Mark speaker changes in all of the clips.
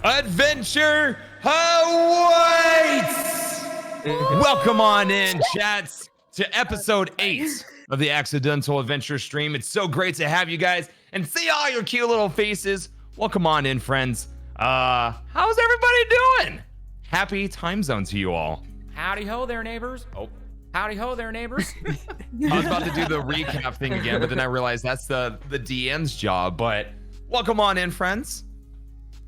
Speaker 1: Adventure awaits! Welcome on in, chats, to episode 8 of the Accidental Adventure stream. It's so great to have you guys and see all your cute little faces. Welcome on in, friends. How's everybody doing? Happy time zone to you all.
Speaker 2: Howdy ho there, neighbors. Oh, howdy ho there, neighbors.
Speaker 1: I was about to do the recap thing again, but then I realized that's the DM's job. But welcome on in, friends.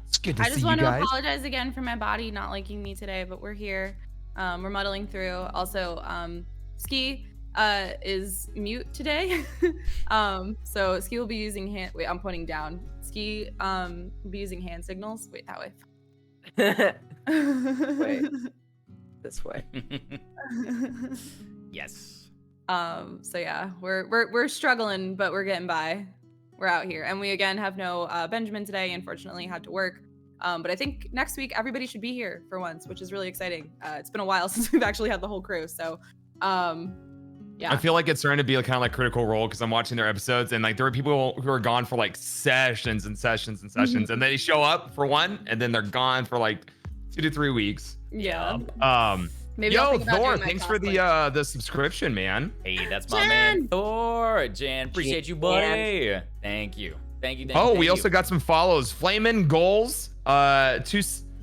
Speaker 1: It's good to see you guys.
Speaker 3: I just want to apologize again for my body not liking me today, but we're here. We're muddling through. Also, Ski is mute today. So Ski will be using hand. Wait, I'm pointing down. Ski will be using hand signals. Wait, that way.
Speaker 4: Wait, this way.
Speaker 2: Yes.
Speaker 3: So yeah, we're struggling, but we're getting by. We're out here, and we again have no Benjamin today. Unfortunately, had to work. But I think next week everybody should be here for once, which is really exciting. It's been a while since we've actually had the whole crew, so yeah.
Speaker 1: I feel like it's starting to be kind of like Critical Role because I'm watching their episodes and like there are people who are gone for like sessions and sessions and sessions, and they show up for one and then they're gone for like 2 to 3 weeks.
Speaker 3: Yeah.
Speaker 1: Maybe yo, Thor, thanks for the subscription, man.
Speaker 2: Hey, that's my man, Thor. Jan, appreciate you, buddy. Thank you. Thank you.
Speaker 1: We also got some follows. Flamin' Goals, Tasuki.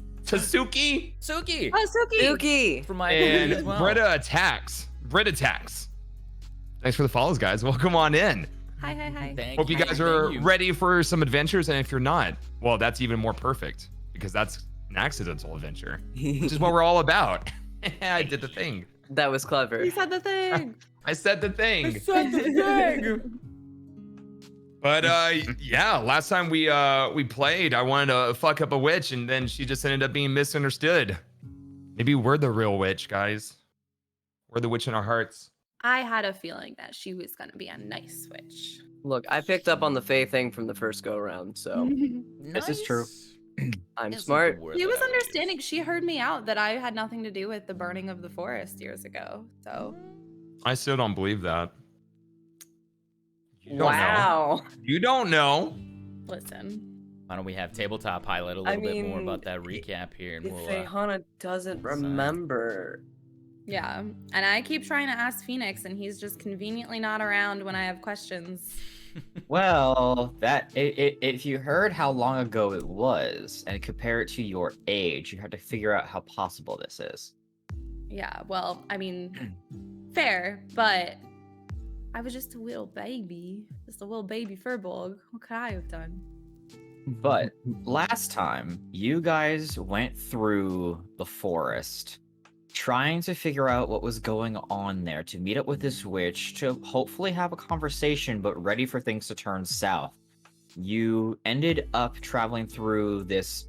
Speaker 2: Suki.
Speaker 3: Oh,
Speaker 4: Suki.
Speaker 2: From my
Speaker 1: and
Speaker 2: as well.
Speaker 1: Britta Attacks. Thanks for the follows, guys. Welcome on in.
Speaker 3: Hi.
Speaker 1: Hope you guys are ready for some adventures, and if you're not, well, that's even more perfect because that's an accidental adventure, which is what we're all about. I did the thing.
Speaker 4: That was clever.
Speaker 3: You said the thing.
Speaker 1: I said the thing.
Speaker 2: I said the thing.
Speaker 1: But yeah, last time we played, I wanted to fuck up a witch, and then she just ended up being misunderstood. Maybe we're the real witch, guys. We're the witch in our hearts.
Speaker 3: I had a feeling that she was gonna be a nice witch.
Speaker 4: Look, I picked up on the Fae thing from the first go around, so
Speaker 2: Nice.
Speaker 4: this is true. I'm
Speaker 2: Isn't
Speaker 4: smart.
Speaker 2: the word
Speaker 3: She
Speaker 2: that
Speaker 3: was
Speaker 2: I would use.
Speaker 3: understanding. She heard me out that I had nothing to do with the burning of the forest years ago. So
Speaker 1: I still don't believe that. You don't know.
Speaker 4: Wow.
Speaker 1: You don't know.
Speaker 3: listen.
Speaker 2: Why don't we have Tabletop highlight a little bit more about that recap here, and
Speaker 4: If
Speaker 2: we'll
Speaker 4: Faehana doesn't remember.
Speaker 3: Yeah, and I keep trying to ask Phoenix, and he's just conveniently not around when I have questions.
Speaker 5: Well, if you heard how long ago it was and compare it to your age, you have to figure out how possible this is.
Speaker 3: Yeah, well, I mean, fair, but I was just a little baby, furbolg. What could I have done?
Speaker 5: But last time, you guys went through the forest trying to figure out what was going on there, to meet up with this witch, to hopefully have a conversation, but ready for things to turn south. You ended up traveling through this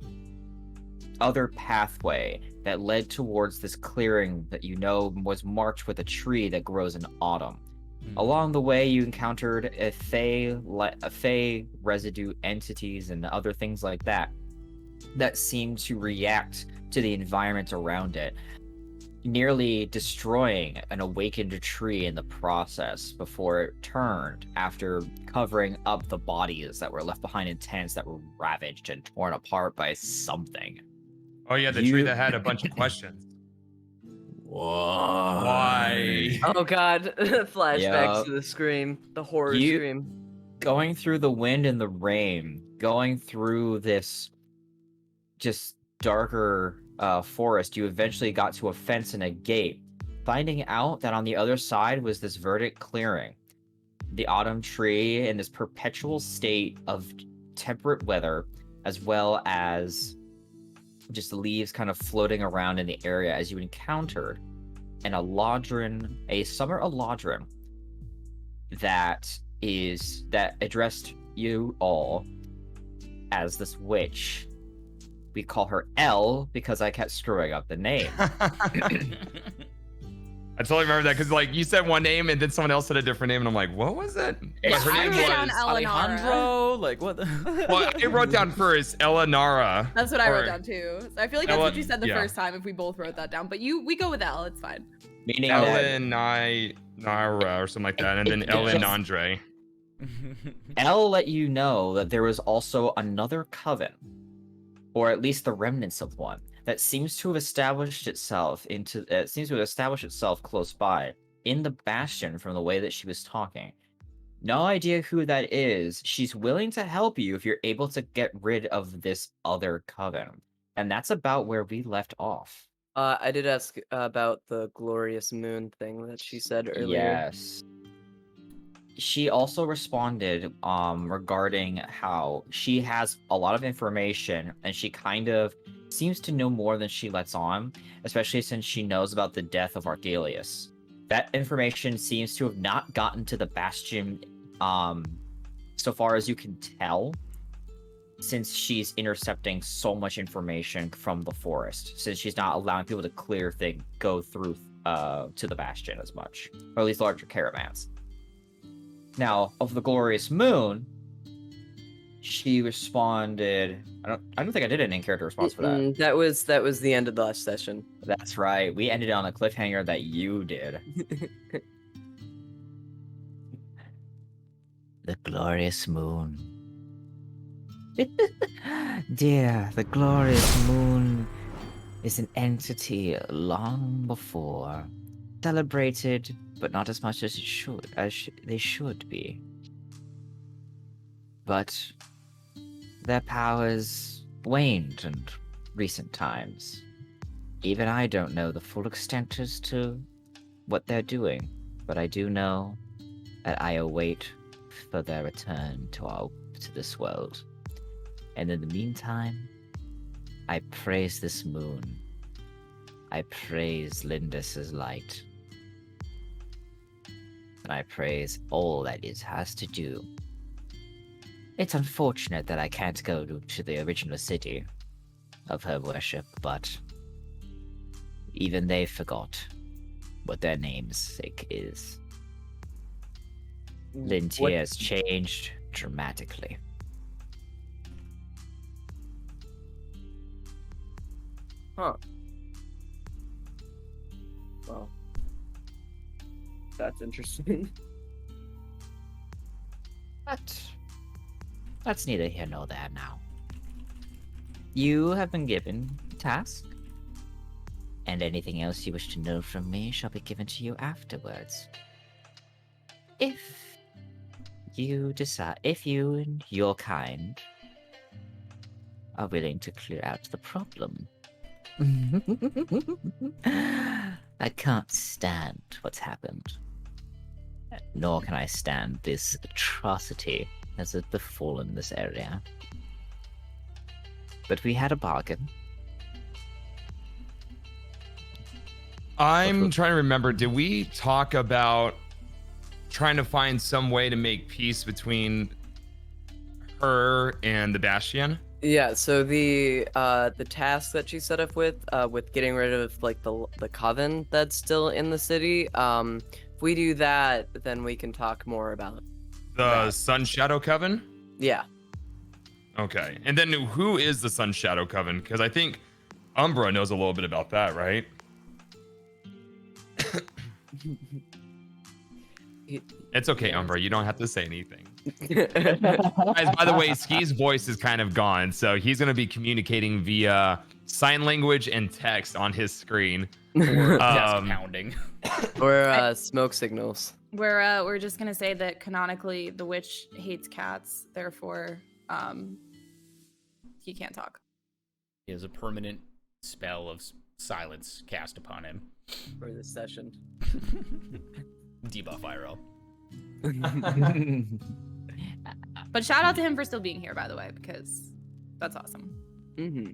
Speaker 5: other pathway that led towards this clearing that you know was marked with a tree that grows in autumn. Along the way, you encountered a Fae residue entities and other things like that seemed to react to the environment around it, nearly destroying an awakened tree in the process before it turned after covering up the bodies that were left behind in tents that were ravaged and torn apart by something.
Speaker 1: Oh yeah, the tree that had a bunch of questions. Why?
Speaker 4: Oh god, flashbacks
Speaker 5: Yeah.
Speaker 4: to the scream, the horror
Speaker 5: You-
Speaker 4: scream.
Speaker 5: Going through the wind and the rain, going through this just darker forest, you eventually got to a fence and a gate, finding out that on the other side was this verdant clearing. The autumn tree in this perpetual state of temperate weather, as well as just the leaves kind of floating around in the area as you encountered a summer alodron that addressed you all as this witch. We call her Elle because I kept screwing up the name.
Speaker 1: I totally remember that because like you said one name and then someone else said a different name and I'm like, what was it?
Speaker 5: Yeah,
Speaker 1: But her
Speaker 3: I
Speaker 1: name
Speaker 3: wrote down
Speaker 1: was.
Speaker 2: Alejandro, like what?
Speaker 1: Well, I wrote down first Eleonara.
Speaker 3: That's what I wrote
Speaker 1: Or-
Speaker 3: down too. I feel like that's what you said the
Speaker 1: yeah.
Speaker 3: first time if we both wrote that down. But we go with L, it's fine.
Speaker 5: Meaning that
Speaker 1: Eleonara or something like that, and then Ellen Andre.
Speaker 5: Elle let you know that there was also another coven or at least the remnants of one, that seems to have established itself close by in the bastion from the way that she was talking. No idea who that is. She's willing to help you if you're able to get rid of this other coven. And that's about where we left off.
Speaker 4: I did ask about the glorious moon thing that she said earlier.
Speaker 5: Yes. She also responded regarding how she has a lot of information and she kind of seems to know more than she lets on, especially since she knows about the death of Argalius. That information seems to have not gotten to the Bastion so far as you can tell, since she's intercepting so much information from the forest, since she's not allowing people to go through to the Bastion as much, or at least larger caravans. Now, of the glorious moon, she responded. I don't think I did an in-character response for that.
Speaker 4: That was the end of the last session.
Speaker 5: That's right. We ended on a cliffhanger that you did. The glorious moon. Dear, the glorious moon is an entity long before, celebrated, but not as much as they should be. But their powers waned in recent times. Even I don't know the full extent as to what they're doing, but I do know that I await for their return to this world. And in the meantime, I praise this moon. I praise Lindis's light. And I praise all that it has to do. It's unfortunate that I can't go to the original city of her worship, but even they forgot what their namesake is. Lintier has changed dramatically.
Speaker 4: Huh. Well, that's interesting.
Speaker 5: But that's neither here nor there now. You have been given a task, and anything else you wish to know from me shall be given to you afterwards. If you and your kind are willing to clear out the problem. I can't stand what's happened. Nor can I stand this atrocity as has befallen this area. But we had a bargain.
Speaker 1: I'm trying to remember, did we talk about trying to find some way to make peace between her and the Bastion?
Speaker 4: Yeah, so the task that she set up with getting rid of like the coven that's still in the city, if we do that, then we can talk more about
Speaker 1: The Sun Shadow Coven?
Speaker 4: Yeah.
Speaker 1: Okay. And then who is the Sun Shadow Coven? Because I think Umbra knows a little bit about that, right? It's okay, Umbra. You don't have to say anything. Guys, by the way, Ski's voice is kind of gone, so he's going to be communicating via sign language and text on his screen.
Speaker 2: Or desk pounding.
Speaker 4: Or smoke signals.
Speaker 3: We're just gonna say that canonically the witch hates cats, therefore he can't talk.
Speaker 2: He has a permanent spell of silence cast upon him.
Speaker 4: For this session.
Speaker 2: Debuff IRL.
Speaker 3: But shout out to him for still being here, by the way, because that's awesome.
Speaker 4: Mm-hmm.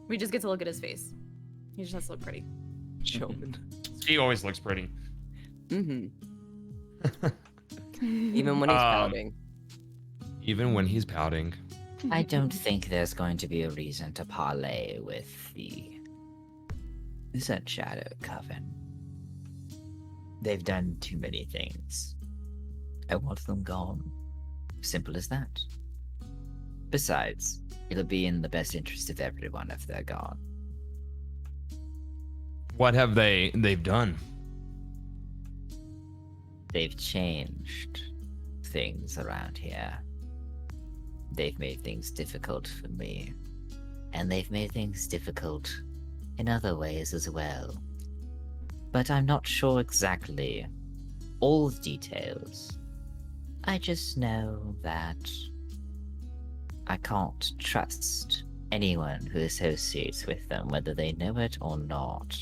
Speaker 3: We just get to look at his face. He just has to look pretty.
Speaker 4: Showman.
Speaker 1: Ski always looks pretty.
Speaker 4: Mm-hmm. Even when he's pouting.
Speaker 1: Even when he's pouting.
Speaker 5: I don't think there's going to be a reason to parley with the Sun Shadow Coven. They've done too many things. I want them gone. Simple as that. Besides, it'll be in the best interest of everyone if they're gone.
Speaker 1: What have they've done?
Speaker 5: They've changed things around here. They've made things difficult for me. and they've made things difficult in other ways as well. But I'm not sure exactly all the details. I just know that I can't trust anyone who associates with them, whether they know it or not.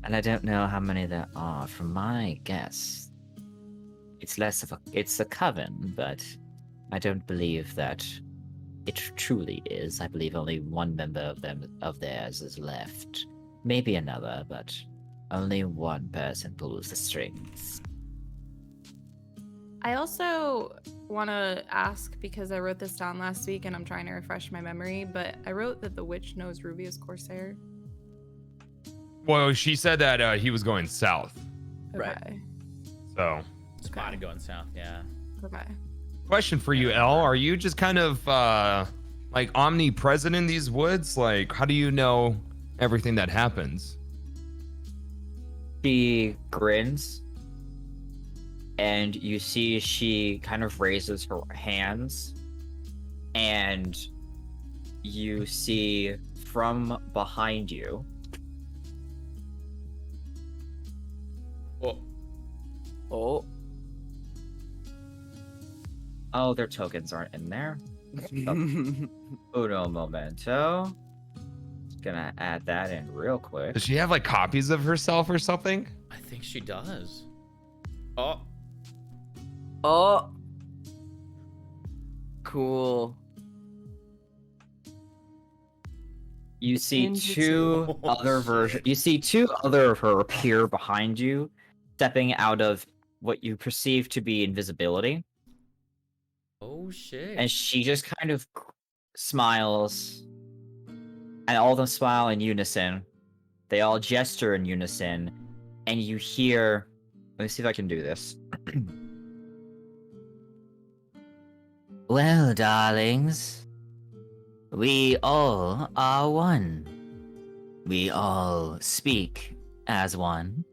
Speaker 5: And I don't know how many there are. From my guess, it's a coven, but I don't believe that it truly is. I believe only one member of theirs is left. Maybe another, but only one person pulls the strings.
Speaker 3: I also want to ask, because I wrote this down last week and I'm trying to refresh my memory, but I wrote that the witch knows Ruby is Corsair.
Speaker 1: Well, she said that he was going south.
Speaker 3: Okay.
Speaker 4: Right.
Speaker 1: So,
Speaker 2: Spotted going south, yeah.
Speaker 3: Okay.
Speaker 1: question for you, Elle. Are you just kind of like omnipresent in these woods? Like, how do you know everything that happens?
Speaker 5: She grins, and you see she kind of raises her hands, and you see from behind you.
Speaker 2: Well,
Speaker 4: Oh.
Speaker 5: Oh, their tokens aren't in there. Uno momento. Gonna add that in real quick.
Speaker 1: Does she have like copies of herself or something?
Speaker 2: I think she does. Oh,
Speaker 4: Oh. Cool.
Speaker 5: You see
Speaker 4: Ninja
Speaker 5: two
Speaker 2: Oh,
Speaker 5: other versions. You see two other of her appear behind you, stepping out of what you perceive to be invisibility.
Speaker 2: oh shit.
Speaker 5: And she just kind of smiles, and all of them smile in unison. They all gesture in unison, and you hear. Let me see if I can do this. Well, darlings, we all are one. We all speak as one.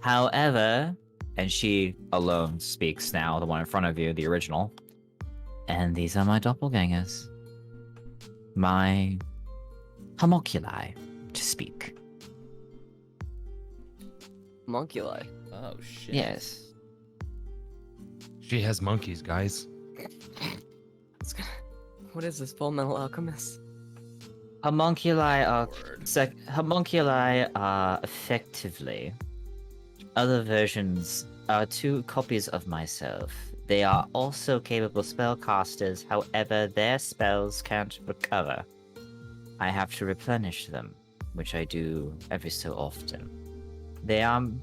Speaker 5: However, and she alone speaks now, the one in front of you, the original. And these are my doppelgangers. My homunculi, to speak.
Speaker 4: Homunculi.
Speaker 2: Oh shit.
Speaker 5: Yes.
Speaker 1: She has monkeys, guys.
Speaker 4: What is this, Full Metal Alchemist?
Speaker 5: Homunculi are
Speaker 2: Word.
Speaker 5: homunculi are effectively other versions are two copies of myself. They are also capable spellcasters, however, their spells can't recover. I have to replenish them, which I do every so often.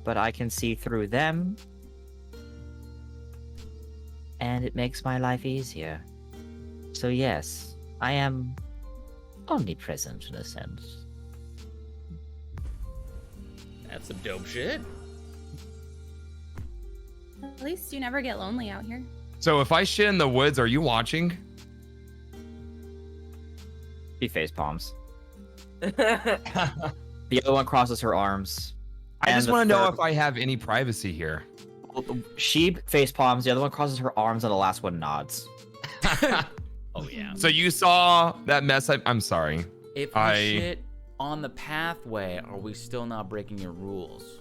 Speaker 5: But I can see through them, and it makes my life easier. So yes, I am omnipresent in a sense.
Speaker 2: That's some dope shit.
Speaker 3: At least you never get lonely out here.
Speaker 1: So if I shit in the woods, are you watching?
Speaker 5: She face palms. The other one crosses her arms.
Speaker 1: I
Speaker 5: And
Speaker 1: just
Speaker 5: the
Speaker 1: want to know
Speaker 5: third-
Speaker 1: if I have any privacy here.
Speaker 5: She face palms, the other one crosses her arms, and the last one nods.
Speaker 2: Oh yeah.
Speaker 1: So you saw that mess? I'm sorry.
Speaker 2: If we shit on the pathway, are we still not breaking your rules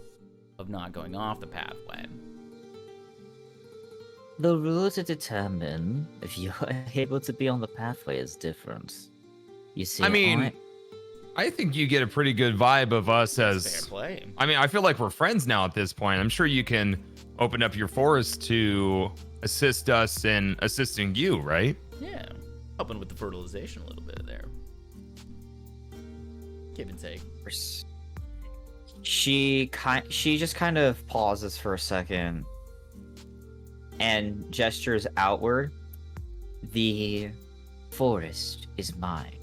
Speaker 2: of not going off the pathway?
Speaker 5: The rule to determine if you're able to be on the pathway is different. You see,
Speaker 1: I mean, I think you get a pretty good vibe of us
Speaker 2: That's
Speaker 1: as.
Speaker 2: fair play.
Speaker 1: I mean, I feel like we're friends now at this point. I'm sure you can open up your forest to assist us in assisting you, right?
Speaker 2: Yeah. Helping with the fertilization a little bit there. Give and take.
Speaker 5: she just kind of pauses for a second and gestures outward. The forest is mine.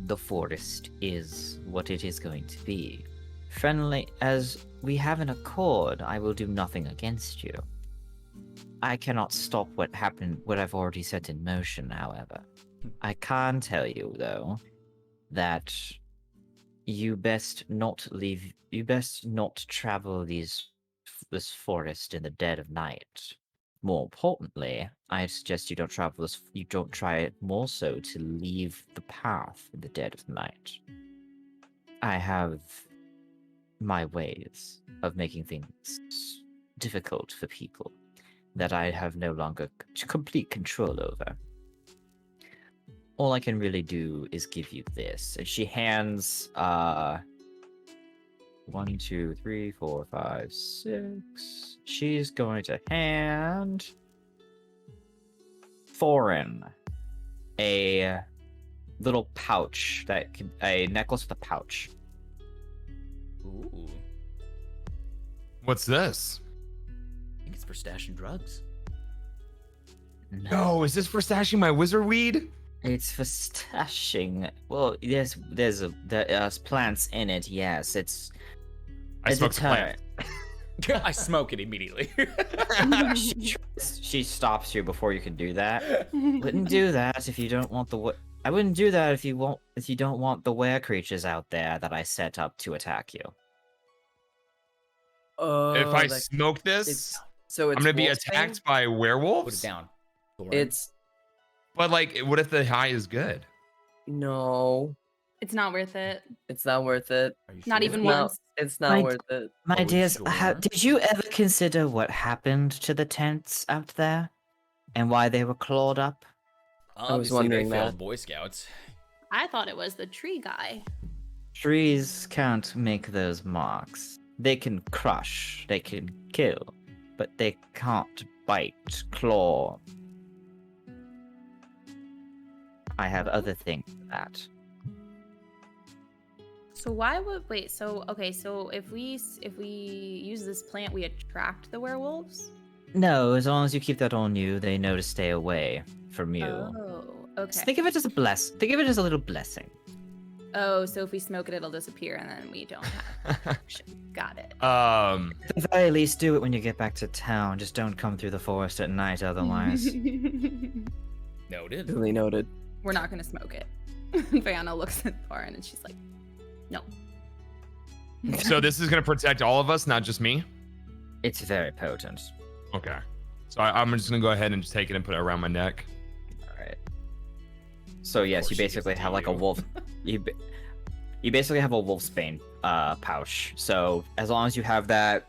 Speaker 5: The forest is what it is going to be. Friendly, as we have an accord, I will do nothing against you. I cannot stop what I've already set in motion, however. I can tell you, though, that you best not travel this forest in the dead of night. more importantly, I suggest you don't travel this. You don't try it more so to leave the path in the dead of night. I have my ways of making things difficult for people that I have no longer complete control over. All I can really do is give you this. And she hands 1, 2, 3, 4, 5, 6. She's going to hand Thorin a little pouch a necklace with a pouch.
Speaker 2: Ooh.
Speaker 1: What's this?
Speaker 2: I think it's for stashing drugs.
Speaker 1: No, is this for stashing my wizard weed?
Speaker 5: It's for stashing. Well, there's plants in it. Yes, it's.
Speaker 1: I
Speaker 5: a
Speaker 1: smoked a plant.
Speaker 2: I smoke it immediately.
Speaker 5: She stops you before you can do that. Wouldn't do that if you don't want the. I wouldn't do that if you don't want the were creatures out there that I set up to attack you.
Speaker 1: If I smoke this,
Speaker 4: it's
Speaker 1: I'm gonna be
Speaker 4: wolfsbane?
Speaker 1: attacked by werewolves.
Speaker 2: Put it down. Thorin.
Speaker 4: It's
Speaker 1: But like, what if the high is good?
Speaker 4: no,
Speaker 3: It's not worth it.
Speaker 4: it's not worth it.
Speaker 2: Are you
Speaker 3: Not
Speaker 2: sure?
Speaker 3: even
Speaker 4: No,
Speaker 3: once.
Speaker 4: it's not
Speaker 5: Right.
Speaker 4: worth it.
Speaker 5: My
Speaker 2: Are we
Speaker 5: dears,
Speaker 2: sure?
Speaker 5: did you ever consider what happened to the tents out there, and why they were clawed up?
Speaker 2: Obviously,
Speaker 4: wondering
Speaker 2: they failed
Speaker 4: that.
Speaker 2: Boy Scouts.
Speaker 3: I thought it was the tree guy.
Speaker 5: Trees can't make those marks. They can crush, they can kill, but they can't bite, claw. I have other things for that.
Speaker 3: So why would wait? So okay. So if we use this plant, we attract the werewolves.
Speaker 5: No, as long as you keep that on you, they know to stay away from you.
Speaker 3: Oh, okay.
Speaker 5: Just think of it as think of it as a little blessing.
Speaker 3: Oh, so if we smoke it, it'll disappear, and then we don't have action. Got it.
Speaker 5: At the very least, do it when you get back to town. Just don't come through the forest at night, otherwise.
Speaker 2: Noted.
Speaker 4: Duly noted.
Speaker 3: We're not gonna smoke it. Fiona looks at Thorin and she's like, "No."
Speaker 1: So this is gonna protect all of us, not just me.
Speaker 5: It's very potent.
Speaker 1: Okay. So I'm just gonna go ahead and just take it and put it around my neck.
Speaker 5: Alright. So yes,
Speaker 2: course
Speaker 5: you
Speaker 2: she gives
Speaker 5: basically
Speaker 2: it to
Speaker 5: have like a
Speaker 2: you.
Speaker 5: wolf. You basically have a wolfsbane pouch. So as long as you have that,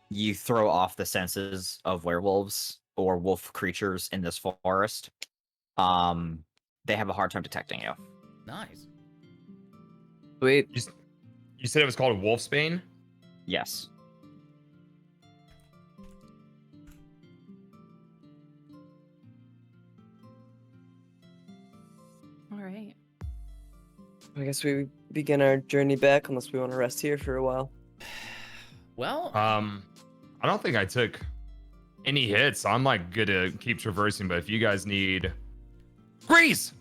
Speaker 5: you throw off the senses of werewolves or wolf creatures in this forest. They have a hard time detecting you.
Speaker 2: Nice.
Speaker 4: Sweet.
Speaker 1: You said it was called wolfsbane?
Speaker 5: Yes.
Speaker 3: All right.
Speaker 4: I guess we begin our journey back, unless we want to rest here for a while.
Speaker 2: Well,
Speaker 1: I don't think I took any hits. I'm like good to keep traversing, but if you guys need Grease,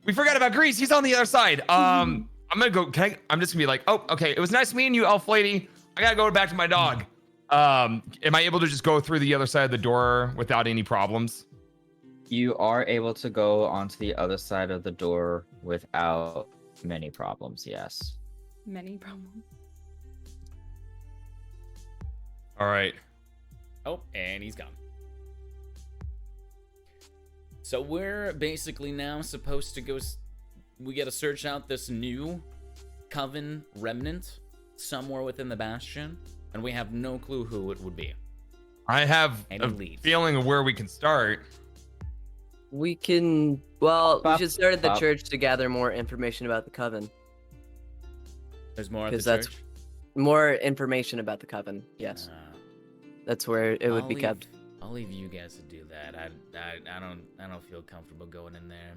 Speaker 1: we forgot about Grease. He's on the other side. I'm gonna go. I'm just gonna be like, oh, okay. It was nice meeting you, elf lady. I gotta go back to my dog. Am I able to just go through the other side of the door without any problems?
Speaker 5: You are able to go onto the other side of the door without many problems, yes.
Speaker 3: Many problems.
Speaker 1: All right.
Speaker 2: oh, and he's gone. So we're basically now supposed to go. We gotta search out this new coven remnant somewhere within the bastion, and we have no clue who it would be.
Speaker 1: I have
Speaker 2: Any
Speaker 1: a
Speaker 2: leads?
Speaker 1: feeling of where we can start.
Speaker 4: We can. Well, we
Speaker 5: Bop,
Speaker 4: should start at the
Speaker 5: bop.
Speaker 4: church to gather more information about the coven.
Speaker 2: There's more at the
Speaker 4: 'Cause that's-
Speaker 2: church.
Speaker 4: More information about the coven. Yes, that's where it would be kept.
Speaker 2: I'll leave you guys to do that. I don't feel comfortable going in there.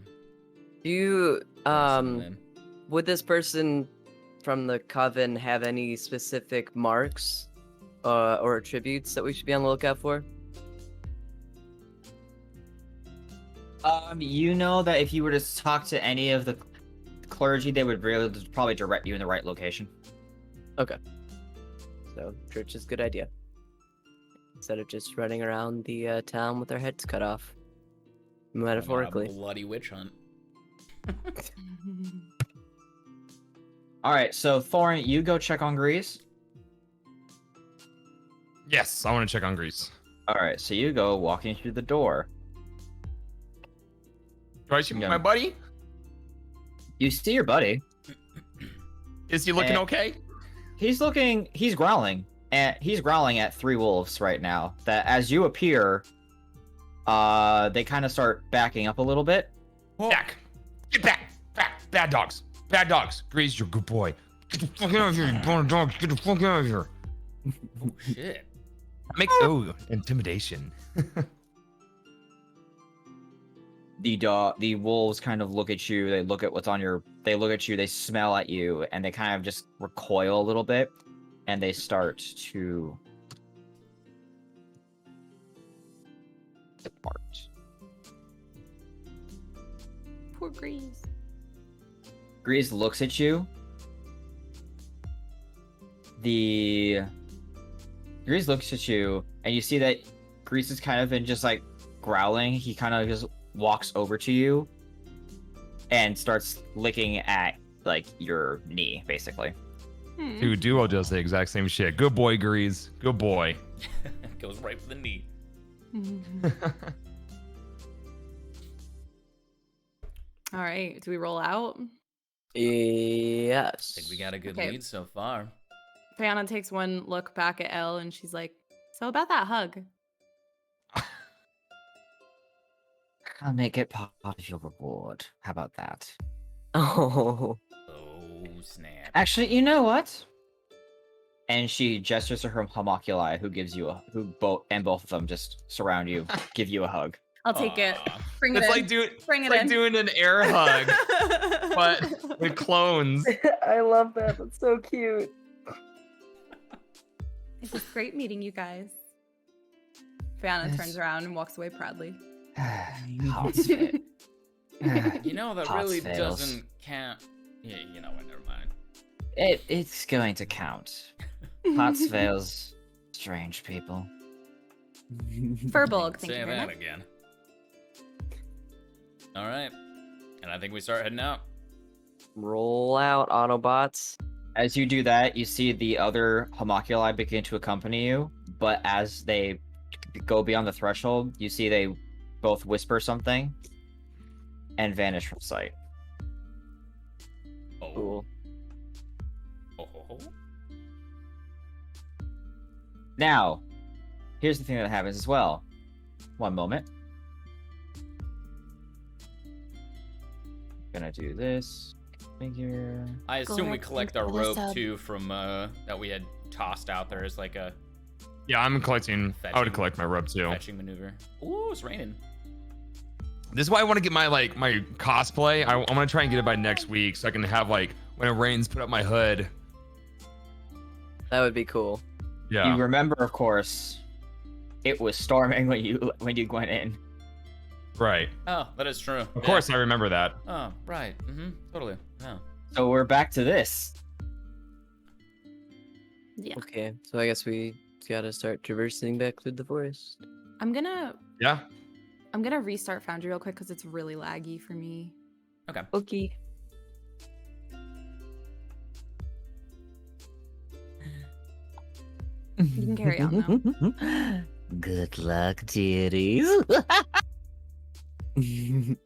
Speaker 4: Do you
Speaker 2: Personally.
Speaker 4: would this person from the coven have any specific marks or attributes that we should be on the lookout for?
Speaker 5: You know that if you were to talk to any of the clergy, they would really probably direct you in the right location.
Speaker 4: So church is a good idea. Instead of just running around the town with our heads cut off, metaphorically.
Speaker 2: A bloody witch hunt.
Speaker 5: All right, so Thorin, you go check on Grease.
Speaker 1: Yes, I want to check on Grease.
Speaker 5: All right, so you go walking through the door.
Speaker 1: Do I see
Speaker 5: Yeah.
Speaker 1: my buddy?
Speaker 5: You see your buddy.
Speaker 1: Is he looking
Speaker 5: Eh.
Speaker 1: okay?
Speaker 5: He's growling, and he's growling at 3 wolves right now. That as you appear, they kind of start backing up a little bit.
Speaker 1: Back. Get back. Back. Bad dogs. Bad dogs. Grease, you're a good boy. Get the fuck out of here, you bad dogs. Get the fuck out of here.
Speaker 2: Oh shit.
Speaker 1: Intimidation.
Speaker 5: The wolves kind of look at you. They look at what's on your. They look at you. They smell at you, and they kind of just recoil a little bit, and they start to depart.
Speaker 3: Poor Grease.
Speaker 5: Grease looks at you. Grease looks at you, and you see that Grease is kind of in just like growling. He kind of just walks over to you and starts licking at like your knee, basically.
Speaker 1: Dude, Duo does the exact same shit. Good boy, Grease. Good boy.
Speaker 2: Goes right for the knee.
Speaker 3: All right, do we roll out?
Speaker 4: Yes.
Speaker 2: I think we got a good
Speaker 3: Okay.
Speaker 2: lead so far.
Speaker 3: Fiona takes one look back at Elle and she's like, "So about that hug."
Speaker 5: I'll make it part of your reward. How about that?
Speaker 4: Oh.
Speaker 2: Oh snap.
Speaker 5: Actually, you know what? And she gestures to her homunculi, who gives you both of them just surround you, give you a hug.
Speaker 3: I'll take it.
Speaker 2: Aw.
Speaker 3: Bring it
Speaker 1: It's
Speaker 3: in.
Speaker 1: like
Speaker 3: Bring it
Speaker 1: like
Speaker 3: in.
Speaker 1: doing an air hug, but with clones.
Speaker 4: I love that. That's so cute.
Speaker 3: It was great meeting you guys. Fiona turns around and walks away proudly.
Speaker 5: Hearts fail.
Speaker 2: You know that
Speaker 5: Hearts
Speaker 2: really
Speaker 5: fails.
Speaker 2: doesn't count. Yeah, you know what? Never mind.
Speaker 5: It's going to count. Hearts fails. Strange people.
Speaker 3: Furbolg, thank
Speaker 2: Say
Speaker 3: you very
Speaker 2: that
Speaker 3: much.
Speaker 2: again. All right, and I think we start heading out.
Speaker 4: Roll out, Autobots.
Speaker 5: As you do that, you see the other homunculi begin to accompany you, but as they go beyond the threshold, you see they both whisper something and vanish from sight.
Speaker 2: Oh.
Speaker 4: Cool.
Speaker 2: Oh.
Speaker 5: Now, here's the thing that happens as well. One moment. Gonna do this. Figure.
Speaker 2: I assume we
Speaker 3: ahead,
Speaker 2: collect
Speaker 3: thanks
Speaker 2: our
Speaker 3: for the
Speaker 2: rope
Speaker 3: sub.
Speaker 2: too from that we had tossed out there as like a
Speaker 1: Yeah, I'm collecting. I would
Speaker 2: Fetching.
Speaker 1: collect my rope too.
Speaker 2: fetching maneuver. Ooh, it's raining.
Speaker 1: This is why I want to get my my cosplay. I'm gonna try and get it by next week, so I can have like when it rains, put up my hood.
Speaker 4: That would be cool.
Speaker 1: Yeah.
Speaker 5: You remember, of course, it was storming when you went in.
Speaker 1: Right.
Speaker 2: Oh, that is true.
Speaker 1: Of course, I remember that.
Speaker 2: Oh, right. Mm-hmm. Totally. Oh.
Speaker 5: So we're back to this.
Speaker 3: Yeah.
Speaker 4: Okay, so I guess we gotta start traversing back through the forest.
Speaker 3: I'm gonna
Speaker 1: Yeah.
Speaker 3: restart Foundry real quick because it's really laggy for me.
Speaker 2: Okay.
Speaker 4: Okay.
Speaker 3: You can carry on now.
Speaker 5: Good luck, dearies.
Speaker 2: Does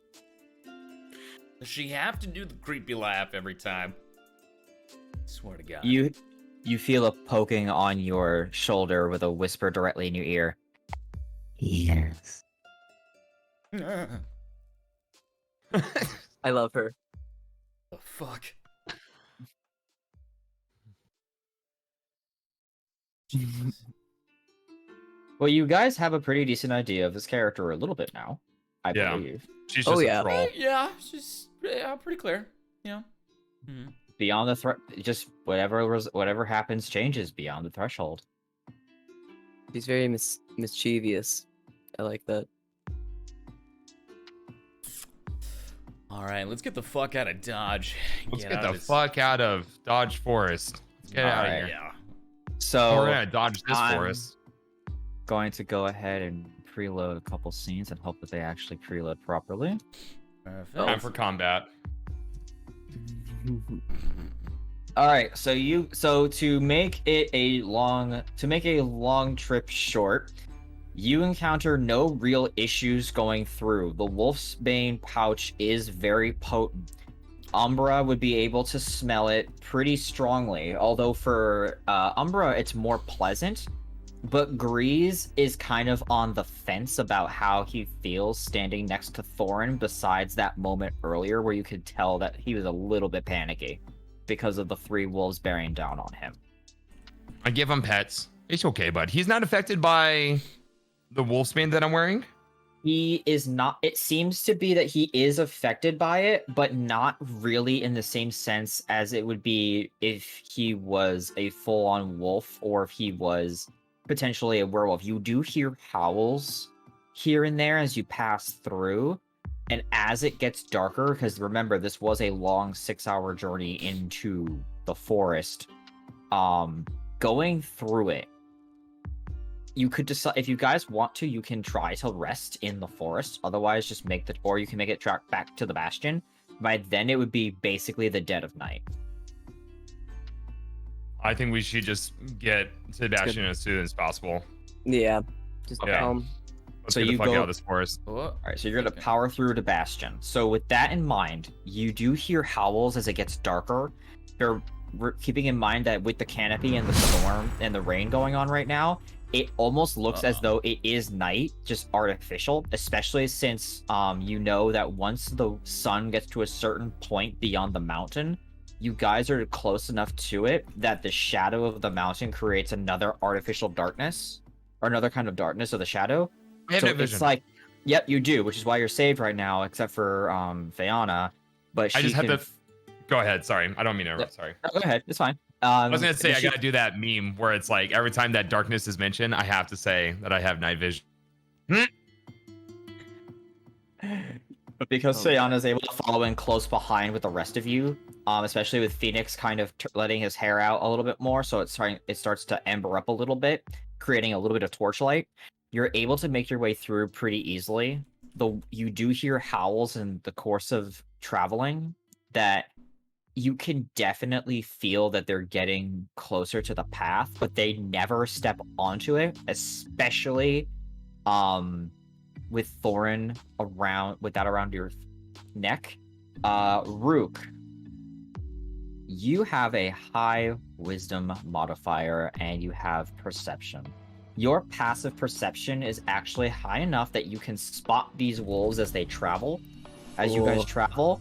Speaker 2: she have to do the creepy laugh every time? Swear to God.
Speaker 5: You feel a poking on your shoulder with a whisper directly in your ear. Yes.
Speaker 2: The
Speaker 4: I love her.
Speaker 2: fuck? Jesus.
Speaker 5: Well, you guys have a pretty decent idea of this character a little bit now, I
Speaker 1: Yeah.
Speaker 5: believe.
Speaker 1: She's
Speaker 4: Oh,
Speaker 1: just
Speaker 4: yeah.
Speaker 1: a troll.
Speaker 2: Yeah, she's pretty clear. Yeah. Hmm.
Speaker 5: Beyond the threat, just whatever happens changes beyond the threshold.
Speaker 4: She's very mischievous. I like that.
Speaker 2: All right, let's get the fuck out of Dodge.
Speaker 1: Let's get
Speaker 2: out
Speaker 1: the
Speaker 2: of this-
Speaker 1: fuck out of Dodge Forest. Let's get out of
Speaker 5: Alright.
Speaker 1: here.
Speaker 2: Yeah.
Speaker 5: So
Speaker 1: We're gonna dodge this
Speaker 5: I'm
Speaker 1: forest.
Speaker 5: going to go ahead and preload a couple scenes and hope that they actually preload properly.
Speaker 2: Perfect.
Speaker 1: Time for combat.
Speaker 5: All right, so to make a long trip short, You encounter no real issues going through. The Wolf's Bane pouch is very potent. Umbra would be able to smell it pretty strongly, although for Umbra it's more pleasant. But Grease is kind of on the fence about how he feels standing next to Thorin, besides that moment earlier where you could tell that he was a little bit panicky because of the 3 wolves bearing down on him.
Speaker 1: I give him pets. It's okay, bud. He's not affected by the wolfsbane that I'm wearing.
Speaker 5: He is not. It seems to be that he is affected by it, but not really in the same sense as it would be if he was a full-on wolf or if he was potentially a werewolf. You do hear howls here and there as you pass through, and as it gets darker, because remember, this was a long 6-hour journey into the forest, going through it, you could decide, if you guys want to, you can try to rest in the forest. Otherwise, just or you can make it track back to the bastion. By then, it would be basically the dead of night.
Speaker 1: I think we should just get to the bastion as soon as possible.
Speaker 4: Yeah. Just
Speaker 1: Okay.
Speaker 4: home.
Speaker 1: Let's
Speaker 5: So
Speaker 1: get the
Speaker 5: you
Speaker 1: fuck
Speaker 5: go-
Speaker 1: out of this forest.
Speaker 5: All right, so you're gonna
Speaker 2: Okay.
Speaker 5: power through to bastion. So with that in mind, you do hear howls as it gets darker. You're keeping in mind that with the canopy and the storm and the rain going on right now, it almost looks as though it is night, just artificial, especially since you know that once the sun gets to a certain point beyond the mountain, you guys are close enough to it that the shadow of the mountain creates another artificial darkness, or another kind of darkness of the shadow.
Speaker 1: I have
Speaker 5: So
Speaker 1: no vision.
Speaker 5: it's like, yep, you do, which is why you're saved right now, except for Fayana. But she
Speaker 1: I just have
Speaker 5: can...
Speaker 1: to. Go ahead. Sorry, I don't mean to interrupt. Sorry.
Speaker 5: No, go ahead, it's fine.
Speaker 1: I was gonna say
Speaker 5: but
Speaker 1: I
Speaker 5: she-
Speaker 1: gotta do that meme where it's like every time that darkness is mentioned, I have to say that I have night vision.
Speaker 5: But because
Speaker 4: Oh,
Speaker 5: Fayana is able to follow in close behind with the rest of you, especially with Phoenix kind of letting his hair out a little bit more, so it starts to ember up a little bit, creating a little bit of torchlight. You're able to make your way through pretty easily. Though you do hear howls in the course of traveling that you can definitely feel that they're getting closer to the path, but they never step onto it, especially with Thorin around your neck. Rook, you have a high wisdom modifier and you have perception. Your passive perception is actually high enough that you can spot these wolves as they travel, as you guys
Speaker 4: Oh.
Speaker 5: travel.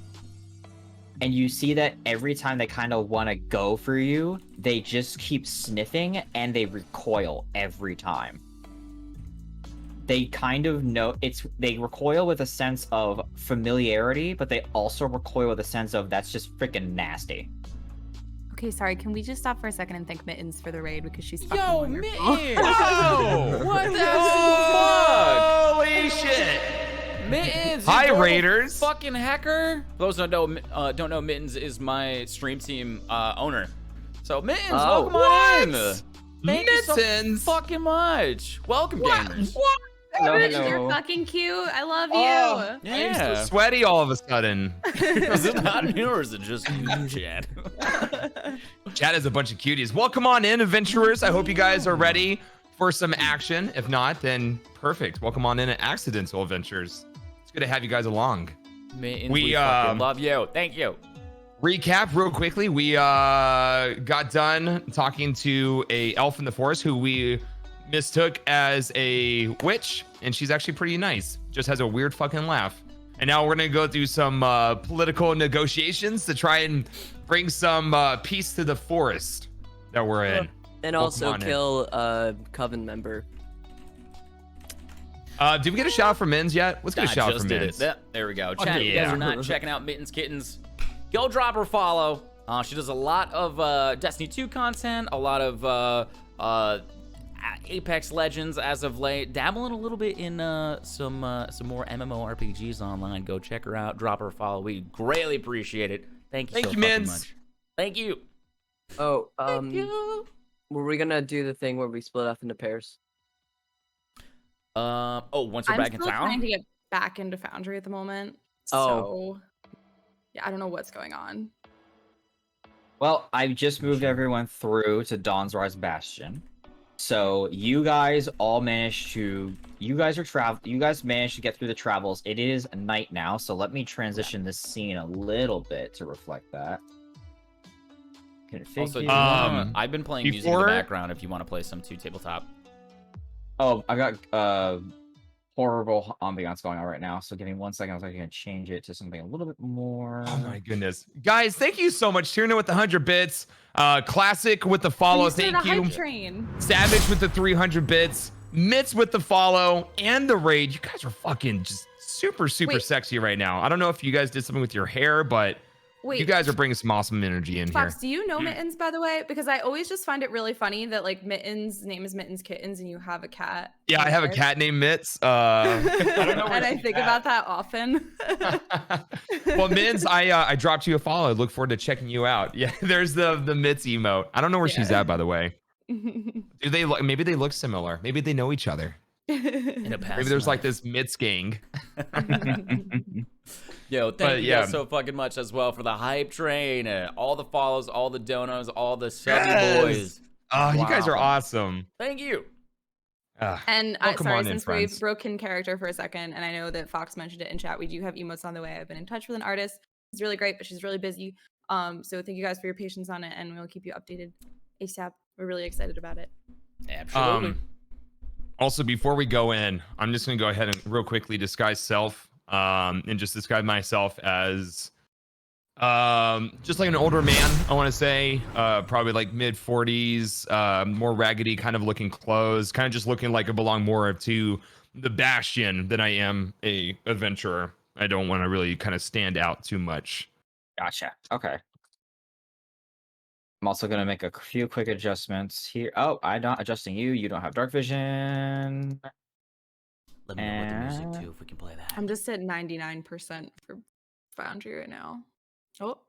Speaker 5: And you see that every time they kind of want to go for you, they just keep sniffing and they recoil every time. They kind of know they recoil with a sense of familiarity, but they also recoil with a sense of that's just freaking nasty.
Speaker 3: Okay, sorry. Can we just stop for a second and thank Mittens for the raid because she's fucking
Speaker 2: Yo,
Speaker 3: wonderful.
Speaker 2: Mittens!
Speaker 1: Whoa!
Speaker 2: What the fuck?
Speaker 1: Holy shit!
Speaker 2: Mittens! you
Speaker 1: Hi,
Speaker 2: adorable
Speaker 1: Raiders.
Speaker 2: Fucking hacker! Those who don't know, Mittens is my stream team owner. So Mittens,
Speaker 4: Oh.
Speaker 2: welcome on in.
Speaker 1: What?
Speaker 2: Thank you so
Speaker 1: Mittens?
Speaker 2: fucking much. Welcome, gamers.
Speaker 5: Hello,
Speaker 3: Savage,
Speaker 5: hello.
Speaker 3: You're fucking cute. I love you.
Speaker 1: Oh, I'm
Speaker 2: Yeah.
Speaker 1: so sweaty all of a sudden.
Speaker 2: Is it not you or is it just you, Chad?
Speaker 1: Chat is a bunch of cuties. Welcome on in, adventurers. I hope you guys are ready for some action. If not, then perfect. Welcome on in at Accidental Adventures. It's good to have you guys along.
Speaker 2: Mittens,
Speaker 1: We,
Speaker 2: we fucking love you. Thank you.
Speaker 1: Recap real quickly. We got done talking to a elf in the forest who we mistook as a witch, and she's actually pretty nice. Just has a weird fucking laugh. And now we're gonna go through some political negotiations to try and bring some peace to the forest that we're in.
Speaker 4: And
Speaker 1: Welcome
Speaker 4: also
Speaker 1: on in.
Speaker 4: kill a coven member.
Speaker 1: Did we get a shout out from Mins yet? Let's get a
Speaker 2: I
Speaker 1: shout out
Speaker 2: just
Speaker 1: from
Speaker 2: did
Speaker 1: Mins.
Speaker 2: it. There we go.
Speaker 1: Fuck
Speaker 2: Chat, if you guys
Speaker 1: yeah.
Speaker 2: are not checking out Mittens Kittens, go drop her follow. She does a lot of Destiny 2 content, a lot of Apex Legends as of late, dabbling a little bit in some more MMORPGs online. Go check her out, drop her a follow. We greatly appreciate it. Thank you
Speaker 1: Thank
Speaker 2: so
Speaker 1: you,
Speaker 2: fucking
Speaker 1: Mins.
Speaker 2: much. Thank you.
Speaker 4: Oh,
Speaker 2: Thank you.
Speaker 4: were we gonna do the thing where we split up into pairs?
Speaker 2: Once you're
Speaker 3: I'm
Speaker 2: back in
Speaker 3: still trying
Speaker 2: town.
Speaker 3: to get back into Foundry at the moment.
Speaker 4: Oh.
Speaker 3: So, yeah, I don't know what's going on.
Speaker 5: Well, I just moved everyone through to Dawn's Rise Bastion. So you guys all managed to. You guys managed to get through the travels. It is night now, so let me transition this scene a little bit to reflect that.
Speaker 2: Also, do you
Speaker 5: Configure.
Speaker 2: wanna, I've been playing music in the
Speaker 1: before-
Speaker 2: background if you want to play some too tabletop.
Speaker 5: Oh, I got horrible ambiance going on right now. So give me 1 second. I was going to change it to something a little bit more.
Speaker 1: Oh my goodness, guys! Thank you so much. Tierna with the 100 bits. Classic with the follow.
Speaker 3: We started
Speaker 1: Thank
Speaker 3: a
Speaker 1: you.
Speaker 3: hype train.
Speaker 1: Savage with the 300 bits. Mitz with the follow and the raid. You guys are fucking just super
Speaker 3: Wait.
Speaker 1: sexy right now. I don't know if you guys did something with your hair, but
Speaker 3: Wait,
Speaker 1: you guys are bringing some awesome energy in
Speaker 3: Fox,
Speaker 1: here.
Speaker 3: do you know Mittens, by the way? Because I always just find it really funny that like Mittens' name is Mittens Kittens and you have a cat.
Speaker 1: Yeah, I have a cat named Mitz. I don't know where
Speaker 3: And I
Speaker 1: she's
Speaker 3: think
Speaker 1: at.
Speaker 3: about that often.
Speaker 1: Well, Mittens, I dropped you a follow. I look forward to checking you out. Yeah, there's the Mitz emote. I don't know where she's
Speaker 3: Yeah.
Speaker 1: at, by the way. Do they look? Maybe they look similar. Maybe they know each other.
Speaker 2: In a past
Speaker 1: Maybe there's like
Speaker 2: life.
Speaker 1: this Mitz gang.
Speaker 2: Yo, thank
Speaker 1: But,
Speaker 2: you
Speaker 1: yeah.
Speaker 2: guys so fucking much as well for the hype train, all the follows, all the donos, all the subby
Speaker 1: Yes.
Speaker 2: boys.
Speaker 1: Oh, you guys are
Speaker 2: Wow.
Speaker 1: awesome.
Speaker 2: Thank you.
Speaker 3: And
Speaker 1: Welcome
Speaker 3: sorry,
Speaker 1: on in,
Speaker 3: since we
Speaker 1: friends.
Speaker 3: broke in character for a second, and I know that Fox mentioned it in chat, we do have emotes on the way. I've been in touch with an artist. She's really great, but she's really busy. So thank you guys for your patience on it, and we'll keep you updated ASAP. We're really excited about it.
Speaker 2: Absolutely.
Speaker 1: Also, before we go in, I'm just gonna go ahead and real quickly disguise self, and just disguise myself as, just like an older man. I want to say, probably like mid 40s, more raggedy, kind of looking clothes, kind of just looking like I belong more to the Bastion than I am a adventurer. I don't want to really kind of stand out too much.
Speaker 5: Gotcha. Okay. I'm also gonna make a few quick adjustments here. Oh, I'm not adjusting you. You don't have dark vision.
Speaker 2: Let me know what the music too, if we can play that.
Speaker 3: I'm just at 99% for Foundry right now. Oh,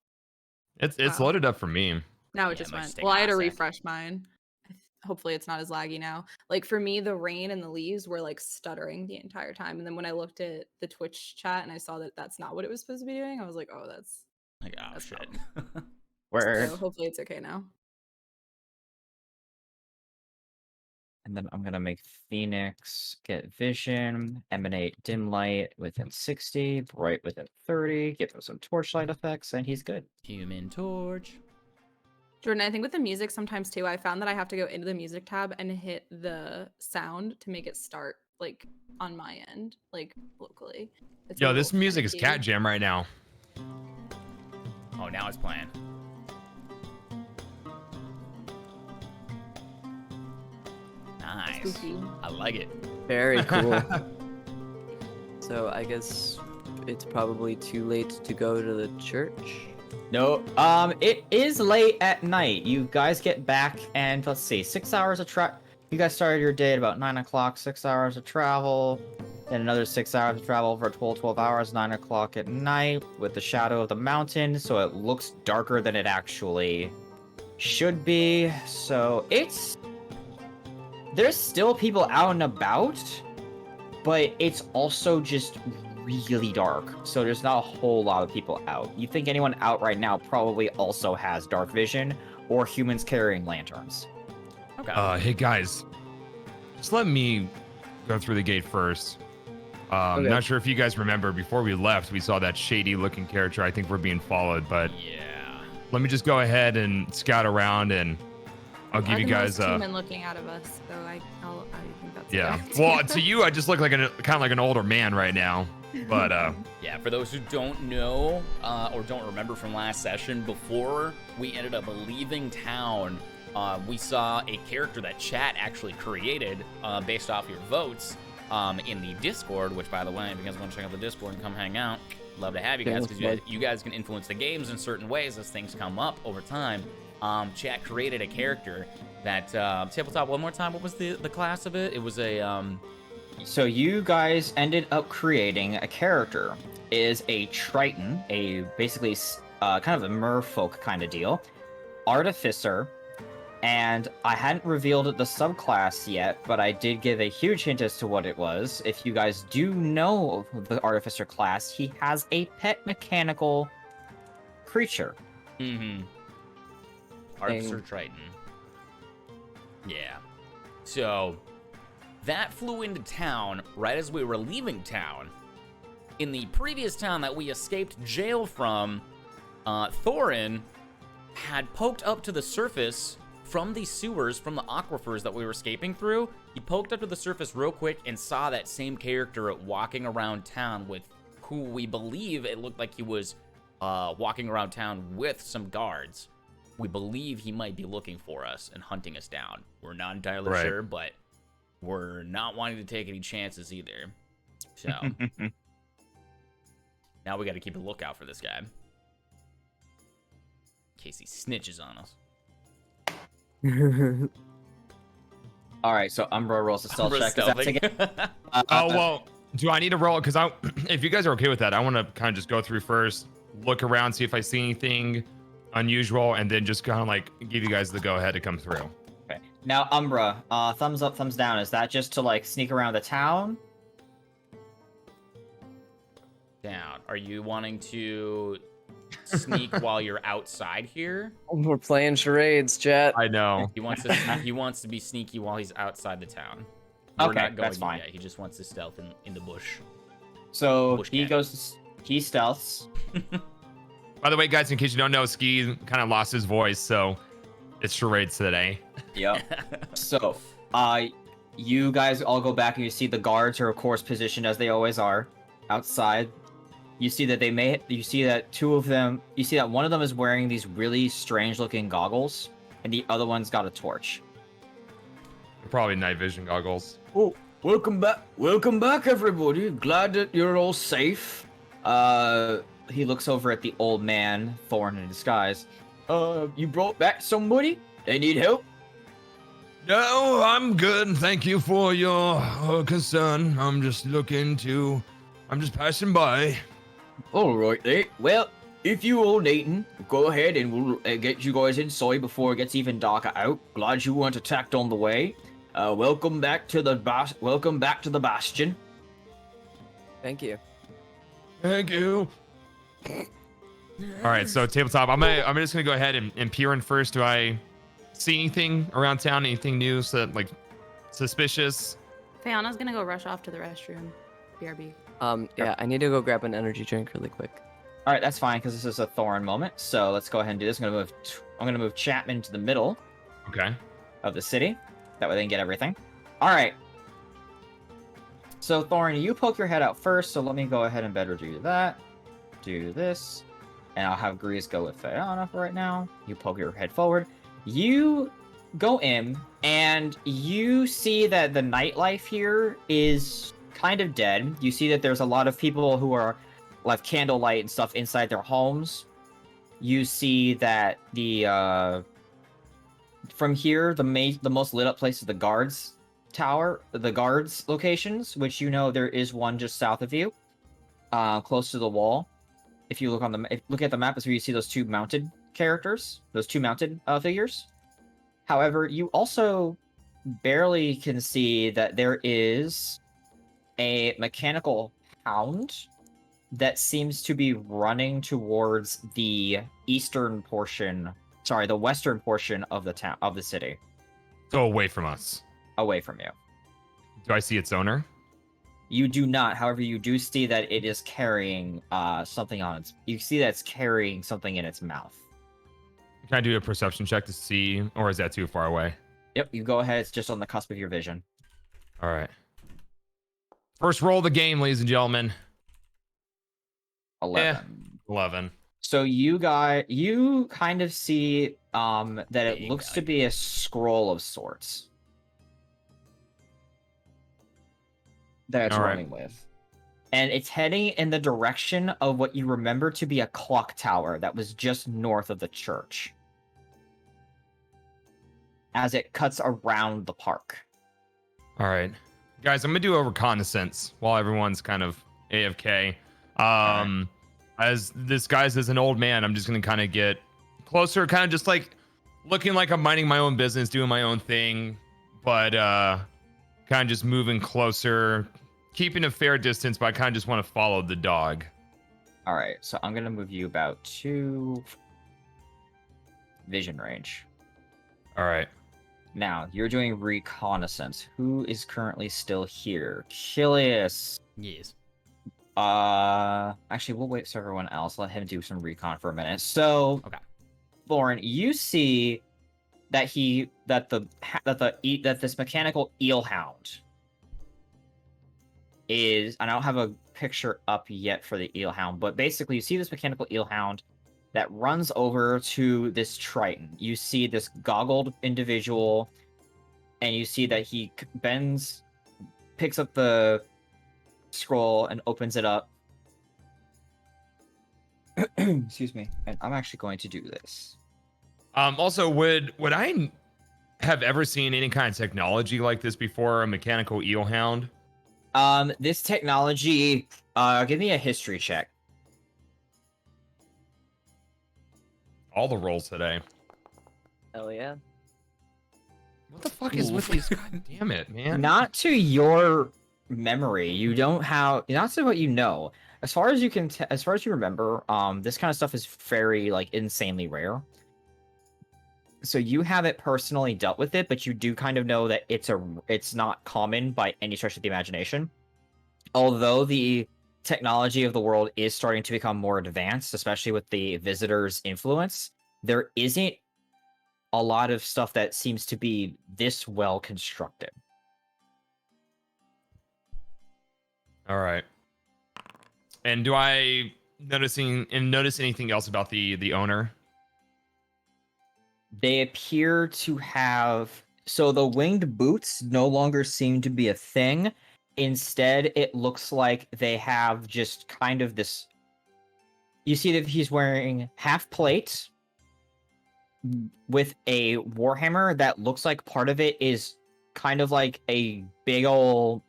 Speaker 1: It's
Speaker 3: Wow.
Speaker 1: loaded up for me.
Speaker 3: now
Speaker 2: Yeah,
Speaker 3: it just
Speaker 2: might
Speaker 3: went.
Speaker 2: just take
Speaker 3: Well,
Speaker 2: a
Speaker 3: I had to
Speaker 2: hot sec.
Speaker 3: refresh mine. Hopefully it's not as laggy now. Like for me, the rain and the leaves were like stuttering the entire time. And then when I looked at the Twitch chat and I saw that that's not what it was supposed to be doing, I was like, oh, that's
Speaker 2: Like, oh
Speaker 3: That's
Speaker 2: shit.
Speaker 5: Where?
Speaker 3: so hopefully it's okay now.
Speaker 5: And then I'm gonna make Phoenix get vision, emanate dim light within 60, bright within 30, give him some torchlight effects, and he's good.
Speaker 2: Human torch.
Speaker 3: Jordan, I think with the music sometimes too, I found that I have to go into the music tab and hit the sound to make it start like on my end, like locally. It's a
Speaker 1: Yo,
Speaker 3: little
Speaker 1: this music is
Speaker 3: finicky.
Speaker 1: cat jam right now.
Speaker 2: Oh, now it's playing. Nice.
Speaker 3: Spooky.
Speaker 2: I like it.
Speaker 4: Very cool. So I guess it's probably too late to go to the church.
Speaker 5: No, it is late at night. You guys get back, and let's see, 6 hours of You guys started your day at about 9 o'clock, 6 hours of travel, then another 6 hours of travel for 12 hours, 9 o'clock at night, with the shadow of the mountain, so it looks darker than it actually should be. So there's still people out and about, but it's also just really dark, so there's not a whole lot of people out. You think anyone out right now probably also has dark vision or humans carrying lanterns.
Speaker 2: Okay.
Speaker 1: Hey guys, just let me go through the gate first.
Speaker 4: Okay.
Speaker 1: Not sure if you guys remember, before we left, we saw that shady looking character. I think we're being followed, but
Speaker 2: Yeah.
Speaker 1: let me just go ahead and scout around, and I'll give you guys
Speaker 3: human looking out of us, so I think that's
Speaker 1: yeah.
Speaker 3: okay.
Speaker 1: Well, to you, I just look like kind of like an older man right now, but
Speaker 2: Yeah, for those who don't know or don't remember from last session, before we ended up leaving town, we saw a character that chat actually created based off your votes in the Discord, which, by the way, if you guys want to check out the Discord and come hang out, love to have you guys, because you guys can influence the games in certain ways as things come up over time. Chat created a character that, tabletop, one more time, what was the class of it? It was a,
Speaker 5: So you guys ended up creating a character. It is a Triton, a basically kind of a merfolk kind of deal, artificer, and I hadn't revealed the subclass yet, but I did give a huge hint as to what it was. If you guys do know the artificer class, he has a pet mechanical creature.
Speaker 2: Artificer Triton. Yeah. So that flew into town right as we were leaving town. In the previous town that we escaped jail from, Thorin had poked up to the surface from the sewers, from the aquifers that we were escaping through. He poked up to the surface real quick and saw that same character walking around town with who we believe it looked like he was walking around town with some guards. We believe he might be looking for us and hunting us down. We're not entirely sure, but we're not wanting to take any chances either. So now we got to keep a lookout for this guy in case he snitches on us.
Speaker 5: All right, so Umbra rolls a stealth check.
Speaker 1: Oh, well, do I need to roll? Because if you guys are okay with that, I want to kind of just go through first, look around, see if I see anything unusual, and then just kind of like give you guys the go ahead to come through.
Speaker 5: Okay. Now, Umbra, thumbs up, thumbs down. Is that just to like sneak around the town?
Speaker 2: Down. Are you wanting to sneak while you're outside here?
Speaker 4: We're playing charades, chat.
Speaker 1: I know.
Speaker 2: He wants to be sneaky while he's outside the town. We're
Speaker 5: Okay,
Speaker 2: not going
Speaker 5: that's fine.
Speaker 2: yet. He just wants to stealth in the bush.
Speaker 5: So
Speaker 2: Bush
Speaker 5: he
Speaker 2: cat.
Speaker 5: goes, he stealths.
Speaker 1: By the way, guys, in case you don't know, Ski kind of lost his voice, so it's charades today.
Speaker 5: Yep. So, you guys all go back and you see the guards are of course positioned as they always are outside. You see that you see that one of them is wearing these really strange looking goggles and the other one's got a torch.
Speaker 1: Probably night vision goggles.
Speaker 5: Oh, welcome back everybody. Glad that you're all safe. He looks over at the old man, Thorn in disguise. You brought back somebody? They need help?
Speaker 1: No, I'm good. Thank you for your concern. I'm just passing by.
Speaker 5: All right, then. Well, if you all needin', go ahead and we'll get you guys inside before it gets even darker out. Glad you weren't attacked on the way. Welcome back to the bastion.
Speaker 4: Thank you.
Speaker 1: Thank you. All right, so tabletop. I'm just gonna go ahead and peer in first. Do I see anything around town? Anything new? Like suspicious?
Speaker 3: Fiona's gonna go rush off to the restroom. BRB.
Speaker 4: Yeah, I need to go grab an energy drink really quick.
Speaker 5: All right, that's fine because this is a Thorn moment. So let's go ahead and do this. I'm gonna move Chapman to the middle
Speaker 1: Okay.
Speaker 5: of the city. That way they can get everything. All right. So Thorn, you poke your head out first. So let me go ahead and better do that. Do this, and I'll have Grease go with Fiona for right now. You poke your head forward. You go in, and you see that the nightlife here is kind of dead. You see that there's a lot of people who are left candlelight and stuff inside their homes. You see that from here, the most lit up place is the guards tower, the guards locations, which you know there is one just south of you, close to the wall. If you look look at the map, is where you see those two mounted characters, those two mounted figures. However, you also barely can see that there is a mechanical hound that seems to be running towards the western portion of the town, of the city.
Speaker 1: So away from us.
Speaker 5: Away from you.
Speaker 1: Do I see its owner?
Speaker 5: You do not. However, you do see that it is carrying something on its. You see that it's carrying something in its mouth.
Speaker 1: Can I do a perception check to see, or is that too far away?
Speaker 5: Yep, you go ahead. It's just on the cusp of your vision.
Speaker 1: All right. First roll of the game, ladies and gentlemen.
Speaker 5: 11.
Speaker 1: 11.
Speaker 5: So you kind of see that it looks to be a scroll of sorts that it's running with. And it's heading in the direction of what you remember to be a clock tower that was just north of the church, as it cuts around the park.
Speaker 1: All right. Guys, I'm going to do a reconnaissance while everyone's kind of AFK. As this guy's as an old man, I'm just going to kind of get closer, kind of just like looking like I'm minding my own business, doing my own thing, but kind of just moving closer, keeping a fair distance, but I kind of just want to follow the dog.
Speaker 5: All right, so I'm going to move you about 2 vision range.
Speaker 1: All right.
Speaker 5: Now, you're doing reconnaissance. Who is currently still here? Chilius.
Speaker 2: Yes.
Speaker 5: Actually, we'll wait for everyone else. Let him do some recon for a minute. So,
Speaker 2: Okay.
Speaker 5: Lauren, you see that this mechanical eel hound is. I don't have a picture up yet for the eel hound, but basically, you see this mechanical eel hound that runs over to this Triton. You see this goggled individual, and you see that he bends, picks up the scroll, and opens it up. Excuse me. And I'm actually going to do this.
Speaker 1: Also, would I have ever seen any kind of technology like this before? A mechanical eel hound?
Speaker 5: This technology. Give me a history check.
Speaker 1: All the rolls today.
Speaker 4: Hell yeah.
Speaker 1: What the fuck is with these? God damn it, man.
Speaker 5: Not to your memory. You don't have. Not to what you know. As far as you can, as far as you remember, this kind of stuff is very insanely rare. So you haven't personally dealt with it, but you do kind of know that it's not common by any stretch of the imagination. Although the technology of the world is starting to become more advanced, especially with the visitors' influence, there isn't a lot of stuff that seems to be this well constructed.
Speaker 1: All right. And do I notice anything else about the owner?
Speaker 5: They appear to have. So the winged boots no longer seem to be a thing. Instead, it looks like they have just kind of this. You see that he's wearing half plate with a warhammer that looks like part of it is kind of like a big old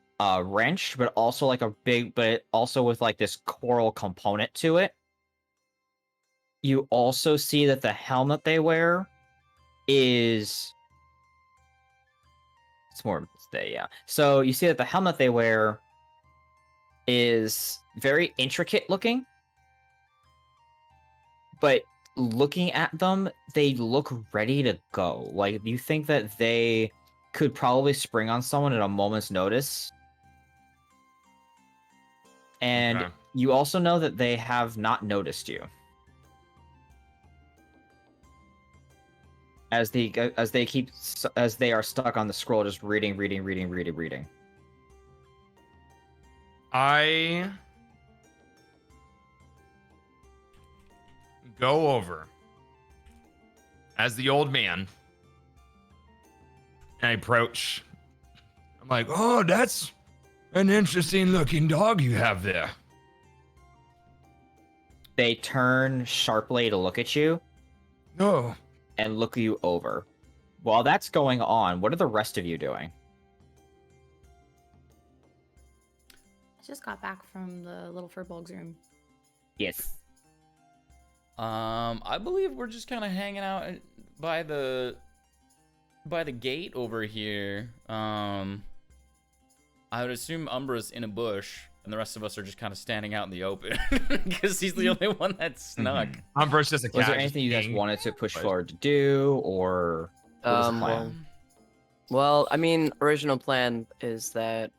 Speaker 5: wrench, but also with like this coral component to it. You also see that the helmet they wear is. It's more yeah. So you see that the helmet they wear is very intricate looking, but looking at them, they look ready to go. Like, you think that they could probably spring on someone at a moment's notice. And
Speaker 1: Okay.
Speaker 5: you also know that they have not noticed you. As they are stuck on the scroll, just reading.
Speaker 1: I go over as the old man and I approach. I'm like, oh, that's an interesting looking dog you have there.
Speaker 5: They turn sharply to look at you.
Speaker 1: Oh.
Speaker 5: And look you over. While that's going on, what are the rest of you doing?
Speaker 3: I just got back from the little furbolg's room.
Speaker 5: Yes.
Speaker 2: I believe we're just kind of hanging out by the gate over here. I would assume Umbra's in a bush, and the rest of us are just kind of standing out in the open because he's the only one that's snuck.
Speaker 1: Umbra's just a cat.
Speaker 5: Was there anything you guys wanted to push forward to do, or what was the plan?
Speaker 4: Well, I mean, original plan is that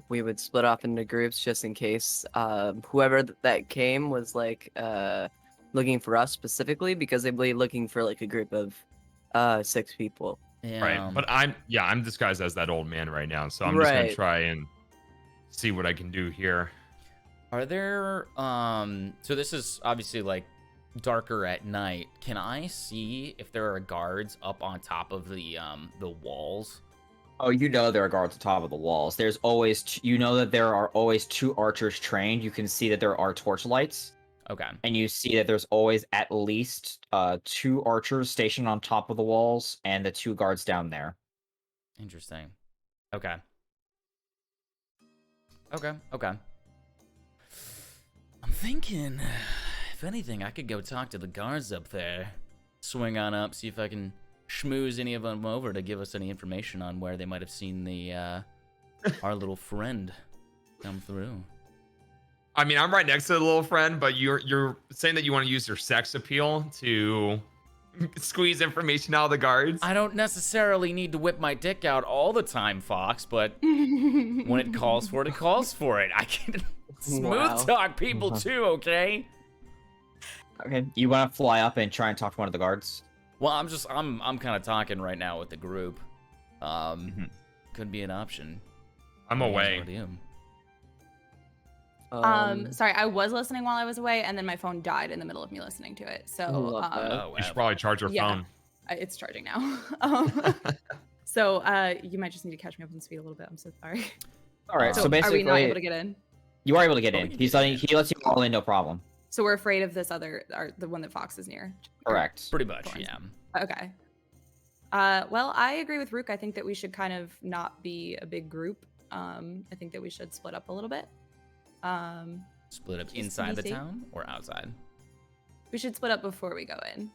Speaker 4: we would split off into groups just in case whoever that came was like looking for us specifically, because they'd be looking for like a group of 6 people.
Speaker 2: Yeah.
Speaker 1: Right. But I'm disguised as that old man right now, so I'm just gonna try and see what I can do here.
Speaker 2: Are there so this is obviously like darker at night. Can I see if there are guards up on top of the walls?
Speaker 5: Oh, you know there are guards on top of the walls. There's always, you know that there are always 2 archers trained. You can see that there are torchlights.
Speaker 2: Okay.
Speaker 5: And you see that there's always at least 2 archers stationed on top of the walls and the 2 guards down there.
Speaker 2: Interesting. Okay. Okay. I'm thinking, if anything, I could go talk to the guards up there. Swing on up, see if I can schmooze any of them over to give us any information on where they might have seen the our little friend come through.
Speaker 1: I mean, I'm right next to the little friend, but you're saying that you want to use your sex appeal to squeeze information out of the guards.
Speaker 2: I don't necessarily need to whip my dick out all the time, Fox, but when it calls for it, it calls for it. I can smooth
Speaker 4: Wow.
Speaker 2: talk people too, okay?
Speaker 5: Okay, you want to fly up and try and talk to one of the guards?
Speaker 2: Well, I'm kind of talking right now with the group. Could be an option.
Speaker 1: I'm
Speaker 2: What do you guys
Speaker 1: away.
Speaker 2: wanna do?
Speaker 3: Sorry, I was listening while I was away, and then my phone died in the middle of me listening to it. So,
Speaker 4: Love that.
Speaker 2: Oh,
Speaker 1: You should
Speaker 2: wow.
Speaker 1: probably charge your
Speaker 3: Yeah.
Speaker 1: phone.
Speaker 3: It's charging now. So, you might just need to catch me up on speed a little bit. I'm so sorry.
Speaker 5: All right, so
Speaker 3: are we
Speaker 5: basically,
Speaker 3: not able to get in?
Speaker 5: you are able to get
Speaker 2: Oh,
Speaker 5: in.
Speaker 2: we can
Speaker 5: He's
Speaker 2: get
Speaker 5: letting,
Speaker 2: in.
Speaker 5: he lets you all in, no problem.
Speaker 3: So we're afraid of this other, the one that Fox is near.
Speaker 5: Correct.
Speaker 2: Pretty much,
Speaker 3: Thorns.
Speaker 2: yeah.
Speaker 3: Okay. Well, I agree with Rook. I think that we should kind of not be a big group. I think that we should split up a little bit.
Speaker 2: Split up
Speaker 3: Just to
Speaker 2: inside
Speaker 3: be
Speaker 2: the
Speaker 3: safe.
Speaker 2: town or outside?
Speaker 3: We should split up before we go in,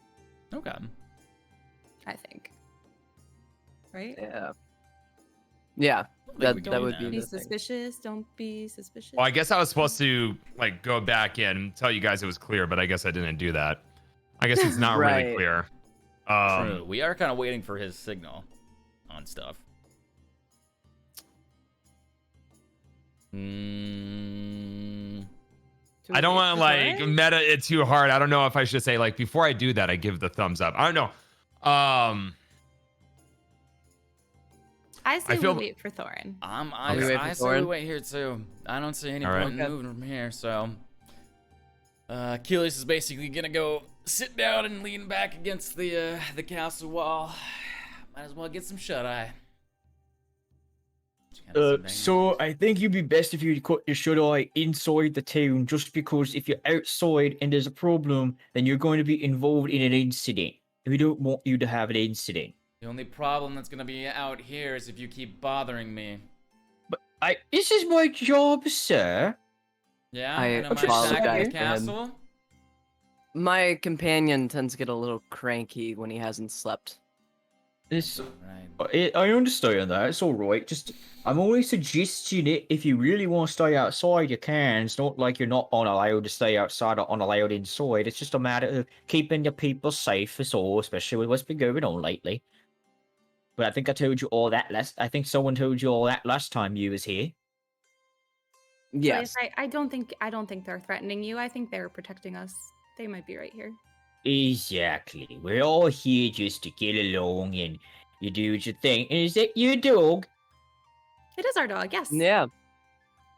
Speaker 2: Okay.
Speaker 3: I think. Right?
Speaker 4: Yeah. Yeah.
Speaker 2: think
Speaker 4: That
Speaker 2: we can
Speaker 4: that
Speaker 2: do
Speaker 4: would
Speaker 2: that.
Speaker 4: be
Speaker 3: Be
Speaker 4: the thing.
Speaker 3: suspicious. Don't be suspicious.
Speaker 1: Well, I guess I was supposed to like go back in and tell you guys it was clear, but I guess I didn't do that. I guess it's not really
Speaker 4: Right.
Speaker 1: clear.
Speaker 2: True. We are kind of waiting for his signal on stuff.
Speaker 3: Should we
Speaker 1: I don't
Speaker 3: wait
Speaker 1: want to
Speaker 3: for
Speaker 1: like
Speaker 3: Thorin?
Speaker 1: meta it too hard. I don't know if I should say like before I do that, I give the thumbs up. I don't know.
Speaker 3: I say
Speaker 1: feel-
Speaker 3: we wait for Thorin.
Speaker 4: We wait for
Speaker 2: I say we
Speaker 4: Thorin?
Speaker 2: wait here too. I don't see any
Speaker 1: All right.
Speaker 2: point in moving from here, so Achilles is basically gonna go sit down and lean back against the castle wall. Might as well get some shut eye.
Speaker 5: So I think you'd be best if you cut your shut eye inside the town, just because if you're outside and there's a problem, then you're going to be involved in an incident. We don't want you to have an incident.
Speaker 2: The only problem that's gonna be out here is if you keep bothering me.
Speaker 5: But this is my job, sir.
Speaker 2: Yeah,
Speaker 4: I
Speaker 2: and am I
Speaker 4: apologize
Speaker 2: back in the
Speaker 4: to him.
Speaker 2: castle?
Speaker 4: My companion tends to get a little cranky when he hasn't slept.
Speaker 5: This,
Speaker 2: Right.
Speaker 5: I understand that. It's all right. Just, I'm only suggesting it. If you really want to stay outside, you can. It's not like you're not allowed to stay outside or unallowed inside. It's just a matter of keeping your people safe. Is all, especially with what's been going on lately. But I think I told you all that last. I think someone told you all that last time you was here.
Speaker 4: Yes.
Speaker 3: I don't think they're threatening you. I think they're protecting us. They might be right here.
Speaker 5: Exactly. We're all here just to get along, and you do what you think. And is that your dog?
Speaker 3: It is our dog, yes.
Speaker 4: Yeah.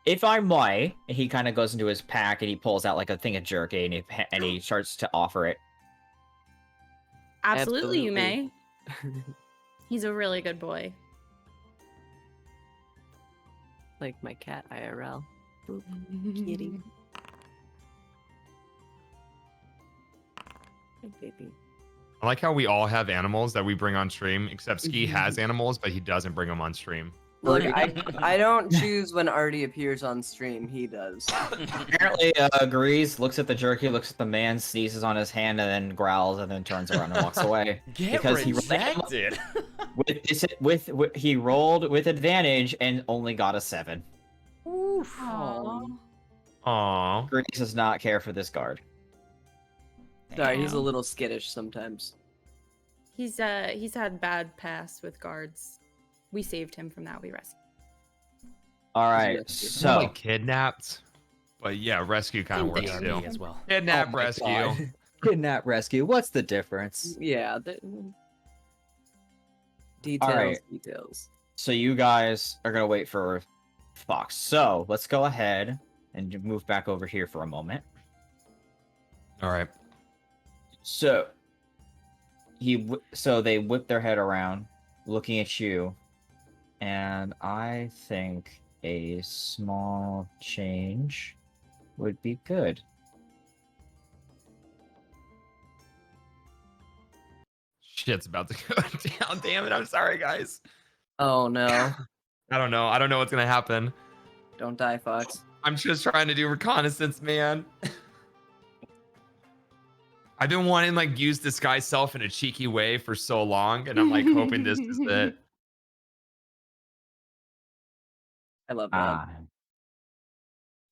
Speaker 5: If I might, and he kind of goes into his pack and he pulls out like a thing of jerky and he starts to offer it.
Speaker 3: Absolutely, you
Speaker 4: Absolutely.
Speaker 3: may. He's a really good boy.
Speaker 4: Like my cat IRL. Boop. Kitty. Hey, baby.
Speaker 1: I like how we all have animals that we bring on stream, except Ski has animals, but he doesn't bring them on stream.
Speaker 4: Look, I don't choose when Artie appears on stream. He does.
Speaker 5: Apparently, agrees, looks at the jerky, looks at the man, sneezes on his hand, and then growls, and then turns around and walks away.
Speaker 2: Get
Speaker 5: Because he
Speaker 2: rejected.
Speaker 5: He rolled with advantage and only got a 7.
Speaker 3: Aww.
Speaker 1: Aw.
Speaker 5: Grease does not care for this guard.
Speaker 4: Sorry, he's a
Speaker 2: Damn.
Speaker 4: little skittish sometimes.
Speaker 3: He's had bad past with guards. We saved him from that. We rescued.
Speaker 5: All right,
Speaker 4: Yes, yes.
Speaker 1: Not
Speaker 5: so
Speaker 1: like kidnapped, but yeah, rescue kind of
Speaker 3: Same
Speaker 1: works
Speaker 3: thing.
Speaker 1: too.
Speaker 2: Me as well.
Speaker 1: Kidnap,
Speaker 6: Oh my
Speaker 1: rescue.
Speaker 6: God. Kidnap rescue. What's the difference?
Speaker 4: Yeah. Details.
Speaker 5: right.
Speaker 4: Details.
Speaker 5: so you guys are gonna wait for Fox. So let's go ahead and move back over here for a moment.
Speaker 1: All right.
Speaker 5: So they whip their head around, looking at you, and I think a small change would be good.
Speaker 1: Shit's about to go down. Damn it. I'm sorry, guys.
Speaker 4: Oh no!
Speaker 1: I don't know. I don't know what's going to happen.
Speaker 4: Don't die, Fox.
Speaker 1: I'm just trying to do reconnaissance, man. I've been wanting like use disguise self in a cheeky way for so long, and I'm like hoping this is it.
Speaker 4: I love that.
Speaker 5: Ah.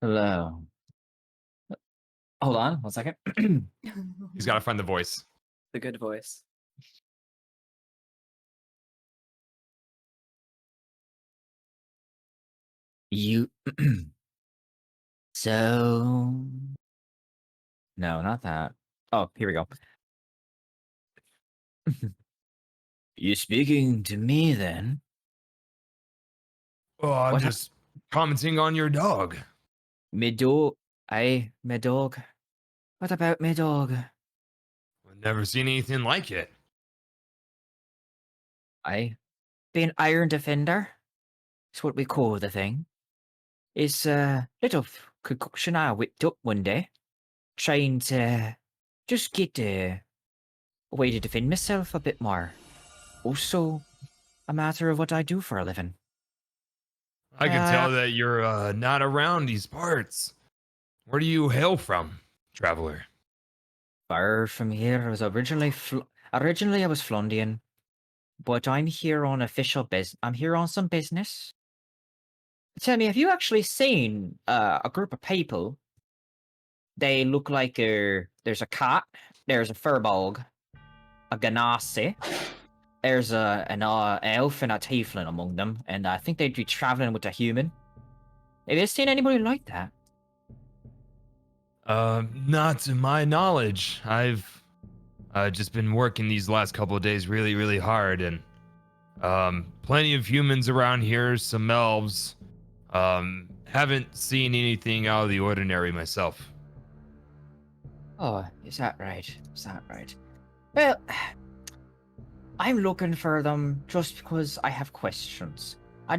Speaker 5: Hello. Hold on 1 second.
Speaker 1: He's got to find the voice.
Speaker 4: The good voice.
Speaker 5: You. So. No, not that. Oh, here we go. You speaking to me then?
Speaker 1: Oh, I'm
Speaker 5: What hap-
Speaker 1: just commenting on your dog.
Speaker 5: Me dog. Me dog. What about me dog?
Speaker 1: I've never seen anything like it.
Speaker 5: Being Iron Defender. It's what we call the thing. It's a little concoction I whipped up one day, trying to just get a way to defend myself a bit more. Also, a matter of what I do for a living.
Speaker 1: I can tell that you're not around these parts. Where do you hail from, traveler?
Speaker 5: Far from here, I was originally I was Flondian, but I'm here on official business. I'm here on some business. Tell me, have you actually seen a group of people? They look like there's a cat, there's a furbog, a ganassi, there's an elf and a tiefling among them, and I think they'd be traveling with a human. Have you seen anybody like that?
Speaker 1: Not to my knowledge. I've just been working these last couple of days really, really hard, and plenty of humans around here, some elves. Haven't seen anything out of the ordinary myself.
Speaker 5: Oh, is that right? Is that right? Well, I'm looking for them just because I have questions. I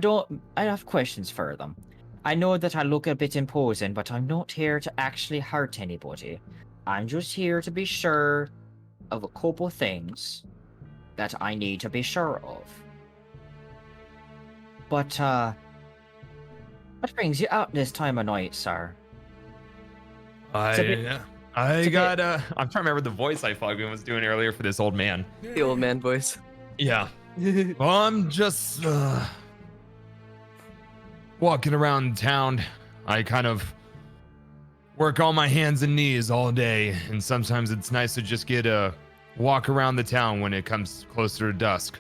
Speaker 5: have questions for them. I know that I look a bit imposing, but I'm not here to actually hurt anybody. I'm just here to be sure of a couple things that I need to be sure of. But, what brings you out this time of night, sir?
Speaker 1: I'm trying to remember the voice I fucking was doing earlier for this old man.
Speaker 4: The old man voice.
Speaker 1: Yeah. Well, I'm just walking around town. I kind of work on my hands and knees all day, and sometimes it's nice to just get a walk around the town when it comes closer to dusk.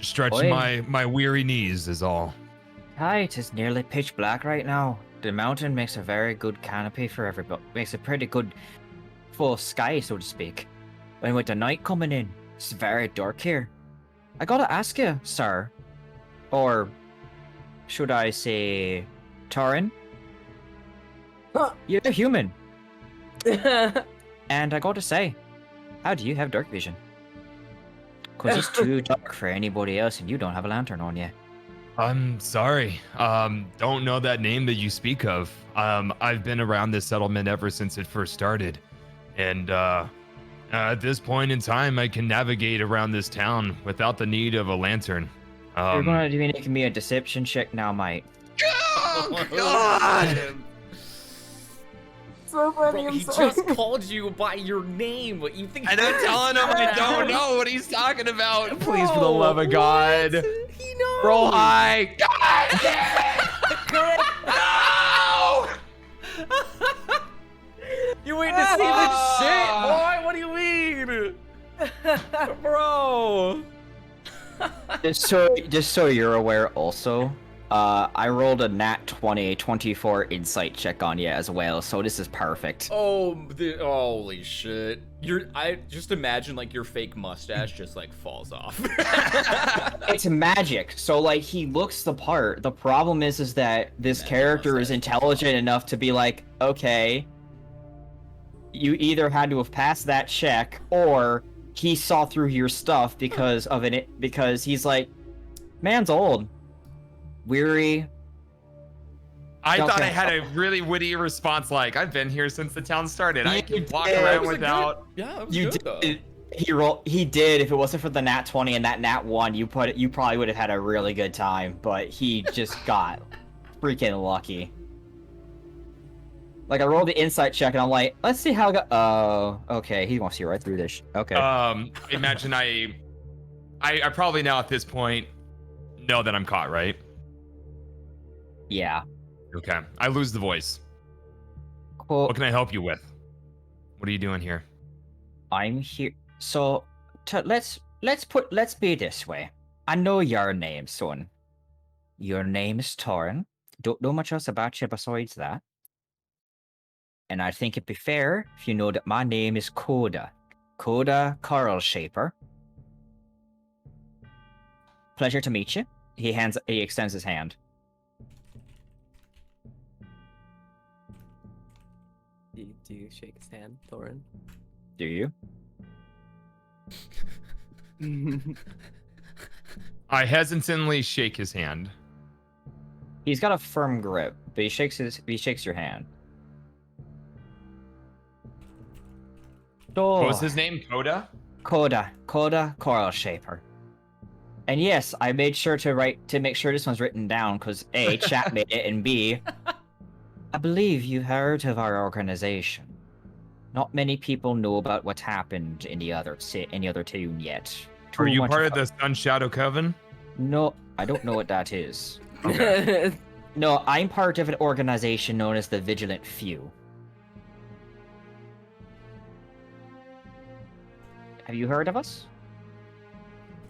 Speaker 1: Stretching my weary knees is all.
Speaker 5: Hi, it is nearly pitch black right now. The mountain makes a very good canopy for everybody. Makes a pretty good full sky, so to speak. And with the night coming in, it's very dark here. I gotta ask you, sir, or should I say, Torin? You're a human, and I gotta say, how do you have dark vision? Because it's too dark for anybody else, and you don't have a lantern on you.
Speaker 1: I'm sorry. Don't know that name that you speak of. I've been around this settlement ever since it first started. And at this point in time, I can navigate around this town without the need of a lantern.
Speaker 5: You're gonna be making me a deception check now, mate.
Speaker 1: Oh, God!
Speaker 3: So funny.
Speaker 2: Bro,
Speaker 3: I'm
Speaker 2: he
Speaker 3: sorry.
Speaker 2: just called you by your name. What you think?
Speaker 1: And I'm telling him I don't know what he's talking about. Please, for the
Speaker 2: Bro,
Speaker 1: love of God.
Speaker 2: what? He knows.
Speaker 1: Roll high. God! No!
Speaker 2: You ain't deceiving shit, boy. What do you mean, bro?
Speaker 5: Just so you're aware, also, I rolled a nat 24 insight check on you as well, so this is perfect.
Speaker 2: Oh, holy shit! I just imagine like your fake mustache just like falls off.
Speaker 5: It's magic, so like he looks the part. The problem is that this
Speaker 2: Magic
Speaker 5: character is
Speaker 2: mustache.
Speaker 5: intelligent enough to be like, okay, you either had to have passed that check, or he saw through your stuff because of it. Because he's like, man's old, weary.
Speaker 1: I thought I
Speaker 5: Okay.
Speaker 1: had a really witty response like, I've been here since the town started. I
Speaker 5: You
Speaker 1: can walk
Speaker 5: did.
Speaker 2: That
Speaker 1: around
Speaker 2: was a
Speaker 1: without...
Speaker 2: good, yeah, that was
Speaker 5: You
Speaker 2: good, though.
Speaker 5: did. He did. If it wasn't for the nat 20 and that nat 1, you probably would have had a really good time. But he just got freaking lucky. Like I rolled the insight check and I'm like, let's see how it go. Oh, okay. He wants to see right through this. Okay.
Speaker 1: Imagine I probably now at this point know that I'm caught, right?
Speaker 5: Yeah.
Speaker 1: Okay. I lose the voice.
Speaker 5: Cool.
Speaker 1: What can I help you with? What are you doing here?
Speaker 5: I'm here. So let's be this way. I know your name, son. Your name is Torrin. Don't know much else about you besides that. And I think it'd be fair if you know that my name is Coda. Coda Carl Shaper. Pleasure to meet you. He extends his hand.
Speaker 4: Do you shake his hand, Thorin?
Speaker 5: Do you?
Speaker 1: I hesitantly shake his hand.
Speaker 5: He's got a firm grip, but he shakes your hand.
Speaker 1: What was his name? Coda?
Speaker 5: Coda Coral Shaper. And yes, I made sure to make sure this one's written down because A, chat made it, and B, I believe you heard of our organization. Not many people know about what happened in the other town yet.
Speaker 1: Are you part of the Sun Shadow Coven?
Speaker 5: No, I don't know what that is.
Speaker 1: Okay.
Speaker 5: No, I'm part of an organization known as the Vigilant Few. Have you heard of us?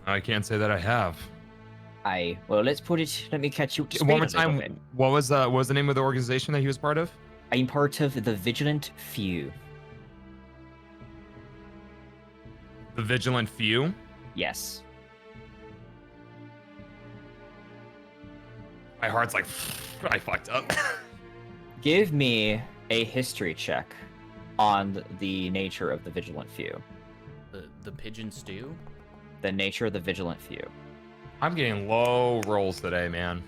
Speaker 1: I can't say that I have.
Speaker 5: Well, let's put it. Let me catch you.
Speaker 1: One more time. What was the name of the organization that he was part of?
Speaker 5: I'm part of the Vigilant Few.
Speaker 1: The Vigilant Few?
Speaker 5: Yes.
Speaker 1: My heart's like, I fucked up.
Speaker 5: Give me a history check on the nature of the Vigilant Few.
Speaker 2: The pigeon stew?
Speaker 5: The nature of the Vigilant Few.
Speaker 1: I'm getting low rolls today, man.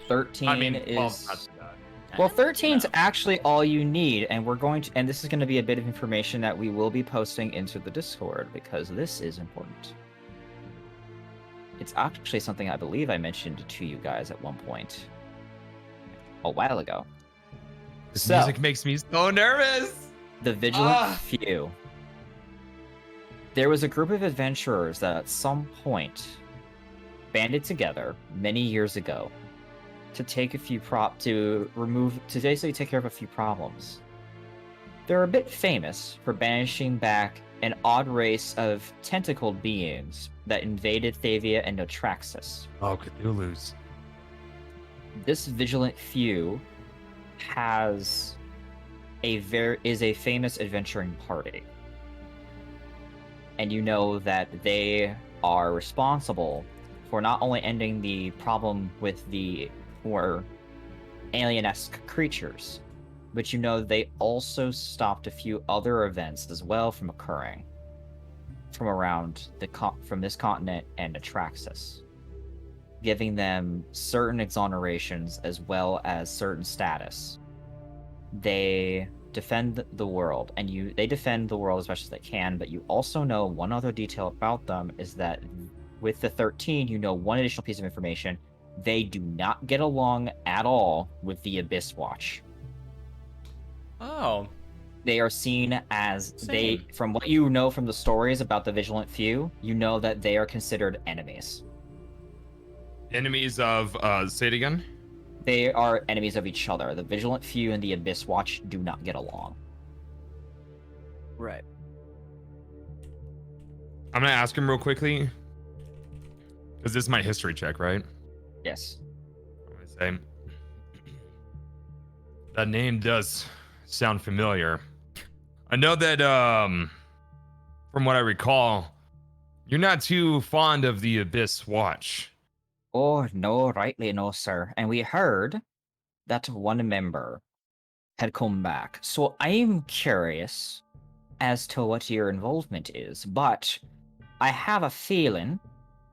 Speaker 5: 13
Speaker 1: I mean,
Speaker 5: is...
Speaker 2: Well,
Speaker 5: Well, 13's actually all you need, and we're going to, and this is going to be a bit of information that we will be posting into the Discord because this is important. It's actually something I believe I mentioned to you guys at one point a while ago.
Speaker 1: This music makes me so nervous.
Speaker 5: The Vigilant Few. There was a group of adventurers that at some point banded together many years ago to take a few to basically take care of a few problems. They're a bit famous for banishing back an odd race of tentacled beings that invaded Thavia and Notraxis.
Speaker 1: Oh, Cthulhu's.
Speaker 5: This Vigilant Few is a famous adventuring party. And you know that they are responsible for not only ending the problem with the more alien-esque creatures, but you know they also stopped a few other events as well from occurring from this continent and Atraxis, giving them certain exonerations as well as certain status. They defend the world, and they defend the world as much as they can, but you also know one other detail about them is that with the 13, you know one additional piece of information. They do not get along at all with the Abyss Watch.
Speaker 2: Oh.
Speaker 5: They are seen as
Speaker 2: Same.
Speaker 5: from what you know from the stories about the Vigilant Few, you know that they are considered enemies.
Speaker 1: Enemies of, say it again?
Speaker 5: They are enemies of each other. The Vigilant Few and the Abyss Watch do not get along.
Speaker 4: Right.
Speaker 1: I'm gonna ask him real quickly. Because this is my history check, right?
Speaker 5: Yes.
Speaker 1: I'm gonna say that name does sound familiar. I know that from what I recall, you're not too fond of the Abyss Watch.
Speaker 5: Oh, no, rightly no, sir. And we heard that one member had come back. So I'm curious as to what your involvement is, but I have a feeling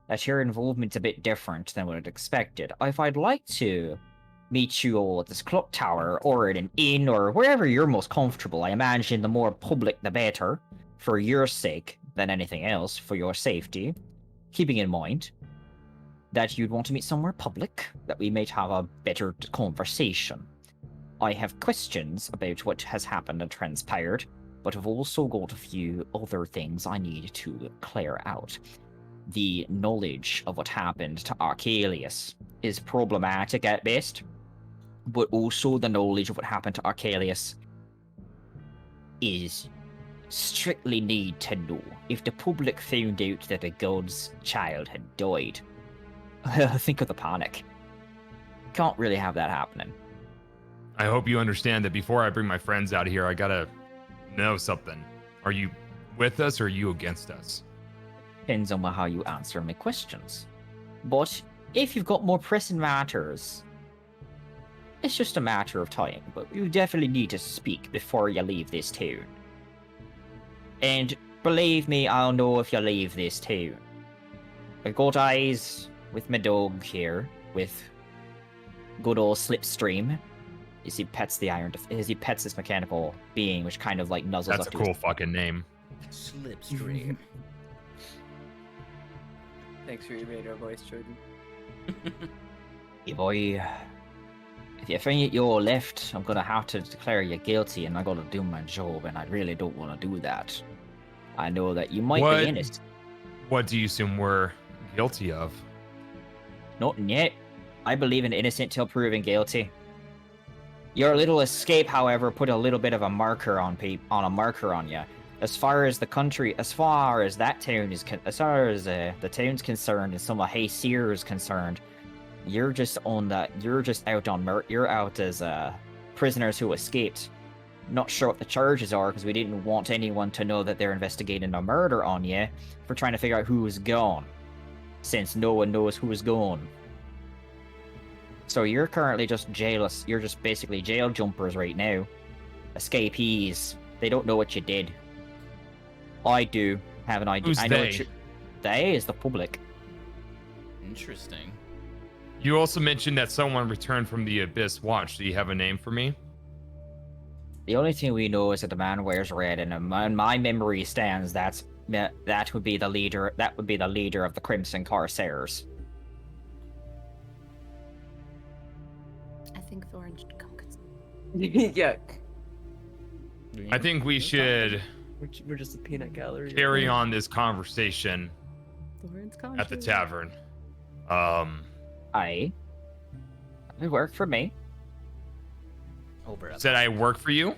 Speaker 5: that your involvement's a bit different than what I'd expected. If I'd like to meet you all at this clock tower, or at an inn, or wherever you're most comfortable, I imagine the more public the better, for your sake than anything else, for your safety, keeping in mind that you'd want to meet somewhere public, that we might have a better conversation. I have questions about what has happened and transpired, but I've also got a few other things I need to clear out. The knowledge of what happened to Archelius is problematic at best, but also the knowledge of what happened to Archelius is strictly need to know. If the public found out that a god's child had died, think of the panic. Can't really have that happening.
Speaker 1: I hope you understand that before I bring my friends out here, I gotta know something. Are you with us or are you against us?
Speaker 5: Depends on how you answer my questions. But if you've got more pressing matters, it's just a matter of time. But you definitely need to speak before you leave this town. And believe me, I'll know if you leave this town. I've got eyes with my dog here, with good old Slipstream. As he pets this mechanical being, which kind of like nuzzles
Speaker 1: That's
Speaker 5: up
Speaker 1: a
Speaker 5: to
Speaker 1: cool
Speaker 5: his...
Speaker 1: fucking name.
Speaker 2: Slipstream.
Speaker 4: Thanks for your radar voice, Jordan.
Speaker 5: Hey boy, if you think you're left, I'm gonna have to declare you guilty, and I gotta do my job, and I really don't want to do that. I know that you might
Speaker 1: What?
Speaker 5: be innocent.
Speaker 1: What do you assume we're guilty of?
Speaker 5: Nothing yet. I believe in innocent till proven guilty. Your little escape, however, put a little bit of a marker on you. As far as the country, as far as that town is, as far as the town's concerned, and some of Hayseer is concerned, you're just out as prisoners who escaped. Not sure what the charges are because we didn't want anyone to know that they're investigating a murder on you. We're trying to figure out who is gone, since no one knows who is gone. So you're currently just jailless. You're just basically jail jumpers right now. Escapees. They don't know what you did. I do have an idea.
Speaker 1: Who's
Speaker 5: I know
Speaker 1: they?
Speaker 5: They is the public.
Speaker 2: Interesting.
Speaker 1: You also mentioned that someone returned from the Abyss Watch. Do you have a name for me?
Speaker 5: The only thing we know is that the man wears red, and in my memory stands that would be the leader. That would be the leader of the Crimson Corsairs.
Speaker 3: I think Thorin should come.
Speaker 4: Yeah,
Speaker 1: I think we should
Speaker 4: we're just a peanut gallery.
Speaker 1: carry on this conversation
Speaker 3: Thorin's coming.
Speaker 1: at the
Speaker 3: too.
Speaker 1: tavern.
Speaker 5: It would work for me.
Speaker 2: Over at
Speaker 1: Said I work for you?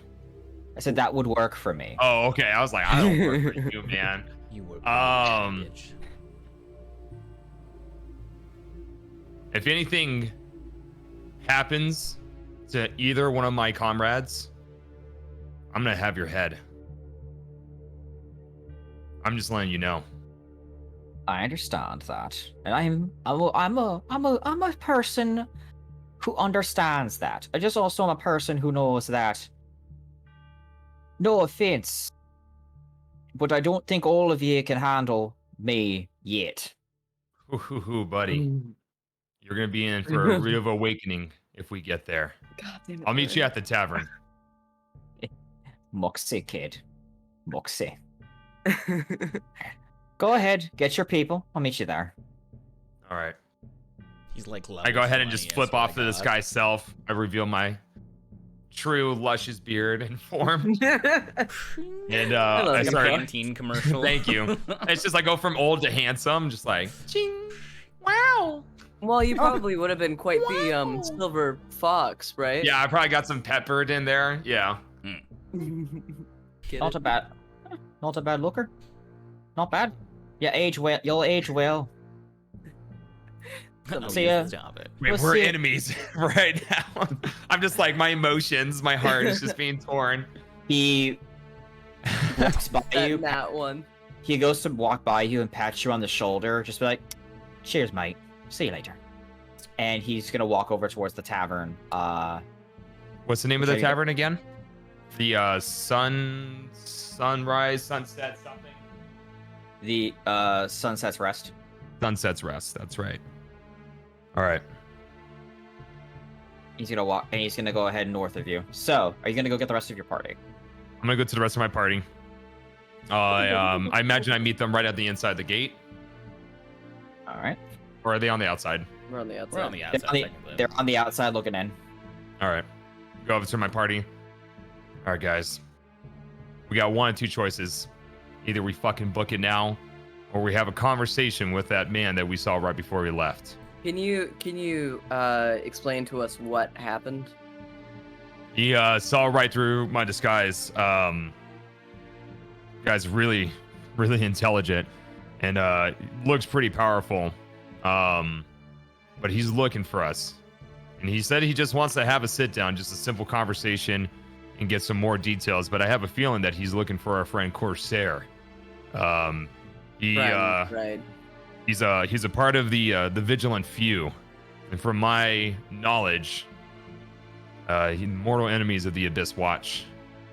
Speaker 5: I said that would work for me.
Speaker 1: Oh, okay. I was like, I don't work for you, man.
Speaker 2: you were bitch.
Speaker 1: If anything happens to either one of my comrades, I'm gonna have your head. I'm just letting you know.
Speaker 5: I understand that, and I'm a person who understands that. I just also am a person who knows that. No offense, but I don't think all of you can handle me yet.
Speaker 1: Ooh, buddy. You're gonna be in for a real awakening if we get there.
Speaker 4: God damn it.
Speaker 1: I'll meet you at the tavern.
Speaker 5: Moxie, kid. Moxie. Go ahead, get your people. I'll meet you there.
Speaker 1: All right.
Speaker 2: He's like,
Speaker 1: I go ahead and just flip off the disguise self. I reveal my true luscious beard and form. And I
Speaker 2: Like a
Speaker 1: start.
Speaker 2: Pantene commercial.
Speaker 1: Thank you. It's just I go from old to handsome, just like ching. Wow.
Speaker 4: Well, you probably would have been quite the silver fox, right?
Speaker 1: Yeah, I probably got some peppered in there. Yeah.
Speaker 4: Get
Speaker 5: Not
Speaker 4: it?
Speaker 5: a bad looker. Not bad. You age well. You'll age well.
Speaker 2: Oh,
Speaker 5: See ya.
Speaker 2: Stop it.
Speaker 1: Wait,
Speaker 5: We'll
Speaker 1: we're
Speaker 5: see.
Speaker 1: enemies right now. I'm just like my emotions, my heart is just being torn.
Speaker 5: He walks by you.
Speaker 4: That one.
Speaker 5: He goes to walk by you and pats you on the shoulder. Just be like, "Cheers, mate. See you later." And he's gonna walk over towards the tavern.
Speaker 1: What's the name of the
Speaker 5: Okay.
Speaker 1: tavern again? The sunrise, sunset, something.
Speaker 5: The Sunset's Rest.
Speaker 1: Sunset's Rest. That's right. All right.
Speaker 5: He's gonna walk, and he's gonna go ahead north of you. So, are you gonna go get the rest of your party?
Speaker 1: I'm gonna go to the rest of my party. I imagine I meet them right at the inside the gate,
Speaker 5: All right.
Speaker 1: or are they on the outside?
Speaker 4: We're on the outside.
Speaker 2: We're on the
Speaker 5: They're
Speaker 2: outside.
Speaker 5: on the,
Speaker 2: technically.
Speaker 5: they're on the outside looking in.
Speaker 1: All right. Go over to my party. All right, guys. We got one of two choices. Either we fucking book it now, or we have a conversation with that man that we saw right before we left.
Speaker 4: Can you explain to us what happened?
Speaker 1: He saw right through my disguise. Guy's really, really intelligent and looks pretty powerful. But he's looking for us. And he said he just wants to have a sit down, just a simple conversation and get some more details. But I have a feeling that he's looking for our friend Corsair. Right. He's a part of the Vigilant Few. And from my knowledge, mortal enemies of the Abyss Watch.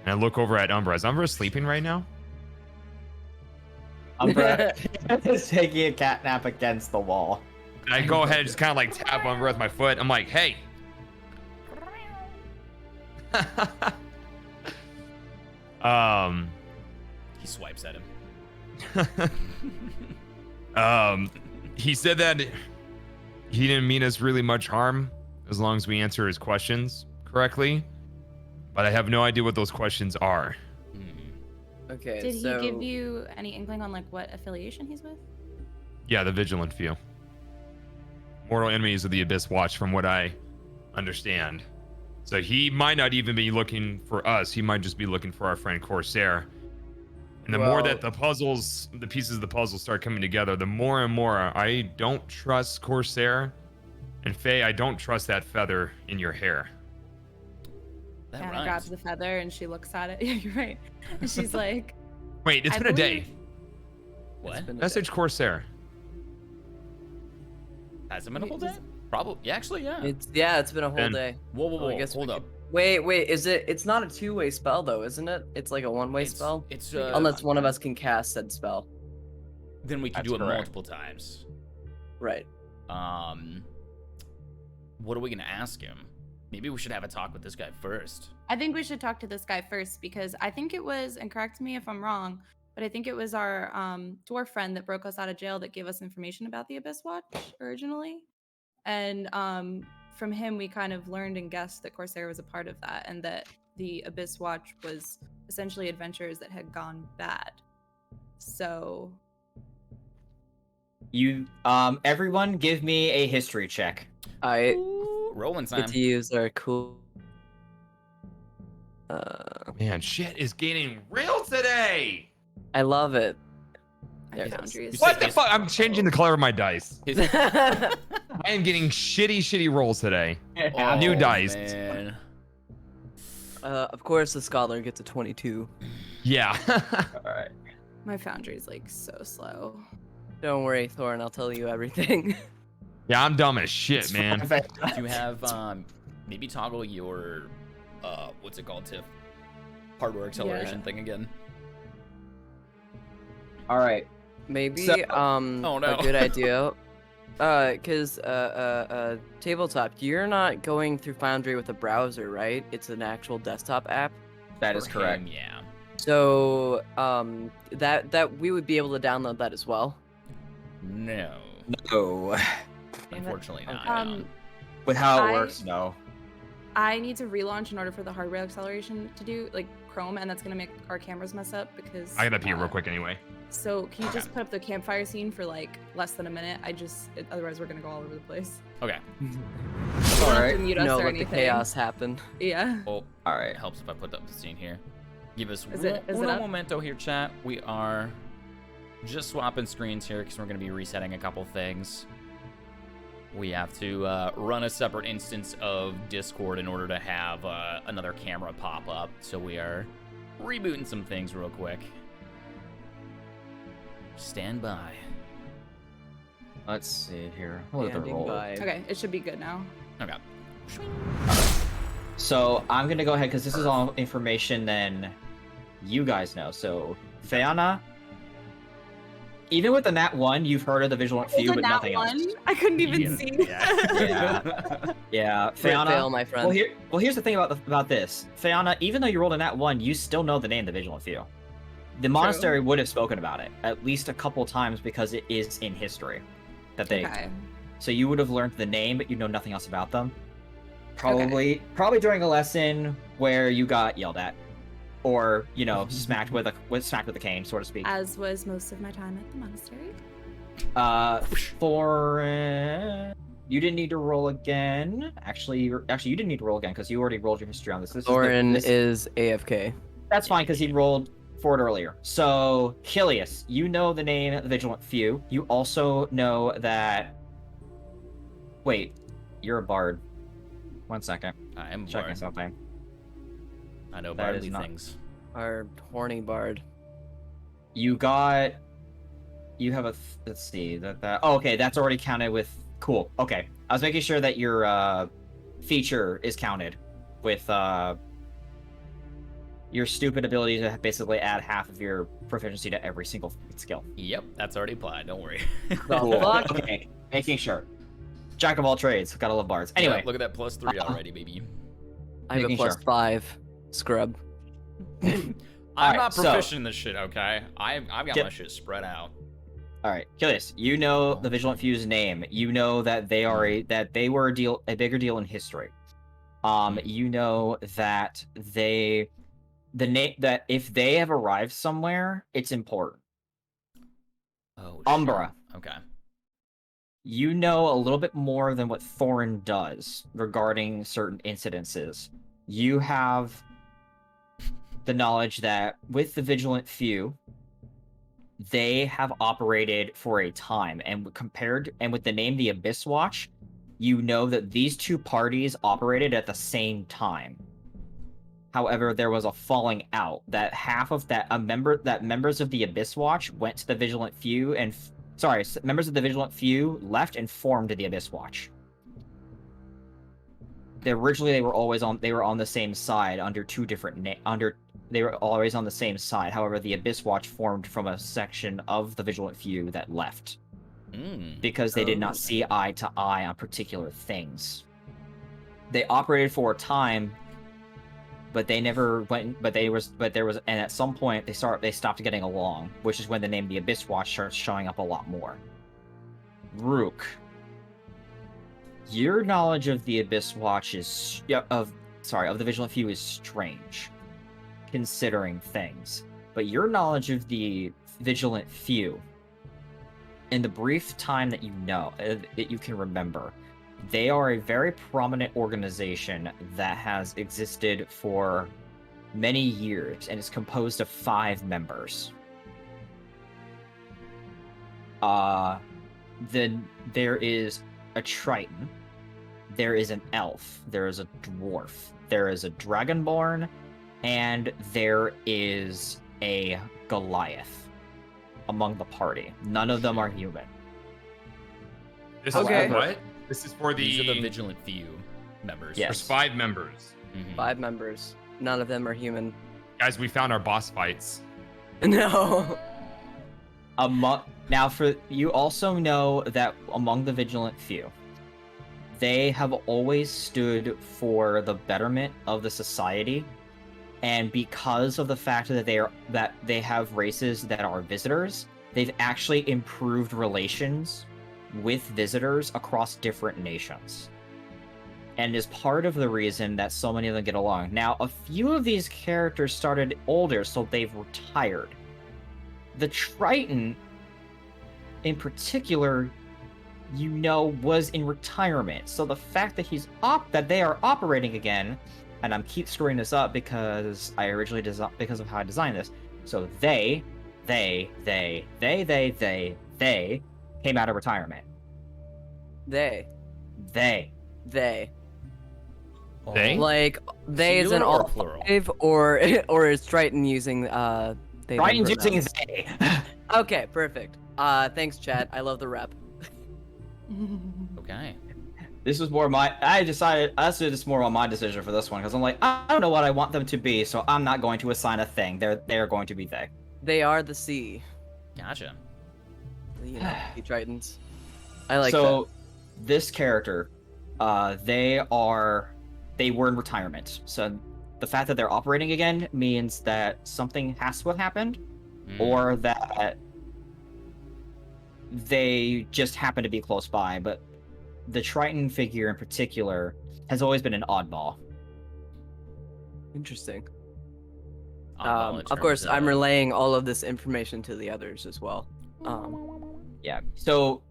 Speaker 1: And I look over at Umbra. Is Umbra sleeping right now?
Speaker 5: Umbra is taking a cat nap against the wall.
Speaker 1: I go ahead and just kind of like tap Umbra with my foot. I'm like, hey.
Speaker 2: He swipes at him.
Speaker 1: He said that he didn't mean us really much harm as long as we answer his questions correctly. But I have no idea what those questions are.
Speaker 4: Okay,
Speaker 3: Did
Speaker 4: so...
Speaker 3: he give you any inkling on like what affiliation he's with?
Speaker 1: Yeah, the Vigilant Few. Mortal enemies of the Abyss Watch, from what I understand. So he might not even be looking for us. He might just be looking for our friend Corsair. And the more that the pieces of the puzzle start coming together, the more and more I don't trust Corsair. And Faye, I don't trust that feather in your hair.
Speaker 3: Anna grabs the feather and she looks at it. Yeah, you're right. And she's like,
Speaker 1: wait, it's been a day.
Speaker 2: What?
Speaker 1: Message Corsair.
Speaker 2: Has it been a whole day? Probably. Yeah, actually, yeah.
Speaker 4: It's been a whole day.
Speaker 2: Whoa,
Speaker 4: I guess
Speaker 2: hold up.
Speaker 4: Wait, it's not a two-way spell though, isn't it? It's like a one-way spell?
Speaker 2: It's
Speaker 4: unless one of us can cast said spell.
Speaker 2: Then we can do it multiple times.
Speaker 4: Right.
Speaker 2: What are we gonna ask him? Maybe we should have a talk with this guy first.
Speaker 3: I think we should talk to this guy first because I think it was, and correct me if I'm wrong, but I think it was our dwarf friend that broke us out of jail that gave us information about the Abyss Watch originally. And from him, we kind of learned and guessed that Corsair was a part of that and that the Abyss Watch was essentially adventures that had gone bad. So...
Speaker 5: everyone give me a history check.
Speaker 2: Rolling time.
Speaker 4: Get to use our cool...
Speaker 1: Man, shit is getting real today!
Speaker 4: I love it.
Speaker 1: What the fuck? I'm changing the color of my dice. I am getting shitty rolls today. New dice.
Speaker 2: Man.
Speaker 4: Of course, the scholar gets a 22.
Speaker 1: Yeah.
Speaker 5: Alright.
Speaker 3: My foundry's like so slow.
Speaker 4: Don't worry, Thorin, I'll tell you everything.
Speaker 1: Yeah, I'm dumb as shit, man.
Speaker 2: Do you have maybe toggle your what's it called, Tiff? Hardware acceleration thing again.
Speaker 5: Alright.
Speaker 4: Maybe
Speaker 2: oh, no.
Speaker 4: a good idea. Cause tabletop, you're not going through Foundry with a browser, right? It's an actual desktop app.
Speaker 5: That is correct.
Speaker 2: Yeah.
Speaker 4: So that we would be able to download that as well.
Speaker 2: No.
Speaker 5: No.
Speaker 2: Unfortunately not.
Speaker 5: With how it works, no.
Speaker 3: I need to relaunch in order for the hardware acceleration to do, like Chrome, and that's gonna make our cameras mess up because
Speaker 1: I gotta pee real quick anyway.
Speaker 3: So can you just put up the campfire scene for like less than a minute? Otherwise we're gonna go all over the place.
Speaker 2: Okay.
Speaker 5: Alright.
Speaker 4: Let the chaos happen.
Speaker 3: Yeah.
Speaker 2: Well,
Speaker 5: alright.
Speaker 2: It helps if I put up the scene here. Give us
Speaker 3: is it
Speaker 2: momento here, chat. We are just swapping screens here because we're gonna be resetting a couple things. We have to run a separate instance of Discord in order to have another camera pop up. So we are rebooting some things real quick. Stand by.
Speaker 5: Let's see here. What are the roll?
Speaker 3: Okay, it should be good now.
Speaker 2: Okay.
Speaker 5: So I'm gonna go ahead because this is all information then you guys know. So Fiona, even with the Nat 1, you've heard of the Vigilant Few, but nothing else.
Speaker 3: I couldn't even see.
Speaker 5: Yeah. Fiona,
Speaker 4: fail, my friend.
Speaker 5: Well, here's the thing about this. Fiona, even though you rolled a Nat 1, you still know the name the Vigilant Few. The monastery would have spoken about it at least a couple times because it is in history. So you would have learned the name, but you know nothing else about them. Probably during a lesson where you got yelled at, or smacked with a cane, so to speak.
Speaker 3: As was most of my time at the monastery.
Speaker 5: Thorin, you didn't need to roll again. Actually, you didn't need to roll again because you already rolled your history on this.
Speaker 4: Thorin is AFK.
Speaker 5: That's fine because he rolled straightforward earlier. So, Kilius, you know the name the Vigilant Few. You also know that. Wait, you're a bard. 1 second.
Speaker 2: I am
Speaker 5: Checking
Speaker 2: bard.
Speaker 5: something.
Speaker 2: I know
Speaker 5: That is
Speaker 2: bardly
Speaker 5: not-
Speaker 2: things.
Speaker 4: Our horny bard.
Speaker 5: You got. You have a. Let's see. Oh, okay, that's already counted with. Cool. Okay. I was making sure that your feature is counted with your stupid ability to basically add half of your proficiency to every single skill.
Speaker 2: Yep, that's already applied. Don't worry.
Speaker 4: The fuck?
Speaker 5: Okay, making sure. Jack of all trades. Gotta love bards. Anyway,
Speaker 2: Yeah, look at that +3 already, baby.
Speaker 4: I have a
Speaker 5: Making sure.
Speaker 4: +5. Scrub.
Speaker 2: I'm
Speaker 5: Alright,
Speaker 2: not
Speaker 5: so-
Speaker 2: proficient in this shit, okay? I've got
Speaker 5: Yep.
Speaker 2: my shit spread out.
Speaker 5: all right, Kilius, you know the Vigilant Few's name. You know that they are they were a bigger deal in history. You know that that if they have arrived somewhere, it's important.
Speaker 2: Oh, shit.
Speaker 5: Umbra.
Speaker 2: Okay.
Speaker 5: You know a little bit more than what Thorin does regarding certain incidences. You have the knowledge that with the Vigilant Few, they have operated for a time, and with the name the Abyss Watch, you know that these two parties operated at the same time. However, there was a falling out that members of the Abyss Watch went to the Vigilant Few and members of the Vigilant Few left and formed the Abyss Watch. Originally they were on the same side under two different they were always on the same side. However, the Abyss Watch formed from a section of the Vigilant Few that left because they did not see eye to eye on particular things. They operated for a time, but they never went. And at some point they stopped getting along, which is when the name the Abyss Watch starts showing up a lot more. Rook, your knowledge of the Abyss Watch of the Vigilant Few is strange, considering things. But your knowledge of the Vigilant Few, in the brief time that that you can remember, they are a very prominent organization that has existed for many years and is composed of 5 members. Then there is a Triton, there is an elf, there is a dwarf, there is a dragonborn, and there is a Goliath among the party. None of them are human.
Speaker 1: This
Speaker 3: Okay.
Speaker 1: is for what? This is for
Speaker 2: These are the Vigilant Few members.
Speaker 5: Yeah.
Speaker 1: There's 5 members.
Speaker 2: Mhm.
Speaker 4: 5 members. None of them are human.
Speaker 1: Guys, we found our boss fights.
Speaker 4: No.
Speaker 5: Now, for you also know that among the Vigilant Few, they have always stood for the betterment of the society, and because of the fact that they have races that are visitors, they've actually improved relations with visitors across different nations, and is part of the reason that so many of them get along. Now, a few of these characters started older, so they've retired. The Triton, in particular, was in retirement. So the fact that that they are operating again, and I'm keep screwing this up because I originally because of how I designed this. So they came out of retirement.
Speaker 4: They.
Speaker 5: They.
Speaker 1: They?
Speaker 4: Like, they is an
Speaker 2: Singular or
Speaker 4: all
Speaker 2: plural?
Speaker 4: 5, or is Triton using they
Speaker 5: Triton's
Speaker 4: them
Speaker 5: using
Speaker 4: pronouns?
Speaker 5: they.
Speaker 4: Okay, perfect. Thanks, chat. I love the rep.
Speaker 2: Okay.
Speaker 5: This was more this is more on my decision for this one because I'm like, I don't know what I want them to be, so I'm not going to assign a thing. They're going to be they.
Speaker 4: They are the sea.
Speaker 2: Gotcha.
Speaker 4: You know, sea Tritons. I like
Speaker 5: so this character, they were in retirement. So the fact that they're operating again means that something has to have happened, or that they just happen to be close by. But the Triton figure in particular has always been an oddball.
Speaker 4: that. Interesting.
Speaker 2: Oddball in
Speaker 4: Of course,
Speaker 2: terms
Speaker 4: I'm
Speaker 2: of-
Speaker 4: relaying all of this information to the others as well.
Speaker 5: Yeah. So,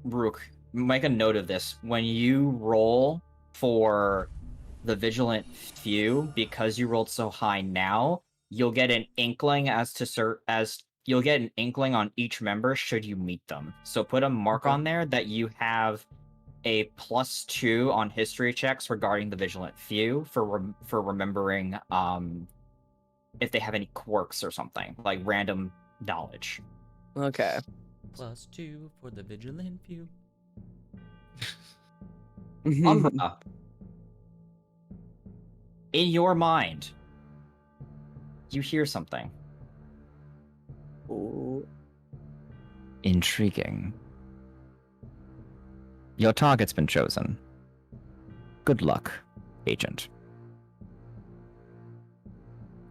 Speaker 5: Rook, make a note of this. When you roll for the Vigilant Few, because you rolled so high now, you'll get an inkling as you'll get an inkling on each member should you meet them. So put a mark
Speaker 4: Okay.
Speaker 5: on there that you have a +2 on history checks regarding the vigilant few for remembering if they have any quirks or something like random knowledge.
Speaker 4: Okay.
Speaker 2: +2 for the vigilant few.
Speaker 5: Umbra, in your mind, you hear something.
Speaker 4: Ooh.
Speaker 6: Intriguing. Your target's been chosen. Good luck, agent.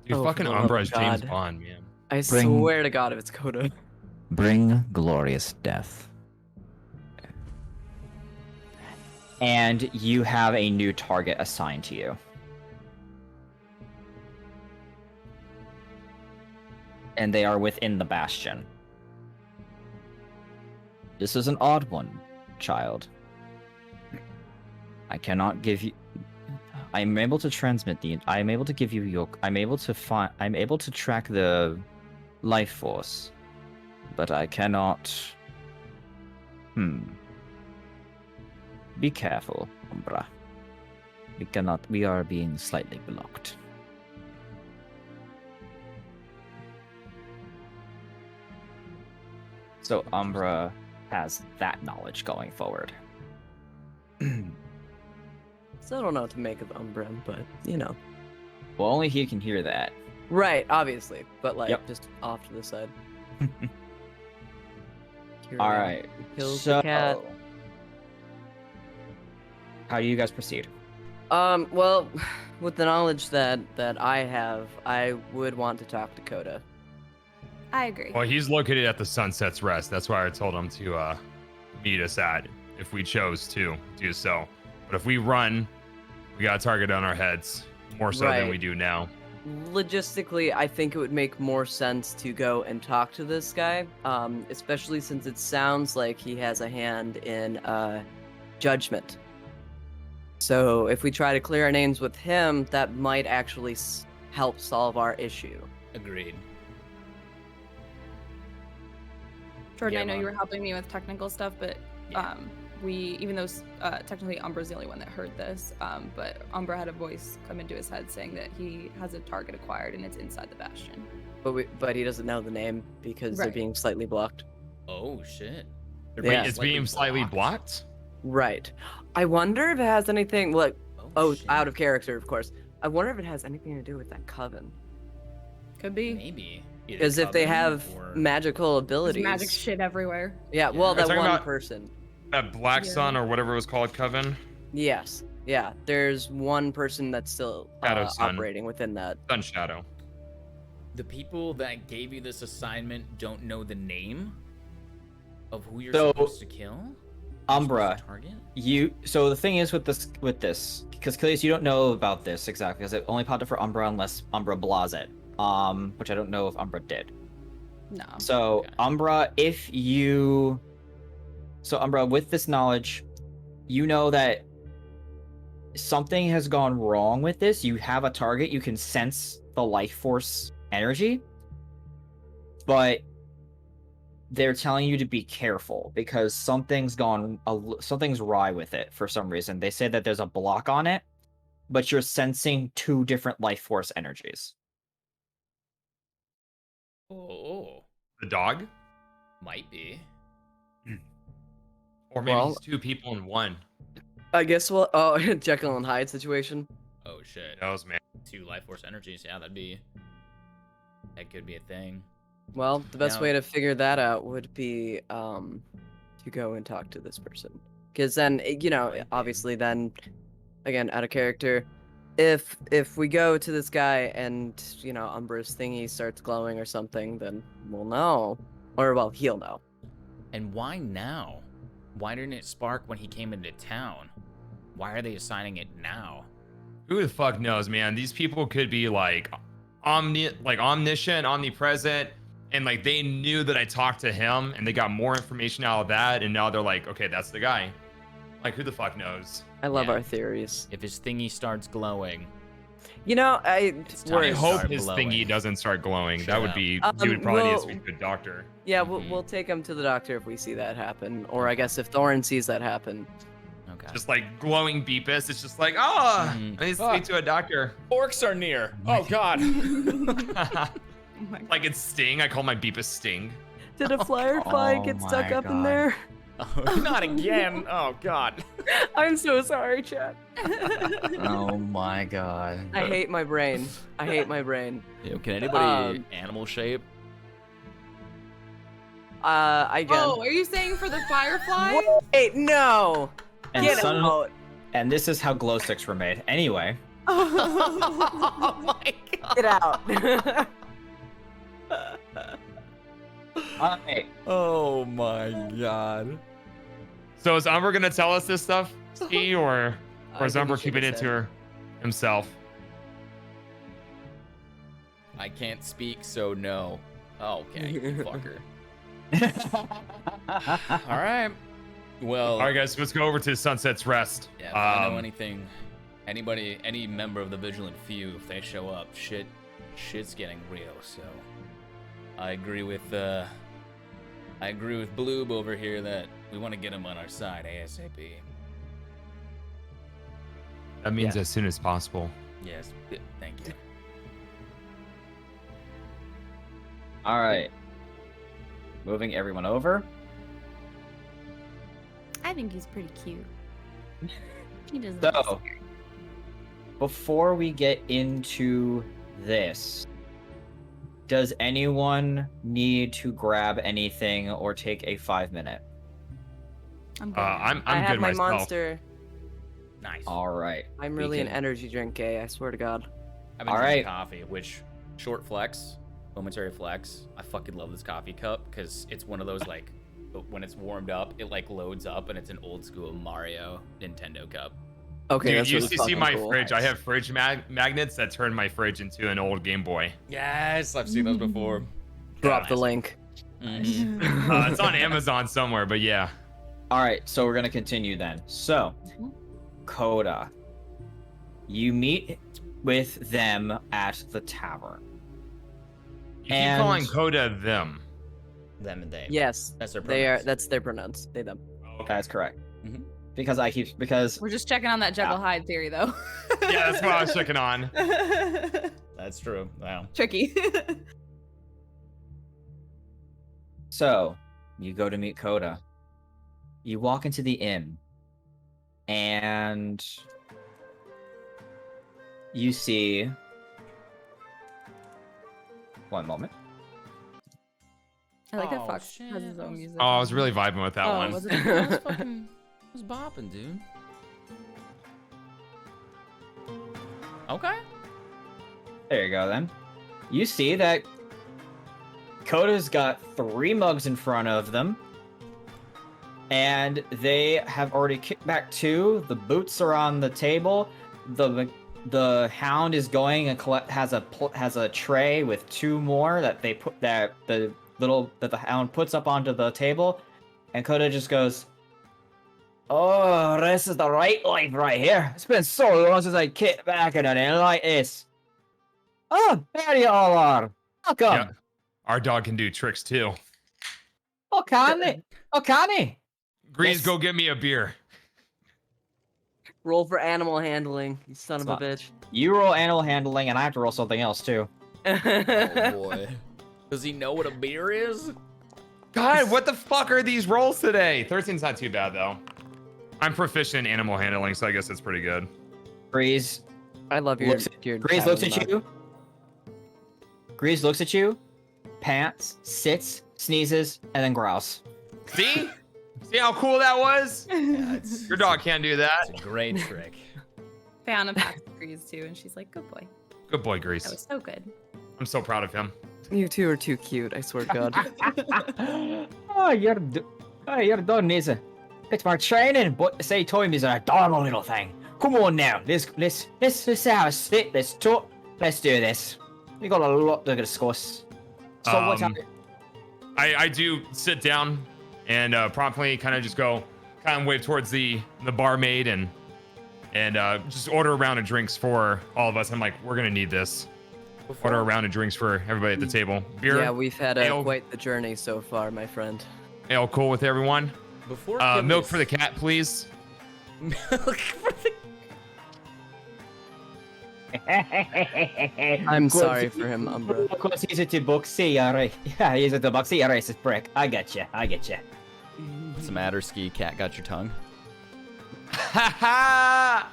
Speaker 1: Dude,
Speaker 4: Oh,
Speaker 1: fucking
Speaker 4: for the love
Speaker 1: Umbra
Speaker 4: of
Speaker 1: is James
Speaker 4: God.
Speaker 1: Bond, man.
Speaker 4: I
Speaker 6: Bring-
Speaker 4: swear to God, if it's Coda.
Speaker 6: Bring glorious death.
Speaker 5: And you have a new target assigned to you. And they are within the bastion.
Speaker 6: This is an odd one, child. I cannot give you. I am able to transmit the. I am able to give you your. I'm able to find. I'm able to track the life force, but I cannot. Be careful, Umbra. We cannot. We are being slightly blocked.
Speaker 5: So Umbra has that knowledge going forward.
Speaker 4: Still don't know what to make of Umbra, but you know.
Speaker 5: Well, only he can hear that.
Speaker 4: Right, obviously, but like
Speaker 5: Yep.
Speaker 4: just off to the side.
Speaker 5: All right.
Speaker 4: Kills
Speaker 5: So,
Speaker 4: the cat.
Speaker 5: how do you guys proceed?
Speaker 4: Well, with the knowledge that I have, I would want to talk to Coda.
Speaker 3: I agree.
Speaker 1: Well, he's located at the Sunset's Rest. That's why I told him to meet us at if we chose to do so. But if we run, we got a target on our heads more so than
Speaker 4: Right.
Speaker 1: we do now.
Speaker 4: Logistically, I think it would make more sense to go and talk to this guy, especially since it sounds like he has a hand in judgment. So if we try to clear our names with him, that might actually help solve our issue.
Speaker 2: Agreed.
Speaker 3: Jordan,
Speaker 2: Yeah,
Speaker 3: I know you
Speaker 2: Mom.
Speaker 3: were helping me with technical stuff, but
Speaker 2: Yeah.
Speaker 3: we, even though technically Umbra's the only one that heard this, but Umbra had a voice come into his head saying that he has a target acquired and it's inside the bastion.
Speaker 4: But he doesn't know the name because they're
Speaker 3: Right.
Speaker 4: being slightly blocked.
Speaker 2: Oh shit.
Speaker 4: Yeah.
Speaker 1: Wait, it's being slightly blocked?
Speaker 4: Right. I wonder if it has anything like
Speaker 2: shit.
Speaker 4: out of character, of course. I wonder if it has anything to do with that coven.
Speaker 3: Could be.
Speaker 2: Maybe. Either
Speaker 4: Because if they
Speaker 2: coven
Speaker 4: have
Speaker 2: or-
Speaker 4: magical
Speaker 3: There's
Speaker 4: abilities,
Speaker 3: magic shit everywhere.
Speaker 4: yeah. Well,
Speaker 1: Are you
Speaker 4: that
Speaker 1: talking
Speaker 4: one
Speaker 1: about-
Speaker 4: person.
Speaker 1: That Black
Speaker 3: Yeah.
Speaker 1: Sun or whatever it was called, Coven?
Speaker 4: Yes. Yeah. There's one person that's still
Speaker 1: Shadow Sun.
Speaker 4: operating within that.
Speaker 1: Sun Shadow.
Speaker 2: The people that gave you this assignment don't know the name of who you're
Speaker 5: So,
Speaker 2: supposed to kill? You're
Speaker 5: Umbra,
Speaker 2: supposed to target?
Speaker 5: So the thing is with this, because Kilius, you don't know about this exactly, because it only popped up for Umbra unless Umbra blahs it. Which I don't know if Umbra did.
Speaker 3: No.
Speaker 5: So
Speaker 2: Okay.
Speaker 5: Umbra, Umbra, with this knowledge, you know that something has gone wrong with this. You have a target. You can sense the life force energy, but they're telling you to be careful because something's wry with it for some reason. They say that there's a block on it, but you're sensing two different life force energies.
Speaker 2: Oh,
Speaker 1: The dog?
Speaker 2: might be.
Speaker 1: Or maybe
Speaker 4: Well-
Speaker 1: he's two people in one.
Speaker 4: I guess Jekyll and Hyde situation.
Speaker 2: Oh shit.
Speaker 1: Who knows, man?
Speaker 2: 2 life force energies. Yeah, that could be a thing.
Speaker 4: Well, the best
Speaker 2: Now-
Speaker 4: way to figure that out would be to go and talk to this person. Because then, obviously, then again, out of character, if we go to this guy and Umbra's thingy starts glowing or something, then we'll know, or well, he'll know.
Speaker 2: And why now? Why didn't it spark when he came into town? Why are they assigning it now?
Speaker 1: Who the fuck knows, man? These people could be like omniscient, omnipresent, and like they knew that I talked to him and they got more information out of that, and now they're like, okay, that's the guy. Like, who the fuck knows?
Speaker 4: I love
Speaker 2: Yeah.
Speaker 4: our theories.
Speaker 2: If his thingy starts glowing,
Speaker 4: You know,
Speaker 2: It's time
Speaker 1: I
Speaker 2: to
Speaker 4: worse.
Speaker 1: hope
Speaker 2: start
Speaker 1: his
Speaker 2: blowing.
Speaker 1: thingy doesn't start glowing.
Speaker 2: Shut
Speaker 1: That would
Speaker 2: up.
Speaker 1: be. You would probably need to
Speaker 4: well-
Speaker 1: speak to a doctor.
Speaker 4: Yeah,
Speaker 2: Mhm.
Speaker 4: we'll take him to the doctor if we see that happen, or I guess if Thorin sees that happen.
Speaker 2: Okay.
Speaker 1: Just like glowing Beepus. It's just like, oh,
Speaker 2: Mhm.
Speaker 1: I need to speak to a doctor.
Speaker 2: Orcs are near. Oh God.
Speaker 3: Oh my
Speaker 1: Like it's Sting. I call my Beepus Sting.
Speaker 4: Did a firefly
Speaker 5: Oh
Speaker 4: get stuck
Speaker 5: my
Speaker 4: up in
Speaker 5: God.
Speaker 4: there?
Speaker 2: Oh, not again. Oh God.
Speaker 4: I'm so sorry, Chad.
Speaker 5: Oh my god.
Speaker 4: I hate my brain. I hate my brain.
Speaker 2: Can anybody
Speaker 4: Um,
Speaker 2: animal shape?
Speaker 4: I can.
Speaker 3: Oh, are you saying for the firefly?
Speaker 4: Wait, no!
Speaker 5: And
Speaker 4: Get
Speaker 5: son-
Speaker 4: out!
Speaker 5: and this is how glow sticks were made. Anyway,
Speaker 2: Oh my God.
Speaker 4: Get out!
Speaker 5: alright.
Speaker 2: Oh my God.
Speaker 1: So is Umber gonna tell us this stuff, Ski, or
Speaker 4: I
Speaker 1: is
Speaker 4: think
Speaker 1: Umber
Speaker 4: he should
Speaker 1: keeping
Speaker 4: have
Speaker 1: it
Speaker 4: said.
Speaker 1: to her himself?
Speaker 2: I can't speak, so no. Okay, you fucker. All right. Well,
Speaker 1: All right, guys, let's go over to Sunset's Rest.
Speaker 2: yeah, if I know anything, any member of the Vigilant Few, if they show up, shit's getting real. So, I agree with Bloob over here that we want to get him on our side ASAP.
Speaker 1: That means
Speaker 5: Yeah.
Speaker 1: as soon as possible.
Speaker 2: Yes, thank you.
Speaker 5: Alright. Moving everyone over.
Speaker 3: I think he's pretty cute. He doesn't.
Speaker 5: So, before we get into this, does anyone need to grab anything or take a 5-minute?
Speaker 3: I'm good.
Speaker 1: I'm
Speaker 4: I have
Speaker 1: good
Speaker 4: my
Speaker 1: myself.
Speaker 4: monster.
Speaker 2: Nice.
Speaker 5: Alright.
Speaker 4: I'm
Speaker 5: We
Speaker 4: really an
Speaker 5: can-
Speaker 4: energy drink gay, I swear to God.
Speaker 2: I've been
Speaker 5: All
Speaker 2: drinking
Speaker 5: right.
Speaker 2: coffee, which short flex, momentary flex. I fucking love this coffee cup because it's one of those like when it's warmed up, it like loads up and it's an old school Mario Nintendo cup.
Speaker 4: Okay,
Speaker 1: Dude,
Speaker 4: that's
Speaker 1: you
Speaker 4: really
Speaker 1: see
Speaker 4: fucking
Speaker 1: my
Speaker 4: cool.
Speaker 1: fridge. I have fridge magnets that turn my fridge into an old Game Boy.
Speaker 2: Yes, I've seen those before.
Speaker 4: Drop the
Speaker 1: Nice.
Speaker 4: link.
Speaker 2: Mhm.
Speaker 1: It's on Amazon somewhere, but yeah.
Speaker 5: Alright, so we're gonna continue then. So, Coda. You meet with them at the tavern.
Speaker 1: You keep
Speaker 5: And-
Speaker 1: calling Coda them.
Speaker 2: Them and they.
Speaker 4: Yes,
Speaker 2: That's their
Speaker 4: they are.
Speaker 2: pronouns.
Speaker 4: That's their pronouns. They them.
Speaker 5: That's correct.
Speaker 2: Mhm.
Speaker 5: Because
Speaker 3: We're just checking on that Jekyll Hyde theory, though.
Speaker 1: Yeah, that's what I was checking on.
Speaker 2: That's true. Wow.
Speaker 3: Tricky.
Speaker 5: so you go to meet Coda. You walk into the inn and you see one moment.
Speaker 3: I like that
Speaker 2: Oh,
Speaker 3: Fox
Speaker 2: shit,
Speaker 3: has his
Speaker 2: that
Speaker 3: own
Speaker 2: was-
Speaker 3: music.
Speaker 1: Oh, I was really vibing with that
Speaker 3: Oh,
Speaker 1: one.
Speaker 3: was it?
Speaker 2: I was fucking, I was bopping, dude. Okay.
Speaker 5: There you go then. You see that Coda's got 3 mugs in front of them. And they have already kicked back 2. The boots are on the table. The hound is going and has a tray with 2 more that they put that the hound puts up onto the table, and Coda just goes, "Oh, this is the right life right here. It's been so long since I kicked back in an inn like this. Oh, there you all are. Welcome.
Speaker 1: Yeah. Our dog can do tricks too.
Speaker 5: Oh, can he? Oh, can he?
Speaker 1: Grease,
Speaker 5: Yes.
Speaker 1: go get me a beer.
Speaker 4: Roll for animal handling, you son of a
Speaker 5: Stop.
Speaker 4: bitch.
Speaker 5: You roll animal handling, and I have to roll something else too.
Speaker 2: Oh boy. Does he know what a beer is?
Speaker 1: God, what the fuck are these rolls today? 13's not too bad though. I'm proficient in animal handling, so I guess it's pretty good.
Speaker 5: Grease
Speaker 4: I love your.
Speaker 5: looks at,
Speaker 4: your
Speaker 5: Grease looks at
Speaker 4: tavern
Speaker 5: you. Grease looks at you, pants, sits, sneezes, and then growls.
Speaker 1: See? See how cool that was?
Speaker 2: Yeah, it's,
Speaker 1: Your dog can't do that.
Speaker 2: It's a great trick.
Speaker 3: Found a pack of Grease too, and she's like, "Good boy,
Speaker 1: Good boy,
Speaker 3: that
Speaker 1: Grease.
Speaker 3: was so good."
Speaker 1: I'm so proud of him.
Speaker 4: mug. You two are too cute. I swear to God.
Speaker 5: Oh, you're done, is it? It's my training, but say time is an adorable little thing. Come on now, let's have a sit. Let's talk. Let's do this. We got a lot to discuss. So what's up?
Speaker 1: I do sit down and promptly kind of just go, kind of wave towards the barmaid and and just order a round of drinks for all of us. I'm like, we're gonna need this. Order a round of drinks for everybody at the table. Beer.
Speaker 4: Yeah, we've had
Speaker 1: ale,
Speaker 4: quite the journey so far, my friend.
Speaker 1: ale cool with everyone.
Speaker 2: Before
Speaker 1: Milk for the cat, please.
Speaker 2: milk for the
Speaker 4: I'm sorry for him, Umbra.
Speaker 5: Of course, he's at the boxy, alright. Yeah, he's at the boxy, alright, racist prick. I get you.
Speaker 2: What's the matter, Ski? Cat got your tongue?
Speaker 1: Ha ha!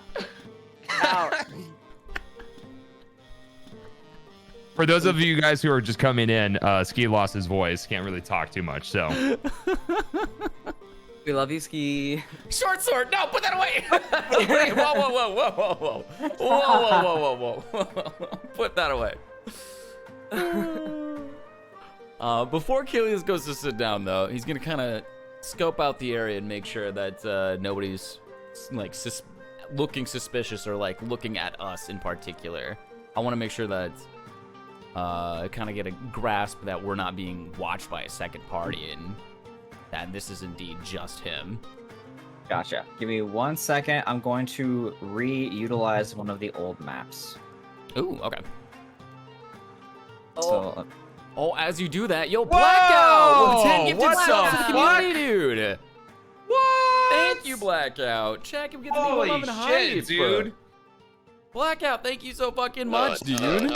Speaker 1: For those of you guys who are just coming in, Ski lost his voice. Can't really talk too much, so.
Speaker 4: We love you, Ski.
Speaker 2: Short sword! No, put that away! Wait, whoa. Whoa. Put that away. Before Kilius goes to sit down, though, he's gonna kind of scope out the area and make sure that nobody's like looking suspicious or like looking at us in particular. I want to make sure that kind of get a grasp that we're not being watched by a second party and that this is indeed just him.
Speaker 5: Gotcha. Give me 1 second. I'm going to reutilize one of the old maps.
Speaker 2: Ooh, okay.
Speaker 5: So,
Speaker 2: Oh, as you do that, yo, Blackout! With 10 gifted
Speaker 1: What
Speaker 2: subs to
Speaker 1: the
Speaker 2: the community, dude!
Speaker 1: What?
Speaker 2: Thank you, Blackout. Check him, get the people
Speaker 1: Holy
Speaker 2: loving
Speaker 1: shit,
Speaker 2: hype.
Speaker 1: dude.
Speaker 2: Blackout, thank you so fucking much, dude.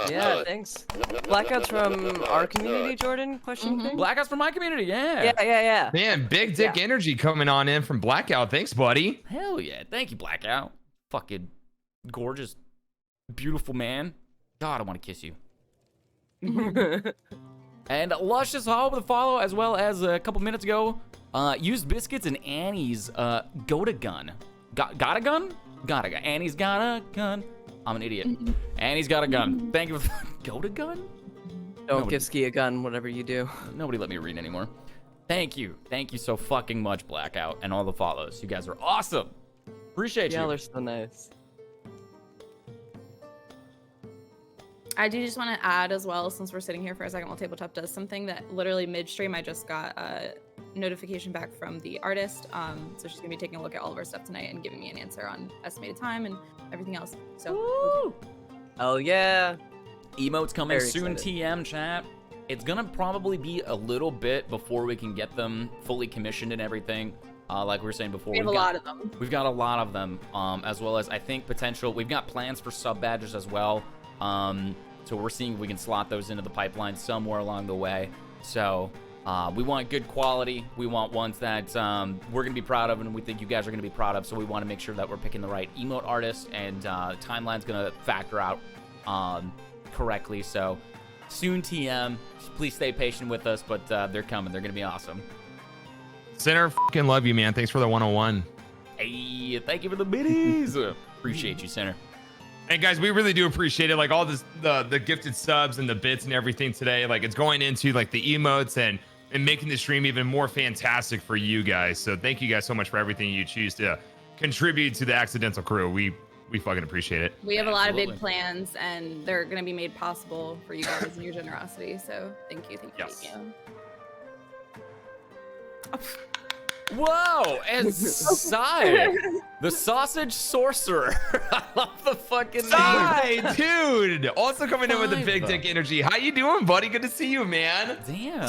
Speaker 4: Yeah, thanks. Blackout's from our community, Jordan? Question thing?
Speaker 2: Blackout's from my community, yeah.
Speaker 4: Yeah.
Speaker 1: Man, big dick energy coming on in from Blackout. Thanks, buddy.
Speaker 2: Hell yeah. Thank you, Blackout. Fucking gorgeous, beautiful man. God, I want to kiss you. And Luscious Hall with a follow, as well as a couple minutes ago, Used Biscuits and Annie's Got a Gun. Got a gun? Got a gun. Annie's got a gun. I'm an idiot. Annie's got a gun. Thank you for Got a gun?
Speaker 4: Don't give Ski a gun, whatever you do.
Speaker 2: Nobody let me read anymore. Thank you. Thank you so fucking much, Blackout, and all the follows. You guys are awesome. Appreciate
Speaker 4: Y'all
Speaker 2: you.
Speaker 4: are so nice.
Speaker 3: I do just want to add as well, since we're sitting here for a second while Tabletop does something, that literally midstream I just got a notification back from the artist. So she's gonna be taking a look at all of our stuff tonight and giving me an answer on estimated time and everything else. So
Speaker 2: Woo!
Speaker 4: Oh yeah.
Speaker 2: Emotes coming
Speaker 4: Very
Speaker 2: soon,
Speaker 4: excited.
Speaker 2: TM chat. It's gonna probably be a little bit before we can get them fully commissioned and everything. Like we were saying before,
Speaker 3: we have a lot of them.
Speaker 2: We've got a lot of them, as well as I think potential. We've got plans for sub badges as well. So we're seeing if we can slot those into the pipeline somewhere along the way. So we want good quality. We want ones that we're gonna be proud of, and we think you guys are gonna be proud of. So we want to make sure that we're picking the right emote artist, and timeline's gonna factor out correctly. So soon, TM. Please stay patient with us, but they're coming. They're gonna be awesome.
Speaker 1: Center, fucking love you, man. Thanks for the 101.
Speaker 2: Hey, thank you for the biddies. Appreciate you, Center.
Speaker 1: And guys, we really do appreciate it. Like all this, the gifted subs and the bits and everything today. Like it's going into like the emotes and making the stream even more fantastic for you guys. So thank you guys so much for everything you choose to contribute to the Accidental Crew. We fucking appreciate it.
Speaker 3: We have a lot of
Speaker 2: Absolutely.
Speaker 3: big plans, and they're going to be made possible for you guys and your generosity. So thank you.
Speaker 1: Yes.
Speaker 2: Whoa, and Sai, the sausage sorcerer. I love the fucking name.
Speaker 1: Sai, dude. Also coming in with the big
Speaker 2: Five.
Speaker 1: dick energy. How you doing, buddy? Good to see you, man.
Speaker 2: Damn.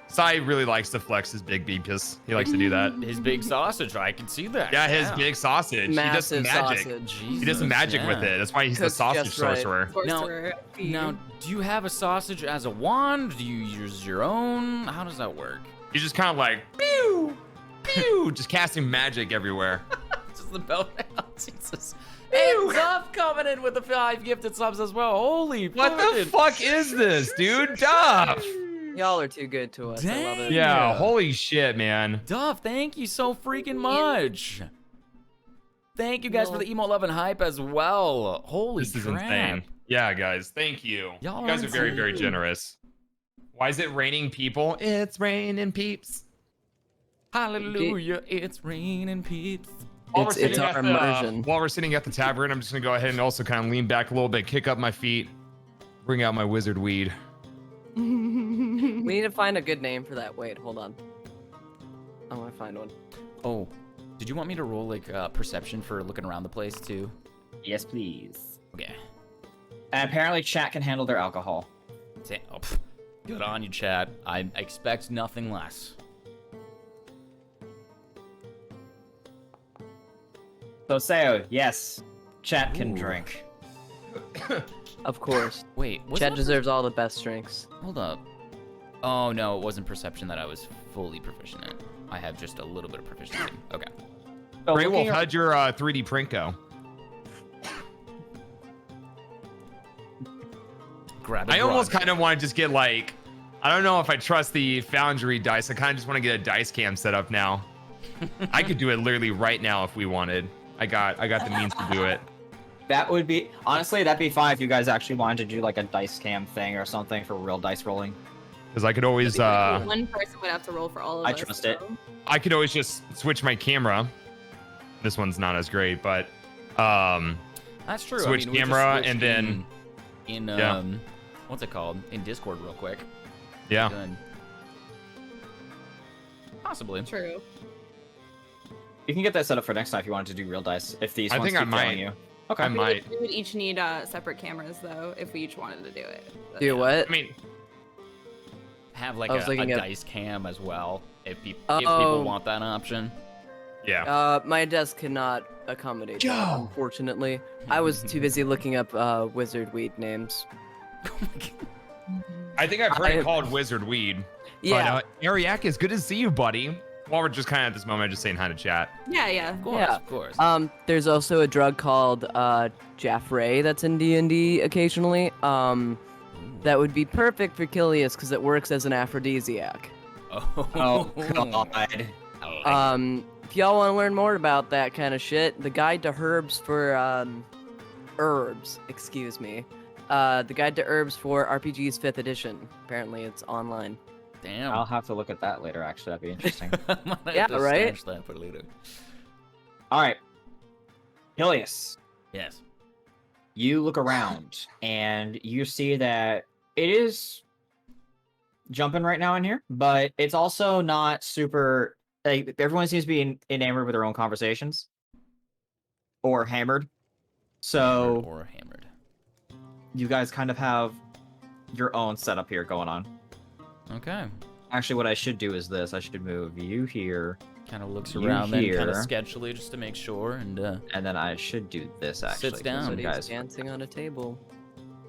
Speaker 1: Sai really likes to flex his big beepus. He likes to do that.
Speaker 2: His big sausage. I can see that.
Speaker 1: Yeah, his big sausage.
Speaker 4: Massive
Speaker 1: he does magic.
Speaker 4: sausage.
Speaker 1: He does some magic with it. That's why he's the
Speaker 4: Cooked
Speaker 1: sausage
Speaker 4: just right.
Speaker 1: sorcerer.
Speaker 3: Sorcerer.
Speaker 2: Now, do you have a sausage as a wand? Do you use your own? How does that work?
Speaker 1: He's just kind of like, pew, pew, just casting magic everywhere.
Speaker 2: Just the bell now. Jesus. And Duff coming in with the 5 gifted subs as well. Holy
Speaker 1: What the
Speaker 2: fucking-
Speaker 1: fuck is this, dude? Duff.
Speaker 4: Y'all are too good to us. I love it.
Speaker 2: Dang.
Speaker 1: Yeah, holy shit, man.
Speaker 2: Duff, thank you so freaking much. Thank you guys for the emo love and hype as well. Holy
Speaker 1: This is
Speaker 2: crap.
Speaker 1: insane. Yeah, guys, thank you.
Speaker 2: Y'all
Speaker 1: You guys
Speaker 2: are
Speaker 1: are very, very
Speaker 2: insane.
Speaker 1: generous. Why is it raining people? It's raining peeps.
Speaker 2: Hallelujah, it's raining peeps.
Speaker 1: While
Speaker 4: It's
Speaker 1: we're sitting
Speaker 4: our
Speaker 1: at
Speaker 4: immersion.
Speaker 1: While we're sitting at the tavern, I'm just gonna go ahead and also kind of lean back a little bit, kick up my feet, bring out my wizard weed.
Speaker 4: We need to find a good name for that. Wait, hold on. I want to find one.
Speaker 2: Oh, Did you want me to roll like perception for looking around the place too?
Speaker 5: Yes, please.
Speaker 2: Okay.
Speaker 5: And apparently, chat can handle their alcohol.
Speaker 2: Oh, good on you, Chad. I expect nothing less.
Speaker 5: So, Sayo, yes, chat can
Speaker 2: Ooh.
Speaker 5: drink.
Speaker 4: Of course.
Speaker 2: Wait, was
Speaker 4: Chad
Speaker 2: that
Speaker 4: deserves all the best drinks.
Speaker 2: Hold up. Oh no, it wasn't perception that I was fully proficient in. I have just a little bit of proficiency. Okay.
Speaker 5: So
Speaker 1: Grey Wolf,
Speaker 5: looking ar-
Speaker 1: how'd your 3D print go?
Speaker 2: Grab a
Speaker 1: I almost
Speaker 2: grog.
Speaker 1: kind of want to just get like, I don't know if I trust the Foundry dice. I kind of just want to get a dice cam set up now. I could do it literally right now if we wanted. I got the means to do it.
Speaker 5: That would be honestly, that'd be fine if you guys actually wanted to do like a dice cam thing or something for real dice rolling.
Speaker 1: Because I could always,
Speaker 3: One person would have to roll for all of
Speaker 5: I
Speaker 3: us.
Speaker 5: trust it.
Speaker 3: so-
Speaker 1: I could always just switch my camera. This one's not as great, but
Speaker 2: That's true.
Speaker 1: Switch
Speaker 2: I mean, we just
Speaker 1: camera
Speaker 2: switched
Speaker 1: and then-
Speaker 2: in
Speaker 1: Yeah.
Speaker 2: what's it called? In Discord, real quick.
Speaker 1: yeah.
Speaker 2: Good. Possibly.
Speaker 3: True.
Speaker 5: You can get that set up for next time if you wanted to do real dice. If these
Speaker 1: I
Speaker 5: ones
Speaker 1: think I
Speaker 5: keep failing
Speaker 1: might.
Speaker 5: you. Okay.
Speaker 1: I might.
Speaker 3: We would each need separate cameras though, if we each wanted to do it. But,
Speaker 4: Do
Speaker 3: yeah.
Speaker 4: what?
Speaker 1: I mean,
Speaker 2: Have like
Speaker 4: I was
Speaker 2: a
Speaker 4: looking at-
Speaker 2: dice cam as well, if people
Speaker 4: Oh.
Speaker 2: want that option.
Speaker 1: yeah.
Speaker 4: My desk cannot accommodate that,
Speaker 1: Joe!
Speaker 4: unfortunately. I was too busy looking up wizard weed names.
Speaker 1: I think I've heard
Speaker 4: I-
Speaker 1: it called Wizard Weed.
Speaker 4: Yeah.
Speaker 1: But, Ariak, it's good to see you, buddy. While we're just kind of at this moment, just saying hi to chat.
Speaker 3: Yeah, yeah.
Speaker 2: Of course,
Speaker 4: Yeah.
Speaker 2: of course.
Speaker 4: There's also a drug called Jaffray that's in D&D occasionally. That would be perfect for Kilius because it works as an aphrodisiac.
Speaker 5: Oh god.
Speaker 4: If y'all want to learn more about that kind of shit, the guide to herbs for herbs, excuse me. The guide to herbs for RPG's 5th edition. Apparently, it's online.
Speaker 2: Damn.
Speaker 5: I'll have to look at that later. Actually, that'd be interesting.
Speaker 2: Might have
Speaker 4: Yeah,
Speaker 2: to
Speaker 4: right?
Speaker 2: stash that for later.
Speaker 5: All right, Hilius,
Speaker 2: Yes.
Speaker 5: you look around and you see that it is jumping right now in here, but it's also not super. Like everyone seems to be enamored with their own conversations or hammered. So
Speaker 2: Hammered or hammered.
Speaker 5: you guys kind of have your own setup here going on.
Speaker 2: Okay.
Speaker 5: Actually, what I should do is this. I should move you here,
Speaker 2: Kind of looks
Speaker 5: You
Speaker 2: around then, kind of
Speaker 5: here.
Speaker 2: sketchily, just to make sure, and
Speaker 5: and then I should do this actually.
Speaker 2: Sits
Speaker 5: 'cause
Speaker 2: down.
Speaker 5: you
Speaker 4: Somebody's
Speaker 5: guys.
Speaker 4: dancing on a table.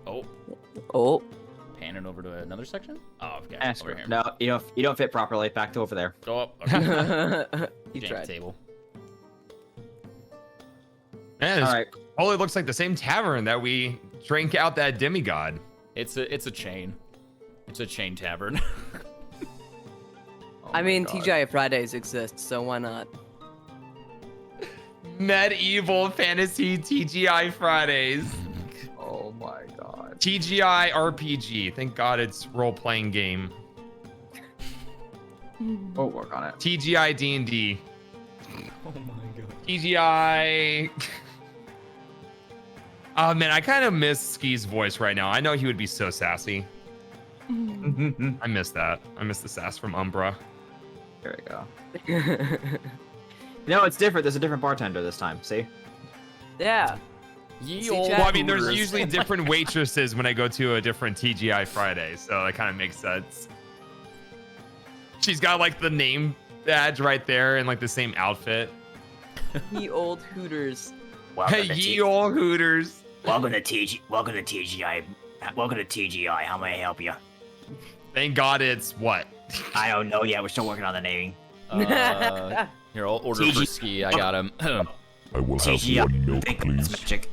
Speaker 2: oh,
Speaker 4: Oh.
Speaker 2: panning over to another section. Oh, okay.
Speaker 5: Eh,
Speaker 2: Over
Speaker 5: screw it.
Speaker 2: here.
Speaker 5: No, you don't fit properly. Back to over there.
Speaker 2: Oh, okay.
Speaker 4: You
Speaker 2: Jank
Speaker 4: tried.
Speaker 2: table.
Speaker 1: Man,
Speaker 5: All
Speaker 1: this
Speaker 5: right.
Speaker 1: totally looks like the same tavern that we drank out that demigod.
Speaker 2: It's a chain. It's a chain tavern.
Speaker 4: I mean, TGI Fridays exist, so why not?
Speaker 1: Medieval Fantasy TGI Fridays.
Speaker 5: Oh my god.
Speaker 1: TGI RPG. Thank God it's role-playing game.
Speaker 5: We'll work on it.
Speaker 1: TGI D&D.
Speaker 2: Oh my god.
Speaker 1: TGI. Oh man, I kind of miss Ski's voice right now. I know he would be so sassy. I miss that. I miss the sass from Umbra.
Speaker 5: There we go. No, it's different. There's a different bartender this time. See?
Speaker 4: Yeah.
Speaker 2: Ye
Speaker 4: See,
Speaker 2: old
Speaker 4: Chad?
Speaker 1: Well, I mean, there's
Speaker 2: Hooters.
Speaker 1: usually different waitresses when I go to a different TGI Friday, so that kind of makes sense. She's got like the name badge right there and like the same outfit.
Speaker 4: Ye old Hooters.
Speaker 1: Hey, ye old Hooters.
Speaker 7: Welcome to TGI. Welcome to TGI. How may I help you?
Speaker 1: Thank God it's what?
Speaker 7: I don't know yet. We're still working on the naming.
Speaker 2: Here, I'll order for
Speaker 7: TG
Speaker 2: Ski. I got him.
Speaker 8: I will have
Speaker 7: TGI.
Speaker 8: one milk,
Speaker 7: Thank God it's
Speaker 8: please.
Speaker 7: magic.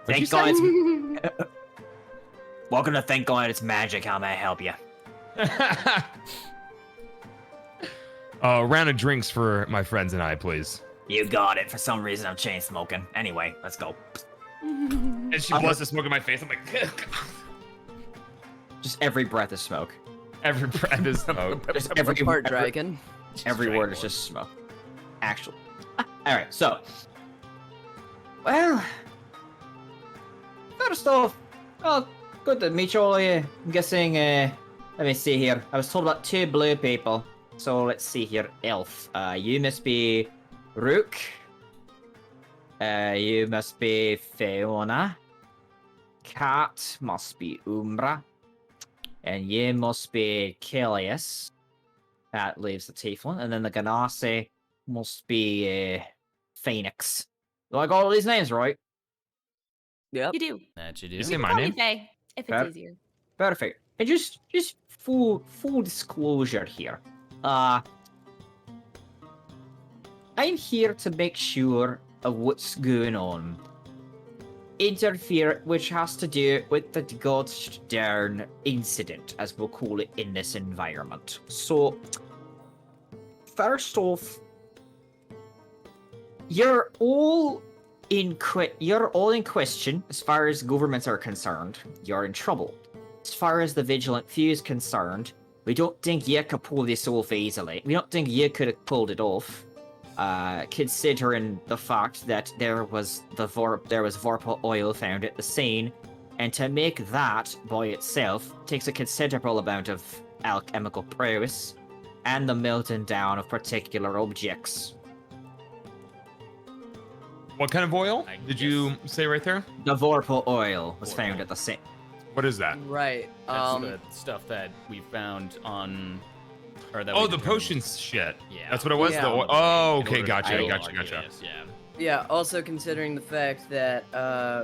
Speaker 1: What'd you
Speaker 7: Thank God it's... Welcome to Thank God It's Magic. How may I help you?
Speaker 1: Round of drinks for my friends and I, please.
Speaker 7: You got it. For some reason, I'm chain smoking. Anyway, let's go.
Speaker 1: And she blows the smoke in my face. I'm like,
Speaker 5: Just every breath is smoke.
Speaker 1: every breath is smoke.
Speaker 5: Just every
Speaker 4: Part dragon.
Speaker 5: every word is just smoke. Actually. All right. So. Well. First off, well, good to meet you all here. I'm guessing. Let me see here. I was told about 2 blue people. So let's see here, Elf. You must be Rook. You must be Fiona. Cat must be Umbra. And you must be Kilius. That leaves the Tiefling. And then the Ganassi must be Phoenix. Do I got all these names right?
Speaker 4: Yep.
Speaker 3: You do.
Speaker 2: That you
Speaker 1: You
Speaker 2: do.
Speaker 1: say my
Speaker 3: Call me
Speaker 1: name?
Speaker 3: Faye, if it's
Speaker 5: Fair.
Speaker 3: easier.
Speaker 5: Perfect. And just full disclosure here. I'm here to make sure of what's going on. Interfere, which has to do with the gosh darn incident, as we'll call it in this environment. So, first off, you're all in question as far as governments are concerned. You're in trouble. As far as the vigilant few is concerned, we don't think you could pull this off easily. We don't think you could have pulled it off. Considering the fact that there was Vorpal oil found at the scene, and to make that by itself takes a considerable amount of alchemical prowess and the melting down of particular objects.
Speaker 1: What kind of oil
Speaker 2: I
Speaker 1: did you say right there?
Speaker 5: The Vorpal oil was found
Speaker 2: Vorpal.
Speaker 5: at the scene.
Speaker 1: What is that?
Speaker 4: Right.
Speaker 2: That's the stuff that we found on. Or that
Speaker 1: Oh,
Speaker 2: we
Speaker 1: the
Speaker 2: determined-
Speaker 1: potions shit.
Speaker 2: Yeah.
Speaker 1: That's what it was?
Speaker 4: Yeah.
Speaker 1: The oil.
Speaker 2: In
Speaker 1: Oh,
Speaker 2: order
Speaker 1: okay,
Speaker 2: to
Speaker 1: gotcha,
Speaker 2: kill
Speaker 1: gotcha.
Speaker 2: Argus, Yeah.
Speaker 4: Yeah, also considering the fact that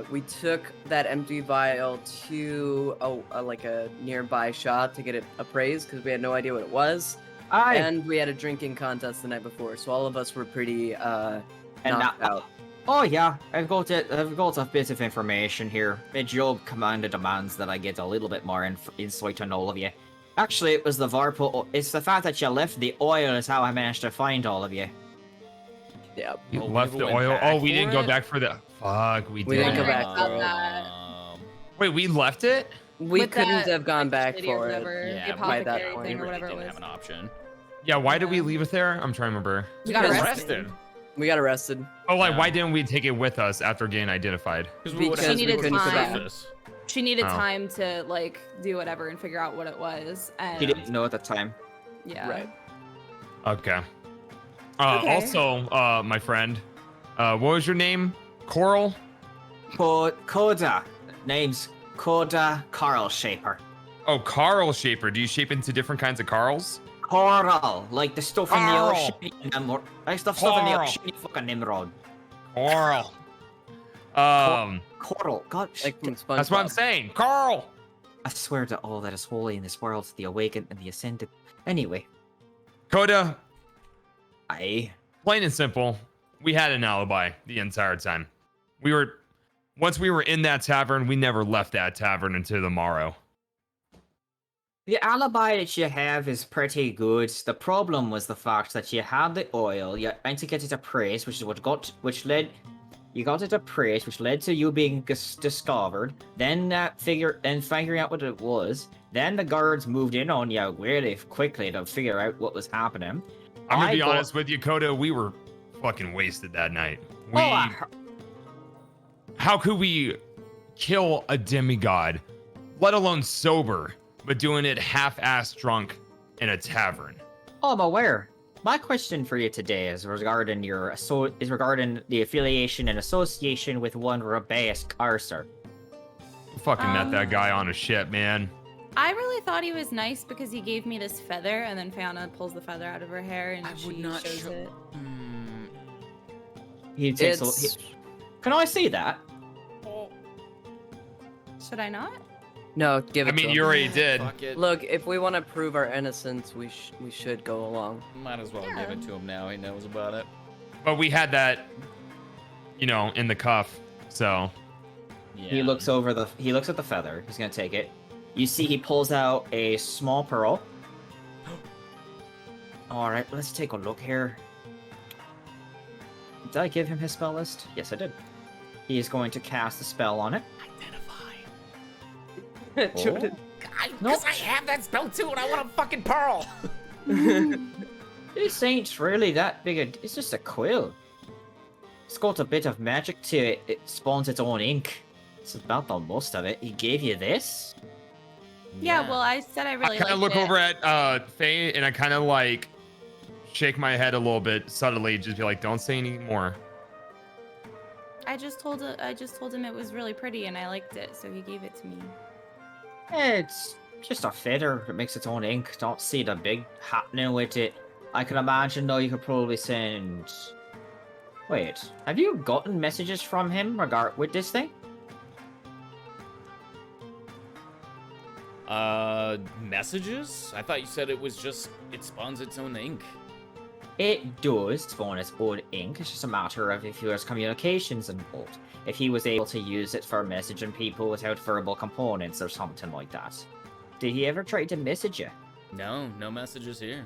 Speaker 4: we took that empty vial to a nearby shop to get it appraised because we had no idea what it was, and we had a drinking contest the night before, so all of us were pretty knocked out.
Speaker 5: Oh yeah, I've got a bit of information here. The job commander demands that I get a little bit more insight on all of you. Actually, it was the Vorpal. It's the fact that you left the oil is how I managed to find all of you.
Speaker 4: Yeah,
Speaker 1: You
Speaker 2: Oh, we
Speaker 1: left
Speaker 2: never
Speaker 1: the
Speaker 2: went
Speaker 1: oil.
Speaker 2: back
Speaker 1: Oh, we
Speaker 2: for
Speaker 1: didn't go
Speaker 2: it?
Speaker 1: back for the. Fuck, we
Speaker 4: We
Speaker 1: did.
Speaker 4: didn't go back
Speaker 3: About
Speaker 4: for it.
Speaker 3: that.
Speaker 1: Wait, we left it?
Speaker 4: we
Speaker 3: With
Speaker 4: couldn't
Speaker 3: that,
Speaker 4: have gone
Speaker 3: like,
Speaker 4: back
Speaker 3: city or
Speaker 4: for it.
Speaker 3: whatever,
Speaker 2: Yeah,
Speaker 3: the
Speaker 2: by
Speaker 4: that
Speaker 3: apothecary
Speaker 4: point.
Speaker 2: We
Speaker 3: thing or
Speaker 2: really
Speaker 3: whatever it
Speaker 2: didn't
Speaker 3: was.
Speaker 2: have an option.
Speaker 1: Yeah, why did we
Speaker 3: Yeah.
Speaker 1: leave it there? I'm trying to remember.
Speaker 3: We got
Speaker 4: Because-
Speaker 3: arrested.
Speaker 4: We got arrested.
Speaker 1: Oh, like,
Speaker 2: Yeah.
Speaker 1: why didn't we take it with us after getting identified?
Speaker 2: Because
Speaker 4: we
Speaker 3: She needed
Speaker 4: couldn't go back.
Speaker 3: time. She needed
Speaker 1: Oh.
Speaker 3: time to like do whatever and figure out what it was. And
Speaker 5: He didn't know at the time.
Speaker 3: yeah.
Speaker 4: Right.
Speaker 1: Okay.
Speaker 3: Okay.
Speaker 1: Also, my friend, what was your name? Coral?
Speaker 5: Coda. Name's Coda Carl Shaper.
Speaker 1: Oh, Carl Shaper. Do you shape into different kinds of Carls?
Speaker 5: Coral, like the stuff in the
Speaker 1: Carl.
Speaker 5: ocean. Like stuff in the
Speaker 1: Coral.
Speaker 5: ocean, you fucking Nimrod.
Speaker 1: Coral.
Speaker 5: Coral. God,
Speaker 4: Like from SpongeBob.
Speaker 1: That's what I'm saying. Carl.
Speaker 5: I swear to all that is holy in this world, the awakened and the ascended. Anyway,
Speaker 1: Coda,
Speaker 5: I
Speaker 1: plain and simple, we had an alibi the entire time. Once we were in that tavern, we never left that tavern until the morrow.
Speaker 5: The alibi that you have is pretty good. The problem was the fact that you had the oil, you went to get it appraised, which led to you being discovered. Then figuring out what it was. Then the guards moved in on you really quickly to figure out what was happening.
Speaker 1: I'm gonna
Speaker 5: I
Speaker 1: be
Speaker 5: got-
Speaker 1: honest with you, Coda. We were fucking wasted that night. How could we kill a demigod, let alone sober, but doing it half-assed drunk in a tavern?
Speaker 5: Oh, I'm aware. My question for you today is regarding the affiliation and association with one Rabeus Carcer.
Speaker 1: We fucking met that guy on a ship, man.
Speaker 3: I really thought he was nice because he gave me this feather, and then Fiona pulls the feather out of her hair and
Speaker 2: I would
Speaker 3: she
Speaker 2: not
Speaker 3: shows
Speaker 2: show-
Speaker 3: it.
Speaker 5: He takes.
Speaker 4: It's
Speaker 5: Can I see that?
Speaker 3: Should I not?
Speaker 4: no, give it.
Speaker 1: I mean,
Speaker 4: to
Speaker 1: you
Speaker 4: him.
Speaker 1: already did.
Speaker 2: Fuck it.
Speaker 4: Look, if we want to prove our innocence, we should go along.
Speaker 2: Might as well
Speaker 3: Yeah.
Speaker 2: give it to him now. He knows about it.
Speaker 1: But we had that, in the cuff. So
Speaker 2: Yeah.
Speaker 5: He looks at the feather. He's gonna take it. You see, he pulls out a small pearl. All right, let's take a look here. Did I give him his spell list? Yes, I did. He is going to cast a spell on it.
Speaker 2: Identify.
Speaker 5: Because
Speaker 2: I have that spell too, and I want a fucking pearl.
Speaker 5: This ain't really that big a... It's just a quill. It's got a bit of magic to it. It spawns its own ink. It's about the most of it. He gave you this?
Speaker 3: Yeah, well, I said I really
Speaker 1: I kind of
Speaker 3: liked
Speaker 1: look
Speaker 3: it.
Speaker 1: over at Faye and I kind of like shake my head a little bit subtly, just be like, don't say any more.
Speaker 3: I just told him it was really pretty and I liked it, so he gave it to me.
Speaker 5: It's just a feather that makes its own ink. Don't see the big happening with it. I can imagine though you could probably send. Wait, have you gotten messages from him with this thing?
Speaker 2: Messages? I thought you said it was just, it spawns its own ink.
Speaker 5: It does spawn its own ink. It's just a matter of if there's communications involved. If he was able to use it for messaging people without verbal components or something like that. Did he ever try to message you?
Speaker 2: No messages here.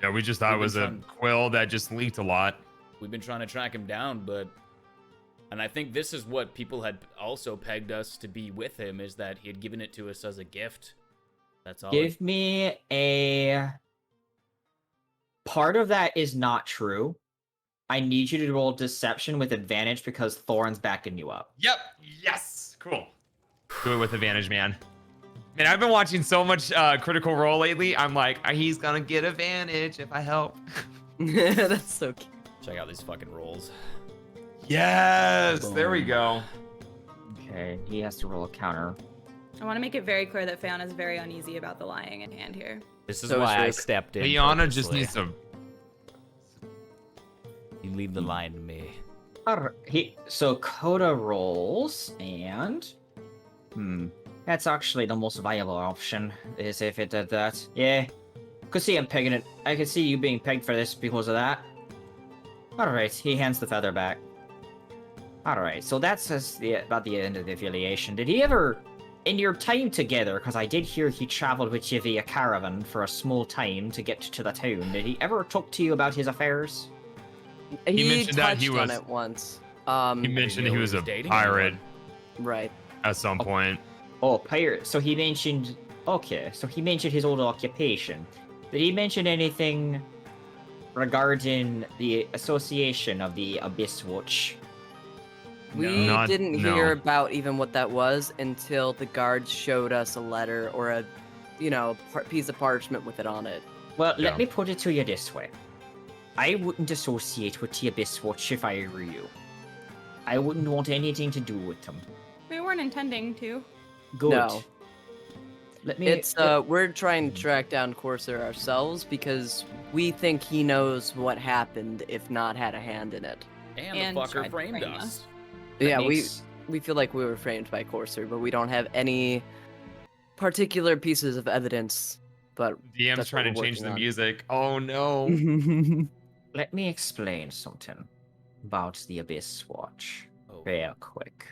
Speaker 1: Yeah, we just thought it
Speaker 2: We've
Speaker 1: was
Speaker 2: been
Speaker 1: a
Speaker 2: trying-
Speaker 1: quill that just leaked a lot.
Speaker 2: We've been trying to track him down, but... And I think this is what people had also pegged us to be with him, is that he had given it to us as a gift. That's all.
Speaker 5: Give me a... Part of that is not true. I need you to roll deception with advantage because Thorin's backing you up.
Speaker 1: Yep. Yes. Cool. Do it with advantage, man. Man, I've been watching so much Critical Role lately. I'm like, he's gonna get advantage if I help.
Speaker 4: That's so cute.
Speaker 2: Check out these fucking rolls.
Speaker 1: Yes. There we
Speaker 2: Boom.
Speaker 1: go.
Speaker 5: Okay, he has to roll a counter.
Speaker 3: I want to make it very clear that Fiona's very uneasy about the lying in hand here.
Speaker 2: This is
Speaker 4: So
Speaker 2: why I
Speaker 4: Rick.
Speaker 2: stepped in.
Speaker 1: Liana just
Speaker 2: purposely.
Speaker 1: needs to.
Speaker 2: You leave the line to me.
Speaker 5: So Coda rolls, and... That's actually the most viable option, is if it did that. Yeah. Could see him pegging it. I could see you being pegged for this because of that. Alright, he hands the feather back. Alright, so that's just about the end of the affiliation. Did he ever, in your time together, because I did hear he traveled with you via caravan for a small time to get to the town, did he ever talk to you about his affairs?
Speaker 3: He
Speaker 1: mentioned that he
Speaker 4: touched on
Speaker 1: was-
Speaker 4: it once.
Speaker 1: He mentioned
Speaker 2: know
Speaker 1: he
Speaker 2: he
Speaker 1: was a
Speaker 2: was dating
Speaker 1: pirate
Speaker 2: anyone?
Speaker 4: Right.
Speaker 1: at some point.
Speaker 5: Oh, pirate. So he mentioned... Okay, so he mentioned his old occupation. Did he mention anything regarding the association of the Abyss Watch?
Speaker 4: We
Speaker 1: Not-
Speaker 4: didn't
Speaker 1: no.
Speaker 4: hear about even what that was until the guards showed us a letter or a, piece of parchment with it on it.
Speaker 5: Well,
Speaker 1: Yeah.
Speaker 5: let me put it to you this way. I wouldn't associate with the Abyss Watch if I were you. I wouldn't want anything to do with them.
Speaker 3: We weren't intending to.
Speaker 5: Good.
Speaker 4: No.
Speaker 5: Let me...
Speaker 4: It's we're trying to track down Corsair ourselves because we think he knows what happened if not had a hand in it.
Speaker 2: And,
Speaker 3: And
Speaker 2: the fucker
Speaker 3: tried to
Speaker 2: framed
Speaker 3: frame
Speaker 2: us.
Speaker 3: us.
Speaker 4: Yeah,
Speaker 5: makes-
Speaker 4: we feel like we were framed by Corsair, but we don't have any particular pieces of evidence. But
Speaker 1: DM's
Speaker 4: That's
Speaker 1: trying
Speaker 4: what
Speaker 1: to
Speaker 4: we're
Speaker 1: change
Speaker 4: working
Speaker 1: the
Speaker 4: on.
Speaker 1: music. Oh no.
Speaker 5: Let me explain something about the Abyss Watch
Speaker 2: Oh.
Speaker 5: real quick.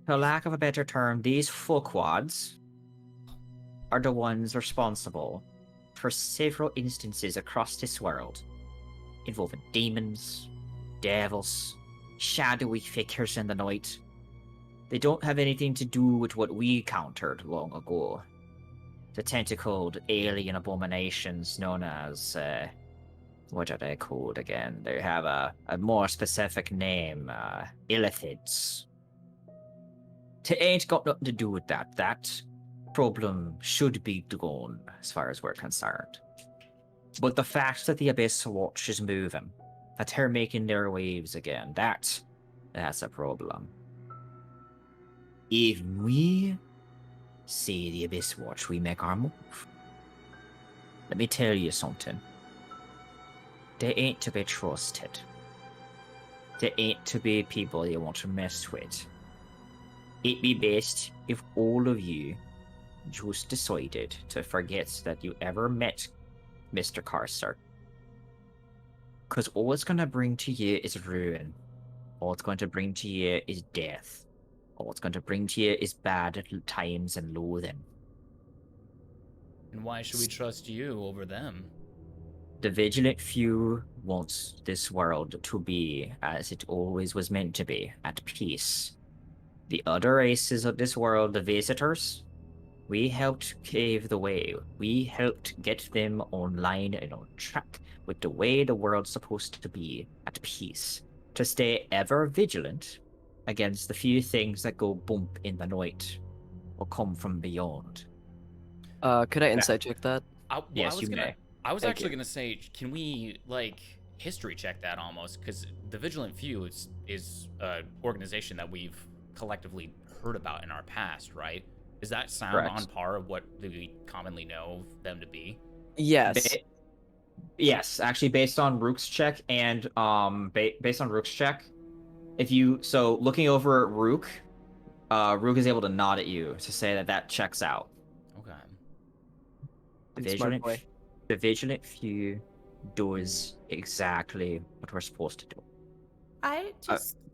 Speaker 5: For lack of a better term, these fuckwads are the ones responsible for several instances across this world involving demons, devils, shadowy figures in the night. They don't have anything to do with what we countered long ago. The tentacled alien abominations known as, what are they called again? They have a more specific name, illithids. It ain't got nothing to do with that. That problem should be gone, as far as we're concerned. But the fact that the Abyss Watch is moving, that they're making their waves again, that's a problem. If we see the Abyss Watch, we make our move. Let me tell you something. They ain't to be trusted. They ain't to be people you want to mess with. It'd be best if all of you just decided to forget that you ever met Mr. Carcer. Because all it's going to bring to you is ruin. All it's going to bring to you is death. All it's going to bring to you is bad times and loathing.
Speaker 2: And why should we trust you over them?
Speaker 5: The vigilant few wants this world to be as it always was meant to be, at peace. The other races of this world, the visitors, we helped pave the way. We helped get them online and on track with the way the world's supposed to be, at peace. To stay ever vigilant against the few things that go bump in the night or come from beyond.
Speaker 4: could I insight check that?
Speaker 5: Yes, you may.
Speaker 2: I was
Speaker 4: Thank
Speaker 2: actually
Speaker 4: you.
Speaker 2: gonna say, can we like history check that almost? Because the Vigilant Few is a organization that we've collectively heard about in our past, right? Does that sound
Speaker 5: Correct.
Speaker 2: on par of what we commonly know them to be?
Speaker 4: Yes.
Speaker 5: Yes, actually, based on Rook's check and based on Rook's check, looking over at Rook, Rook is able to nod at you to say that checks out.
Speaker 2: Okay.
Speaker 4: Smart boy.
Speaker 5: The Vigilant Few does exactly what we're supposed to do.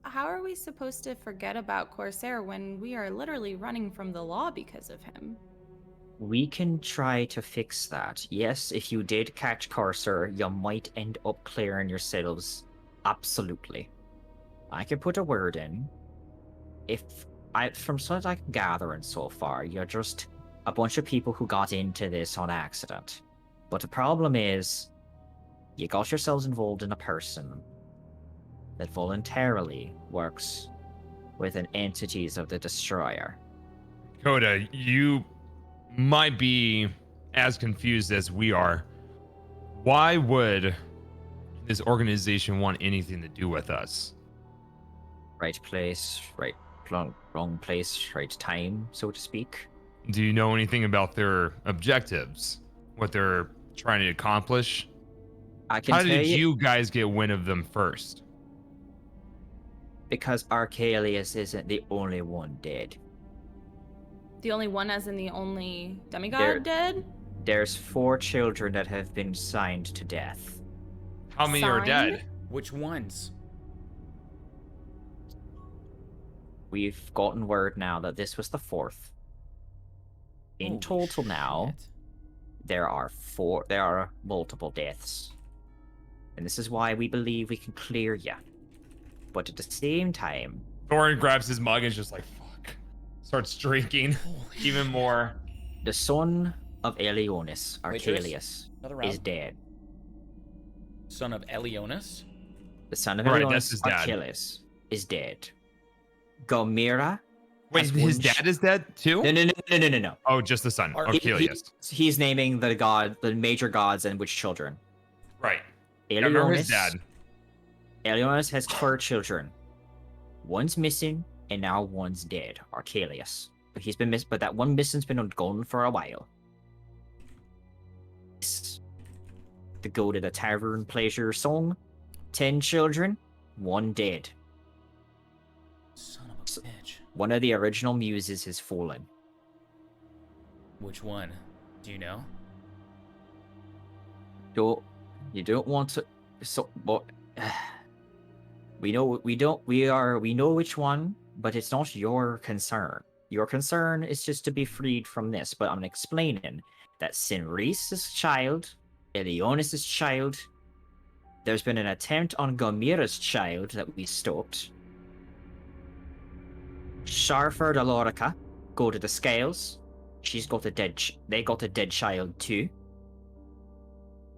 Speaker 3: How are we supposed to forget about Corsair when we are literally running from the law because of him?
Speaker 5: We can try to fix that. Yes, if you did catch Corsair, you might end up clearing yourselves. Absolutely. I could put a word in. From what I can gather and so far, you're just a bunch of people who got into this on accident. But the problem is, you got yourselves involved in a person that voluntarily works with an entities of the Destroyer.
Speaker 1: Coda, you might be as confused as we are. Why would this organization want anything to do with us?
Speaker 5: Right place, wrong place, right time, so to speak.
Speaker 1: Do you know anything about their objectives? What they're trying to accomplish?
Speaker 5: I can
Speaker 1: How
Speaker 5: tell
Speaker 1: did
Speaker 5: you,
Speaker 1: you guys get wind of them first?
Speaker 5: because Archelius isn't the only one dead.
Speaker 3: The only one, as in the only demigod
Speaker 5: There-
Speaker 3: dead?
Speaker 5: There's 4 children that have been signed to death.
Speaker 1: How many are
Speaker 3: Signed?
Speaker 1: dead?
Speaker 2: Which ones?
Speaker 5: We've gotten word now that this was the 4th. In
Speaker 2: Holy
Speaker 5: total now,
Speaker 2: shit.
Speaker 5: there are multiple deaths. And this is why we believe we can clear you. But at the same time,
Speaker 1: Thorin grabs his mug and is just like, fuck. Starts drinking even more.
Speaker 5: the son of Elionis,
Speaker 2: Wait, Trish,
Speaker 5: Archelius,
Speaker 2: another round.
Speaker 5: is dead.
Speaker 2: Son of Elionis?
Speaker 5: The son of
Speaker 1: Right,
Speaker 5: Elionis,
Speaker 1: that's his dad.
Speaker 5: Archelius, is dead. Gomira.
Speaker 1: Wait,
Speaker 5: has
Speaker 1: his
Speaker 5: one
Speaker 1: dad is dead too?
Speaker 5: No.
Speaker 1: Oh, just the son.
Speaker 2: Are-
Speaker 1: Archelius.
Speaker 5: He's naming the major gods and which children.
Speaker 1: Right. I remember his
Speaker 5: Elionis,
Speaker 1: dad.
Speaker 5: Elionis has 4 children. One's missing, and now one's dead. Archelius. But he's been but that one missing's been gone for a while. To go to the tavern pleasure song. 10 children, 1 dead.
Speaker 2: Son of a bitch.
Speaker 5: One of the original muses has fallen.
Speaker 2: Which one? Do you know?
Speaker 5: You don't want to. So, but we know which one, but it's not your concern. Your concern is just to be freed from this. But I'm explaining that Sinri's child, Elionis' child. There's been an attempt on Gomira's child that we stopped. Sharford Alorica, go to the scales. She's got a dead. They got a dead child too.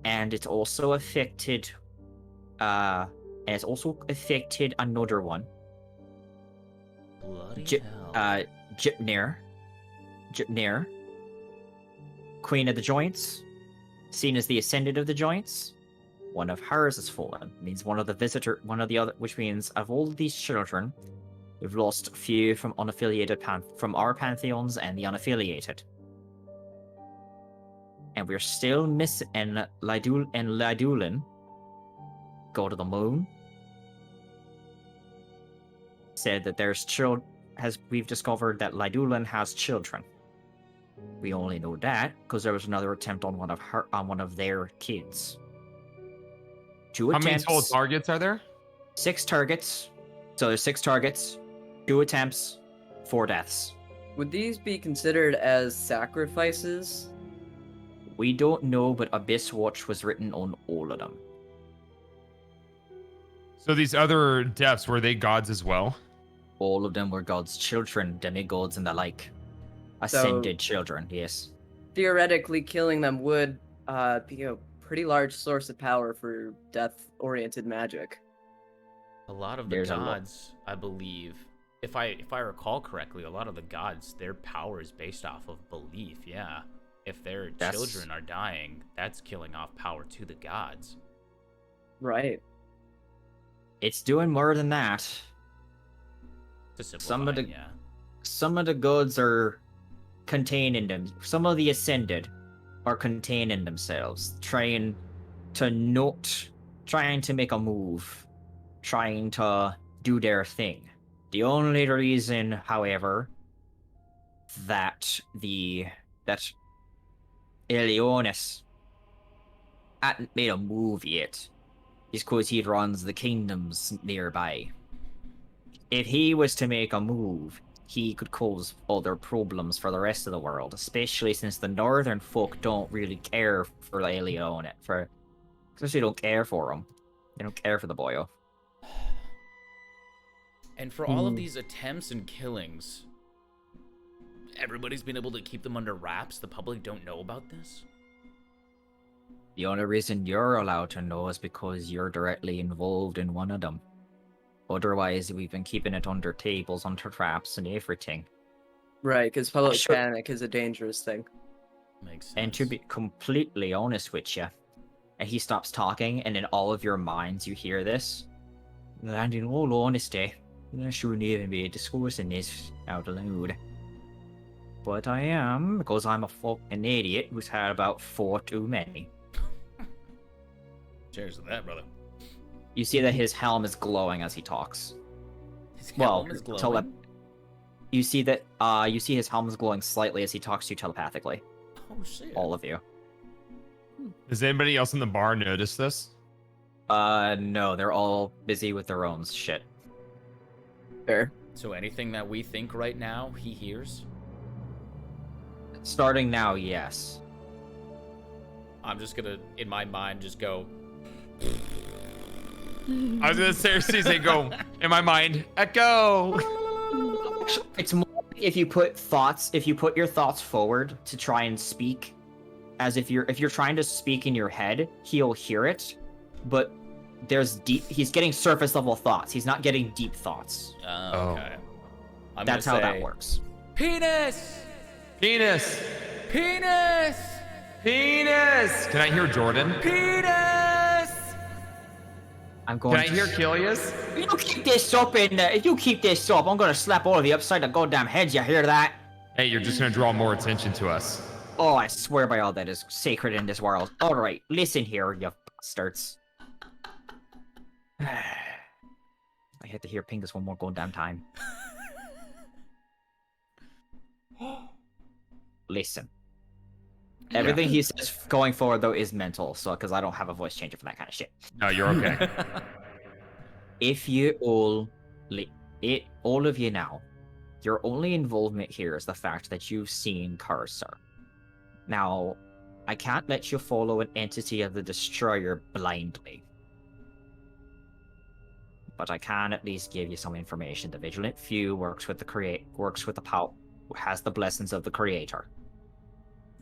Speaker 5: And it's also affected. It's also affected another one.
Speaker 2: Bloody
Speaker 5: J-
Speaker 2: hell.
Speaker 5: Gypnir, Queen of the Joints, seen as the Ascendant of the Joints. One of hers has fallen. Means one of the other, which means of all of these children, we've lost a few from from our pantheons and the unaffiliated. And we're still missing. And Lydulin, God of the Moon, said that we've discovered that Lydulin has children. We only know that because there was another attempt on one of their kids. Two
Speaker 1: How
Speaker 5: attempts.
Speaker 1: many total targets are there?
Speaker 5: 6 targets. So there's 6 targets, 2 attempts, 4 deaths.
Speaker 4: Would these be considered as sacrifices?
Speaker 5: We don't know, but Abyss Watch was written on all of them.
Speaker 1: So these other deaths, were they gods as well?
Speaker 5: All of them were God's children, demigods and the like. Ascended children, yes.
Speaker 4: Theoretically, killing them would be a pretty large source of power for death-oriented magic.
Speaker 2: A lot of the
Speaker 5: There's a lot.
Speaker 2: gods, I believe, if I recall correctly, a lot of the gods, their power is based off of belief. Yeah, If their
Speaker 5: That's-
Speaker 2: children are dying, that's killing off power to the gods.
Speaker 4: Right.
Speaker 5: It's doing more than that.
Speaker 2: To simplify,
Speaker 5: Some of the-
Speaker 2: yeah.
Speaker 5: Some of the gods are containing them. Some of the ascended are containing themselves, trying to make a move, trying to do their thing. The only reason, however, that Elionis hadn't made a move yet is because he runs the kingdoms nearby. If he was to make a move, he could cause other problems for the rest of the world, especially since the northern folk don't really care for Elionis. Especially don't care for him. They don't care for the boyo.
Speaker 2: And for all of these attempts and killings, everybody's been able to keep them under wraps? The public don't know about this?
Speaker 5: The only reason you're allowed to know is because you're directly involved in one of them. Otherwise, we've been keeping it under tables, under traps, and everything.
Speaker 4: Right, because public
Speaker 5: Sure.
Speaker 4: panic is a dangerous thing.
Speaker 2: Makes sense.
Speaker 5: And to be completely honest with you, and he stops talking, and in all of your minds you hear this. And in all honesty, I shouldn't even be discussing this out loud. But I am, because I'm a fucking idiot who's had about 4 too many.
Speaker 2: Cheers to that, brother.
Speaker 5: You see that his helm is glowing as he talks.
Speaker 2: His
Speaker 5: Well,
Speaker 2: helm is glowing.
Speaker 5: You see that you see his helm is glowing slightly as he talks to you telepathically.
Speaker 2: Oh shit.
Speaker 5: All of you.
Speaker 1: Does anybody else in the bar notice this?
Speaker 5: No, they're all busy with their own shit.
Speaker 4: Fair.
Speaker 2: So anything that we think right now, he hears?
Speaker 5: Starting now, yes.
Speaker 2: I'm just gonna, in my mind, just go.
Speaker 1: I was gonna seriously say go in my mind. Echo.
Speaker 5: It's more if you put your thoughts forward to try and speak, as if you're trying to speak in your head, he'll hear it, but he's getting surface level thoughts. He's not getting deep thoughts.
Speaker 2: Oh, okay. I'm
Speaker 5: That's
Speaker 2: gonna
Speaker 5: how that
Speaker 2: say,
Speaker 5: works.
Speaker 2: Penis!
Speaker 1: Penis.
Speaker 2: Penis!
Speaker 1: Penis. Can I hear Jordan?
Speaker 2: Penis!
Speaker 5: I'm
Speaker 1: Can
Speaker 5: going
Speaker 1: I
Speaker 5: to
Speaker 1: hear Kilius?
Speaker 5: If you keep this up, I'm gonna slap all of you upside the goddamn heads. You hear that?
Speaker 1: Hey, you're just gonna draw more attention to us.
Speaker 5: Oh, I swear by all that is sacred in this world. All right, listen here, you bastards. I had to hear Pingus one more goddamn time. Listen. Everything he says going forward, though, is mental, so because I don't have a voice changer for that kind of shit.
Speaker 1: No, you're okay.
Speaker 5: If you all of you now, your only involvement here is the fact that you've seen Cursor. Now, I can't let you follow an entity of the Destroyer blindly. But I can at least give you some information. The Vigilant Few has the blessings of the Creator.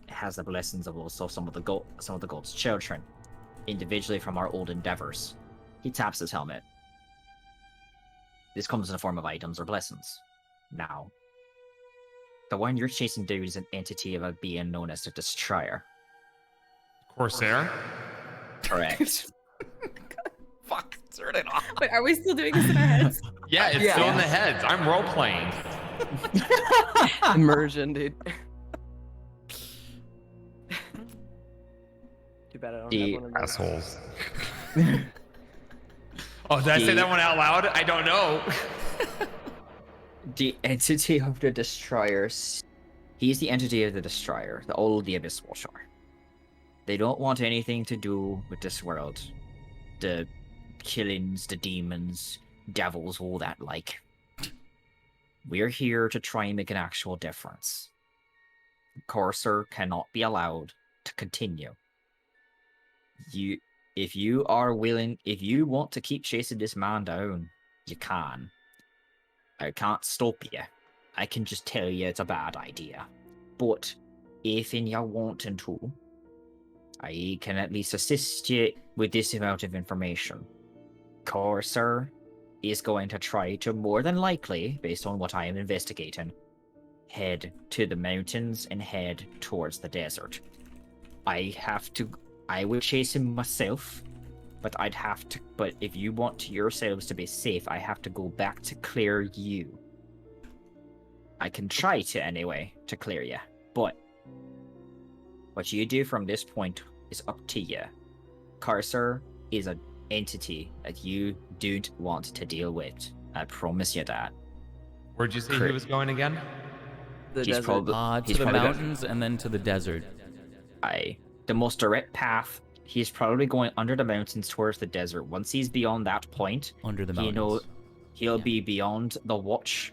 Speaker 5: It has the blessings of also some of the gold's children, individually from our old endeavors. He taps his helmet. This comes in the form of items or blessings. Now, the one you're chasing down is an entity of a being known as the Destroyer.
Speaker 1: Corsair.
Speaker 5: Correct.
Speaker 2: Fuck, turn it off.
Speaker 3: Wait, are we still doing this in our heads?
Speaker 1: Yeah, it's still in the heads. I'm role playing.
Speaker 4: Immersion, dude. Too bad I don't have one of those.
Speaker 1: Assholes. Oh, did I say that one out loud? I don't know.
Speaker 5: The entity of the Destroyer. He's the entity of the Destroyer, the Abyss Shore. They don't want anything to do with this world. The killings, the demons, devils, all that like. We're here to try and make an actual difference. Corsair cannot be allowed to continue. If you want to keep chasing this man down, you can. I can't stop you. I can just tell you it's a bad idea. But if you're wanting to, I can at least assist you with this amount of information. Corsair is going to try to, more than likely, based on what I am investigating, head to the mountains and head towards the desert. I would chase him myself, but but if you want yourselves to be safe, I have to go back to clear you. I can try to anyway, to clear you, but what you do from this point is up to you. Cursor is an entity that you don't want to deal with. I promise you that.
Speaker 1: Where'd you say he was going again?
Speaker 4: The
Speaker 5: He's
Speaker 4: desert.
Speaker 5: probably
Speaker 2: To the mountains and then to the desert.
Speaker 5: the most direct path. He's probably going under the mountains towards the desert. Once he's beyond that point,
Speaker 2: Under the mountains.
Speaker 5: he'll be beyond the watch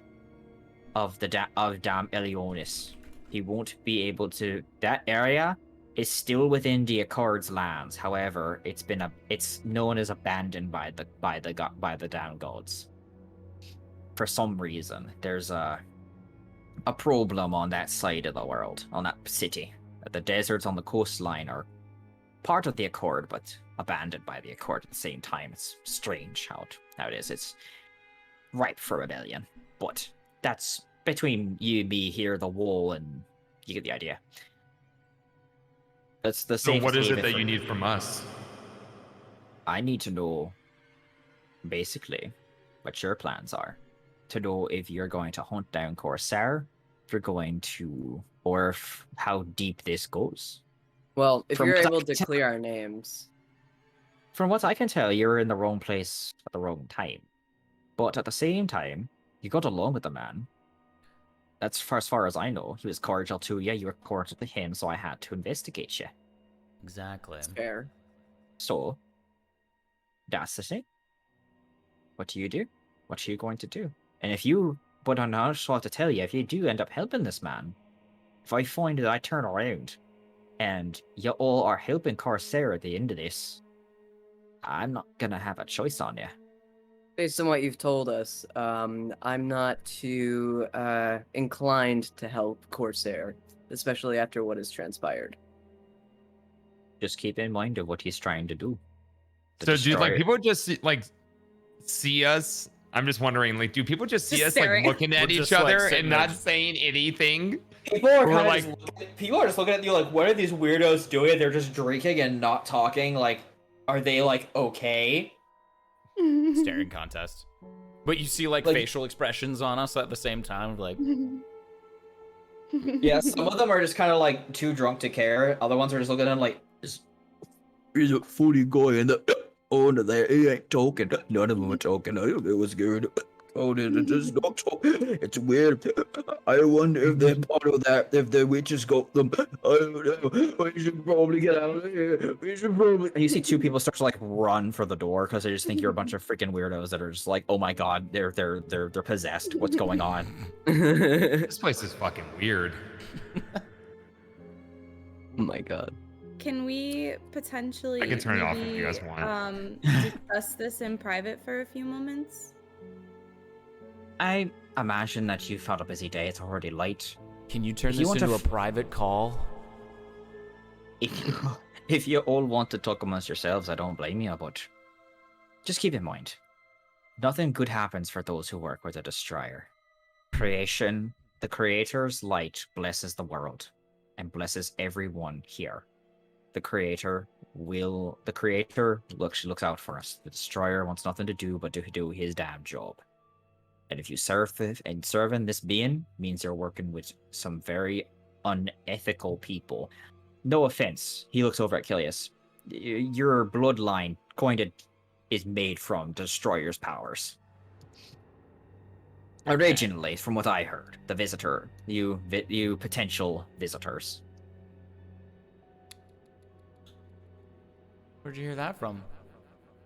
Speaker 5: of of Dam Elionis. He won't be able to. That area is still within the Accord's lands. However, it's known as abandoned by the Dam gods. For some reason, there's a problem on that side of the world, on that city. The deserts on the coastline are part of the Accord, but abandoned by the Accord at the same time. It's strange how it is. It's ripe for rebellion. But that's between you, me, here, the wall, and you get the idea. That's the
Speaker 1: So
Speaker 5: same.
Speaker 1: what is it that you need from us?
Speaker 5: I need to know, basically, what your plans are. To know if you're going to hunt down Corsair, if you're going to, or how deep this goes.
Speaker 4: Well, if
Speaker 5: From
Speaker 4: you're
Speaker 5: what I
Speaker 4: able
Speaker 5: can
Speaker 4: to
Speaker 5: tell-
Speaker 4: clear our names.
Speaker 5: From what I can tell, you're in the wrong place at the wrong time. But at the same time, you got along with the man. That's as far as I know. He was cordial to you, you were cordial to him, so I had to investigate you.
Speaker 2: Exactly.
Speaker 4: It's fair.
Speaker 5: So, that's the thing. What do you do? What are you going to do? And if you, but I'm not sure what to tell you, if you do end up helping this man, if I find that I turn around and you all are helping Corsair at the end of this, I'm not gonna have a choice on you.
Speaker 4: Based on what you've told us, I'm not too inclined to help Corsair, especially after what has transpired.
Speaker 5: Just keep in mind of what he's trying to do. To
Speaker 1: So do like
Speaker 5: destroy-
Speaker 1: people just see us? I'm just wondering, like, do people just see
Speaker 3: Just
Speaker 1: us
Speaker 3: staring.
Speaker 1: like looking at
Speaker 2: We're
Speaker 1: each
Speaker 2: just, like,
Speaker 1: other
Speaker 2: sitting
Speaker 1: and
Speaker 2: there
Speaker 1: not
Speaker 2: just-
Speaker 1: saying anything?
Speaker 8: People are
Speaker 1: We're
Speaker 8: kind of
Speaker 1: like-
Speaker 8: people are just looking at you like, what are these weirdos doing? They're just drinking and not talking. Like, are they like okay?
Speaker 2: Staring contest. But you see like facial expressions on us at the same time, like
Speaker 8: Yeah, some of them are just kind of like too drunk to care. Other ones are just looking at them like, he's a funny guy in the owner there. He ain't talking. None of them are talking. I don't know what's good. Oh, they're just not talking. It's weird. I wonder if they're part of that. If the witches got them. I don't know. We should probably get out of here. We should probably.
Speaker 5: And you see two people start to like run for the door because they just think you're a bunch of freaking weirdos that are just like, oh my god, they're possessed. What's going on?
Speaker 1: This place is fucking weird.
Speaker 4: Oh my god.
Speaker 3: Can we potentially
Speaker 1: I can turn it off if
Speaker 3: maybe,
Speaker 1: you guys want.
Speaker 3: discuss this in private for a few moments?
Speaker 5: I imagine that you've had a busy day. It's already late.
Speaker 2: can you turn
Speaker 5: If you
Speaker 2: this
Speaker 5: want to
Speaker 2: into a private call?
Speaker 5: If you all want to talk amongst yourselves, I don't blame you, but just keep in mind, nothing good happens for those who work with the Destroyer. Creation, the Creator's light blesses the world and blesses everyone here. The Creator looks out for us. The Destroyer wants nothing to do but to do his damn job. And if you serving this being means you're working with some very unethical people. No offense. He looks over at Kilius. Your bloodline is made from Destroyer's powers. Originally, from what I heard, the visitor, you potential visitors.
Speaker 2: Where'd you hear that from?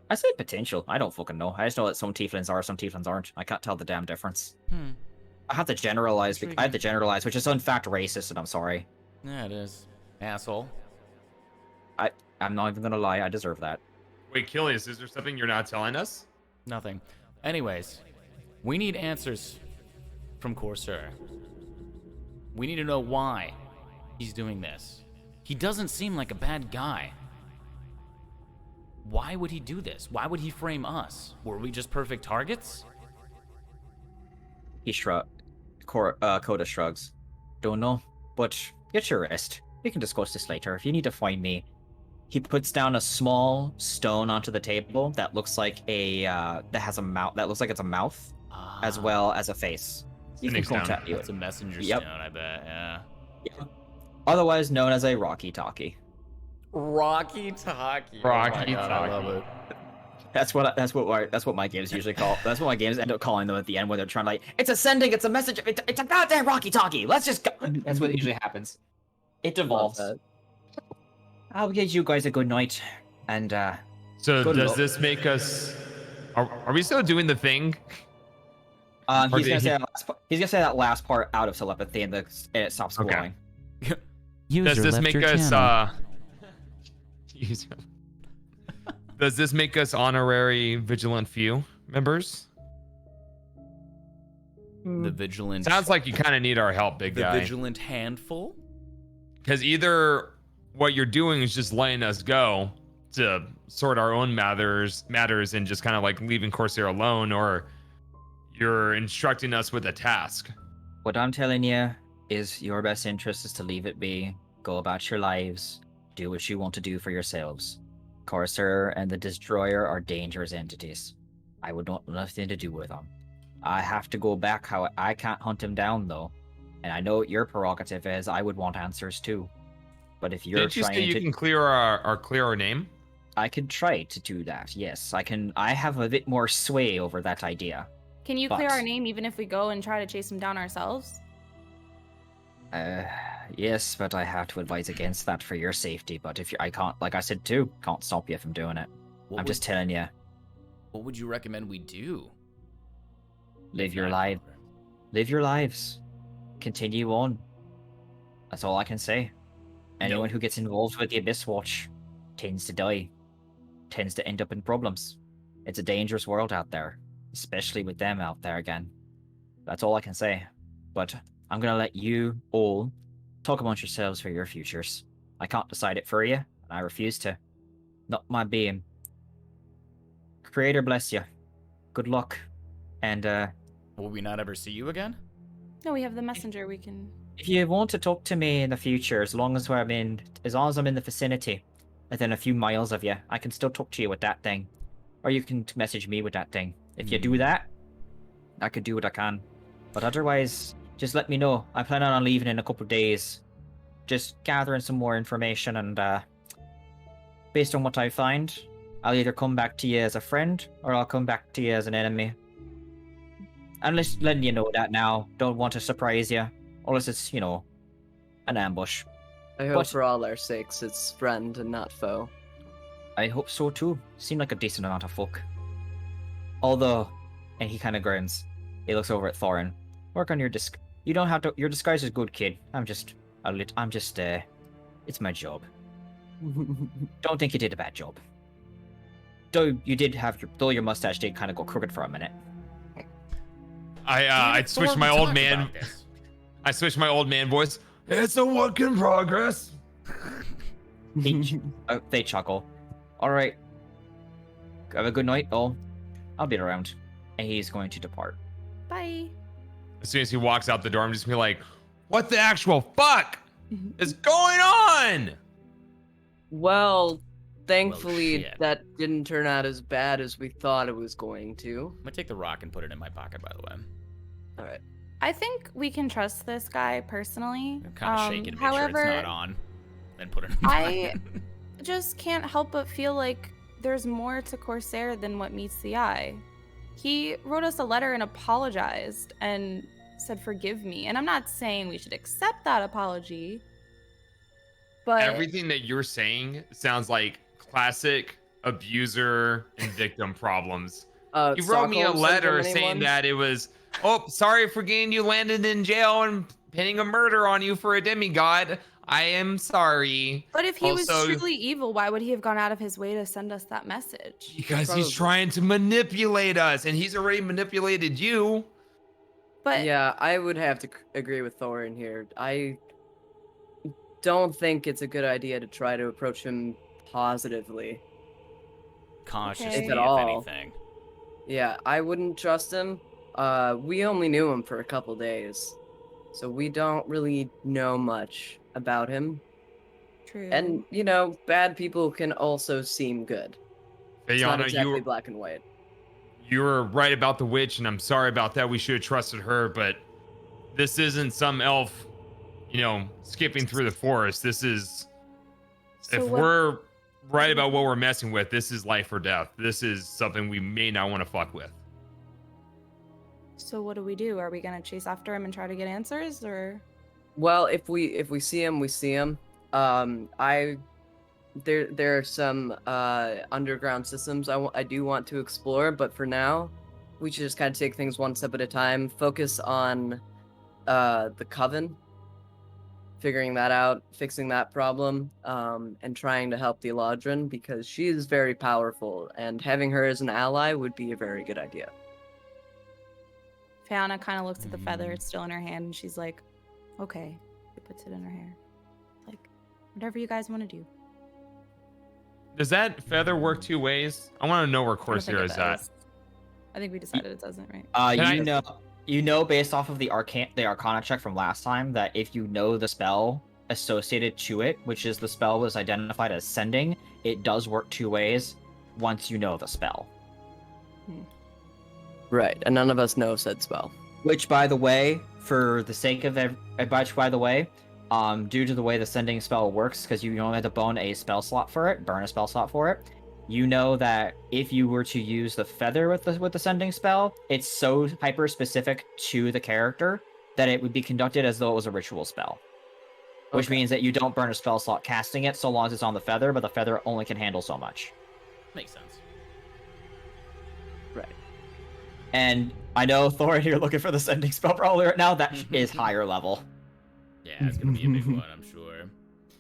Speaker 5: I say potential. I don't fucking know. I just know that some tieflings are, some tieflings aren't. I can't tell the damn difference. I have to generalize. I have to generalize, which is in fact racist, and I'm sorry.
Speaker 2: Yeah, it is. Asshole.
Speaker 5: I'm not even gonna lie. I deserve that.
Speaker 1: Wait, Kilius, is there something you're not telling us?
Speaker 2: Nothing. Anyways, we need answers from Corsair. We need to know why he's doing this. He doesn't seem like a bad guy. Why would he do this? Why would he frame us? Were we just perfect targets?
Speaker 5: He shrugged. Coda shrugs. Don't know. But get your rest. We can discuss this later. If you need to find me, he puts down a small stone onto the table that looks like that has a mouth. That looks like it's a mouth, as well as a face. You can
Speaker 1: Phoenix down.
Speaker 5: contact you.
Speaker 2: That's a messenger
Speaker 5: Yep.
Speaker 2: stone, I bet. Yeah.
Speaker 5: Otherwise known as a Rocky Talkie.
Speaker 2: Rocky Talkie.
Speaker 1: Rocky
Speaker 2: Oh my God, I love
Speaker 1: Talkie.
Speaker 2: it.
Speaker 5: That's what my games usually call. That's what my games end up calling them at the end when they're trying to it's ascending, it's a message, it's a goddamn Rocky Talkie. Let's just go. That's what usually happens. It devolves.
Speaker 4: that.
Speaker 5: I'll get you guys a good night, and
Speaker 1: So
Speaker 5: Good
Speaker 1: does
Speaker 5: luck.
Speaker 1: this make us? Are we still doing the thing?
Speaker 5: he's
Speaker 1: did
Speaker 5: gonna
Speaker 1: he-
Speaker 5: say he's gonna say that last part out of telepathy, and it stops
Speaker 1: Okay.
Speaker 5: glowing.
Speaker 1: Does this make us? User- Does this make us honorary vigilant few members?
Speaker 2: The vigilant.
Speaker 1: Sounds like you kind of need our help, big
Speaker 2: the
Speaker 1: guy.
Speaker 2: vigilant handful.
Speaker 1: Because either what you're doing is just letting us go to sort our own matters and just kind of like leaving Corsair alone, or you're instructing us with a task.
Speaker 5: What I'm telling you is your best interest is to leave it be, go about your lives, do what you want to do for yourselves. Corsair and the Destroyer are dangerous entities. I would want nothing to do with them. I have to go back how I can't hunt him down though. And I know what your prerogative is, I would want answers too. But if you're
Speaker 1: Didn't you say
Speaker 5: trying
Speaker 1: you
Speaker 5: to
Speaker 1: can clear our name?
Speaker 5: I could try to do that, yes. I have a bit more sway over that idea.
Speaker 3: Can you clear
Speaker 5: But-
Speaker 3: our name even if we go and try to chase him down ourselves?
Speaker 5: Yes, but I have to advise against that for your safety. But if I can't, like I said too, can't stop you from doing it.
Speaker 2: What
Speaker 5: I'm just telling you,
Speaker 2: What would you recommend we do?
Speaker 5: live
Speaker 2: If
Speaker 5: your
Speaker 2: not-
Speaker 5: life, live your lives, continue on. That's all I can say. Anyone who gets involved with the Abyss Watch tends to die, tends to end up in problems. It's a dangerous world out there, especially with them out there again. That's all I can say. But I'm gonna let you all talk amongst yourselves for your futures. I can't decide it for you, and I refuse to. Not my being. Creator bless you. Good luck. And
Speaker 2: Will we not ever see you again?
Speaker 3: No, we have the messenger. We can.
Speaker 5: if you want to talk to me in the future, as long as I'm in the vicinity, within a few miles of you, I can still talk to you with that thing, or you can message me with that thing. If you do that, I could do what I can. But otherwise, just let me know. I plan on leaving in a couple of days, just gathering some more information, and based on what I find, I'll either come back to you as a friend or I'll come back to you as an enemy. I'm just letting you know that now. Don't want to surprise you. Unless it's, an ambush.
Speaker 4: I hope
Speaker 5: But-
Speaker 4: for all our sakes it's friend and not foe.
Speaker 5: I hope so too. Seem like a decent amount of folk. Although, and he kind of grins. He looks over at Thorin. Work on your You don't have to. Your disguise is good, kid. it's my job. Don't think you did a bad job. Though your mustache did kind of go crooked for a minute.
Speaker 1: I switched my old man. I switched my old man voice. It's a work in progress.
Speaker 5: They chuckle. All right. Have a good night, all. I'll be around. And he's going to depart.
Speaker 3: Bye.
Speaker 1: As soon as he walks out the door, I'm just gonna be like, "What the actual fuck is going on?"
Speaker 4: Well, thankfully
Speaker 2: shit.
Speaker 4: that didn't turn out as bad as we thought it was going to.
Speaker 2: I'm gonna take the rock and put it in my pocket, by the way.
Speaker 4: All right.
Speaker 3: I think we can trust this guy personally.
Speaker 2: I'm kind of shaking to make
Speaker 3: however,
Speaker 2: sure it's not on. Then put it in my
Speaker 3: I
Speaker 2: pocket.
Speaker 3: just can't help but feel like there's more to Corsair than what meets the eye. He wrote us a letter and apologized and said, "Forgive me." And I'm not saying we should accept that apology, but
Speaker 1: Everything that you're saying sounds like classic abuser and victim problems. You wrote me a
Speaker 4: Stockholm
Speaker 1: letter
Speaker 4: syndrome,
Speaker 1: saying
Speaker 4: anyone?
Speaker 1: that it was, "Oh, sorry for getting you landed in jail and pinning a murder on you for a demigod. I am sorry."
Speaker 3: But if he was
Speaker 1: Also-
Speaker 3: truly evil, why would he have gone out of his way to send us that message?
Speaker 1: Because
Speaker 4: Probably.
Speaker 1: he's trying to manipulate us, and he's already manipulated you.
Speaker 3: But
Speaker 4: Yeah, I would have to agree with Thorin here. I don't think it's a good idea to try to approach him positively.
Speaker 2: Cautiously,
Speaker 3: If
Speaker 4: at
Speaker 2: if
Speaker 4: all.
Speaker 2: anything.
Speaker 4: Yeah, I wouldn't trust him. We only knew him for a couple days. So we don't really know much about him.
Speaker 3: True.
Speaker 4: And, you know, bad people can also seem good. It's not
Speaker 1: Fayana,
Speaker 4: exactly black and white.
Speaker 1: you were right about the witch, and I'm sorry about that. We should have trusted her, but this isn't some elf, skipping through the forest. This is,
Speaker 3: So
Speaker 1: if
Speaker 3: what-
Speaker 1: we're right about what we're messing with, this is life or death. This is something we may not want to fuck with.
Speaker 3: So what do we do? Are we gonna chase after him and try to get answers, or?
Speaker 4: Well, if we see him, we see him. There are some underground systems I do want to explore, but for now, we should just kind of take things one step at a time. Focus on the coven, figuring that out, fixing that problem, and trying to help the Eladrin because she is very powerful, and having her as an ally would be a very good idea.
Speaker 3: Fiona kind of looks at the feather. It's still in her hand, and she's like, "Okay." She puts it in her hair. Like, whatever you guys want to do.
Speaker 1: Does that feather work two ways? I want to know where
Speaker 3: I don't think
Speaker 1: Corsair
Speaker 3: it
Speaker 1: is at.
Speaker 3: does. I think we decided it doesn't, right?
Speaker 5: You know based off of the Arcana check from last time that if you know the spell associated to it, which is the spell was identified as sending, it does work two ways once you know the spell.
Speaker 4: Right, and none of us know said spell.
Speaker 5: Which, by the way, for the sake of by the way, due to the way the sending spell works, because you only have to burn a spell slot for it, you know that if you were to use the feather with the sending spell, it's so hyper specific to the character that it would be conducted as though it was a ritual spell. Which
Speaker 4: Okay.
Speaker 5: means that you don't burn a spell slot casting it so long as it's on the feather, but the feather only can handle so much.
Speaker 2: Makes sense.
Speaker 4: Right.
Speaker 5: And I know, Thorin, you're looking for the sending spell probably right now. That is higher level.
Speaker 2: Yeah, it's gonna be a big one, I'm sure.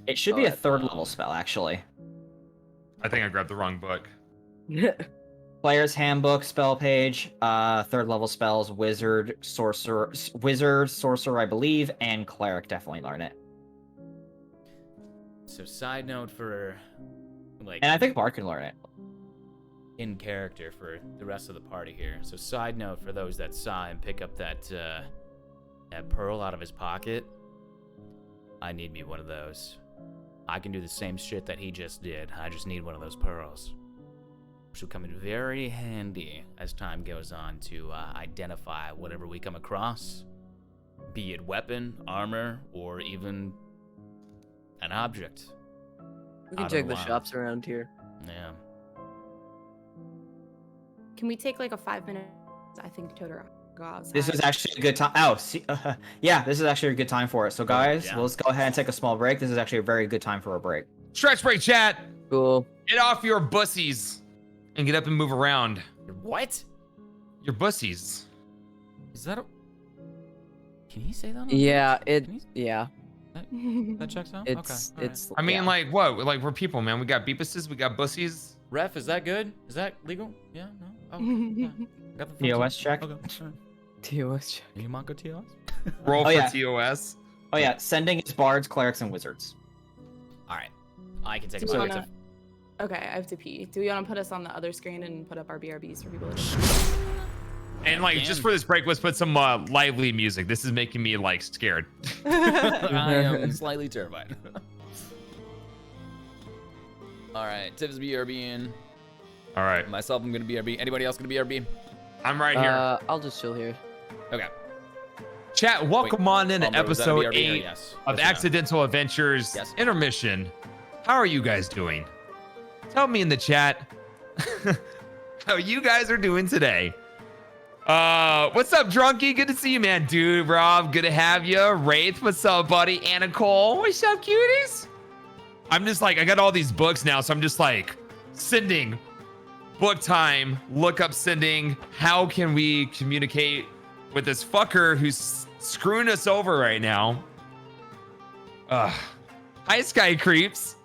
Speaker 5: It should be a
Speaker 4: Alright,
Speaker 5: third level spell, actually.
Speaker 1: I think I grabbed the wrong book.
Speaker 5: Player's Handbook spell page, third level spells, wizard, sorcerer, I believe, and cleric definitely learn it.
Speaker 2: So side note for like
Speaker 5: And I think bard can learn it.
Speaker 2: in character for the rest of the party here. So side note for those that saw him pick up that pearl out of his pocket. I need me one of those. I can do the same shit that he just did. I just need one of those pearls. Which will come in very handy as time goes on to identify whatever we come across. Be it weapon, armor, or even an object.
Speaker 4: We can
Speaker 2: Out of
Speaker 4: check
Speaker 2: the
Speaker 4: the
Speaker 2: wild.
Speaker 4: shops around here.
Speaker 2: Yeah.
Speaker 3: Can we take like a 5-minute? I think Totoro.
Speaker 5: This is actually a good time. Oh, see, yeah, this is actually a good time for it. So, guys,
Speaker 2: yeah.
Speaker 5: let's go ahead and take a small break. This is actually a very good time for a break.
Speaker 1: Stretch break, chat.
Speaker 4: Cool.
Speaker 1: Get off your bussies and get up and move around.
Speaker 2: What?
Speaker 1: Your bussies.
Speaker 2: Is that a... Can he say that? on
Speaker 4: Yeah,
Speaker 2: Twitch?
Speaker 4: it.
Speaker 2: Can he-
Speaker 4: Yeah,
Speaker 2: That checks out?
Speaker 4: it's
Speaker 2: okay. Alright.
Speaker 4: it's.
Speaker 1: I mean,
Speaker 4: yeah.
Speaker 1: like what? Like we're people, man. We got beepuses, we got bussies.
Speaker 2: Ref, is that good? Is that legal? Yeah, no? Oh, okay, yeah. Got the thumbs
Speaker 5: TOS
Speaker 2: up.
Speaker 5: check.
Speaker 2: Okay. alright.
Speaker 4: TOS check.
Speaker 2: Are you Mako TOS?
Speaker 1: Roll
Speaker 5: Oh,
Speaker 1: for
Speaker 5: yeah.
Speaker 1: TOS.
Speaker 5: Oh, yeah, sending is bards, clerics, and wizards.
Speaker 2: Alright. I can take
Speaker 3: Do
Speaker 2: a
Speaker 3: we
Speaker 2: moment.
Speaker 3: wanna- Okay, I have to pee. Do we want to put us on the other screen and put up our BRBs for people to
Speaker 1: And like just for this break, let's put some lively music. This is making me like scared.
Speaker 2: I am slightly terrified. Alright, Tips BRB in.
Speaker 1: All right,
Speaker 2: Myself, I'm gonna BRB. Anybody else gonna BRB?
Speaker 1: I'm right here.
Speaker 4: I'll just chill here.
Speaker 2: Okay.
Speaker 1: Chat, welcome on into
Speaker 2: Umbro, was that a
Speaker 1: episode
Speaker 2: BRB or
Speaker 1: 8
Speaker 2: yes?
Speaker 1: of
Speaker 2: Yes or no?
Speaker 1: Accidental Adventures
Speaker 2: Yes.
Speaker 1: Intermission. How are you guys doing? Tell me in the chat how you guys are doing today. What's up, Drunky? Good to see you, man. Dude, Rob, good to have you. Wraith, what's up, buddy? Anna Cole, what's up, cuties? I'm just like, I got all these books now, so I'm just like, sending, book time, look up sending. How can we communicate with this fucker who's screwing us over right now? Hi, Sky Creeps.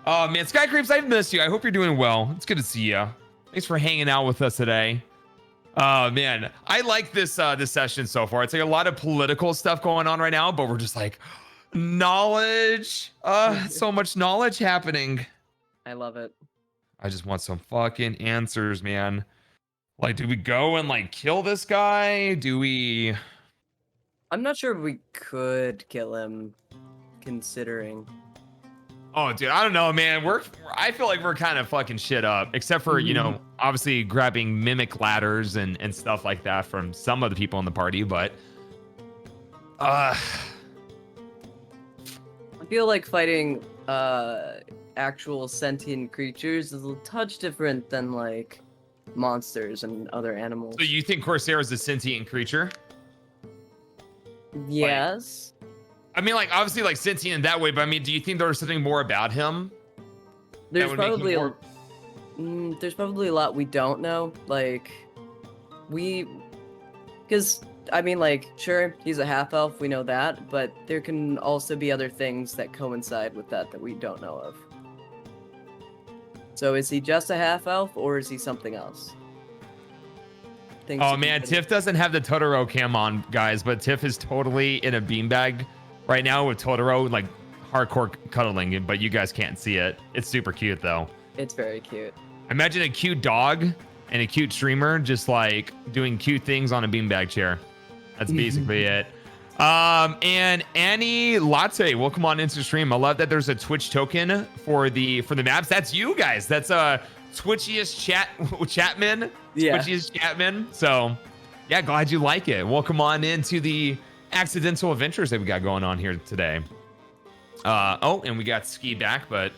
Speaker 1: Oh, man, Sky Creeps, I've missed you. I hope you're doing well. It's good to see you. Thanks for hanging out with us today. Oh, man, I like this this session so far. It's like a lot of political stuff going on right now, but we're just like, knowledge. So much knowledge happening.
Speaker 4: I love it.
Speaker 1: I just want some fucking answers, man. Like, do we go and like kill this guy? Do we
Speaker 4: I'm not sure if we could kill him, considering.
Speaker 1: Oh, dude, I don't know, man. I feel like we're kind of fucking shit up, except for, obviously grabbing mimic ladders and stuff like that from some of the people in the party, but
Speaker 4: I feel like fighting actual sentient creatures is a touch different than like monsters and other animals.
Speaker 1: so you think Corsair is a sentient creature?
Speaker 4: Yes.
Speaker 1: I mean, like, obviously, like, sentient in that way, but I mean, do you think there's something more about him?
Speaker 4: There's
Speaker 1: would make him
Speaker 4: probably
Speaker 1: more-
Speaker 4: there's probably a lot we don't know. Like because I mean, like, sure, he's a half elf, we know that, but there can also be other things that coincide with that we don't know of. So is he just a half elf or is he something else? Things
Speaker 1: Oh
Speaker 4: to
Speaker 1: man,
Speaker 4: consider.
Speaker 1: Tiff doesn't have the Totoro cam on, guys, but Tiff is totally in a beanbag right now with Totoro, like hardcore cuddling, but you guys can't see it. It's super cute though.
Speaker 4: It's very cute.
Speaker 1: Imagine a cute dog and a cute streamer just like doing cute things on a beanbag chair. That's basically it. And Annie Latte, welcome on into stream. I love that there's a Twitch token for the maps. That's you guys. That's Twitchiest Chatman.
Speaker 4: Yeah.
Speaker 1: Twitchiest Chatman. So yeah, glad you like it. Welcome on into the accidental adventures that we got going on here today. Oh, and we got Ski back, but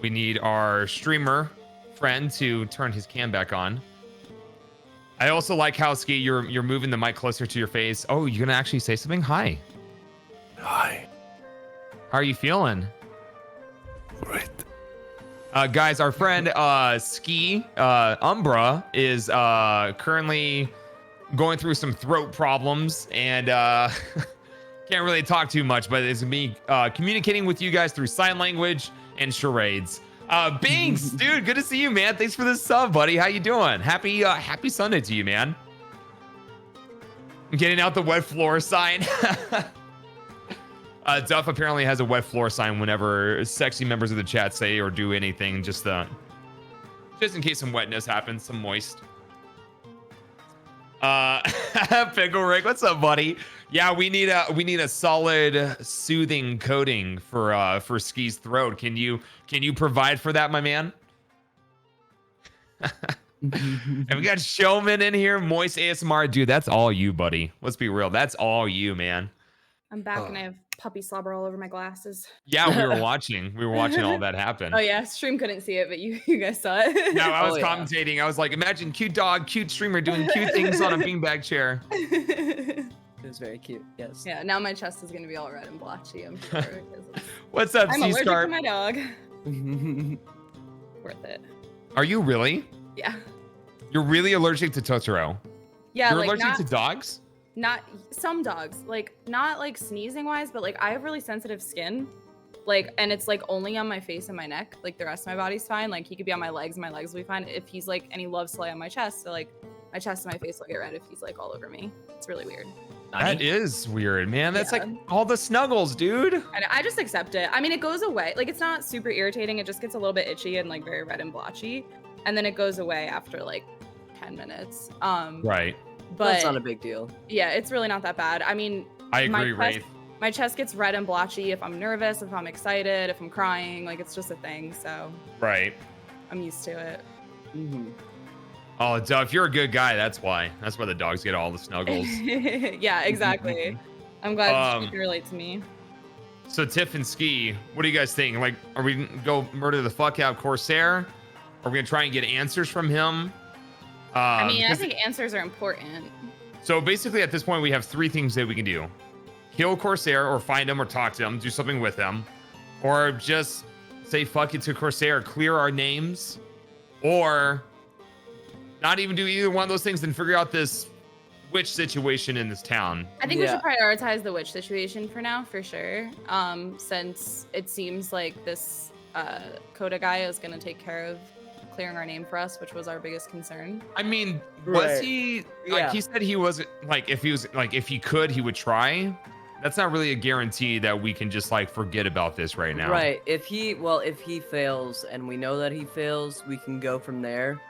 Speaker 1: we need our streamer friend to turn his cam back on. I also like how, Ski, you're moving the mic closer to your face. Oh, you're gonna actually say something? Hi.
Speaker 9: Hi.
Speaker 1: How are you feeling?
Speaker 9: Great.
Speaker 1: Guys, our friend Ski Umbra is currently going through some throat problems and can't really talk too much, but it's me communicating with you guys through sign language and charades. Binks, dude, good to see you, man. Thanks for the sub, buddy. How you doing? Happy Sunday to you, man. I'm getting out the wet floor sign. Duff apparently has a wet floor sign whenever sexy members of the chat say or do anything, just in case some wetness happens, some moist. Pickle Rick, what's up, buddy? Yeah, we need a solid soothing coating for Ski's throat. Can you provide for that, my man? And we got Showman in here, Moist ASMR, dude. That's all you, buddy. Let's be real. That's all you, man.
Speaker 3: I'm back and I have puppy slobber all over my glasses.
Speaker 1: Yeah, we were watching all that happen.
Speaker 3: Oh yeah, stream couldn't see it, but you guys saw it.
Speaker 1: No, I was
Speaker 4: yeah.
Speaker 1: commentating. I was like, imagine cute dog, cute streamer doing cute things on a beanbag chair.
Speaker 4: It was very cute. Yes.
Speaker 3: Yeah, now my chest is gonna be all red and blotchy, I'm sure. 'cause
Speaker 1: What's up,
Speaker 3: I'm allergic to
Speaker 1: C-Scarp?
Speaker 3: my dog. Worth it.
Speaker 1: Are you really?
Speaker 3: Yeah.
Speaker 1: You're really allergic to Totoro?
Speaker 3: Yeah,
Speaker 1: You're
Speaker 3: like
Speaker 1: allergic to dogs?
Speaker 3: not some dogs, like not like sneezing wise, but like I have really sensitive skin. Like, and it's like only on my face and my neck. Like the rest of my body's fine. Like he could be on my legs and my legs will be fine. If he's like, and he loves to lay on my chest, so like my chest and my face will get red if he's like all over me. It's really weird.
Speaker 1: That is weird, man. That's
Speaker 3: Yeah.
Speaker 1: like all the snuggles, dude.
Speaker 3: And I just accept it. I mean, it goes away. Like it's not super irritating. It just gets a little bit itchy and like very red and blotchy. And then it goes away after like 10 minutes.
Speaker 1: Right.
Speaker 3: But
Speaker 4: That's not a big deal.
Speaker 3: yeah, it's really not that bad. I mean,
Speaker 1: I
Speaker 3: my
Speaker 1: agree,
Speaker 3: chest-
Speaker 1: Wraith.
Speaker 3: my chest gets red and blotchy if I'm nervous, if I'm excited, if I'm crying. Like it's just a thing. So
Speaker 1: Right.
Speaker 3: I'm used to it.
Speaker 1: Oh, Duff, you're a good guy. That's why. That's why the dogs get all the snuggles.
Speaker 3: Yeah, exactly. I'm glad you can relate to me.
Speaker 1: So Tiff and Ski, what do you guys think? Like, are we gonna go murder the fuck out of Corsair? Are we gonna try and get answers from him?
Speaker 3: I mean, I
Speaker 1: 'cause-
Speaker 3: think answers are important.
Speaker 1: So basically, at this point, we have three things that we can do: kill Corsair, or find him, or talk to him, do something with him, or just say fuck it to Corsair, clear our names, or not even do either one of those things and figure out this witch situation in this town.
Speaker 3: I think we
Speaker 4: Yeah.
Speaker 3: should prioritize the witch situation for now, for sure. Since it seems like this Coda guy is gonna take care of clearing our name for us, which was our biggest concern.
Speaker 1: I mean, was
Speaker 4: Right.
Speaker 1: he like
Speaker 4: Yeah.
Speaker 1: he said he wasn't like if he could, he would try. That's not really a guarantee that we can just like forget about this right now.
Speaker 4: Right. If he fails and we know that he fails, we can go from there.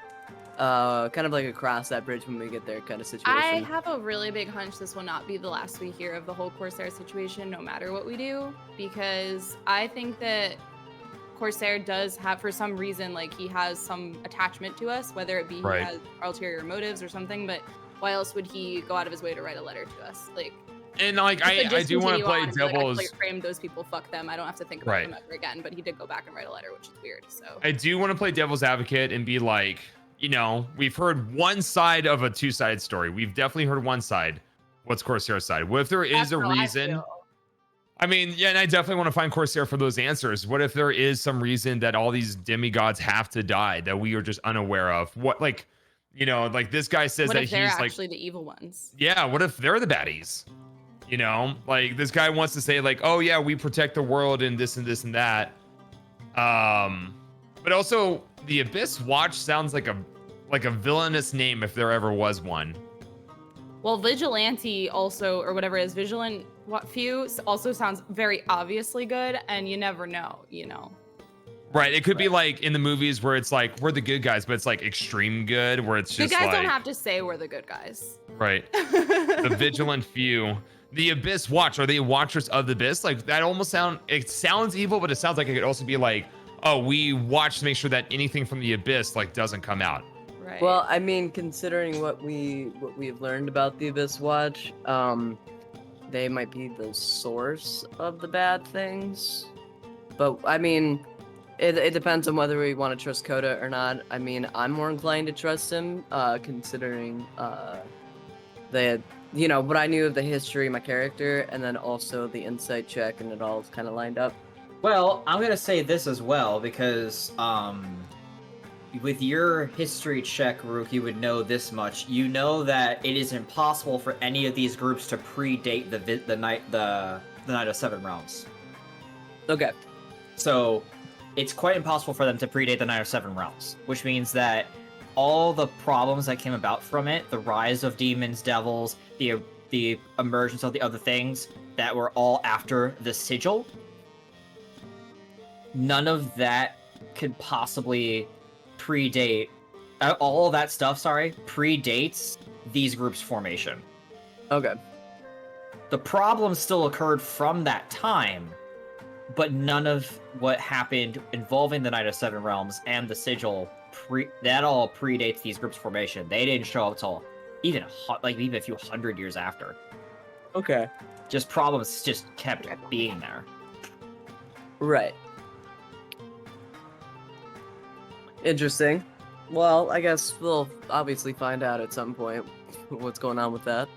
Speaker 4: kind of like across that bridge when we get there kind of situation.
Speaker 3: I have a really big hunch this will not be the last we hear of the whole Corsair situation, no matter what we do, because I think that Corsair does have, for some reason, like he has some attachment to us, whether it be he has ulterior motives or something. But why else would he go out of his way to write a letter to us? Like,
Speaker 1: And like I do want to play devil's.
Speaker 3: Like, framed those people, fuck them. I don't have to think about them ever again. But he did go back and write a letter, which is weird. So
Speaker 1: I do want to play devil's advocate and be like, you know, we've heard one side of a two-sided story. We've definitely heard one side. What's Corsair's side? What if there is a reason? I mean, yeah, and I definitely want to find Corsair for those answers. What if there is some reason that all these demigods have to die that we are just unaware of? What, like, you know, like this guy says
Speaker 3: what
Speaker 1: that
Speaker 3: if they're
Speaker 1: he's like
Speaker 3: actually the evil ones.
Speaker 1: Yeah, what if they're the baddies? You know, like this guy wants to say like, oh yeah, we protect the world and this and this and that. But also the Abyss Watch sounds like a villainous name if there ever was one.
Speaker 3: Well, vigilante also, or whatever it is, vigilant few also sounds very obviously good, and you never know, you know.
Speaker 1: Right, it could be like in the movies where it's like we're the good guys, but it's like extreme good, where it's just
Speaker 3: good guys
Speaker 1: like,
Speaker 3: don't have to say we're the good guys.
Speaker 1: Right. The vigilant few. The Abyss Watch, are they watchers of the Abyss? Like that almost it sounds evil, but it sounds like it could also be like, oh, we watch to make sure that anything from the Abyss like doesn't come out.
Speaker 3: Right.
Speaker 4: Well, I mean, considering what we've learned about the Abyss Watch, they might be the source of the bad things. But I mean, it depends on whether we want to trust Coda or not. I mean, I'm more inclined to trust him, considering you know, what I knew of the history of my character, and then also the insight check, and it all kind of lined up.
Speaker 5: Well, I'm gonna say this as well because with your history check, Rook, you would know this much. You know that it is impossible for any of these groups to predate the Night of Seven Realms.
Speaker 4: Okay.
Speaker 5: So it's quite impossible for them to predate the Night of Seven Realms, which means that all the problems that came about from it, the rise of demons, devils, the emergence of the other things that were all after the sigil, none of that could possibly predate all of that stuff, predates these groups' formation.
Speaker 4: Okay.
Speaker 5: The problem still occurred from that time, but none of what happened involving the Night of Seven Realms and the sigil that all predates these groups' formation. They didn't show up till even a few hundred years after.
Speaker 4: Okay.
Speaker 5: Just problems just kept being there.
Speaker 4: Right. Interesting. Well, I guess we'll obviously find out at some point what's going on with that,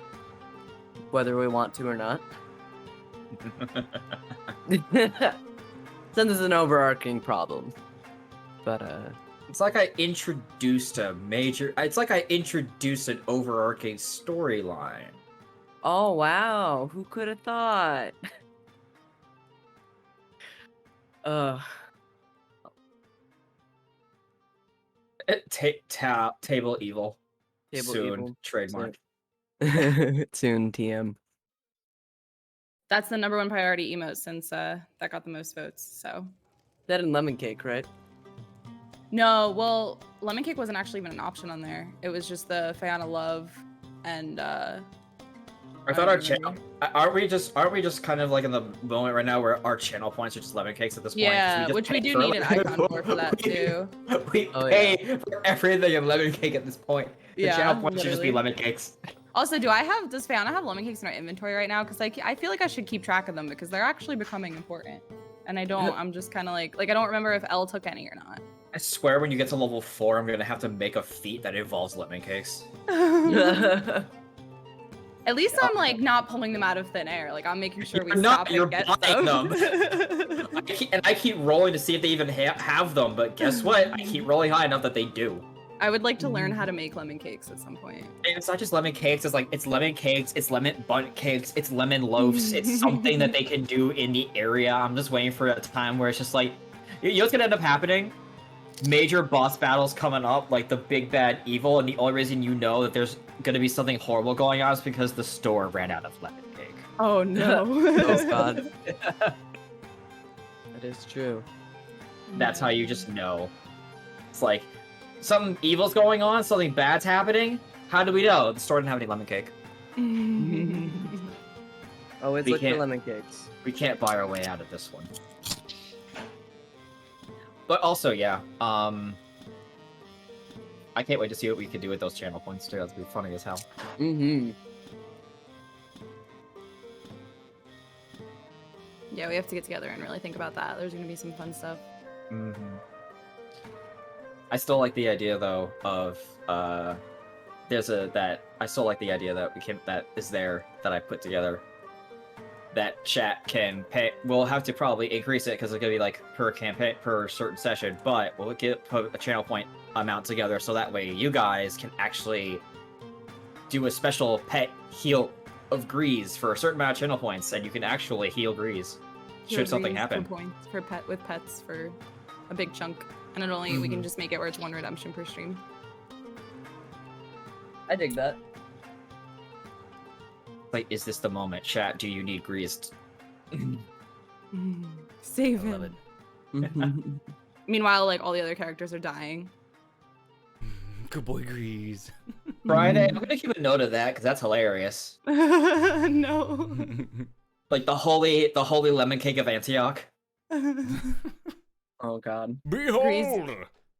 Speaker 4: whether we want to or not. Since it's an overarching problem. But
Speaker 5: it's like I introduced it's like I introduced an overarching storyline.
Speaker 4: Oh wow, who could have thought?
Speaker 5: Table evil. Soon.
Speaker 4: Evil.
Speaker 5: Trademark.
Speaker 4: Soon TM.
Speaker 3: That's the number one priority emote since that got the most votes. So
Speaker 4: That and lemon cake, right?
Speaker 3: no, well, lemon cake wasn't actually even an option on there. It was just the Fiona Love and
Speaker 5: I thought our channel aren't we just kind of like in the moment right now where our channel points are just lemon cakes at this point?
Speaker 3: yeah, which we do need an icon for that too.
Speaker 5: We pay for everything in lemon cake at this point. The channel points should just be lemon cakes.
Speaker 3: Also, does Fiona have lemon cakes in our inventory right now? Because I feel like I should keep track of them because they're actually becoming important. And I don't. I'm just kind of like I don't remember if Elle took any or not.
Speaker 5: I swear when you get to level 4, I'm gonna have to make a feat that involves lemon cakes.
Speaker 3: At least I'm like not pulling them out of thin air. Like I'm making sure we stop
Speaker 5: You're
Speaker 3: and get
Speaker 5: buying
Speaker 3: them.
Speaker 5: I keep rolling to see if they even have them, but guess what? I keep rolling high enough that they do.
Speaker 3: I would like to learn how to make lemon cakes at some point.
Speaker 5: And it's not just lemon cakes, it's lemon cakes, it's lemon bundt cakes, it's lemon loaves, it's something that they can do in the area. I'm just waiting for a time where it's just like, you know what's gonna end up happening? Major boss battles coming up, like the big bad evil, and the only reason you know that there's gonna be something horrible going on is because the store ran out of lemon cake.
Speaker 3: Oh no.
Speaker 4: Oh god. That is true.
Speaker 5: That's how you just know. It's like, something evil's going on, something bad's happening. How do we know? The store didn't have any lemon cake.
Speaker 4: Always
Speaker 5: We
Speaker 4: look for
Speaker 5: can't-
Speaker 4: lemon cakes.
Speaker 5: We can't buy our way out of this one. But also, yeah, I can't wait to see what we can do with those channel points too. That's gonna be funny as hell.
Speaker 4: Mm-hmm.
Speaker 3: Yeah, we have to get together and really think about that. There's gonna be some fun stuff.
Speaker 5: I still like the idea though of I still like the idea that that is there that I put together. That chat can pay. We'll have to probably increase it because it's gonna be like per campaign per certain session, but we'll put a channel point amount together so that way you guys can actually do a special pet heal of Grease for a certain amount of channel points, and you can actually heal Grease should something happen.
Speaker 3: For points for pets for a big chunk, and it only we can just make it where it's 1 redemption per stream.
Speaker 4: I dig that.
Speaker 5: Like, is this the moment? Chat, do you need Grease?
Speaker 3: Save
Speaker 2: I love
Speaker 3: him.
Speaker 4: Mhm.
Speaker 3: Meanwhile, like all the other characters are dying.
Speaker 2: Good boy, Grease.
Speaker 5: Friday, I'm gonna keep a note of that because that's hilarious.
Speaker 3: No.
Speaker 5: Like the holy lemon cake of Antioch.
Speaker 4: Oh god.
Speaker 2: Behold,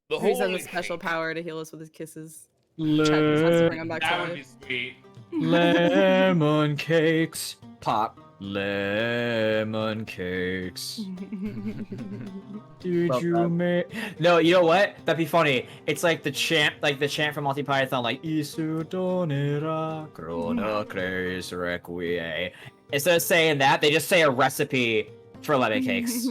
Speaker 2: the
Speaker 3: Grease has
Speaker 2: holy
Speaker 3: a special
Speaker 2: cake.
Speaker 3: power to heal us with his kisses. Chat just has to bring him back to
Speaker 1: That would
Speaker 3: life.
Speaker 1: be sweet.
Speaker 6: Lemon cakes. Pop. Lemon cakes. Did
Speaker 4: Love
Speaker 6: you
Speaker 4: that.
Speaker 6: make?
Speaker 5: No, you know what? That'd be funny. It's like the chant from Monty Python, like Isu donera crona cres requie. Instead of saying that, they just say a recipe for lemon cakes.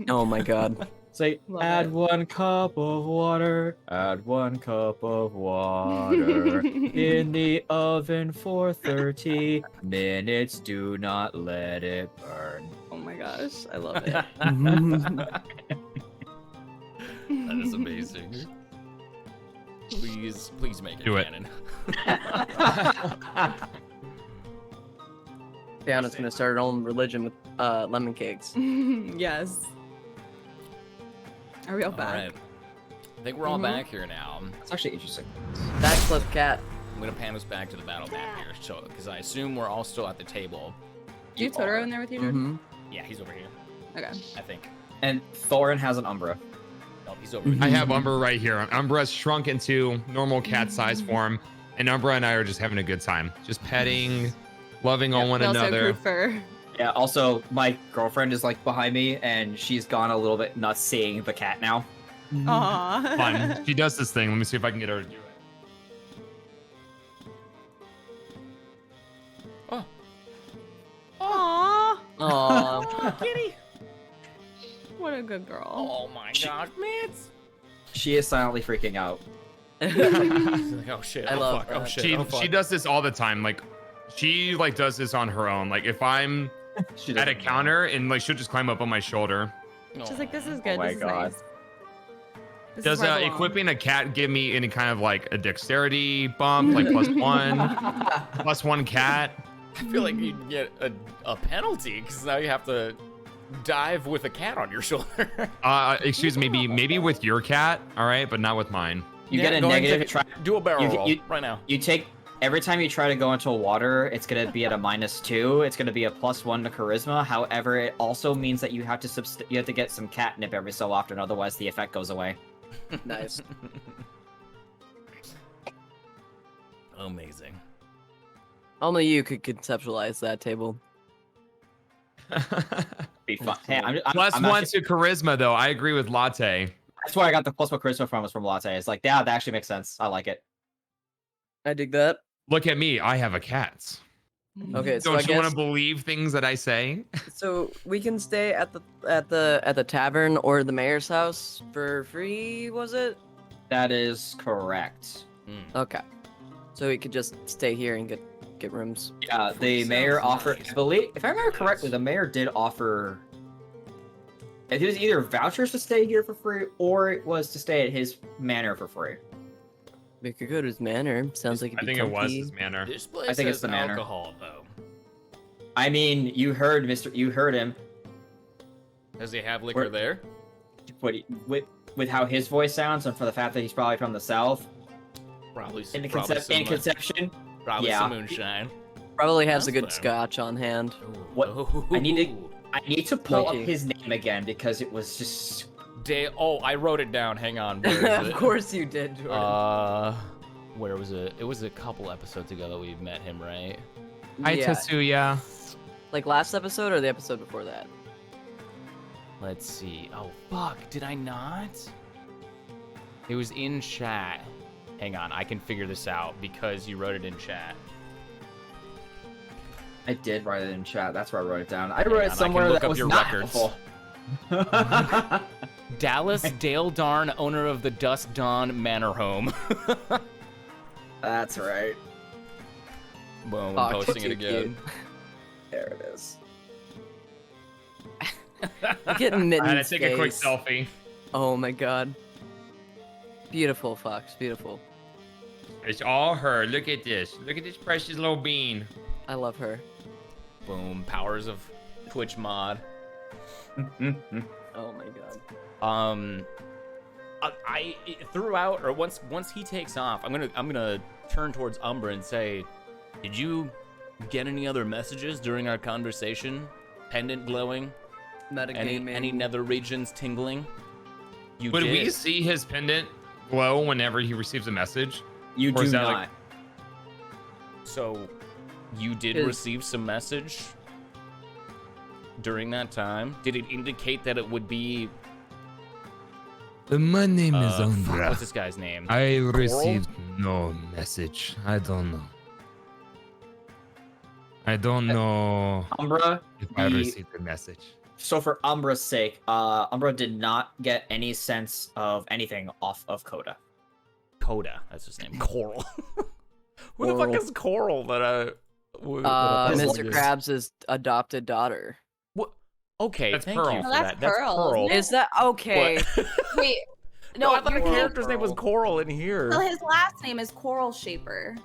Speaker 4: Oh my god.
Speaker 6: It's like,
Speaker 3: Love
Speaker 6: add
Speaker 3: it.
Speaker 6: 1 cup of water. Add 1 cup of water in the oven for 30 minutes. Do not let it burn.
Speaker 3: Oh my gosh, I love it.
Speaker 2: That is amazing. Please make it
Speaker 1: Do it.
Speaker 2: canon.
Speaker 4: Fiona's gonna start her own religion with lemon cakes.
Speaker 3: Yes. Are we all
Speaker 2: All
Speaker 3: back?
Speaker 2: right. I think we're all
Speaker 3: Mhm.
Speaker 2: back here now.
Speaker 5: It's actually interesting.
Speaker 4: Backflip cat.
Speaker 2: I'm gonna pan us back to the battle map here, so because I assume we're all still at the table.
Speaker 3: Do you have Totoro in there with you, Jordan?
Speaker 4: Mm-hmm.
Speaker 2: Yeah, he's over here.
Speaker 3: Okay.
Speaker 2: I think.
Speaker 5: And Thorin has an Umbra.
Speaker 2: No, he's over here.
Speaker 1: I have Umbra right here. Umbra's shrunk into normal cat size form, and Umbra and I are just having a good time, just petting, loving on one
Speaker 3: We also
Speaker 1: another.
Speaker 3: accrue fur.
Speaker 5: Yeah, also, my girlfriend is like behind me, and she's gone a little bit nuts seeing the cat now.
Speaker 3: Aww.
Speaker 1: Fun. She does this thing. Let me see if I can get her to do it.
Speaker 2: Oh,
Speaker 3: Aww.
Speaker 4: Aww.
Speaker 2: kitty.
Speaker 3: What a good girl.
Speaker 2: Oh my gosh, man.
Speaker 5: She is silently freaking out.
Speaker 2: He's like, oh shit.
Speaker 4: I
Speaker 2: Oh
Speaker 4: love
Speaker 2: fuck. Oh
Speaker 4: that.
Speaker 2: shit.
Speaker 1: She
Speaker 2: Oh fuck.
Speaker 1: she does this all the time. Like she like does this on her own. Like if I'm
Speaker 5: She
Speaker 1: at a
Speaker 5: doesn't know.
Speaker 1: counter and like she'll just climb up on my shoulder.
Speaker 3: She's like, this is
Speaker 5: Oh
Speaker 3: good.
Speaker 5: my
Speaker 3: this is
Speaker 5: God.
Speaker 3: nice. This
Speaker 1: Does
Speaker 3: is where I belong.
Speaker 1: equipping a cat give me any kind of like a dexterity bump, like +1 cat?
Speaker 2: I feel like you'd get a penalty because now you have to dive with a cat on your shoulder.
Speaker 1: Excuse me, maybe with your cat, all right, but not with mine.
Speaker 5: You
Speaker 2: Yeah,
Speaker 5: get a
Speaker 2: go ahead and
Speaker 5: negative.
Speaker 2: take do a barrel
Speaker 5: you-
Speaker 2: roll
Speaker 5: you-
Speaker 2: right now.
Speaker 5: You take every time you try to go into water, it's gonna be at a -2. It's gonna be a +1 to charisma. However, it also means that you have to get some catnip every so often, otherwise the effect goes away.
Speaker 4: Nice.
Speaker 2: Amazing.
Speaker 4: Only you could conceptualize that table.
Speaker 5: Be fun. Hey, I'm
Speaker 1: +1
Speaker 5: actually,
Speaker 1: to charisma, though. I agree with Latte.
Speaker 5: that's where I got the +1 charisma from. Was from Latte. It's like, yeah, that actually makes sense. I like it.
Speaker 4: I dig that.
Speaker 1: Look at me. I have a cat.
Speaker 4: Okay, so I
Speaker 1: Don't you want
Speaker 4: guess
Speaker 1: to believe things that I say?
Speaker 4: so we can stay at the tavern or the mayor's house for free, was it?
Speaker 5: That is correct.
Speaker 4: Okay. So we could just stay here and get rooms.
Speaker 5: Yeah, the mayor offered. I believe, if I remember correctly, the mayor did offer. It was either vouchers to stay here for free, or it was to stay at his manor for free.
Speaker 4: We could go to his manor. Sounds like it'd
Speaker 1: I
Speaker 4: be
Speaker 1: think it was
Speaker 4: comfy.
Speaker 1: his manner.
Speaker 2: This place
Speaker 5: I think
Speaker 2: has
Speaker 5: it's the manor.
Speaker 2: alcohol, though.
Speaker 5: I mean, you heard him.
Speaker 2: Does he have liquor
Speaker 5: Where-
Speaker 2: there?
Speaker 5: What? with how his voice sounds and for the fact that he's probably from the south.
Speaker 2: Probably
Speaker 5: In
Speaker 2: some
Speaker 5: conception,
Speaker 2: probably
Speaker 5: yeah.
Speaker 2: some moonshine.
Speaker 4: Probably has
Speaker 2: That's
Speaker 4: a good
Speaker 2: fair.
Speaker 4: scotch on hand.
Speaker 5: What- I need
Speaker 2: Ooh.
Speaker 5: I need to pull up
Speaker 4: Loki.
Speaker 5: his name again because it was just.
Speaker 2: Oh, I wrote it down. Hang on. Where is
Speaker 4: Of
Speaker 2: it?
Speaker 4: course you did, Jordan.
Speaker 2: Where was it? It was a couple episodes ago that we met him, right?
Speaker 1: Hi,
Speaker 4: Yeah.
Speaker 1: Tetsuya.
Speaker 4: Like last episode or the episode before that?
Speaker 2: Let's see. Oh, fuck. Did I not? It was in chat. Hang on. I can figure this out because you wrote it in chat.
Speaker 5: I did write it in chat. That's where I wrote it down. I
Speaker 2: Hang
Speaker 5: wrote
Speaker 2: on, I
Speaker 5: it
Speaker 2: can
Speaker 5: somewhere
Speaker 2: look
Speaker 5: that
Speaker 2: up
Speaker 5: was
Speaker 2: your
Speaker 5: not
Speaker 2: records.
Speaker 5: helpful.
Speaker 2: Dallas Dale Darn, owner of the Dusk Dawn Manor Home.
Speaker 5: That's right.
Speaker 2: Boom,
Speaker 4: Oh,
Speaker 2: I'm posting it
Speaker 4: too
Speaker 2: again.
Speaker 5: There it is.
Speaker 4: You're getting Mitten's
Speaker 1: I had to take a quick
Speaker 4: face.
Speaker 1: selfie.
Speaker 4: Oh my god. Beautiful, Fox. Beautiful.
Speaker 1: It's all her. Look at this. Look at this precious little bean.
Speaker 4: I love her.
Speaker 2: Boom, powers of Twitch mod.
Speaker 4: Oh my god.
Speaker 2: I throughout or once he takes off, I'm gonna turn towards Umbra and say, did you get any other messages during our conversation? Pendant glowing?
Speaker 4: Metagaming.
Speaker 2: Any nether regions tingling? You
Speaker 1: Would
Speaker 2: did.
Speaker 1: we see his pendant glow whenever he receives a message?
Speaker 5: You
Speaker 1: Or
Speaker 5: do
Speaker 1: is that,
Speaker 5: not.
Speaker 1: like-
Speaker 2: So, you did
Speaker 4: Is-
Speaker 2: receive some message during that time? Did it indicate that it would be?
Speaker 1: My name
Speaker 2: Fuck, what's this guy's name?
Speaker 1: I
Speaker 2: received
Speaker 1: no message. I don't know. I don't know
Speaker 5: Umbra,
Speaker 1: if I
Speaker 5: the-
Speaker 1: received a message.
Speaker 5: so for Umbra's sake, Umbra did not get any sense of anything off of Coda.
Speaker 2: Coda, that's his name. Coral. Who the fuck
Speaker 4: Coral.
Speaker 2: is Coral that I?
Speaker 5: His
Speaker 4: Mr.
Speaker 5: like-
Speaker 4: Krabs' adopted daughter.
Speaker 2: What? Okay,
Speaker 1: That's
Speaker 2: thank
Speaker 1: Pearl.
Speaker 2: you
Speaker 1: Oh,
Speaker 2: for
Speaker 3: that's
Speaker 2: that.
Speaker 3: Pearl,
Speaker 2: That's Pearl.
Speaker 3: isn't it?
Speaker 4: Is that okay?
Speaker 3: Wait,
Speaker 2: No, I thought the
Speaker 3: you're-
Speaker 2: character's name was Coral in here.
Speaker 3: Well, his last name is Coral Shaper.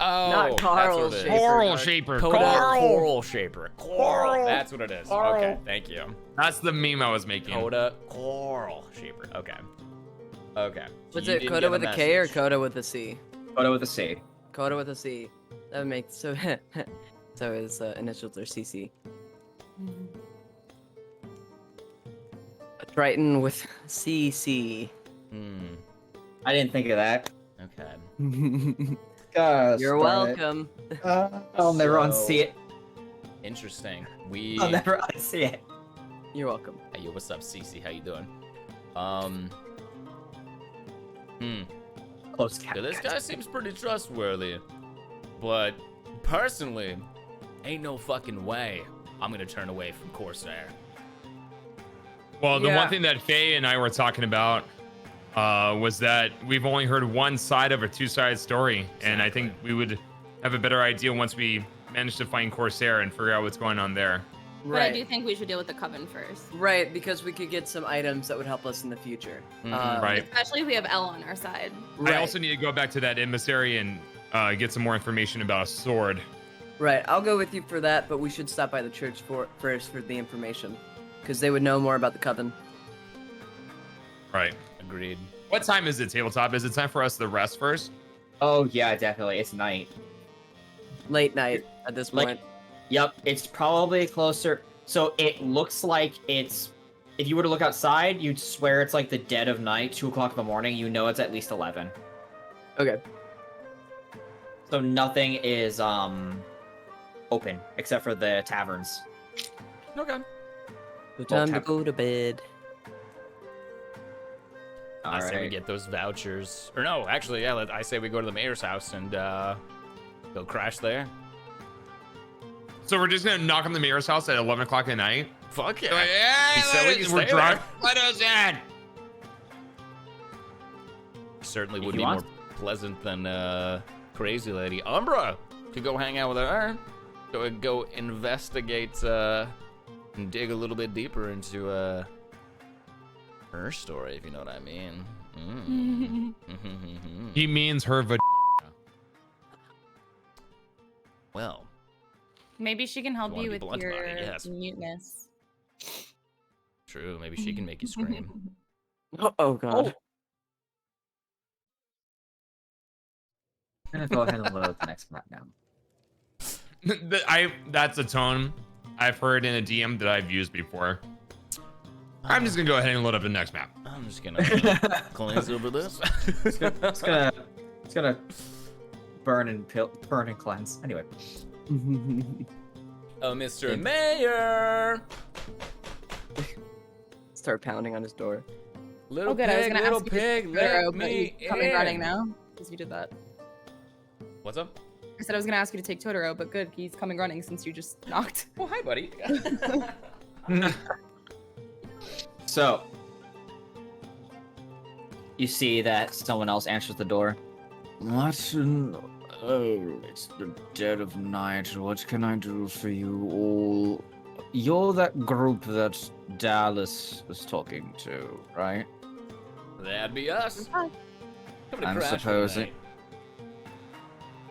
Speaker 2: Oh,
Speaker 4: Not
Speaker 2: that's
Speaker 4: Carl
Speaker 2: what it is.
Speaker 4: Shaper.
Speaker 1: Coral shaper.
Speaker 2: Coda
Speaker 1: Coral.
Speaker 2: Coral Shaper. Coral. That's what it is. Okay, thank you.
Speaker 1: That's the meme I was making.
Speaker 2: Coda Coral Shaper. Okay. Okay. So
Speaker 4: Was
Speaker 2: you
Speaker 4: it
Speaker 2: didn't
Speaker 4: Coda
Speaker 2: get
Speaker 4: with a K or
Speaker 2: message.
Speaker 4: Coda with a C?
Speaker 5: Coda with a C.
Speaker 4: Coda with a C. That would make so. So his initials are CC. A Triton with CC.
Speaker 2: Hmm.
Speaker 5: I didn't think of that.
Speaker 2: Okay.
Speaker 5: Gosh,
Speaker 4: You're
Speaker 5: darn it.
Speaker 4: welcome.
Speaker 5: I'll never
Speaker 2: So-
Speaker 5: unsee it.
Speaker 2: Interesting. We.
Speaker 5: I'll never unsee it.
Speaker 4: You're welcome.
Speaker 2: Hey, yo, what's up, Cece? How you doing? Hmm.
Speaker 5: Close cat.
Speaker 2: So this guy seems pretty trustworthy, but personally, ain't no fucking way I'm gonna turn away from Corsair.
Speaker 1: Well, the
Speaker 4: Yeah.
Speaker 1: one thing that Faye and I were talking about was that we've only heard one side of a two-sided story, and I think we would have a better idea once we manage to find Corsair and figure out what's going on there.
Speaker 3: But I do think we should deal with the coven first.
Speaker 4: Right, because we could get some items that would help us in the future.
Speaker 1: Right.
Speaker 3: Especially if we have Elle on our side.
Speaker 4: Right.
Speaker 1: I also need to go back to that emissary and get some more information about a sword.
Speaker 4: Right, I'll go with you for that, but we should stop by the church first for the information, because they would know more about the coven.
Speaker 1: Right.
Speaker 2: Agreed.
Speaker 1: What time is it, Tabletop? Is it time for us to rest first?
Speaker 5: Oh yeah, definitely. It's night.
Speaker 4: Late night at this
Speaker 5: Like-
Speaker 4: point.
Speaker 5: Yep, it's probably closer. So it looks like it's. If you were to look outside, you'd swear it's like the dead of night, 2 o'clock in the morning. You know it's at least 11.
Speaker 4: Okay.
Speaker 5: So nothing is open except for the taverns.
Speaker 2: Okay.
Speaker 4: So time to
Speaker 5: tap-
Speaker 4: go to bed.
Speaker 2: I say we
Speaker 5: Alright.
Speaker 2: get those vouchers. Or no, actually, yeah. I say we go to the mayor's house and go crash there.
Speaker 1: So we're just gonna knock on the mayor's house at 11 o'clock at night?
Speaker 2: Fuck yeah.
Speaker 1: Like, yeah,
Speaker 2: He said we can
Speaker 1: we're
Speaker 2: stay
Speaker 1: drunk.
Speaker 2: there.
Speaker 1: Let us in.
Speaker 2: Certainly
Speaker 5: If
Speaker 2: would
Speaker 5: you
Speaker 2: be
Speaker 5: want.
Speaker 2: more pleasant than Crazy Lady. Umbra could go hang out with her. Go investigate and dig a little bit deeper into her story, if you know what I mean.
Speaker 1: He means her
Speaker 2: Well,
Speaker 3: Maybe she can help
Speaker 2: wanna
Speaker 3: you
Speaker 2: be
Speaker 3: with
Speaker 2: blunt
Speaker 3: your
Speaker 2: about it, yes.
Speaker 3: muteness.
Speaker 2: true. Maybe she can make you scream.
Speaker 4: Oh God.
Speaker 5: I'm gonna go ahead and load the next map now.
Speaker 1: That's a tone I've heard in a DM that I've used before. I'm just gonna go ahead and load up the next map.
Speaker 2: I'm just gonna glance over this.
Speaker 5: It's gonna burn and cleanse. Anyway.
Speaker 2: Oh, Mr. Mayor!
Speaker 4: Start pounding on his door.
Speaker 2: Little
Speaker 3: Oh, good. I was
Speaker 2: pig,
Speaker 3: gonna
Speaker 2: little
Speaker 3: ask you to
Speaker 2: pig,
Speaker 3: take
Speaker 2: let
Speaker 3: Totoro, but
Speaker 2: me
Speaker 3: he's coming running
Speaker 2: in.
Speaker 3: now because you did that.
Speaker 2: What's up?
Speaker 3: I said I was gonna ask you to take Totoro, but good, he's coming running since you just knocked.
Speaker 2: Oh, hi, buddy.
Speaker 5: So, you see that someone else answers the door.
Speaker 6: What in... Oh, it's the dead of night. What can I do for you all? You're that group that Dallas was talking to, right?
Speaker 2: That'd be us. Coming to
Speaker 6: I'm
Speaker 2: crash for the
Speaker 6: supposing-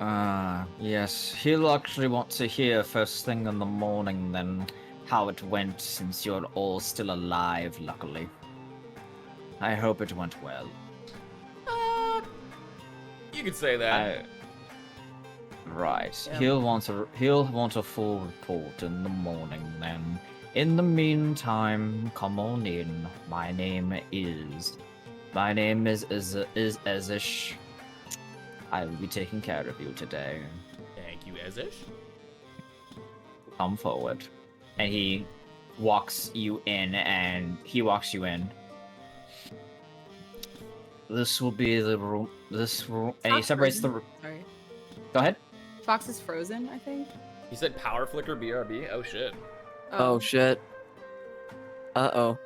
Speaker 2: night.
Speaker 6: Yes. He'll actually want to hear first thing in the morning then how it went since you're all still alive, luckily. I hope it went well.
Speaker 2: You could say that.
Speaker 6: Right.
Speaker 3: Yeah.
Speaker 6: He'll want a full report in the morning then. In the meantime, come on in. My name is Ezish. I will be taking care of you today.
Speaker 2: Thank you, Ezish.
Speaker 6: Come forward.
Speaker 5: And he walks you in,
Speaker 6: This will be the room. This room.
Speaker 5: and he
Speaker 3: Fox
Speaker 5: separates the.
Speaker 3: frozen? Sorry.
Speaker 5: Go ahead.
Speaker 3: Fox is frozen, I think.
Speaker 2: He said power flicker BRB? Oh, shit.
Speaker 4: Oh shit. Uh-oh.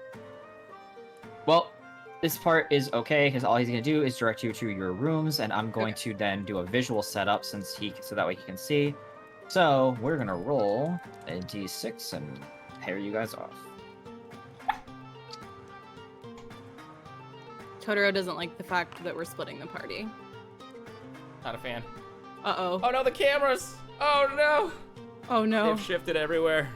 Speaker 5: Well, this part is okay because all he's gonna do is direct you to your rooms, and I'm going to then do a visual setup so that way he can see. So we're gonna roll a d6 and pair you guys off.
Speaker 3: Totoro doesn't like the fact that we're splitting the party.
Speaker 2: Not a fan.
Speaker 3: Uh-oh.
Speaker 2: Oh, no, the cameras! Oh, no!
Speaker 3: Oh no.
Speaker 2: They've shifted everywhere.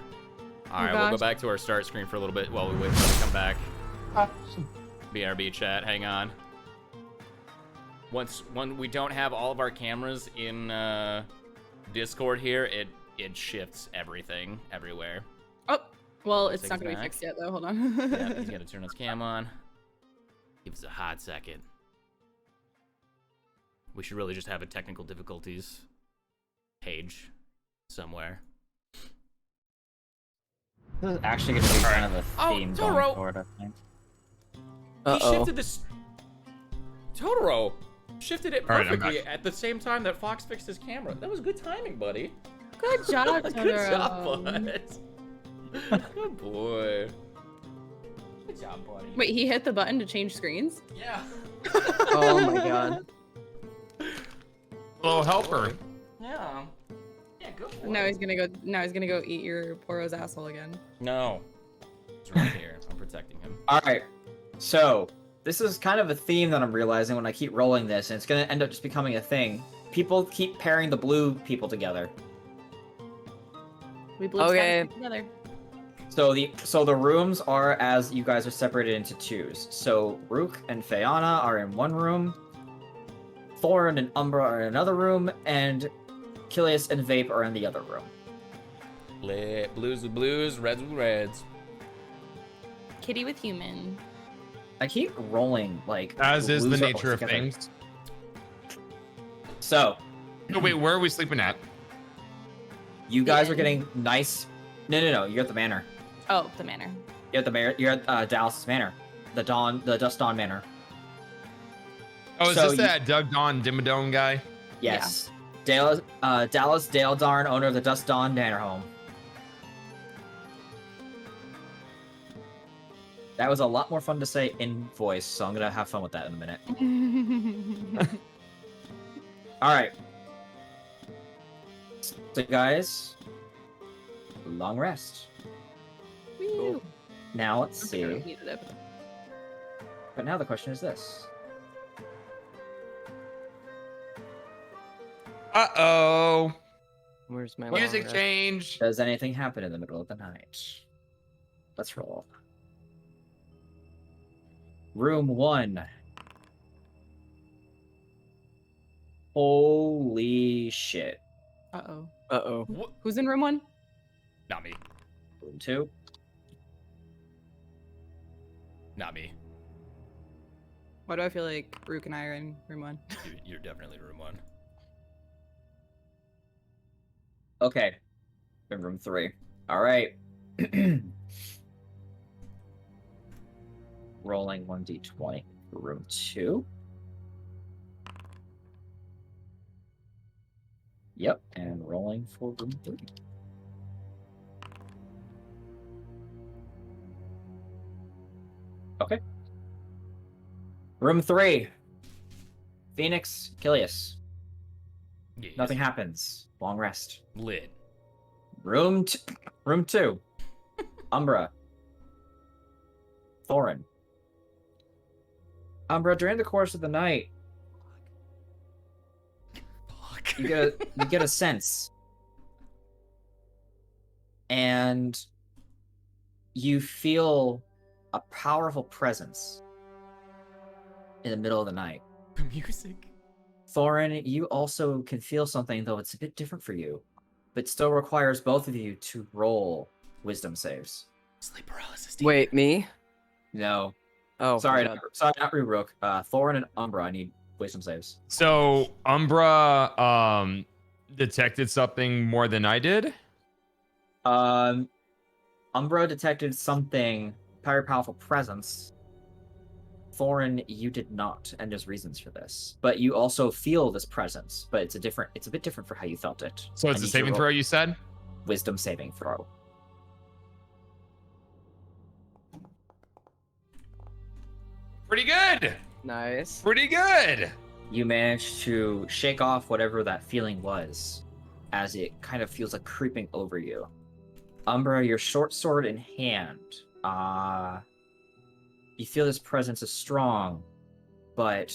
Speaker 2: All right, we'll go
Speaker 3: gosh.
Speaker 2: back to our start screen for a little bit while we wait for them to come back. BRB chat, hang on. When we don't have all of our cameras in Discord here, it shifts everything everywhere.
Speaker 3: Oh, well, it's
Speaker 2: Take
Speaker 3: not
Speaker 2: us
Speaker 3: gonna be
Speaker 2: back.
Speaker 3: fixed yet, though. Hold on.
Speaker 2: Yeah, he's got to turn his cam on. Give us a hot second. We should really just have a technical difficulties page somewhere.
Speaker 5: This is actually gonna be kind of a theme going
Speaker 2: Totoro!
Speaker 5: forward, I think.
Speaker 2: He
Speaker 4: Uh-oh.
Speaker 2: shifted this. Totoro shifted it
Speaker 1: All right, I'm
Speaker 2: perfectly at the same time that Fox fixed his camera. That was good timing, buddy.
Speaker 3: Good job, Totoro.
Speaker 2: Good job, bud. Good boy. Good job, buddy.
Speaker 3: Wait, he hit the button to change screens?
Speaker 2: Yeah.
Speaker 4: Oh my god.
Speaker 1: Little helper.
Speaker 2: Yeah. Yeah, good boy.
Speaker 3: Now he's gonna go eat your Poro's asshole again.
Speaker 2: No. He's right here. I'm protecting him.
Speaker 5: All right. So this is kind of a theme that I'm realizing when I keep rolling this, and it's gonna end up just becoming a thing. People keep pairing the blue people together.
Speaker 3: We blew
Speaker 4: Okay.
Speaker 3: together.
Speaker 5: So the rooms are as you guys are separated into twos. So Rook and Fayana are in one room, Thorn and Umbra are in another room, and Kilius and Vape are in the other room.
Speaker 2: Blues with blues, reds with reds.
Speaker 3: Kitty with human.
Speaker 5: I keep rolling like
Speaker 1: As is the
Speaker 5: blues are
Speaker 1: nature of
Speaker 5: together.
Speaker 1: things.
Speaker 5: So
Speaker 1: No, wait, where are we sleeping at?
Speaker 5: you guys
Speaker 3: Yeah.
Speaker 5: are getting nice. No, you're at the manor.
Speaker 3: Oh, the manor.
Speaker 5: You're at the manor. You're at Dallas's manor, the Dust Dawn Manor.
Speaker 1: Oh, is
Speaker 5: So
Speaker 1: this
Speaker 5: you-
Speaker 1: that Doug Don Dimmadome guy?
Speaker 5: Yes. Dallas Dale Darn, owner of the Dust Dawn Manor home. That was a lot more fun to say in voice, so I'm gonna have fun with that in a minute. All right. So guys, long rest.
Speaker 3: Woo.
Speaker 5: Now let's
Speaker 3: I
Speaker 5: see.
Speaker 3: needed it.
Speaker 5: But now the question is this:
Speaker 1: Uh-oh.
Speaker 4: Where's my
Speaker 1: Music
Speaker 4: long rest?
Speaker 1: change.
Speaker 5: does anything happen in the middle of the night? Let's roll. Room 1. Holy shit.
Speaker 3: Uh-oh.
Speaker 4: Uh-oh.
Speaker 3: Who's in room 1?
Speaker 2: Not me.
Speaker 5: Room 2.
Speaker 2: Not me.
Speaker 3: Why do I feel like Rook and I are in room 1?
Speaker 2: You're definitely room 1.
Speaker 5: Okay. In room 3. All right. Rolling 1d20 for room 2. Yep, and rolling for room 3. Okay. Room 3. Phoenix, Kilius.
Speaker 2: Yes.
Speaker 5: Nothing happens. Long rest.
Speaker 2: Lit.
Speaker 5: Room 2. Umbra. Thorin. Umbra, during the course of the night,
Speaker 2: Fuck.
Speaker 5: you get a sense. And you feel a powerful presence in the middle of the night.
Speaker 2: The music.
Speaker 5: Thorin, you also can feel something, though it's a bit different for you, but still requires both of you to roll wisdom saves.
Speaker 2: Sleep paralysis.
Speaker 4: Wait, me?
Speaker 5: No.
Speaker 4: Oh,
Speaker 5: Sorry,
Speaker 4: my God.
Speaker 5: not Rurok. Thorin and Umbra, I need wisdom saves.
Speaker 1: So Umbra detected something more than I did.
Speaker 5: Umbra detected something, very powerful presence. Thorin, you did not, and there's reasons for this. But you also feel this presence, but it's a bit different for how you felt it.
Speaker 1: So it's a saving throw, you said?
Speaker 5: Wisdom saving throw.
Speaker 1: Pretty good.
Speaker 4: Nice.
Speaker 1: Pretty good.
Speaker 5: You managed to shake off whatever that feeling was, as it kind of feels like creeping over you. Umbra, your short sword in hand, you feel this presence is strong, but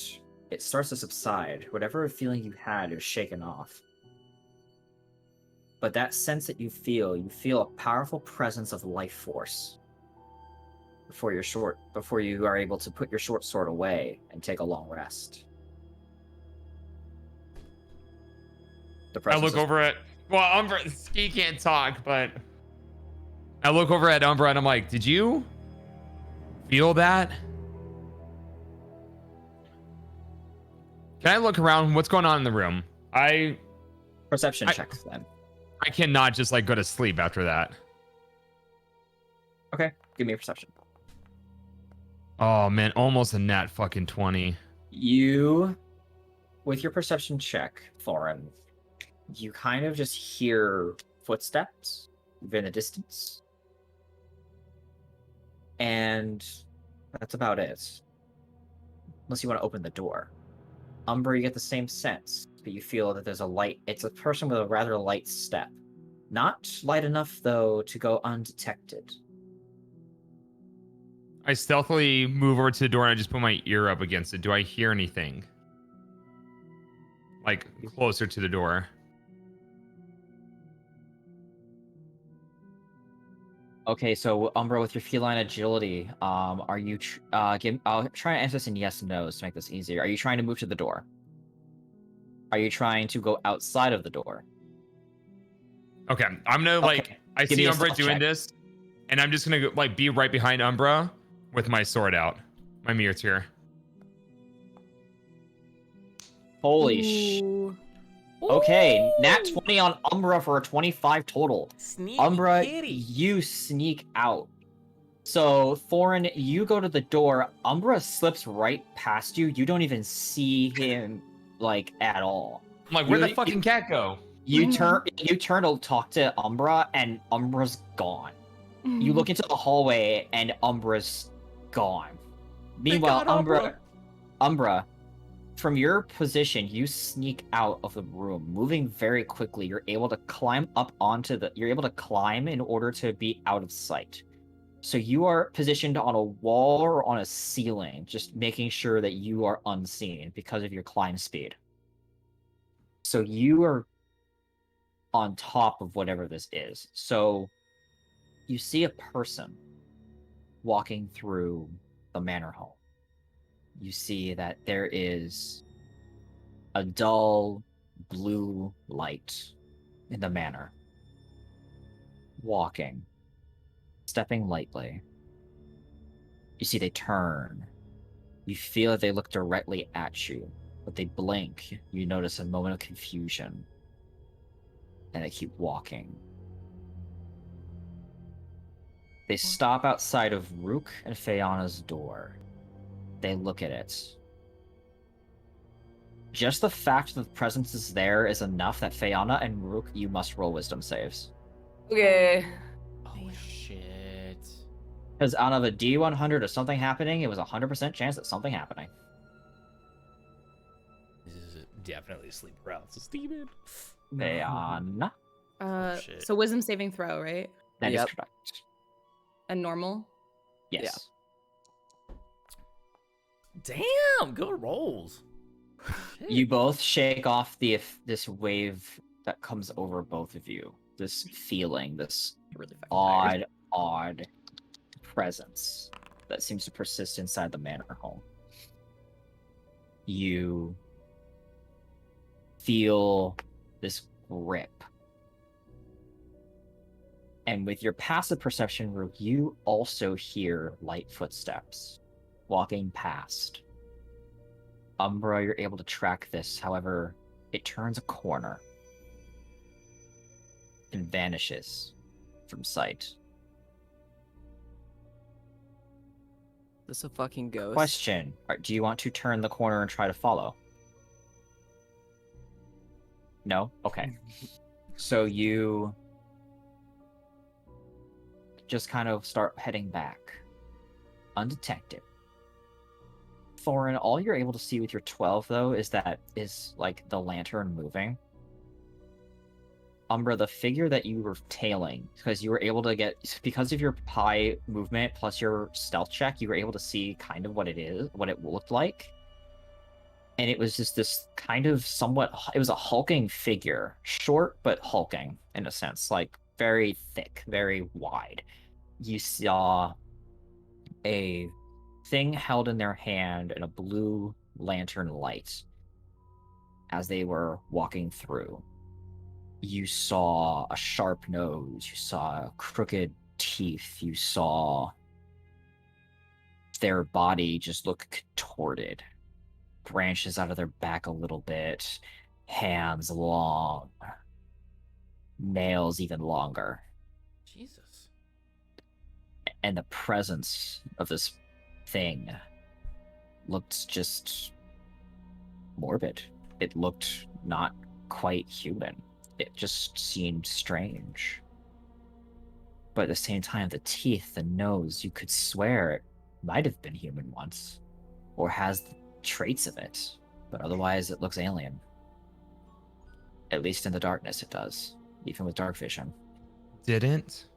Speaker 5: it starts to subside. Whatever feeling you had is shaken off. But that sense that you feel a powerful presence of life force before you are able to put your short sword away and take a long rest.
Speaker 1: I look over at Umbra. He can't talk, but I look over at Umbra and I'm like, "Did you feel that?" Can I look around? What's going on in the room?
Speaker 5: Perception checks then.
Speaker 1: I cannot just like go to sleep after that.
Speaker 5: Okay, give me a perception.
Speaker 1: Oh man, almost a nat fucking 20.
Speaker 5: You, with your perception check, Thorin, you kind of just hear footsteps in the distance. And that's about it. Unless you want to open the door. Umbra, you get the same sense, but you feel that there's a light. It's a person with a rather light step. Not light enough, though, to go undetected.
Speaker 1: I stealthily move over to the door and I just put my ear up against it. Do I hear anything? Like closer to the door.
Speaker 5: Okay, so Umbra, with your feline agility, are you? I'll try and answer this in yes, no's to make this easier. Are you trying to move to the door? Are you trying to go outside of the door?
Speaker 1: Okay, I'm gonna like. I
Speaker 5: Give
Speaker 1: see
Speaker 5: me a
Speaker 1: Umbra
Speaker 5: stealth
Speaker 1: doing
Speaker 5: check.
Speaker 1: this, and I'm just gonna like be right behind Umbra with my sword out, my Myrtir.
Speaker 5: Holy sh!
Speaker 3: Ooh.
Speaker 5: Okay, nat 20 on Umbra for a 25 total.
Speaker 2: Sneaky
Speaker 5: Umbra,
Speaker 2: kitty.
Speaker 5: you sneak out. So, Thorin, you go to the door. Umbra slips right past you. You don't even see him, like, at all.
Speaker 1: I'm like, where'd the
Speaker 5: You-
Speaker 1: fucking cat go?
Speaker 5: You turn to talk to Umbra, and Umbra's gone. You look into the hallway, and Umbra's gone. Meanwhile,
Speaker 2: got
Speaker 5: Umbra, from your position, you sneak out of the room, moving very quickly. You're able to climb up onto you're able to climb in order to be out of sight. So you are positioned on a wall or on a ceiling, just making sure that you are unseen because of your climb speed. So you are on top of whatever this is. So you see a person walking through the manor home. you see that there is a dull blue light in the manor. Walking, stepping lightly. You see they turn. You feel that they look directly at you, but they blink. You notice a moment of confusion. And they keep walking. They stop outside of Rook and Fayana's door. They look at it. Just the fact that the presence is there is enough that Fayana and Rook, you must roll wisdom saves.
Speaker 4: Okay.
Speaker 2: Oh shit.
Speaker 5: Because out of a D100 of something happening, it was a 100% chance that something happening.
Speaker 2: This is definitely sleep paralysis, Steven.
Speaker 5: Fayana.
Speaker 2: Shit.
Speaker 3: So wisdom saving throw, right?
Speaker 5: That is
Speaker 4: Yep.
Speaker 5: correct.
Speaker 3: And normal.
Speaker 5: Yes.
Speaker 2: Damn, good rolls. Shit.
Speaker 5: You both shake off this wave that comes over both of you. This feeling, this
Speaker 3: Really fucking tired.
Speaker 5: odd presence that seems to persist inside the manor home. You feel this grip. And with your passive perception, Rook, you also hear light footsteps walking past. Umbra, you're able to track this. However, it turns a corner and vanishes from sight.
Speaker 4: This a fucking ghost?
Speaker 5: Question: do you want to turn the corner and try to follow? No? Okay. So you just kind of start heading back, undetected. Thorin, all you're able to see with your 12, though, is like the lantern moving. Umbra, the figure that you were tailing, because you were able to because of your high movement plus your stealth check, you were able to see kind of what it looked like. And it was just this kind of it was a hulking figure, short but hulking in a sense, like very thick, very wide. You saw a thing held in their hand and a blue lantern light as they were walking through. You saw a sharp nose, you saw crooked teeth, you saw their body just look contorted, branches out of their back a little bit, hands long, nails even longer.
Speaker 2: Jesus.
Speaker 5: And the presence of this thing looked just morbid. It looked not quite human. It just seemed strange. But at the same time, the teeth, the nose, you could swear it might have been human once, or has traits of it, but otherwise it looks alien. At least in the darkness it does, even with dark vision.
Speaker 1: Didn't?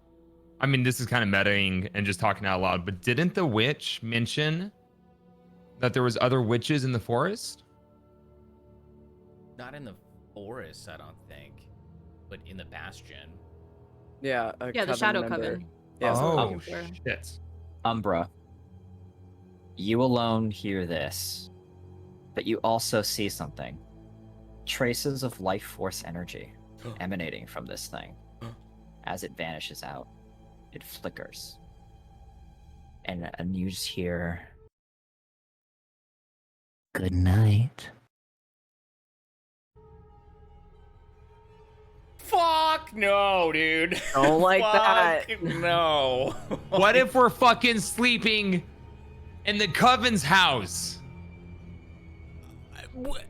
Speaker 1: I mean, this is kind of metaing and just talking out loud, but didn't the witch mention that there was other witches in the forest?
Speaker 2: Not in the forest, I don't think, but in the bastion.
Speaker 4: Yeah.
Speaker 3: Yeah, the Shadow Coven.
Speaker 4: Yeah.
Speaker 3: That's what we're
Speaker 1: Oh,
Speaker 3: looking for.
Speaker 1: shit.
Speaker 5: Umbra, you alone hear this, but you also see something. Traces of life force energy emanating from this thing. As it vanishes out, it flickers. And you just hear, "Good night."
Speaker 2: Fuck no, dude.
Speaker 4: Don't like
Speaker 2: Fuck
Speaker 4: that.
Speaker 2: No.
Speaker 1: What if we're fucking sleeping in the Coven's house?
Speaker 2: What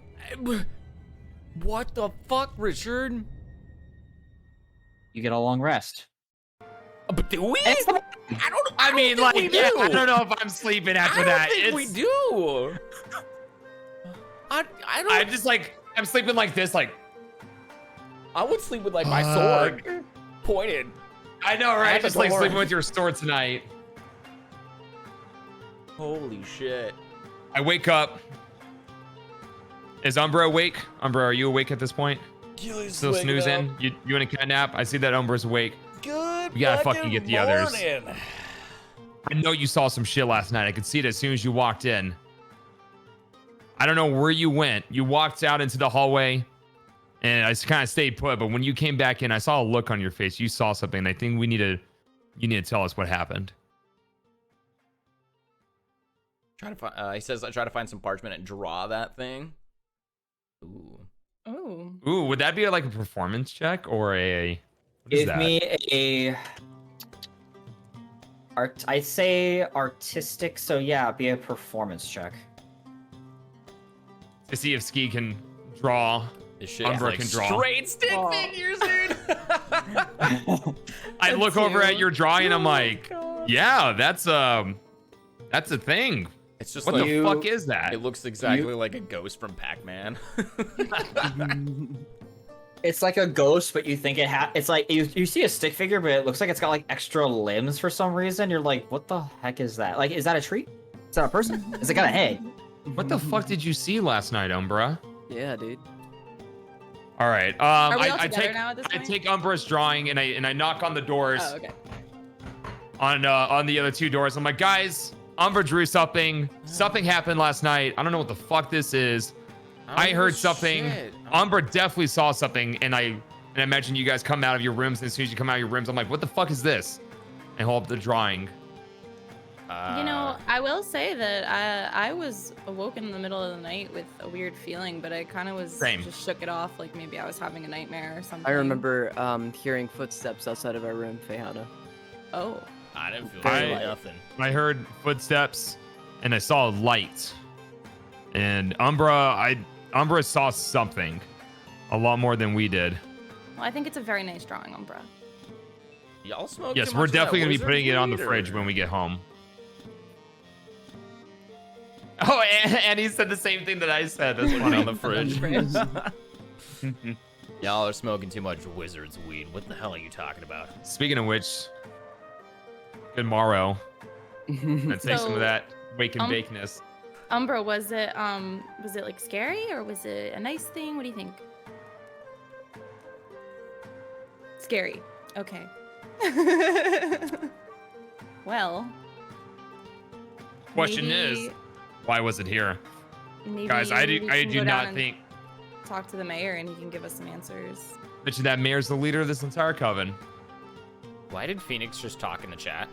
Speaker 2: the fuck, Richard?
Speaker 5: You get a long rest.
Speaker 2: But do we?
Speaker 1: I mean,
Speaker 2: don't
Speaker 1: like,
Speaker 2: think we
Speaker 1: yeah,
Speaker 2: do.
Speaker 1: I don't know if I'm sleeping after
Speaker 2: I don't
Speaker 1: that.
Speaker 2: think we do. I don't.
Speaker 1: I'm just like, I'm sleeping like this, like,
Speaker 2: I would sleep with like my sword pointed.
Speaker 1: I know, right?
Speaker 2: At the
Speaker 1: Just like
Speaker 2: door.
Speaker 1: sleeping with your sword tonight.
Speaker 2: Holy shit.
Speaker 1: I wake up. Is Umbra awake? Umbra, are you awake at this point? Still snoozing? You in a cat nap? I see that Umbra's awake.
Speaker 2: Good.
Speaker 1: We gotta fucking get the others.
Speaker 2: morning.
Speaker 1: I know you saw some shit last night. I could see it as soon as you walked in. I don't know where you went. You walked out into the hallway, and I kind of stayed put. But when you came back in, I saw a look on your face. You saw something. And I think you need to tell us what happened.
Speaker 2: Trying to find. He says, "I try to find some parchment and draw that thing." Ooh.
Speaker 3: Oh.
Speaker 1: Ooh, would that be like a performance check or a? What is
Speaker 5: Give
Speaker 1: that?
Speaker 5: me a I say artistic, so yeah, be a performance check.
Speaker 1: To see if Ski can draw.
Speaker 2: This shit
Speaker 1: Umbra
Speaker 2: is like
Speaker 1: can draw.
Speaker 2: straight stick figures, dude.
Speaker 1: I look over at your drawing and I'm like,
Speaker 2: God.
Speaker 1: yeah, that's a thing.
Speaker 2: It's just
Speaker 1: What
Speaker 2: like
Speaker 1: the fuck is that?
Speaker 2: it looks exactly like a ghost from Pac-Man.
Speaker 5: It's like a ghost, but you think it's like you see a stick figure, but it looks like it's got like extra limbs for some reason. You're like, what the heck is that? Like, is that a tree? Is that a person? Is it got a head?
Speaker 1: What the fuck did you see last night, Umbra?
Speaker 4: Yeah, dude.
Speaker 1: All right.
Speaker 3: Are we all
Speaker 1: I
Speaker 3: together now at this
Speaker 1: I
Speaker 3: point?
Speaker 1: take Umbra's drawing and I knock on the doors
Speaker 3: Oh, okay.
Speaker 1: on the other two doors. I'm like, guys, Umbra drew something. Something happened last night. I don't know what the fuck this is. I heard something. Umbra definitely saw something, and I imagine you guys come out of your rooms, and as soon as you come out of your rooms, I'm like, what the fuck is this? And hold up the drawing.
Speaker 3: You know, I will say that I was awoken in the middle of the night with a weird feeling, but I kind of was
Speaker 1: Same.
Speaker 3: just shook it off, like maybe I was having a nightmare or something.
Speaker 4: I remember hearing footsteps outside of our room, Fayana.
Speaker 3: Oh.
Speaker 2: I didn't feel
Speaker 1: I-
Speaker 2: nothing.
Speaker 1: I heard footsteps, and I saw a light. And Umbra saw something, a lot more than we did.
Speaker 3: Well, I think it's a very nice drawing, Umbra.
Speaker 2: Y'all smoke.
Speaker 1: Yes,
Speaker 2: too
Speaker 1: we're
Speaker 2: much of that
Speaker 1: definitely gonna be
Speaker 2: wizard's
Speaker 1: putting it on the
Speaker 2: weed, or-
Speaker 1: fridge when we get home. Oh, and he said the same thing that I said. That's
Speaker 2: Put it
Speaker 1: funny.
Speaker 2: on the fridge. Y'all are smoking too much wizard's weed. What the hell are you talking about?
Speaker 1: Speaking of which, good morrow. And take some of
Speaker 3: So,
Speaker 1: that wake and
Speaker 3: um,
Speaker 1: bakeness.
Speaker 3: Umbra, was it like scary or was it a nice thing? What do you think? Scary. Okay. Well.
Speaker 1: Question
Speaker 3: maybe-
Speaker 1: is, why was it here?
Speaker 3: maybe
Speaker 1: Guys, I
Speaker 3: we
Speaker 1: do
Speaker 3: can go down
Speaker 1: not
Speaker 3: and
Speaker 1: think
Speaker 3: talk to the mayor and he can give us some answers.
Speaker 1: that mayor's the leader of this entire coven.
Speaker 2: Why did Phoenix just talk in the chat?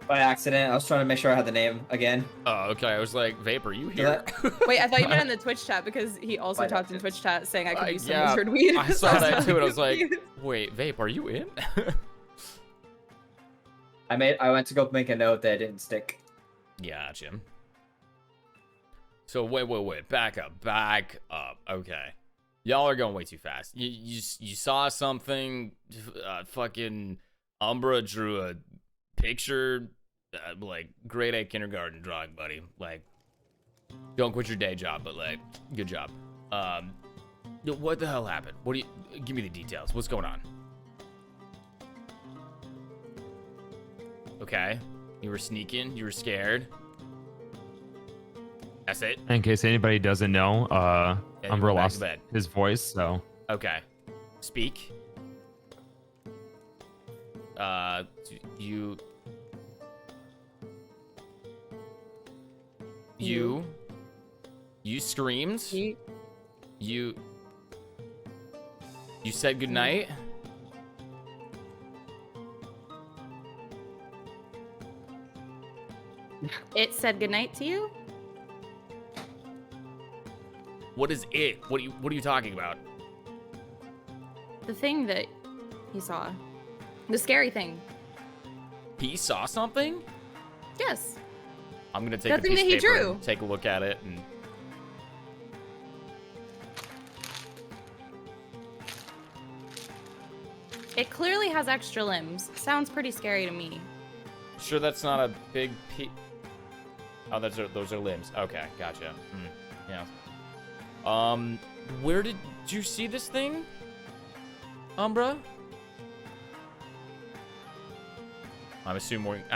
Speaker 5: By accident, I was trying to make sure I had the name again.
Speaker 2: Oh, okay. I was like, Vapor, you here?
Speaker 3: Wait, I thought you meant in the Twitch chat because he also
Speaker 5: Why
Speaker 3: talked in
Speaker 5: not?
Speaker 3: Twitch chat saying I could use some
Speaker 2: yeah,
Speaker 3: wizard weed.
Speaker 2: I
Speaker 3: So
Speaker 2: saw
Speaker 3: was
Speaker 2: that too, and I
Speaker 3: really
Speaker 2: was like,
Speaker 3: confused.
Speaker 2: wait, Vape, are you in?
Speaker 5: I went to go make a note that it didn't stick.
Speaker 2: Yeah, Jim. So wait, back up. Okay, y'all are going way too fast. You saw something. Fucking Umbra drew a picture, like grade 8 kindergarten drawing, buddy. Like, don't quit your day job, but like, good job. What the hell happened? Give me the details. What's going on? Okay, you were sneaking. You were scared. That's it.
Speaker 1: In case anybody doesn't know,
Speaker 2: Yeah, you
Speaker 1: Umbra
Speaker 2: went back
Speaker 1: lost
Speaker 2: to bed.
Speaker 1: his voice, so
Speaker 2: Okay. Speak. You screamed. You said goodnight.
Speaker 3: It said goodnight to you?
Speaker 2: What is it? What are you talking about?
Speaker 3: The thing that he saw. The scary thing.
Speaker 2: He saw something?
Speaker 3: Yes.
Speaker 2: I'm gonna take
Speaker 3: That
Speaker 2: a
Speaker 3: thing
Speaker 2: piece
Speaker 3: that
Speaker 2: of
Speaker 3: he
Speaker 2: paper
Speaker 3: drew.
Speaker 2: and take a look at it and
Speaker 3: It clearly has extra limbs. Sounds pretty scary to me.
Speaker 2: sure that's not a big Oh, those are limbs. Okay, gotcha. Yeah. Where did you see this thing, Umbra? I'm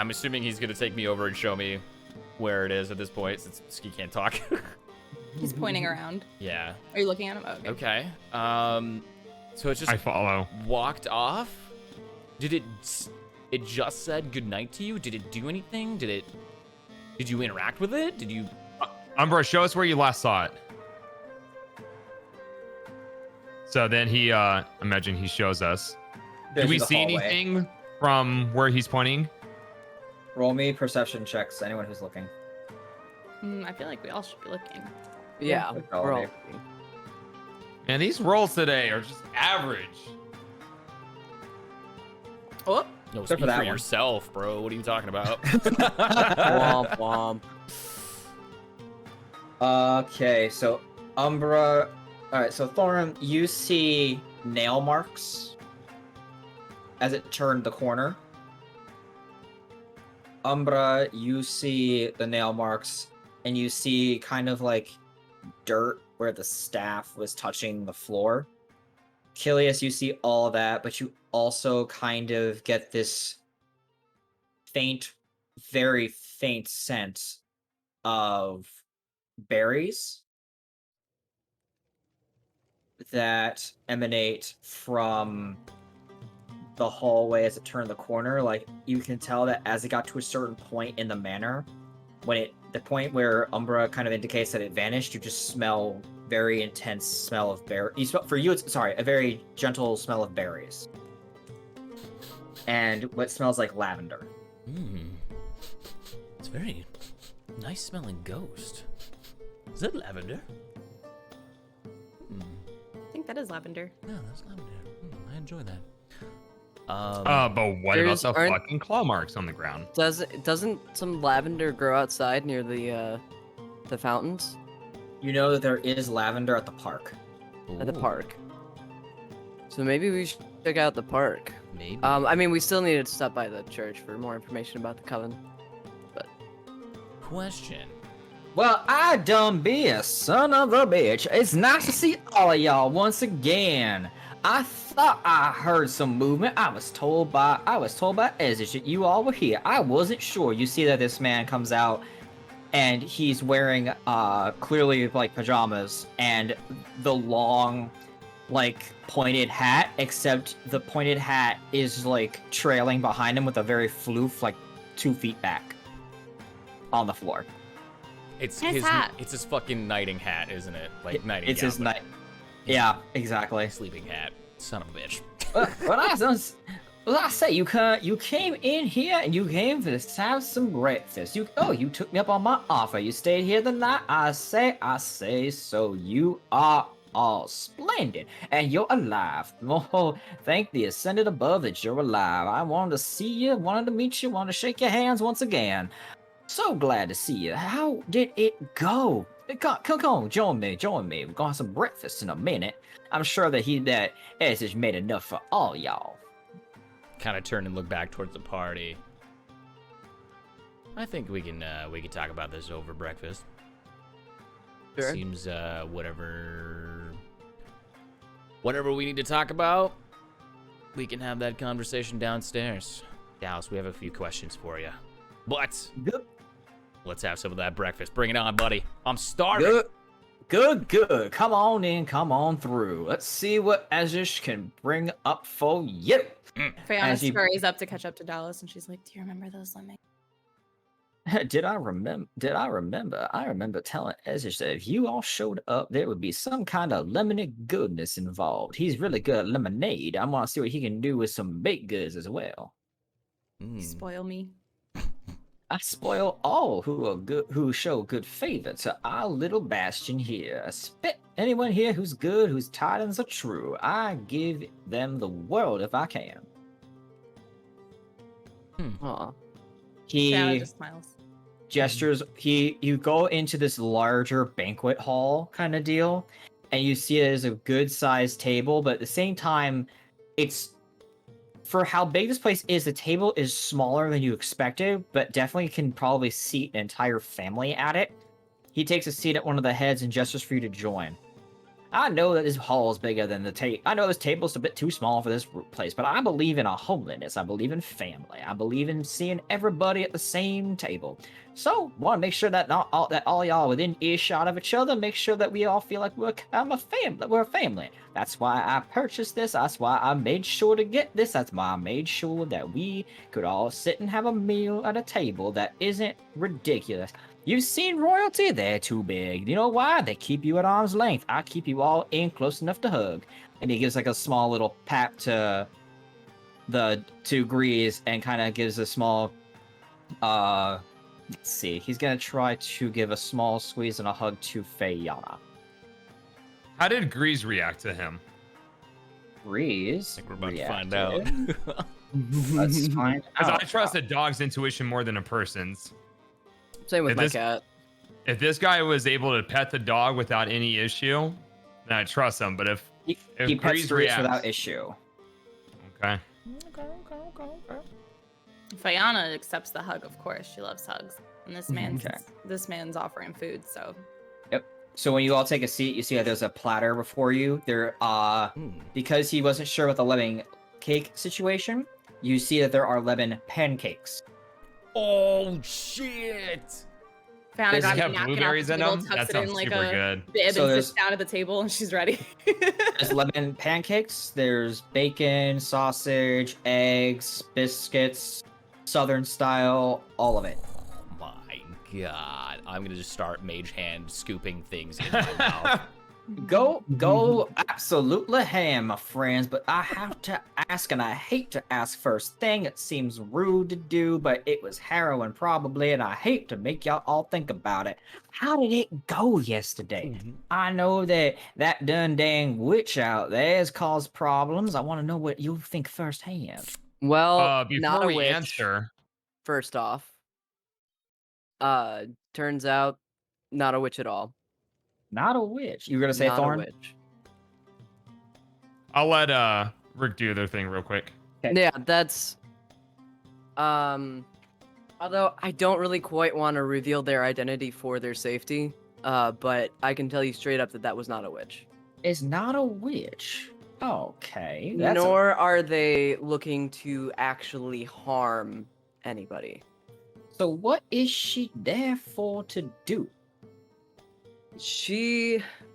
Speaker 2: assuming he's gonna take me over and show me where it is at this point, since Ski can't talk.
Speaker 3: He's pointing around.
Speaker 2: Yeah.
Speaker 3: Are you looking at him? Oh, okay.
Speaker 2: Okay. So it just
Speaker 1: I follow.
Speaker 2: walked off. Did it just said goodnight to you? Did it do anything? Did you interact with it? Did you
Speaker 1: Umbra, show us where you last saw it. So then he, imagine he shows us. Do we see anything from where he's pointing?
Speaker 5: Roll me perception checks, anyone who's looking.
Speaker 3: I feel like we all should be looking.
Speaker 4: Yeah, we're all.
Speaker 1: And these rolls today are just average.
Speaker 3: Oh,
Speaker 2: No,
Speaker 5: Except
Speaker 2: speak
Speaker 5: for that
Speaker 2: for
Speaker 5: one.
Speaker 2: yourself, bro. What are you talking about?
Speaker 4: Womp womp.
Speaker 5: Okay, so Umbra. Alright, so Thorum, you see nail marks as it turned the corner. Umbra, you see the nail marks, and you see kind of like dirt where the staff was touching the floor. Kilius, you see all that, but you also kind of get this faint, very faint scent of berries that emanate from the hallway as it turned the corner. Like, you can tell that as it got to a certain point in the manor, the point where Umbra kind of indicates that it vanished, you just smell very intense smell of berries. For you, it's a very gentle smell of berries. And what smells like lavender.
Speaker 2: It's very nice smelling ghost. Is that lavender?
Speaker 3: I think that is lavender.
Speaker 2: Yeah, that's lavender. I enjoy that.
Speaker 1: But what about the
Speaker 4: aren't-
Speaker 1: fucking claw marks on the ground?
Speaker 4: Doesn't some lavender grow outside near the fountains
Speaker 5: You know that there is lavender at the park.
Speaker 4: at the
Speaker 2: Ooh,
Speaker 4: park? So maybe we should check out the park.
Speaker 2: Maybe.
Speaker 4: I mean, we still need to stop by the church for more information about the coven.
Speaker 2: Question.
Speaker 6: Well, I done be a son of a bitch. It's nice to see all of y'all once again. I thought I heard some movement. I was told by Ezish that you all were here. I wasn't sure. You see that this man comes out and he's wearing clearly like pajamas and the long like pointed hat, except the pointed hat is like trailing behind him with a very floof like 2 feet back on the floor.
Speaker 2: It's
Speaker 3: His hat.
Speaker 2: It's his fucking knighting hat, isn't it? Like knighting.
Speaker 6: It's his night. Yeah, exactly.
Speaker 2: sleeping hat. Son of a bitch.
Speaker 6: Well, I say you came in here and you came to have some breakfast. You took me up on my offer. You stayed here the night. I say so. You are all splendid, and you're alive. Oh, thank the ascended above that you're alive. I wanted to see you, wanted to meet you, wanted to shake your hands once again. So glad to see you. How did it go? Come on, join me. We're gonna have some breakfast in a minute. I'm sure that Ez has made enough for all y'all.
Speaker 2: Kind of turn and look back towards the party. I think we can talk about this over breakfast.
Speaker 4: Sure.
Speaker 2: Seems whatever we need to talk about, we can have that conversation downstairs. Dallas, we have a few questions for you. But
Speaker 6: Good.
Speaker 2: let's have some of that breakfast. Bring it on, buddy. I'm starving.
Speaker 6: Good. Come on in, come on through. Let's see what Ezish can bring up for you.
Speaker 3: Fiona
Speaker 6: As you-
Speaker 3: scurries up to catch up to Dallas, and she's like, "Do you remember those lemmings?"
Speaker 6: Did I remember? I remember telling Ezish that if you all showed up, there would be some kind of lemony goodness involved. He's really good at lemonade. I want to see what he can do with some baked goods as well.
Speaker 3: You spoil me.
Speaker 6: I spoil all who show good favor to our little bastion here. Anyone here who's good, whose tidings are true, I give them the world if I can.
Speaker 4: Aw.
Speaker 3: Fiona
Speaker 6: He
Speaker 3: just smiles.
Speaker 6: gestures. You go into this larger banquet hall kind of deal, and you see it as a good sized table, but at the same time, it's for how big this place is, the table is smaller than you expected, but definitely can probably seat an entire family at it. He takes a seat at one of the heads and gestures for you to join. I know that this hall is bigger than the table. I know this table's a bit too small for this place, but I believe in a homeliness. I believe in family. I believe in seeing everybody at the same table. So, want to make sure that all y'all are within earshot of each other. Make sure that we all feel like we're a family. That's why I purchased this. That's why I made sure to get this. That's why I made sure that we could all sit and have a meal at a table that isn't ridiculous.
Speaker 5: You've seen royalty? They're too big. You know why? They keep you at arm's length. I keep you all in close enough to hug. And he gives like a small little pat to the two Grease and kind of gives a small let's see. He's gonna try to give a small squeeze and a hug to Fayana.
Speaker 1: How did Grease react to him?
Speaker 5: Grease.
Speaker 2: I think we're about to find out.
Speaker 5: Let's find
Speaker 1: Because I
Speaker 5: out.
Speaker 1: trust a dog's intuition more than a person's.
Speaker 4: Same with
Speaker 1: If
Speaker 4: my
Speaker 1: this-
Speaker 4: cat.
Speaker 1: If this guy was able to pet the dog without any issue, then I trust him. But if
Speaker 5: He
Speaker 1: if
Speaker 5: pets
Speaker 1: Grease
Speaker 5: Grease
Speaker 1: reacts-
Speaker 5: without issue.
Speaker 1: okay,
Speaker 3: Fayana accepts the hug, of course. She loves hugs. And
Speaker 5: Okay.
Speaker 3: this man's offering food, so
Speaker 5: So when you all take a seat, you see that there's a platter before you. There, because he wasn't sure about the lemon cake situation, you see that there are lemon pancakes.
Speaker 2: Oh shit!
Speaker 3: Fayana
Speaker 5: Does
Speaker 3: got
Speaker 1: Does
Speaker 3: a
Speaker 1: it have
Speaker 3: napkin
Speaker 1: blueberries
Speaker 3: off
Speaker 1: in
Speaker 3: the table,
Speaker 1: them?
Speaker 3: tucks
Speaker 1: That
Speaker 3: it in
Speaker 1: sounds
Speaker 3: like
Speaker 1: super
Speaker 3: a
Speaker 1: good.
Speaker 3: bib,
Speaker 5: So
Speaker 3: and
Speaker 5: there's-
Speaker 3: sits down at the table, and she's ready.
Speaker 5: There's lemon pancakes. There's bacon, sausage, eggs, biscuits, Southern style, all of it.
Speaker 2: Oh my god! I'm gonna just start mage hand scooping things in my mouth.
Speaker 5: Go absolutely ham, my friends, but I have to ask, and I hate to ask first thing. It seems rude to do, but it was harrowing probably, and I hate to make y'all all think about it. How did it go yesterday? I know that done dang witch out there has caused problems. I want to know what you think firsthand.
Speaker 4: Well, not
Speaker 1: before
Speaker 4: a
Speaker 1: we
Speaker 4: witch.
Speaker 1: answer,
Speaker 4: First off, turns out not a witch at all.
Speaker 5: Not a witch. You were gonna say
Speaker 4: Not
Speaker 5: Thorn?
Speaker 4: a witch.
Speaker 1: I'll let Rick do their thing real quick.
Speaker 5: Okay.
Speaker 4: Yeah, that's although I don't really quite want to reveal their identity for their safety, but I can tell you straight up that that was not a witch.
Speaker 5: It's not a witch. Okay. That's a-
Speaker 4: Nor are they looking to actually harm anybody.
Speaker 5: So what is she there for to do?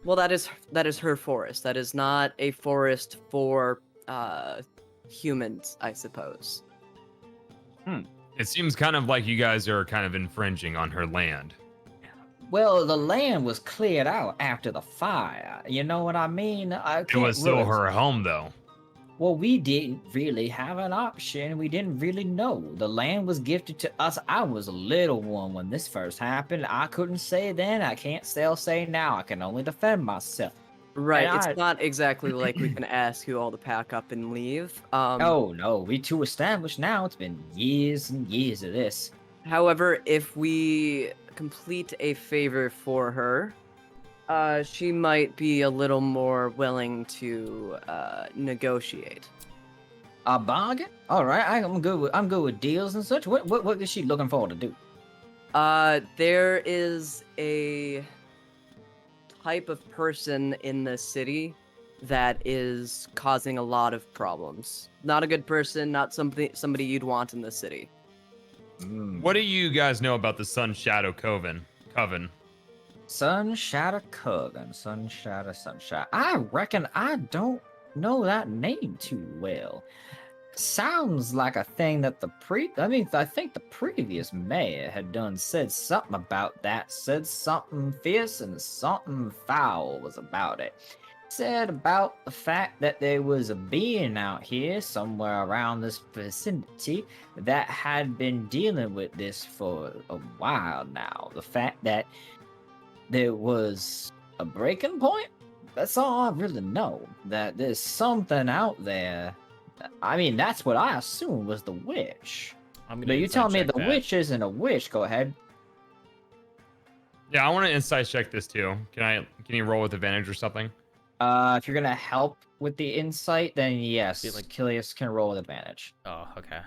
Speaker 4: Well, that is her forest. That is not a forest for humans, I suppose.
Speaker 1: It seems kind of like you guys are kind of infringing on her land.
Speaker 5: Well, the land was cleared out after the fire. You know what I mean?
Speaker 1: It was still her home, though.
Speaker 5: Well, we didn't really have an option. We didn't really know. The land was gifted to us. I was a little one when this first happened. I couldn't say then. I can't still say now. I can only defend myself.
Speaker 4: Right.
Speaker 5: And
Speaker 4: It's
Speaker 5: I-
Speaker 4: not exactly like we can ask you all to pack up and leave.
Speaker 5: Oh, no. We too established now. It's been years and years of this.
Speaker 4: However, if we complete a favor for her, she might be a little more willing to negotiate.
Speaker 5: A bargain? All right, I'm good with deals and such. What is she looking forward to do?
Speaker 4: There is a type of person in the city that is causing a lot of problems. Not a good person, not somebody you'd want in the city.
Speaker 1: What do you guys know about the Sun Shadow Coven?
Speaker 5: Sun Shadow Coven, Sun Shadow, Sunshine. I reckon I don't know that name too well. Sounds like a thing that I think the previous mayor had said something about that. Said something fierce and something foul was about it. Said about the fact that there was a being out here somewhere around this vicinity that had been dealing with this for a while now. The fact that there was a breaking point? That's all I really know. That there's something out there. I mean, that's what I assumed was the witch.
Speaker 2: I'm
Speaker 5: But you tell me the witch isn't a witch. Go ahead.
Speaker 1: Yeah, I want to insight check this too. Can you roll with advantage or something?
Speaker 5: If you're gonna help with the insight, then yes,
Speaker 2: Feel like-
Speaker 5: Kilius can roll with advantage.
Speaker 2: Oh, okay.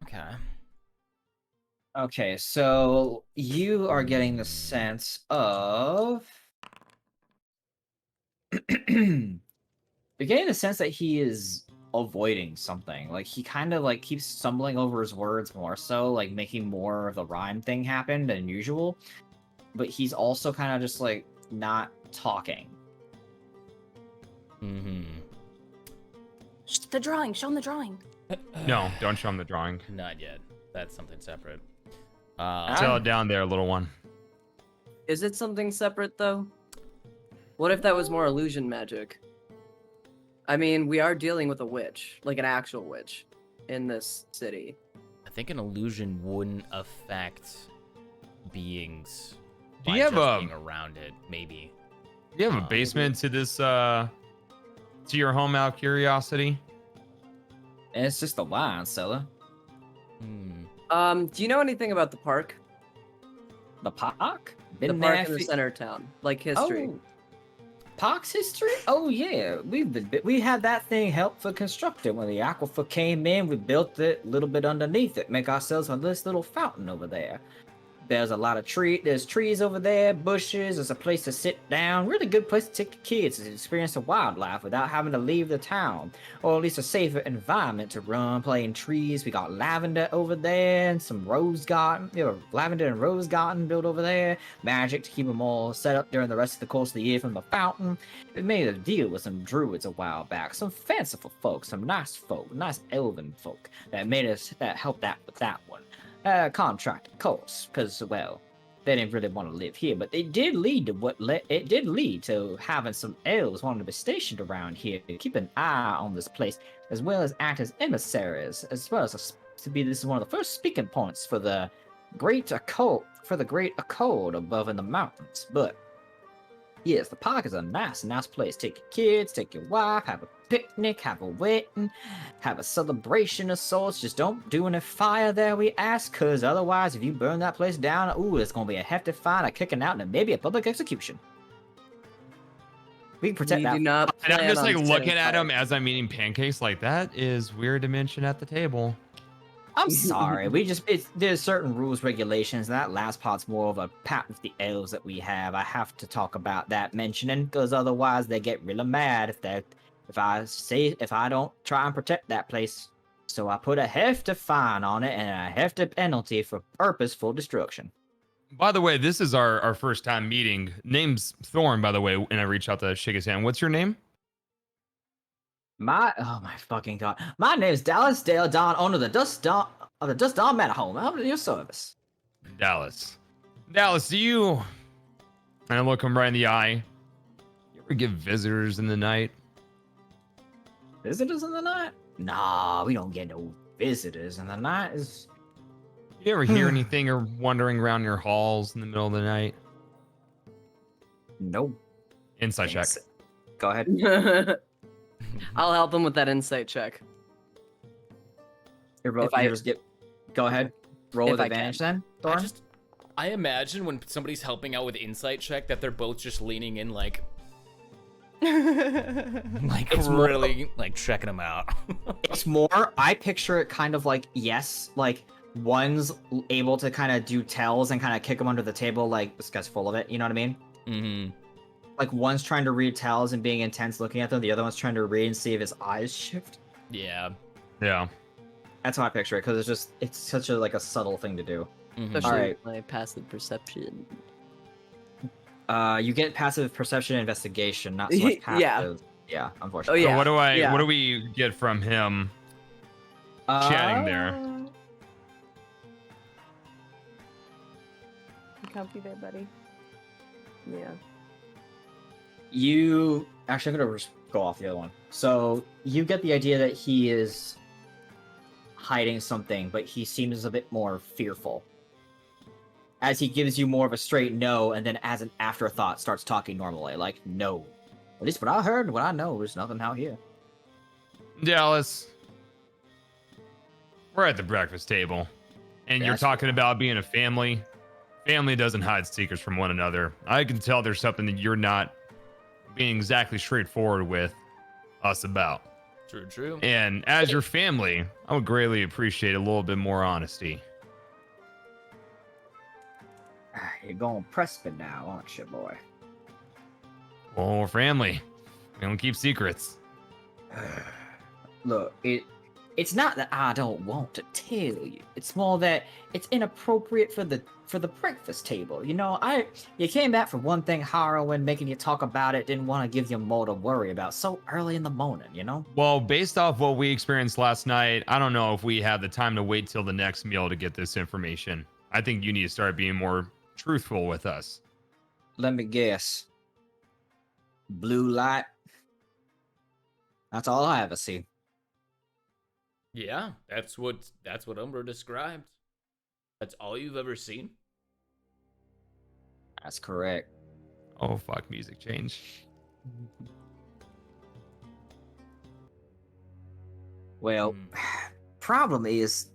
Speaker 2: Okay.
Speaker 5: Okay, so you are getting the sense of you're getting the sense that he is avoiding something. Like he kind of like keeps stumbling over his words more so, like making more of the rhyme thing happen than usual. But he's also kind of just like not talking.
Speaker 2: Mm-hmm.
Speaker 3: The drawing. Show him the drawing.
Speaker 1: No, don't show him the drawing.
Speaker 2: Not yet. That's something separate.
Speaker 1: Tell it down there, little one.
Speaker 4: Is it something separate though? What if that was more illusion magic? I mean, we are dealing with a witch, like an actual witch, in this city.
Speaker 2: I think an illusion wouldn't affect beings.
Speaker 1: Do
Speaker 2: by
Speaker 1: you have
Speaker 2: just
Speaker 1: a-
Speaker 2: being around it? Maybe.
Speaker 1: Do you have a basement to this to your home out of curiosity?
Speaker 5: And it's just a wine cellar.
Speaker 4: Do you know anything about the park?
Speaker 5: The park?
Speaker 4: The
Speaker 5: Been
Speaker 4: park
Speaker 5: there
Speaker 4: in the
Speaker 5: fi-
Speaker 4: center of town, like history.
Speaker 5: Oh, park's history? Oh yeah, we had that thing helped for constructed. When the aquifer came in, we built it a little bit underneath it, make ourselves a nice little fountain over there. There's a lot of there's trees over there, bushes, there's a place to sit down. Really good place to take your kids to experience the wildlife without having to leave the town. Or at least a safer environment to run, play in trees. We got lavender over there and some rose garden. Lavender and rose garden built over there. Magic to keep them all set up during the rest of the course of the year from the fountain. We made a deal with some druids a while back. Some fanciful folk, some nice folk, nice elven folk that helped out with that one. Contract, of course, because well, they didn't really want to live here, but it did lead to having some elves wanting to be stationed around here to keep an eye on this place, as well as act as emissaries, as well as this is one of the first speaking points for the great occult above in the mountains. But yes, the park is a nice place. Take your kids, take your wife, have a picnic, have a wedding, have a celebration of sorts. Just don't do any fire there, we ask, because otherwise, if you burn that place down, ooh, it's going to be a hefty fine, a kicking out, and maybe a public execution. We can protect
Speaker 4: We
Speaker 5: that.
Speaker 4: do not
Speaker 1: And I'm
Speaker 4: plan
Speaker 1: just
Speaker 4: on
Speaker 1: like looking
Speaker 4: setting
Speaker 1: at
Speaker 4: fire.
Speaker 1: him as I'm eating pancakes. Like that is weird to mention at the table.
Speaker 5: I'm sorry. There's certain rules, regulations, and that last part's more of a pact with the elves that we have. I have to talk about that mentioning, because otherwise they get really mad if I don't try and protect that place. So I put a hefty fine on it and a hefty penalty for purposeful destruction.
Speaker 1: By the way, this is our first time meeting. Name's Thorn, by the way, and I reach out to shake his hand. What's your name?
Speaker 5: Oh my fucking god. My name is Dallas Dale Don, owner of the Dust Dawn Manor Home. I'm at your service.
Speaker 1: Dallas. Dallas, do you? And I look him right in the eye. You ever give visitors in the night?
Speaker 5: Visitors in the night? Nah, we don't get no visitors in the night.
Speaker 1: You ever hear anything or wandering around your halls in the middle of the night?
Speaker 5: No.
Speaker 1: Insight check.
Speaker 5: Go ahead.
Speaker 4: I'll help him with that insight check.
Speaker 5: Go ahead. Roll
Speaker 4: if
Speaker 5: with
Speaker 4: I
Speaker 5: advantage
Speaker 4: can.
Speaker 5: then.
Speaker 2: I imagine when somebody's helping out with insight check that they're both just leaning in like really like checking them out.
Speaker 5: It's more, I picture it kind of like, yes, like one's able to kind of do tells and kind of kick them under the table, like this guy's full of it, you know what I mean?
Speaker 2: Mm-hmm.
Speaker 5: Like one's trying to read tells and being intense looking at them, the other one's trying to read and see if his eyes shift.
Speaker 2: Yeah.
Speaker 1: Yeah.
Speaker 5: That's how I picture it, because it's such a subtle thing to do.
Speaker 2: Mhm.
Speaker 4: Especially
Speaker 5: Alright.
Speaker 4: my passive perception.
Speaker 5: You get passive perception and investigation, not so much passive.
Speaker 4: Yeah.
Speaker 5: Yeah,
Speaker 4: Oh
Speaker 5: unfortunately.
Speaker 4: yeah.
Speaker 1: So
Speaker 4: yeah.
Speaker 1: what do we get from him chatting there?
Speaker 3: Comfy there, buddy.
Speaker 4: Yeah.
Speaker 5: You actually, I'm gonna just go off the other one. So you get the idea that he is hiding something, but he seems a bit more fearful. As he gives you more of a straight no, and then as an afterthought starts talking normally, like no. At least what I heard, what I know, there's nothing out here.
Speaker 1: Dallas, we're at the breakfast table, and you're
Speaker 5: Yes.
Speaker 1: talking about being a family. Family doesn't hide secrets from one another. I can tell there's something that you're not being exactly straightforward with us about.
Speaker 2: True.
Speaker 1: And as your family, I would greatly appreciate a little bit more honesty.
Speaker 5: You're going press me now, aren't you, boy?
Speaker 1: Well, we're family. We don't keep secrets.
Speaker 5: Look, It's not that I don't want to tell you. It's more that it's inappropriate for the breakfast table. You came back for one thing harrowing, making you talk about it, didn't want to give you more to worry about so early in the morning.
Speaker 1: Well, based off what we experienced last night, I don't know if we have the time to wait till the next meal to get this information. I think you need to start being more truthful with us.
Speaker 5: Let me guess. Blue light. That's all I ever see.
Speaker 2: Yeah, that's what Umbra described. That's all you've ever seen?
Speaker 5: That's correct.
Speaker 1: Oh, fuck, music change.
Speaker 5: Well, problem is,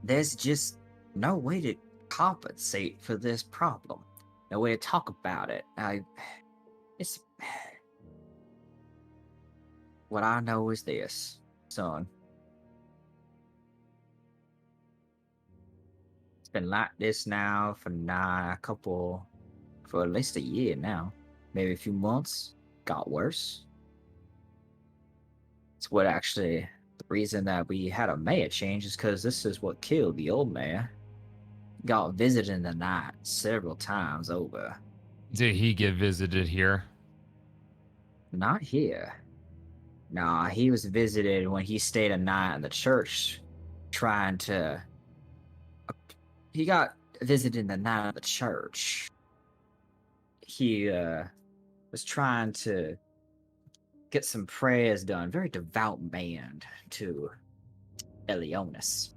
Speaker 5: there's just no way to compensate for this problem. No way to talk about it. It's what I know is this, son. It's been like this now for for at least a year now. Maybe a few months. Got worse. It's what actually, the reason that we had a mayor change is because this is what killed the old mayor. Got visited in the night several times over.
Speaker 1: Did he get visited here?
Speaker 5: Not here. Nah, he was visited when he stayed a night in the church trying to... He got visited in the night of the church. He was trying to get some prayers done. Very devout man to Elionis.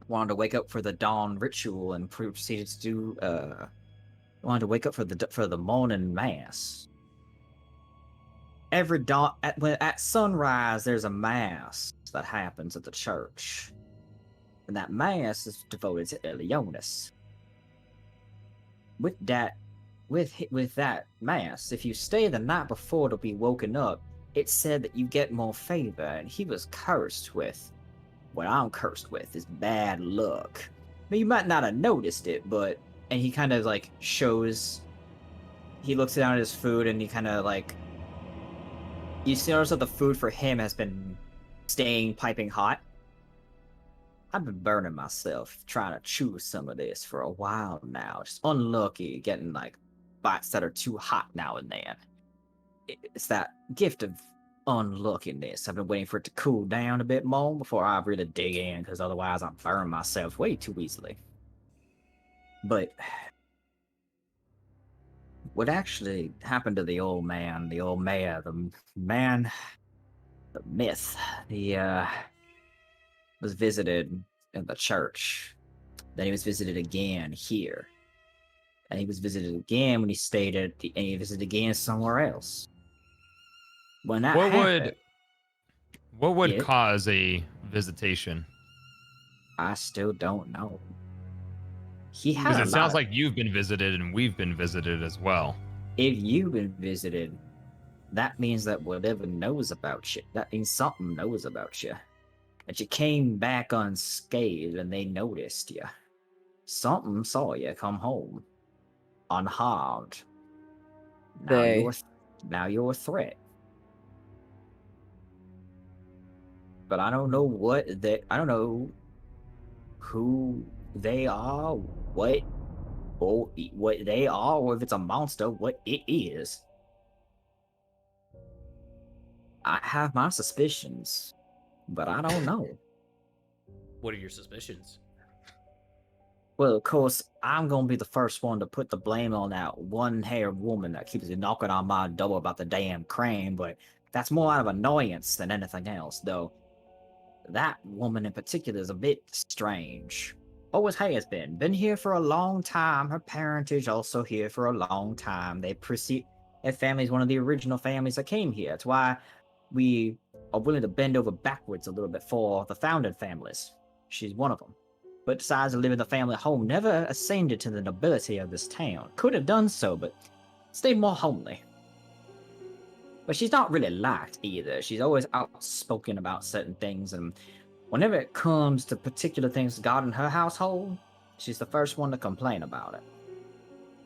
Speaker 5: Wanted to wake up for the dawn ritual and proceeded to do wanted to wake up for the morning mass. Every dawn at sunrise there's a mass that happens at the church. And that mass is devoted to Elionis. With that mass, if you stay the night before to be woken up, it's said that you get more favor, and he was cursed with what I'm cursed with is bad luck. But you might not have noticed it, and he kind of like shows, he looks down at his food and he kind of like, you notice that the food for him has been staying piping hot. I've been burning myself trying to chew some of this for a while now. Just unlucky getting like bites that are too hot now and then. It's that gift of unluckiness. I've been waiting for it to cool down a bit more before I really dig in, because otherwise I burn myself way too easily. But what actually happened to the old man, the old mayor, the myth, was visited in the church. Then he was visited again here. And he was visited again when he stayed and he visited again somewhere else. When that happened,
Speaker 1: what would
Speaker 5: Yeah.
Speaker 1: cause a visitation?
Speaker 5: I still don't know. He had
Speaker 1: Because
Speaker 5: a
Speaker 1: it sounds
Speaker 5: lot.
Speaker 1: like you've been visited and we've been visited as well.
Speaker 5: If you've been visited, that means that whatever knows about you, that means something knows about you. That you came back unscathed and they noticed you. Something saw you come home unharmed.
Speaker 4: They.
Speaker 5: Now you're a threat. But I don't know I don't know who they are, what they are, or if it's a monster, what it is. I have my suspicions, but I don't know.
Speaker 2: What are your suspicions?
Speaker 5: Well, of course, I'm gonna be the first one to put the blame on that one-haired woman that keeps knocking on my door about the damn crane, but that's more out of annoyance than anything else, though. That woman in particular is a bit strange. Always has been. Been here for a long time. Her parentage also here for a long time. Their family's one of the original families that came here. That's why we are willing to bend over backwards a little bit for the founded families. She's one of them. But decides to live in the family home, never ascended to the nobility of this town. Could have done so, but stayed more homely. But she's not really liked either. She's always outspoken about certain things, and whenever it comes to particular things regarding her household, she's the first one to complain about it.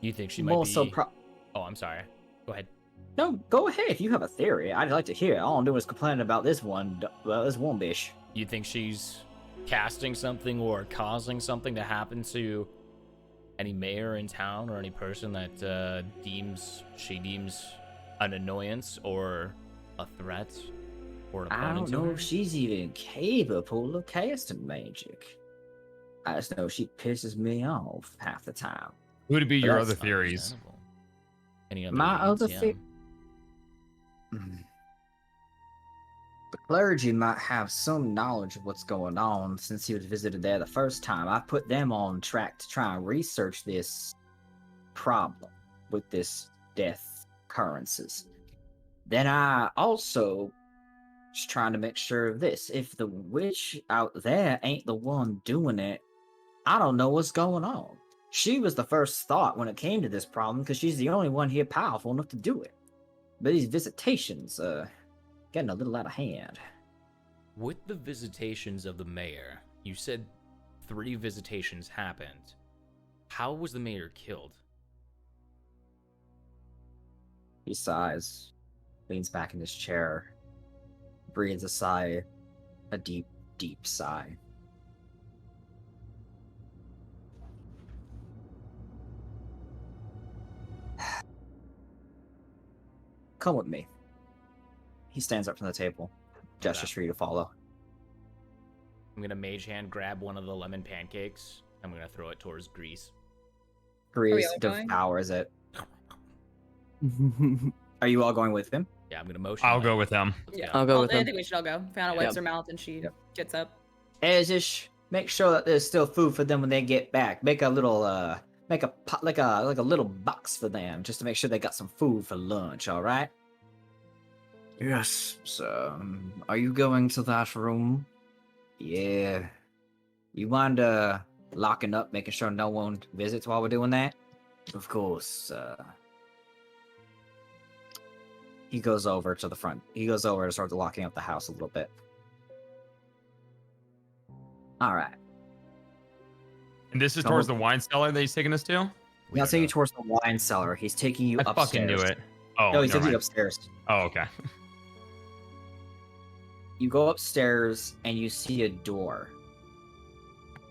Speaker 2: You think she might
Speaker 5: More
Speaker 2: be...
Speaker 5: so
Speaker 2: Oh, I'm sorry. Go ahead.
Speaker 5: No, go ahead. If you have a theory, I'd like to hear it. All I'm doing is complaining about this one bitch.
Speaker 2: You think she's casting something or causing something to happen to any mayor in town or any person that she deems an annoyance or a threat or an
Speaker 5: I
Speaker 2: opponent
Speaker 5: don't
Speaker 2: to
Speaker 5: know
Speaker 2: her?
Speaker 5: if she's even capable of casting magic. I just know she pisses me off half the time.
Speaker 1: Who would be
Speaker 5: But
Speaker 1: your
Speaker 5: that's
Speaker 1: other theories?
Speaker 2: Understandable. Any other
Speaker 5: My
Speaker 2: leads?
Speaker 5: other
Speaker 2: Yeah.
Speaker 5: The clergy might have some knowledge of what's going on since he was visited there the first time. I put them on track to try and research this problem with this death occurrences. Then I also just trying to make sure of this. If the witch out there ain't the one doing it, I don't know what's going on. She was the first thought when it came to this problem because she's the only one here powerful enough to do it. But these visitations, getting a little out of hand.
Speaker 2: With the visitations of the mayor, you said 3 visitations happened. How was the mayor killed?
Speaker 5: He sighs, leans back in his chair, breathes a sigh, a deep, deep sigh. Come with me. He stands up from the table, gestures for you to follow.
Speaker 2: I'm gonna mage hand grab one of the lemon pancakes. I'm gonna throw it towards Grease.
Speaker 5: Grease
Speaker 3: all going?
Speaker 5: devours it. Are you all going with him?
Speaker 2: Yeah, I'm gonna motion.
Speaker 1: I'll
Speaker 2: like,
Speaker 1: go with them.
Speaker 2: let's
Speaker 3: Yeah,
Speaker 2: go.
Speaker 4: I'll go
Speaker 3: well,
Speaker 4: with
Speaker 3: I
Speaker 4: him.
Speaker 3: think we should all go. Fiona wipes her mouth and she gets up.
Speaker 5: Ezish, make sure that there's still food for them when they get back. Make a little make a pot like a little box for them just to make sure they got some food for lunch, all right?
Speaker 8: Yes, sir. Are you going to that room?
Speaker 5: Yeah. You mind locking up, making sure no one visits while we're doing that?
Speaker 8: Of course.
Speaker 5: He goes over to the front. He goes over to start locking up the house a little bit. All right.
Speaker 1: And this is towards the wine cellar that he's taking us to?
Speaker 5: Now taking you towards the wine cellar. He's taking you
Speaker 1: I
Speaker 5: upstairs.
Speaker 1: fucking knew it. Oh,
Speaker 5: No, he's
Speaker 1: never
Speaker 5: taking you
Speaker 1: mind.
Speaker 5: upstairs.
Speaker 1: Oh, okay.
Speaker 5: You go upstairs and you see a door.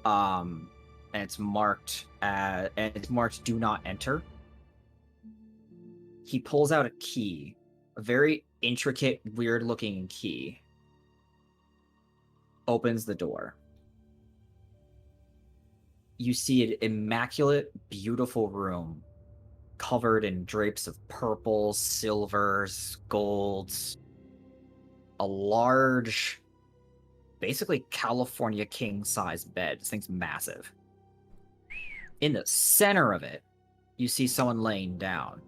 Speaker 5: And it's marked do not enter. He pulls out a key, a very intricate, weird looking key. Opens the door. You see an immaculate, beautiful room covered in drapes of purples, silvers, golds. A large, basically California king-size bed. This thing's massive. In the center of it, you see someone laying down.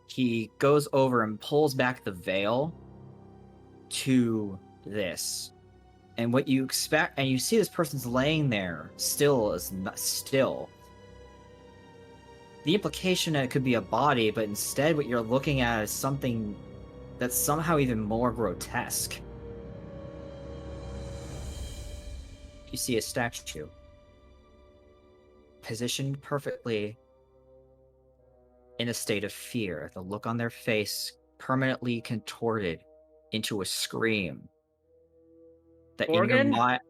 Speaker 5: He goes over and pulls back the veil to this. And what you expect, and you see this person's laying there still as still. The implication that it could be a body, but instead what you're looking at is something that's somehow even more grotesque. You see a statue positioned perfectly in a state of fear, the look on their face permanently contorted into a scream. That in your
Speaker 4: Gorgon?
Speaker 5: mind,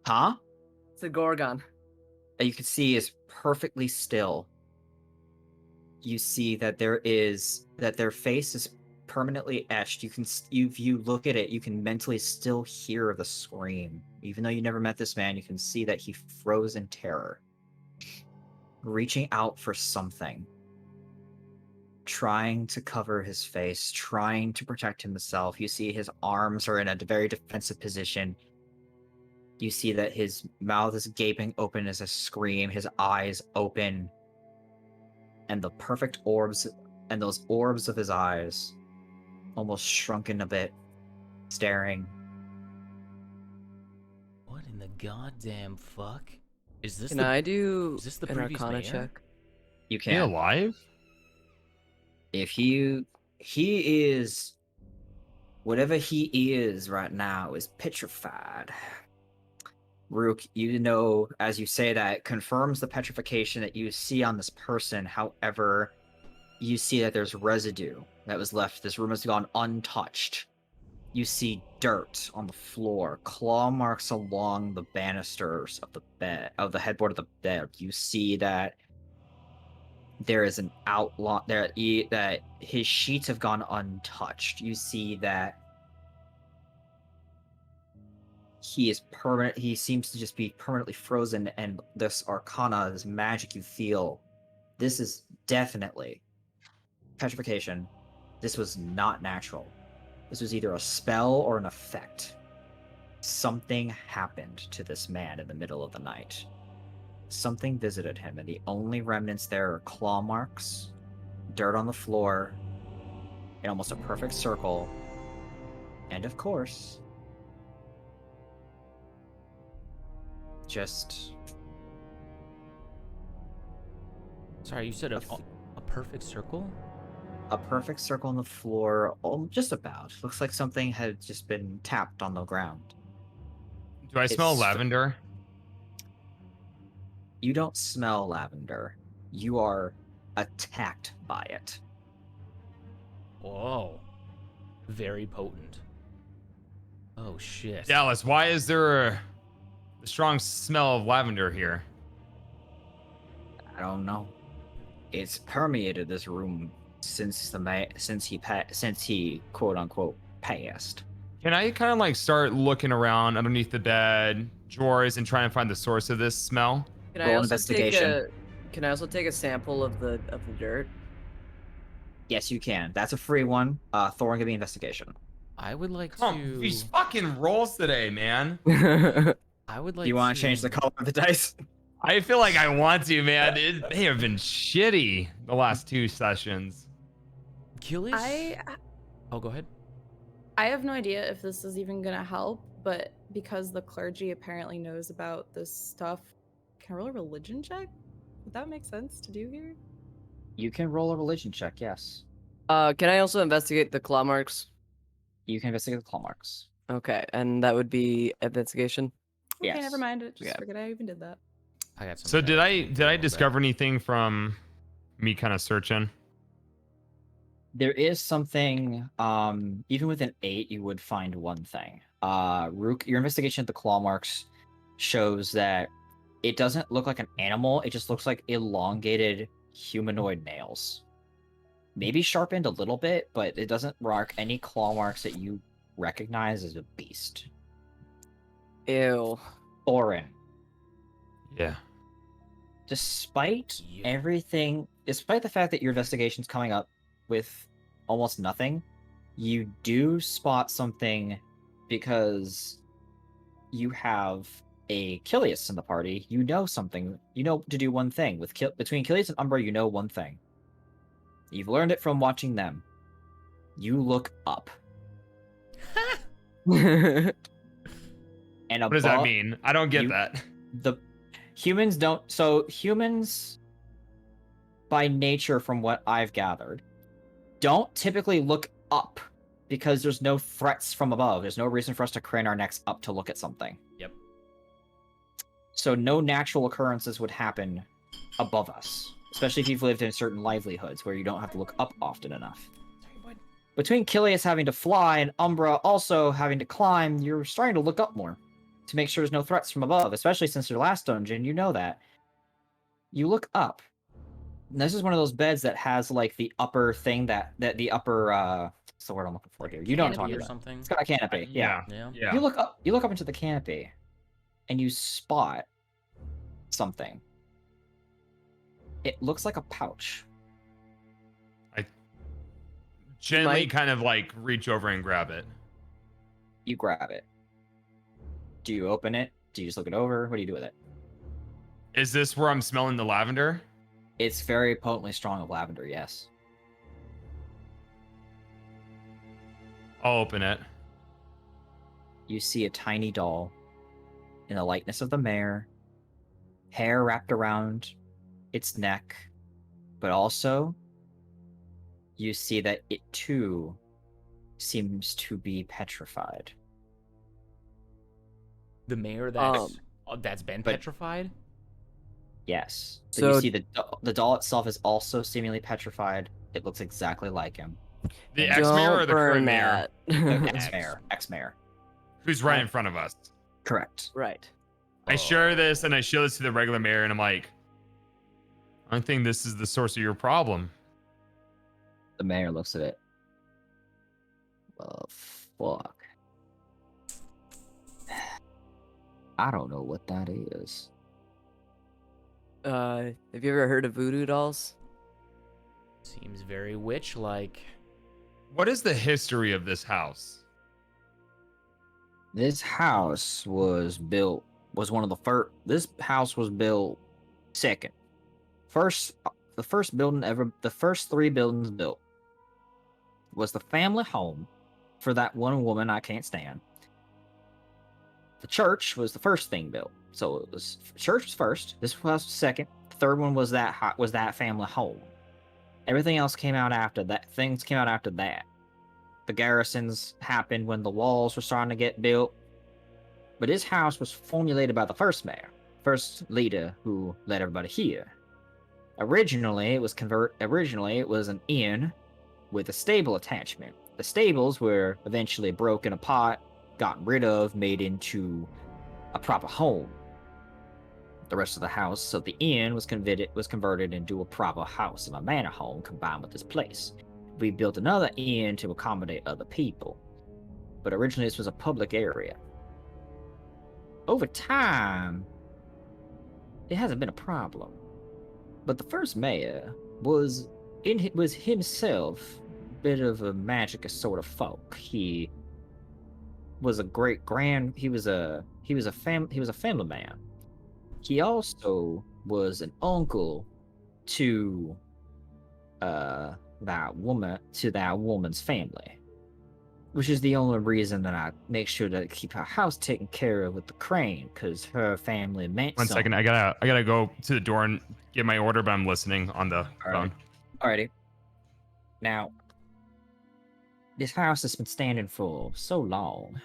Speaker 5: huh?
Speaker 4: It's a Gorgon.
Speaker 5: That you can see is perfectly still. You see that their face is permanently etched. If you look at it, you can mentally still hear the scream. Even though you never met this man, you can see that he froze in terror, reaching out for something, trying to cover his face, trying to protect himself. You see his arms are in a very defensive position. You see that his mouth is gaping open as a scream, his eyes open, and the perfect orbs, and those orbs of his eyes almost shrunken a bit, staring.
Speaker 2: What in the goddamn fuck? Is this
Speaker 4: Can
Speaker 2: the
Speaker 4: I do
Speaker 2: is this the
Speaker 4: an
Speaker 2: previous
Speaker 4: Arcana
Speaker 2: mayor?
Speaker 4: check?
Speaker 5: You
Speaker 1: Is he
Speaker 5: can.
Speaker 1: alive?
Speaker 5: If he is whatever he is right now is petrified. Rook, you know, as you say that, it confirms the petrification that you see on this person. However, you see that there's residue that was left. This room has gone untouched. You see dirt on the floor, claw marks along the banisters of the bed, of the headboard of the bed. You see that there is an outline there, that his sheets have gone untouched. You see that he is permanent. He seems to just be permanently frozen, and this arcana, this magic you feel, this is definitely petrification. This was not natural. This was either a spell or an effect. Something happened to this man in the middle of the night. Something visited him, and the only remnants there are claw marks, dirt on the floor, in almost a perfect circle, and of course, just
Speaker 2: Sorry, you said a perfect circle?
Speaker 5: a perfect circle on the floor, just about. Looks like something had just been tapped on the ground.
Speaker 1: Do I smell
Speaker 5: It's-
Speaker 1: lavender?
Speaker 5: You don't smell lavender. You are attacked by it.
Speaker 2: Whoa. Very potent. Oh shit.
Speaker 1: Dallas, why is there a strong smell of lavender here?
Speaker 5: I don't know. It's permeated this room since he quote unquote passed.
Speaker 1: Can I kind of like start looking around underneath the bed, drawers, and try and find the source of this smell?
Speaker 4: Can
Speaker 5: Roll
Speaker 4: I also
Speaker 5: investigation.
Speaker 4: Can I also take a sample of the dirt?
Speaker 5: Yes, you can. That's a free one. Thorin, give me investigation.
Speaker 2: I would like
Speaker 1: Come,
Speaker 2: to.
Speaker 1: these fucking rolls today, man.
Speaker 2: I would like.
Speaker 5: Do you want to change the color of the dice?
Speaker 1: I feel like I want to, man. They have been shitty the last 2 sessions.
Speaker 2: Killis? Oh, go ahead.
Speaker 3: I have no idea if this is even gonna help, but because the clergy apparently knows about this stuff, can I roll a religion check? Would that make sense to do here?
Speaker 5: You can roll a religion check, yes.
Speaker 4: Can I also investigate the claw marks?
Speaker 5: You can investigate the claw marks.
Speaker 4: Okay, and that would be investigation.
Speaker 3: Okay,
Speaker 5: Yes.
Speaker 3: never mind. I just
Speaker 4: Yeah.
Speaker 3: forget I even did that.
Speaker 2: I got some.
Speaker 1: So did I discover anything from me kind of searching?
Speaker 5: There is something, even with an 8, you would find one thing. Rook, your investigation of the claw marks shows that it doesn't look like an animal, it just looks like elongated humanoid nails. Maybe sharpened a little bit, but it doesn't mark any claw marks that you recognize as a beast.
Speaker 4: Ew.
Speaker 5: Thorin,
Speaker 1: Yeah.
Speaker 5: despite
Speaker 2: Yeah.
Speaker 5: everything, despite the fact that your investigation's coming up with almost nothing, you do spot something because you have a Kilius in the party. You know something. You know to do one thing. Between Kilius and Umbra, you know one thing. You've learned it from watching them. You look up. And
Speaker 1: What does that mean? I don't get
Speaker 5: you-
Speaker 1: that.
Speaker 5: The humans don't. So humans, by nature, from what I've gathered, don't typically look up because there's no threats from above. There's no reason for us to crane our necks up to look at something.
Speaker 2: Yep.
Speaker 5: So no natural occurrences would happen above us, especially if you've lived in certain livelihoods where you don't have to look up often enough. Between Kilius having to fly and Umbra also having to climb, you're starting to look up more to make sure there's no threats from above, especially since your last dungeon, you know that. You look up. And this is one of those beds that has like the upper thing that the upper what's the word I'm looking for here? You know what I'm
Speaker 2: Canopy
Speaker 5: talking
Speaker 2: or
Speaker 5: about.
Speaker 2: something.
Speaker 5: It's got a canopy. Yeah.
Speaker 2: Yeah.
Speaker 1: Yeah.
Speaker 5: You look up into the canopy and you spot something. It looks like a pouch.
Speaker 1: Gently
Speaker 4: Mike?
Speaker 1: kind of like reach over and grab it.
Speaker 5: You grab it. Do you open it? Do you just look it over? What do you do with it?
Speaker 1: Is this where I'm smelling the lavender?
Speaker 5: It's very potently strong of lavender, yes.
Speaker 1: I'll open it.
Speaker 5: You see a tiny doll in the likeness of the mare, hair wrapped around its neck, but also you see that it too seems to be petrified.
Speaker 2: The mayor that's been
Speaker 5: but-
Speaker 2: petrified.
Speaker 5: Yes. But
Speaker 4: So-
Speaker 5: you see the doll itself is also seemingly petrified. It looks exactly like him.
Speaker 1: The
Speaker 5: And-
Speaker 1: ex-mayor or
Speaker 4: Don't
Speaker 1: the current
Speaker 4: burn
Speaker 1: mayor?
Speaker 4: that.
Speaker 5: Ex-mayor. Ex-mayor.
Speaker 1: Who's right in front of us?
Speaker 5: Correct.
Speaker 4: Right.
Speaker 1: I share this and I show this to the regular mayor, and I'm like, I think this is the source of your problem.
Speaker 5: The mayor looks at it. Fuck. I don't know what that is.
Speaker 4: Have you ever heard of voodoo dolls?
Speaker 2: Seems very witch-like.
Speaker 1: What is the history of this house?
Speaker 5: This house was one of the first. This house was built second. The first building ever, the first 3 buildings built was the family home for that one woman I can't stand. The church was the first thing built. So it was church was first. This was second. The third one was that family home. Everything else came out after that. Things came out after that. The garrisons happened when the walls were starting to get built. But his house was formulated by the first mayor, first leader who led everybody here. Originally, it was an inn with a stable attachment. The stables were eventually broken apart, gotten rid of, made into a proper home. The rest of the house, so the inn was converted into a proper house and a manor home combined with this place. We built another inn to accommodate other people. But originally this was a public area. Over time, it hasn't been a problem. But the first mayor was himself a bit of a magic sort of folk. He was a family man. He also was an uncle to that woman's family, which is the only reason that I make sure to keep her house taken care of with the crane, because her family meant
Speaker 1: One
Speaker 5: something.
Speaker 1: second, I gotta go to the door and get my order, but I'm listening on the phone.
Speaker 5: Alrighty. Now, this house has been standing for so long.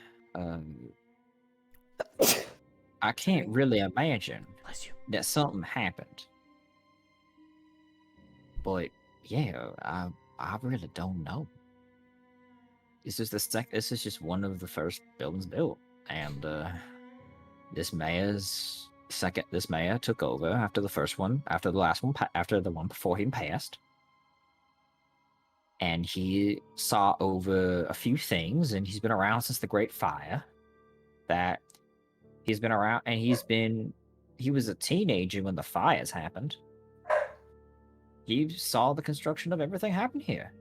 Speaker 5: I can't really imagine
Speaker 2: Bless you.
Speaker 5: that something happened. But yeah, I really don't know. This is just one of the first buildings built, and this mayor took over after the first one, after the one before him passed, and he saw over a few things, and he's been around since the Great Fire. He's been around, and he was a teenager when the fires happened. He saw the construction of everything happen here.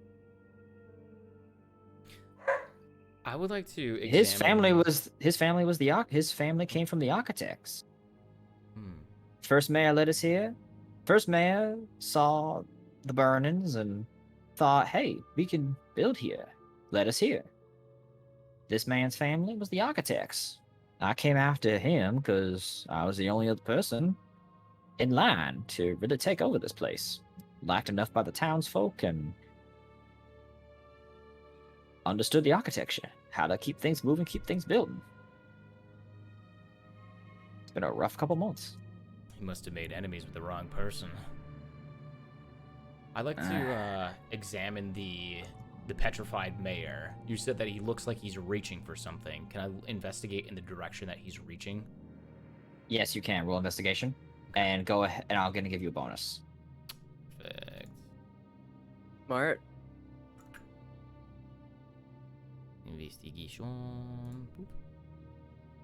Speaker 2: I would like to examine...
Speaker 5: His family came from the architects. First mayor led us here. First mayor saw the burnings and thought, hey, we can build here. Let us here. This man's family was the architects. I came after him because I was the only other person in line to really take over this place. Liked enough by the townsfolk and understood the architecture, how to keep things moving, keep things building. It's been a rough couple months.
Speaker 2: He must have made enemies with the wrong person. I'd like to examine the petrified mayor. You said that he looks like he's reaching for something. Can I investigate in the direction that he's reaching?
Speaker 5: Yes, you can. Roll investigation. And go ahead, and I'm going to give you a bonus.
Speaker 2: Perfect.
Speaker 4: Smart.
Speaker 2: Investigation. Boop.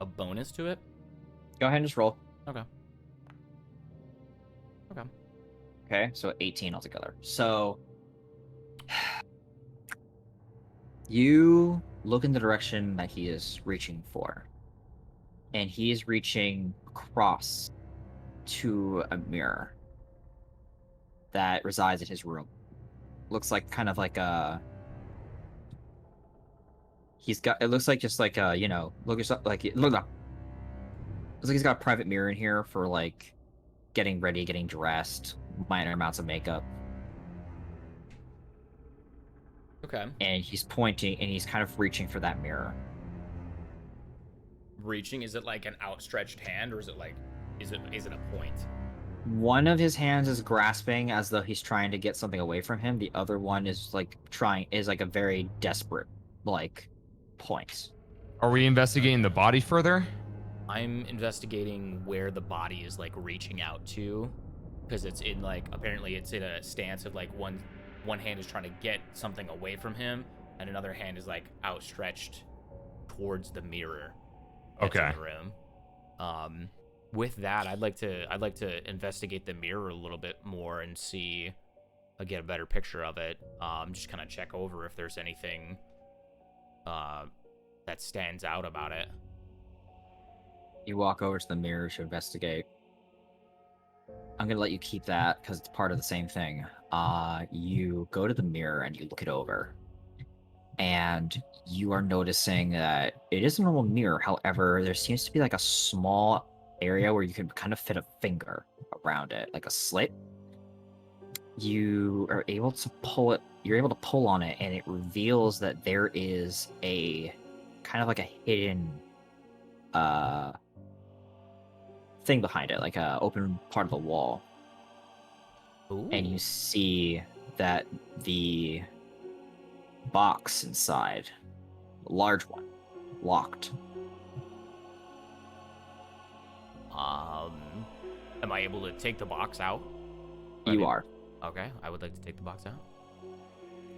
Speaker 2: A bonus to it?
Speaker 5: Go ahead and just roll.
Speaker 2: Okay. Okay.
Speaker 5: Okay, so 18 altogether. So you look in the direction that he is reaching for, and he is reaching across to a mirror that resides in his room. Looks like kind of like a. It looks like just like a, look up. Looks like he's got a private mirror in here for like getting ready, getting dressed, minor amounts of makeup.
Speaker 2: Okay.
Speaker 5: And he's pointing and he's kind of reaching for that mirror.
Speaker 2: Reaching, is it like an outstretched hand, or is it like, is it a point?
Speaker 5: One of his hands is grasping as though he's trying to get something away from him. The other one is like a very desperate like point.
Speaker 1: Are we investigating the body further?
Speaker 2: I'm investigating where the body is like reaching out to, because it's in like apparently it's in a stance of like one hand is trying to get something away from him, and another hand is like outstretched towards the mirror. That's in
Speaker 1: Okay.
Speaker 2: the room. With that, I'd like to investigate the mirror a little bit more and see, get a better picture of it. Just kind of check over if there's anything that stands out about it.
Speaker 5: You walk over to the mirror to investigate. I'm gonna let you keep that because it's part of the same thing. You go to the mirror and you look it over, and you are noticing that it is a normal mirror. However, there seems to be like a small area where you can kind of fit a finger around it, like a slit. You are able to pull it. You're able to pull on it, and it reveals that there is a kind of like a hidden thing behind it, like a open part of the wall.
Speaker 2: Ooh.
Speaker 5: And you see that the box inside, a large one, locked.
Speaker 2: Am I able to take the box out?
Speaker 5: You are.
Speaker 2: Okay, I would like to take the box out.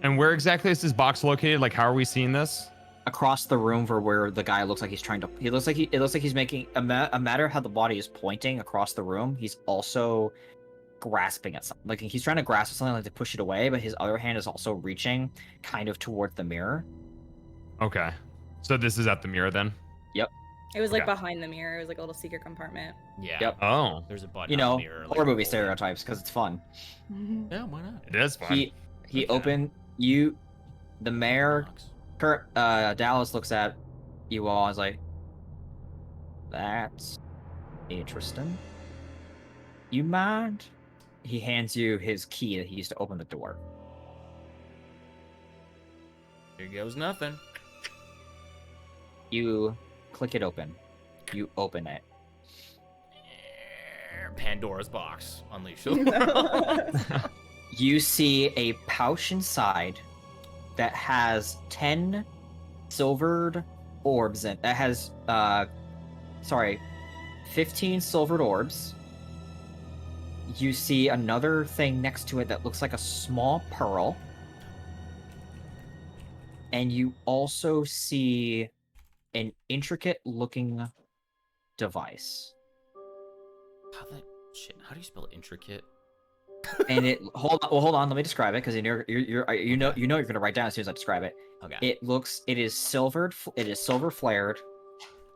Speaker 1: And where exactly is this box located? Like, how are we seeing this?
Speaker 5: Across the room for where the guy looks like he's trying to. It looks like he's making a matter how the body is pointing across the room. He's also grasping at something. Like he's trying to grasp something, like to push it away, but his other hand is also reaching kind of toward the mirror.
Speaker 1: Okay. So this is at the mirror then?
Speaker 3: It was like
Speaker 1: Okay.
Speaker 3: behind the mirror. It was like a little secret compartment.
Speaker 2: Yeah.
Speaker 5: Yep.
Speaker 1: Oh,
Speaker 2: There's a button
Speaker 5: You
Speaker 2: on
Speaker 5: know,
Speaker 2: the mirror.
Speaker 5: horror movie
Speaker 2: open.
Speaker 5: stereotypes because it's fun.
Speaker 2: Yeah, why not?
Speaker 1: it is fun.
Speaker 5: He
Speaker 2: Okay.
Speaker 5: opened you. The mayor,
Speaker 2: Box.
Speaker 5: Dallas looks at you all and is like, "That's interesting. You mind?" He hands you his key that he used to open the door.
Speaker 2: Here goes nothing.
Speaker 5: You click it open. You open it.
Speaker 2: Pandora's box unleashed.
Speaker 5: You see a pouch inside that has 10 silvered orbs in that has 15 silvered orbs. You see another thing next to it that looks like a small pearl. And you also see an intricate looking device.
Speaker 2: How do you spell intricate?
Speaker 5: And it hold on, let me describe it because you know you're gonna write down as soon as I describe it.
Speaker 2: Okay.
Speaker 5: It is silver flared,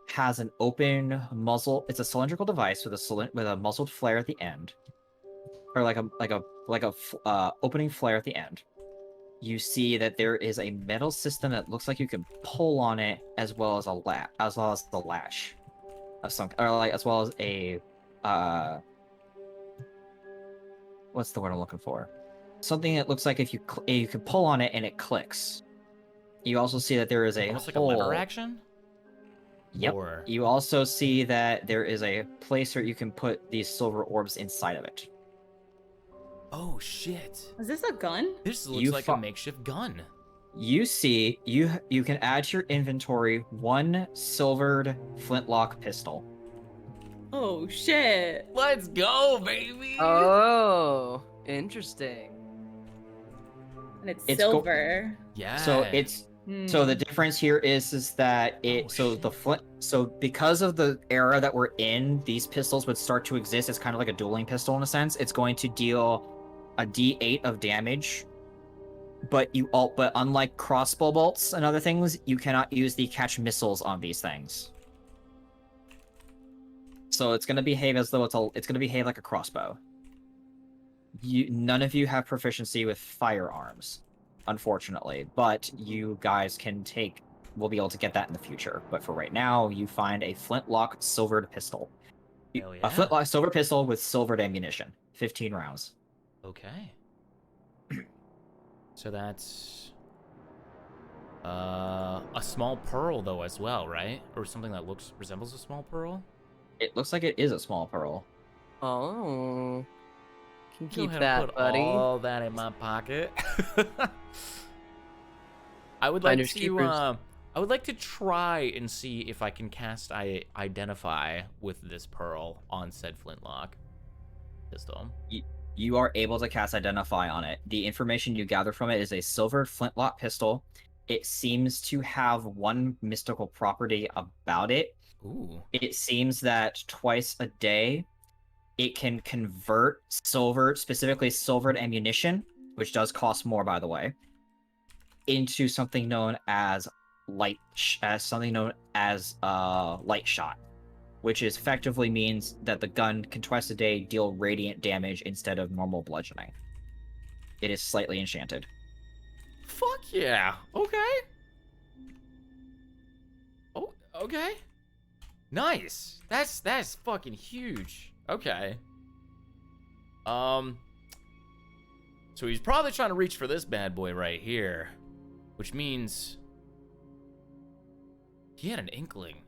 Speaker 5: has an open muzzle. It's a cylindrical device with a muzzled flare at the end, or like a opening flare at the end. You see that there is a metal system that looks like you can pull on it, as well as the lash of some, or like as well as a what's the word I'm looking for? Something that looks like if you can pull on it and it clicks. You also see that there is a
Speaker 2: Almost like
Speaker 5: hole.
Speaker 2: a lever action?
Speaker 5: Yep.
Speaker 2: Or...
Speaker 5: You also see that there is a place where you can put these silver orbs inside of it.
Speaker 2: Oh shit.
Speaker 3: Is this a gun?
Speaker 2: This looks
Speaker 5: You
Speaker 2: like a makeshift gun.
Speaker 5: You see, you can add to your inventory one silvered flintlock pistol.
Speaker 3: Oh shit.
Speaker 2: Let's go, baby.
Speaker 4: Oh, interesting.
Speaker 3: And it's
Speaker 5: It's go-
Speaker 3: silver.
Speaker 2: Yeah.
Speaker 5: So so the difference here is that because of the era that we're in, these pistols would start to exist. It's kind of like a dueling pistol in a sense. It's going to deal a D8 of damage, but unlike crossbow bolts and other things, you cannot use the catch missiles on these things. So it's going to behave as though it's going to behave like a crossbow. None of you have proficiency with firearms, unfortunately, but you guys will be able to get that in the future. But for right now, you find a flintlock silvered pistol.
Speaker 2: Hell yeah.
Speaker 5: A flintlock silver pistol with silvered ammunition, 15 rounds.
Speaker 2: Okay. So that's a small pearl though as well, right? Or something that resembles a small pearl?
Speaker 5: It looks like it is a small pearl.
Speaker 4: Oh. Can
Speaker 2: Go
Speaker 4: keep
Speaker 2: ahead and
Speaker 4: that,
Speaker 2: put
Speaker 4: buddy.
Speaker 2: all that in my pocket. I would like
Speaker 4: Finders
Speaker 2: to
Speaker 4: keepers.
Speaker 2: I would like to try and see if I can cast identify with this pearl on said flintlock pistol.
Speaker 5: You are able to cast Identify on it. The information you gather from it is a silver flintlock pistol. It seems to have one mystical property about it.
Speaker 2: Ooh.
Speaker 5: It seems that twice a day, it can convert silver, specifically silvered ammunition, which does cost more, by the way, into something known as light shot, which is effectively means that the gun can twice a day deal radiant damage instead of normal bludgeoning. It is slightly enchanted.
Speaker 2: Fuck yeah. Okay. Oh, okay. Nice. That's fucking huge. Okay. So he's probably trying to reach for this bad boy right here, which means he had an inkling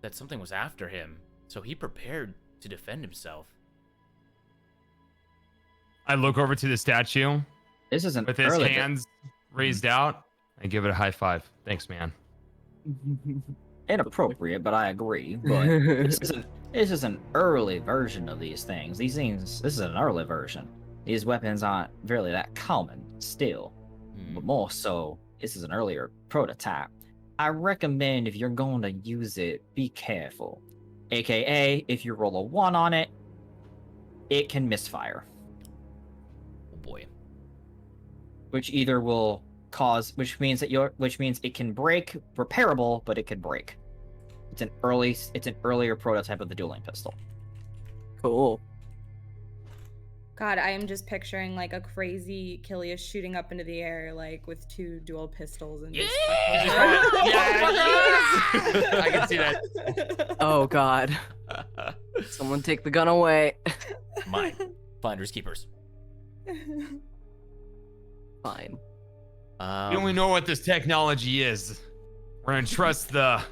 Speaker 2: that something was after him, so he prepared to defend himself.
Speaker 1: I look over to the statue
Speaker 5: This is an
Speaker 1: with his
Speaker 5: early
Speaker 1: hands raised out. I give it a high five. Thanks, man.
Speaker 5: inappropriate, but I agree. But this is an early version of these things. This is an early version. These weapons aren't really that common still, but more so, this is an earlier prototype. I recommend if you're going to use it, be careful. AKA, if you roll a 1 on it, it can misfire.
Speaker 2: Oh boy.
Speaker 5: Which means it can break, repairable, but it could break. It's an earlier prototype of the dueling pistol.
Speaker 4: Cool.
Speaker 3: God, I am just picturing like a crazy Killius shooting up into the air, like with 2 dual pistols and just
Speaker 1: I can see that.
Speaker 4: Oh god. Someone take the gun away.
Speaker 2: Mine. Finders keepers.
Speaker 4: Fine.
Speaker 1: We only know what this technology is. We're gonna trust the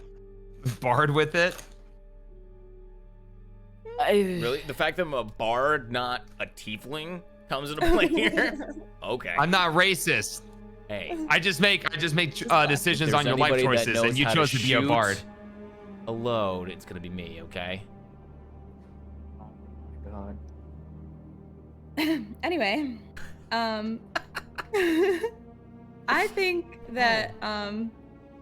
Speaker 1: bard with it.
Speaker 2: Really? The fact that I'm a bard, not a tiefling, comes into play here? Okay.
Speaker 1: I'm not racist.
Speaker 2: Hey.
Speaker 1: I just make decisions
Speaker 2: If
Speaker 1: on
Speaker 2: there's
Speaker 1: your life
Speaker 2: anybody that
Speaker 1: choices, and
Speaker 2: knows
Speaker 1: you
Speaker 2: how
Speaker 1: chose to be a
Speaker 2: shoot
Speaker 1: bard.
Speaker 2: a load, it's gonna be me, okay?
Speaker 5: Oh my god.
Speaker 3: Anyway, I think that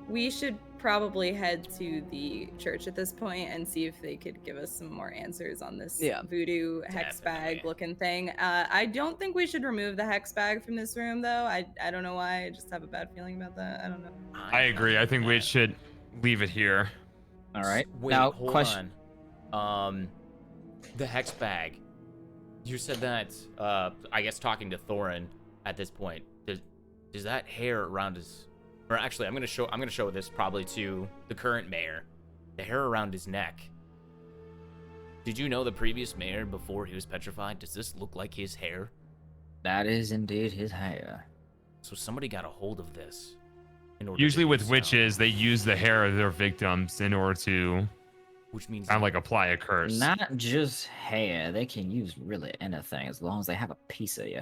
Speaker 3: we should probably head to the church at this point and see if they could give us some more answers on this voodoo hex bag looking thing. I don't think we should remove the hex bag from this room though. I don't know why. I just have a bad feeling about that. I don't know.
Speaker 1: I agree. I think we should leave it here.
Speaker 5: All right.
Speaker 2: Wait,
Speaker 5: now,
Speaker 2: hold
Speaker 5: question.
Speaker 2: on. The hex bag. You said that. I guess talking to Thorin at this point. Does that hair around his, or actually, I'm gonna show this probably to the current mayor. The hair around his neck. Did you know the previous mayor before he was petrified? Does this look like his hair?
Speaker 5: That is indeed his hair.
Speaker 2: So somebody got a hold of this.
Speaker 1: Usually with witches, they use the hair of their victims in order to,
Speaker 2: which means
Speaker 1: kind of like apply a curse.
Speaker 5: Not just hair. They can use really anything as long as they have a piece of you.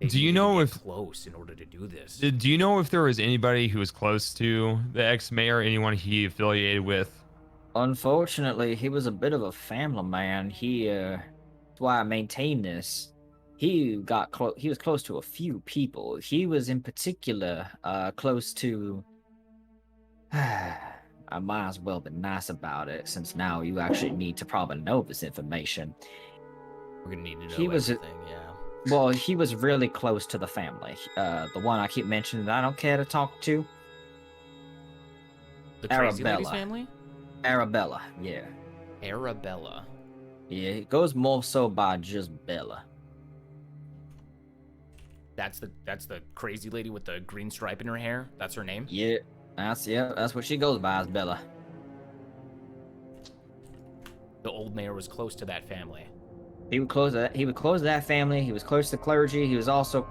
Speaker 1: Do you know if
Speaker 2: close in order to do this?
Speaker 1: Do you know if there was anybody who was close to the ex-mayor, anyone he affiliated with?
Speaker 5: Unfortunately, he was a bit of a family man. That's why I maintain this. He was close to a few people. He was in particular close to. I might as well be nice about it, since now you actually need to probably know this information.
Speaker 2: We're gonna need to know
Speaker 5: everything,
Speaker 2: yeah.
Speaker 5: Well, he was really close to the family. The one I keep mentioning that I don't care to talk to.
Speaker 2: The crazy lady's
Speaker 5: Arabella.
Speaker 2: family?
Speaker 5: Arabella, yeah.
Speaker 2: Arabella.
Speaker 5: Yeah, it goes more so by just Bella.
Speaker 2: That's the crazy lady with the green stripe in her hair? That's her name?
Speaker 5: Yeah, that's what she goes by, is Bella.
Speaker 2: The old mayor was close to that family.
Speaker 5: He was close to that family. He was close to clergy. He was also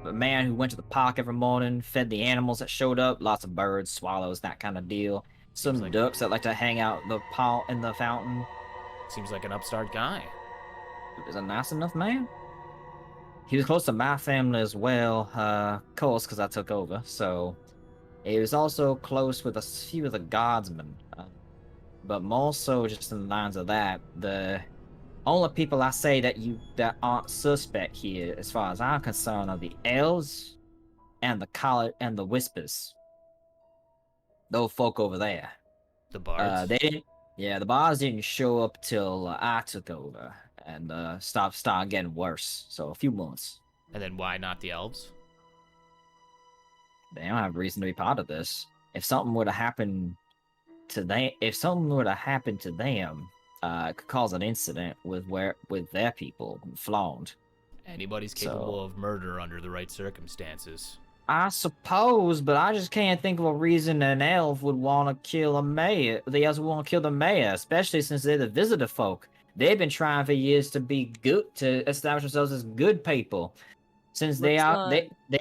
Speaker 5: a man who went to the park every morning, fed the animals that showed up, lots of birds, swallows, that kind of deal. Some ducks that like to hang out in the fountain.
Speaker 2: Seems like an upstart guy.
Speaker 5: was a nice enough man. He was close to my family as well, of course, because I took over. So he was also close with a few of the guardsmen, but more so just in the lines of that. The only people I say that aren't suspect here, as far as I'm concerned, are the elves and the whispers. Those folk over there.
Speaker 2: The bards.
Speaker 5: They didn't. Yeah, the bars didn't show up till I took over, and started getting worse. So a few months.
Speaker 2: And then why not the elves?
Speaker 5: They don't have reason to be part of this. If something were to happen to them, it could cause an incident with their people flaunt.
Speaker 2: Anybody's capable of murder under the right circumstances.
Speaker 5: I suppose, but I just can't think of a reason an elf would want to kill a mayor. The elves would want to kill the mayor, especially since they're the visitor folk. They've been trying for years to be good, to establish themselves as good people. Since they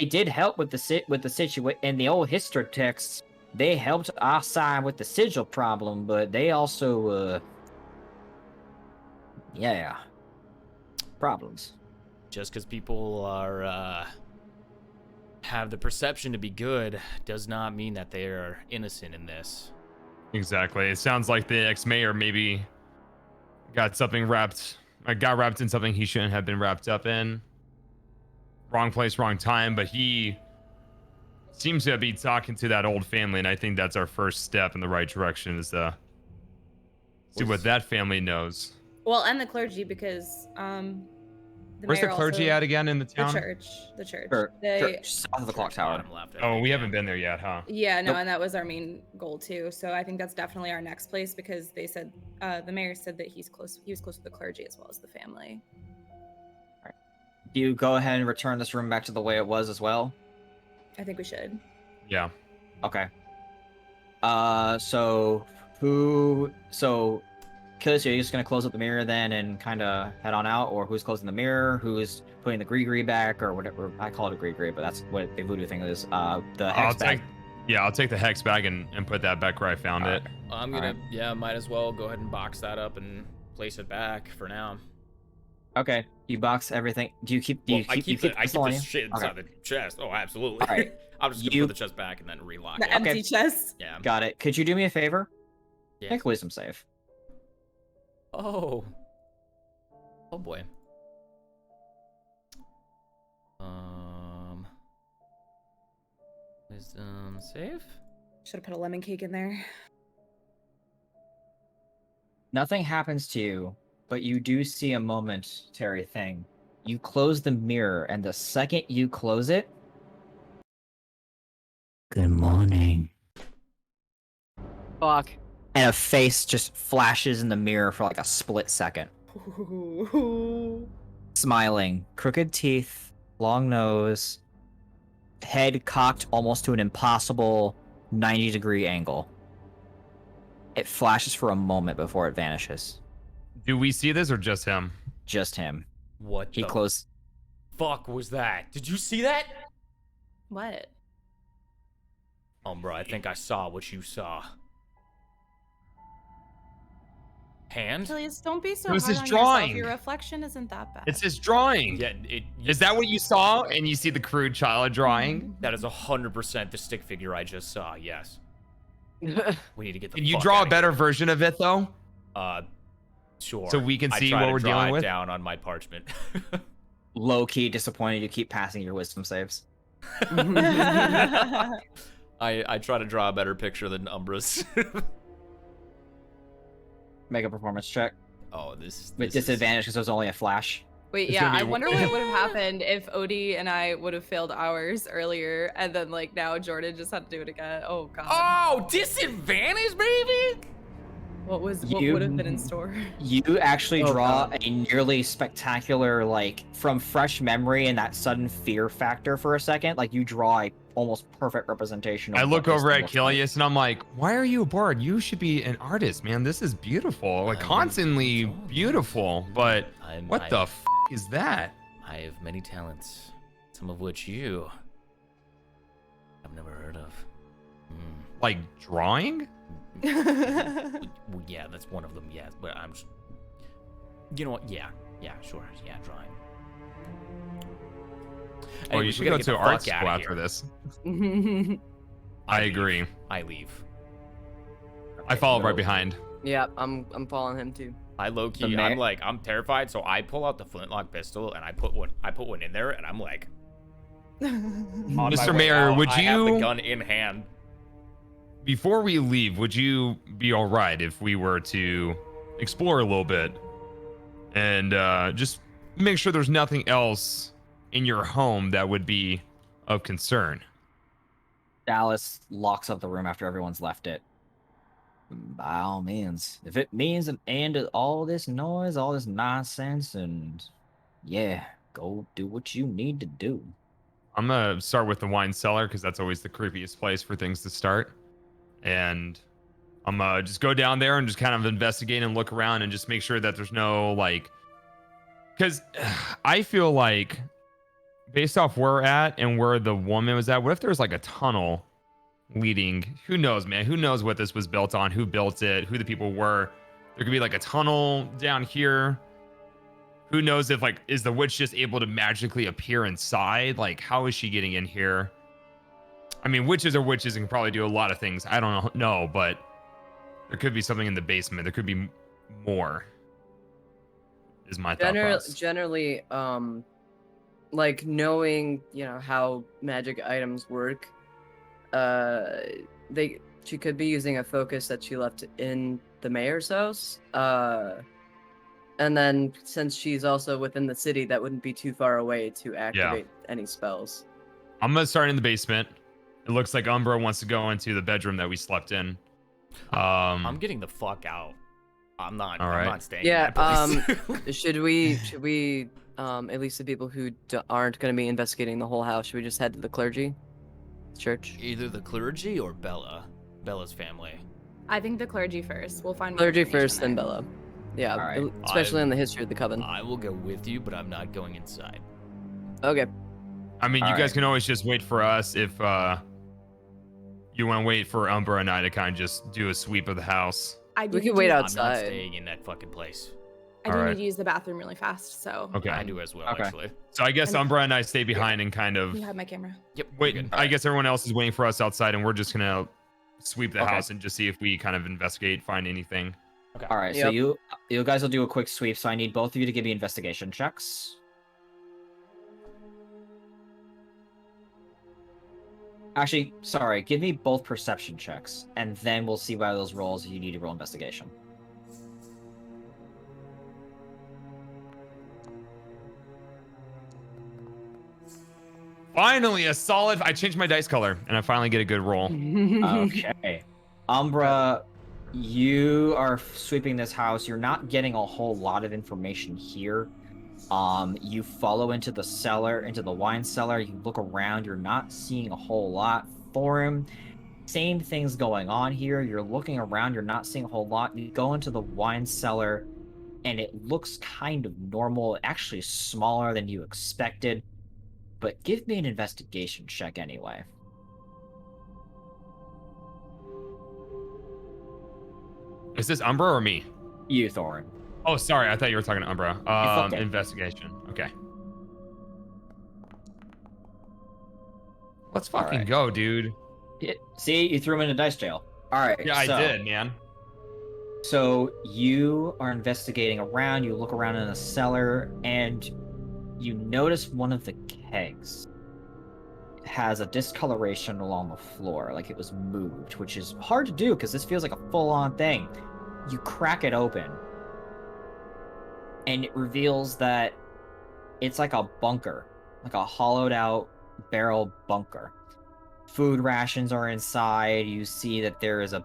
Speaker 5: did help with the situation in the old history texts. They helped our side with the sigil problem, but they also, problems.
Speaker 2: Just because people are have the perception to be good does not mean that they are innocent in this.
Speaker 1: Exactly. It sounds like the ex-mayor maybe got wrapped in something he shouldn't have been wrapped up in. Wrong place, wrong time, but he seems to be talking to that old family, and I think that's our first step in the right direction, is to see what that family knows.
Speaker 3: Well, and the clergy, because
Speaker 1: where's the clergy at again in the town?
Speaker 3: The church.
Speaker 5: Church, south of the clock tower.
Speaker 2: Bottom left, I
Speaker 1: Oh,
Speaker 2: think,
Speaker 1: we
Speaker 2: yeah.
Speaker 1: haven't been there yet, huh?
Speaker 3: Yeah, no,
Speaker 5: Nope.
Speaker 3: and that was our main goal too. So I think that's definitely our next place, because they said the mayor said that he was close with the clergy as well as the family.
Speaker 5: Do you go ahead and return this room back to the way it was as well?
Speaker 3: I think we should.
Speaker 1: Yeah.
Speaker 5: Okay. Killis, are you just gonna close up the mirror then and kind of head on out, or who's closing the mirror? Who's putting the gree back, or whatever? I call it a gree, but that's what the voodoo thing is. The hex bag.
Speaker 1: I'll take the hex bag and put that back where I found it.
Speaker 2: I'm gonna, might as well go ahead and box that up and place it back for now.
Speaker 5: Okay, you box everything. Do you keep?
Speaker 2: I keep
Speaker 5: the
Speaker 2: the shit inside the chest. Oh, absolutely.
Speaker 5: All right.
Speaker 2: I'm just gonna put the chest back and then relock
Speaker 3: The
Speaker 2: it.
Speaker 3: empty chest.
Speaker 2: Yeah.
Speaker 5: Got it. Could you do me a favor?
Speaker 2: Yeah.
Speaker 5: Make a wisdom save.
Speaker 2: Oh boy. Wisdom save.
Speaker 3: Should have put a lemon cake in there.
Speaker 5: Nothing happens to you, but you do see a momentary thing. You close the mirror, and the second you close it, good morning. Fuck. And a face just flashes in the mirror for like a split second. Smiling, crooked teeth, long nose, head cocked almost to an impossible 90-degree angle. It flashes for a moment before it vanishes.
Speaker 1: Do we see this or just him?
Speaker 5: Just him.
Speaker 2: What
Speaker 5: He
Speaker 2: the
Speaker 5: closed.
Speaker 2: fuck was that? Did you see that?
Speaker 3: What?
Speaker 2: Bro, I think I saw what you saw. Hand?
Speaker 3: Achilles, don't be so
Speaker 1: It was
Speaker 3: hard
Speaker 1: his
Speaker 3: on
Speaker 1: drawing.
Speaker 3: yourself. Your reflection isn't that bad.
Speaker 1: It's his drawing.
Speaker 2: Yeah,
Speaker 1: Is that what you saw? And you see the crude child drawing?
Speaker 2: that is 100% the stick figure I just saw. Yes. We need to get the.
Speaker 1: Can you
Speaker 2: fuck
Speaker 1: draw a
Speaker 2: outta
Speaker 1: better version of it though?
Speaker 2: here. Sure.
Speaker 1: So we can
Speaker 2: I
Speaker 1: see
Speaker 2: try
Speaker 1: what
Speaker 2: to
Speaker 1: we're
Speaker 2: draw
Speaker 1: dealing
Speaker 2: it
Speaker 1: with?
Speaker 2: down on my parchment.
Speaker 5: Low-key disappointed you keep passing your wisdom saves.
Speaker 2: I try to draw a better picture than Umbra's.
Speaker 5: Make a performance check.
Speaker 2: Oh, this
Speaker 5: With
Speaker 2: is-
Speaker 5: disadvantage because it was only a flash.
Speaker 3: Wait,
Speaker 1: It's
Speaker 3: yeah,
Speaker 1: gonna be
Speaker 3: I wonder what would have happened if Odie and I would have failed ours earlier, and then like now Jordan just had to do it again. Oh god.
Speaker 2: Oh, disadvantage, baby!
Speaker 3: What would have been in store?
Speaker 5: You actually
Speaker 4: Oh,
Speaker 5: draw
Speaker 4: God.
Speaker 5: a nearly spectacular, like, from fresh memory and that sudden fear factor for a second. Like, you draw a almost perfect representation of
Speaker 1: I look
Speaker 5: what this
Speaker 1: over
Speaker 5: thing
Speaker 1: at
Speaker 5: looks like.
Speaker 1: Kilius and I'm like, why are you bored? You should be an artist, man. This is beautiful. Like, constantly beautiful. But what the f is that?
Speaker 2: I have many talents, some of which you have never heard of.
Speaker 1: Like, drawing?
Speaker 2: Well, yeah, that's one of them. Yeah, but I'm. You know what? Yeah, Yeah, sure. Yeah, drawing.
Speaker 1: Oh, you should go to art school after this. I agree.
Speaker 2: I leave.
Speaker 1: I follow right
Speaker 5: so-
Speaker 1: behind.
Speaker 4: Yeah, I'm following him too.
Speaker 2: I low key,
Speaker 5: The
Speaker 2: I'm
Speaker 5: ma-
Speaker 2: like, I'm terrified, so I pull out the flintlock pistol and I put one in there, and I'm like, on my
Speaker 1: Mr.
Speaker 2: way
Speaker 1: Mayor,
Speaker 2: out,
Speaker 1: would
Speaker 2: I have the
Speaker 1: you-
Speaker 2: gun in hand.
Speaker 1: Before we leave, would you be all right if we were to explore a little bit and just make sure there's nothing else in your home that would be of concern?
Speaker 5: Dallas locks up the room after everyone's left it. By all means, if it means an end to all this noise, all this nonsense, and yeah, go do what you need to do.
Speaker 1: I'm gonna start with the wine cellar because that's always the creepiest place for things to start. And I'm gonna just go down there and just kind of investigate and look around and just make sure that there's no like, because I feel like based off where we're at and where the woman was at, what if there's like a tunnel leading? Who knows, man? Who knows what this was built on? Who built it? Who the people were? There could be like a tunnel down here. Who knows if like, is the witch just able to magically appear inside? Like, how is she getting in here? I mean, witches are witches and can probably do a lot of things. I don't know, but there could be something in the basement. There could be more. Is my thought process.
Speaker 4: Generally, like knowing, how magic items work, she could be using a focus that she left in the mayor's house. And then since she's also within the city, that wouldn't be too far away to activate any spells.
Speaker 1: I'm gonna start in the basement. It looks like Umbra wants to go into the bedroom that we slept in.
Speaker 2: I'm getting the fuck out. I'm not.
Speaker 1: All
Speaker 2: I'm
Speaker 1: right.
Speaker 2: not staying.
Speaker 4: Yeah.
Speaker 2: In that place.
Speaker 4: Should we at least the people who aren't going to be investigating the whole house, should we just head to the clergy church?
Speaker 2: Either the clergy or Bella's family.
Speaker 3: I think the clergy first. We'll find more
Speaker 4: Clergy
Speaker 3: information
Speaker 4: first, then
Speaker 3: there.
Speaker 4: Bella. Yeah,
Speaker 5: Alright.
Speaker 4: especially in the history of the coven.
Speaker 2: I will go with you, but I'm not going inside.
Speaker 4: Okay.
Speaker 1: I mean, you
Speaker 5: All
Speaker 1: guys
Speaker 5: right.
Speaker 1: can always just wait for us if you want to wait for Umbra and I to kind of just do a sweep of the house.
Speaker 3: I do
Speaker 4: We
Speaker 3: need
Speaker 4: can wait
Speaker 3: to-
Speaker 2: I'm not
Speaker 4: outside.
Speaker 2: staying in that fucking place.
Speaker 3: I do
Speaker 1: Alright.
Speaker 3: need to use the bathroom really fast, so
Speaker 1: Okay.
Speaker 2: I do as well,
Speaker 5: Okay.
Speaker 2: actually.
Speaker 1: So I guess
Speaker 3: And-
Speaker 1: Umbra and I stay behind and kind of
Speaker 3: you have my camera.
Speaker 2: Yep.
Speaker 1: wait.
Speaker 2: you're good.
Speaker 1: I guess everyone else is waiting for us outside, and we're just gonna sweep the
Speaker 5: Okay.
Speaker 1: house and just see if we kind of investigate, find anything.
Speaker 5: All right, so
Speaker 4: Yep.
Speaker 5: you guys will do a quick sweep. So I need both of you to give me investigation checks. Actually, sorry, give me both perception checks, and then we'll see by those rolls if you need to roll investigation.
Speaker 1: Finally, a solid. I changed my dice color, and I finally get a good roll.
Speaker 5: Okay. Umbra, you are sweeping this house. You're not getting a whole lot of information here. You follow into the cellar, into the wine cellar. You look around. You're not seeing a whole lot for him. Same things going on here. You're looking around. You're not seeing a whole lot. You go into the wine cellar, and it looks kind of normal. Actually, smaller than you expected. But give me an investigation check anyway.
Speaker 1: Is this Umbra or me?
Speaker 5: You, Thorin.
Speaker 1: Oh, sorry. I thought you were talking to Umbra.
Speaker 5: fucked it.
Speaker 1: Investigation. Okay. Let's fucking
Speaker 5: Alright.
Speaker 1: go, dude.
Speaker 5: See, you threw him in a dice jail. All right.
Speaker 1: Yeah, I
Speaker 5: so-
Speaker 1: did, man.
Speaker 5: So you are investigating around. You look around in the cellar, and you notice one of the kegs has a discoloration along the floor, like it was moved, which is hard to do because this feels like a full-on thing. You crack it open, and it reveals that it's like a bunker, like a hollowed-out barrel bunker. Food rations are inside. You see that there is a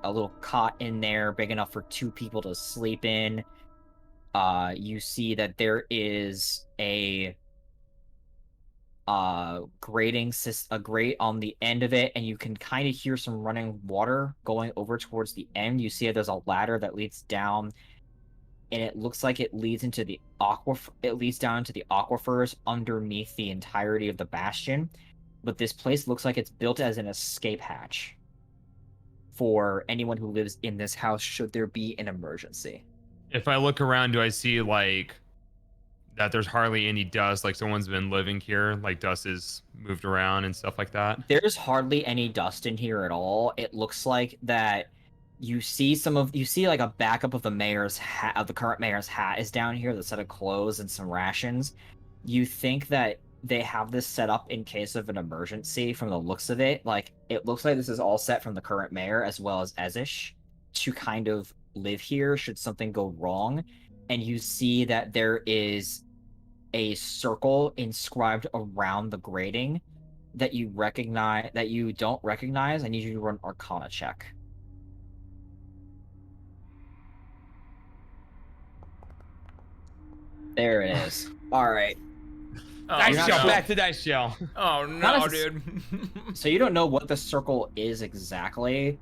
Speaker 5: little cot in there big enough for 2 people to sleep in. You see that there is a grate on the end of it, and you can kind of hear some running water going over towards the end. You see there's a ladder that leads down, and it looks like it leads into the it leads down to the aquifers underneath the entirety of the bastion. But this place looks like it's built as an escape hatch for anyone who lives in this house should there be an emergency.
Speaker 1: If I look around, do I see like that there's hardly any dust, like someone's been living here, like dust is moved around and stuff like that?
Speaker 5: There's hardly any dust in here at all. It looks like that you see like a backup of the mayor's hat, of the current mayor's hat is down here, the set of clothes and some rations. You think that they have this set up in case of an emergency from the looks of it. Like, it looks like this is all set from the current mayor as well as Ezish to kind of live here should something go wrong. And you see that there is a circle inscribed around the grating that you don't recognize. I need you to run Arcana check. There it is. All right.
Speaker 2: Oh,
Speaker 1: Dice
Speaker 5: not
Speaker 1: shell,
Speaker 5: sure.
Speaker 1: back to dice shell.
Speaker 2: Oh
Speaker 5: Not
Speaker 2: no,
Speaker 5: as-
Speaker 2: dude.
Speaker 5: So you don't know what the circle is exactly,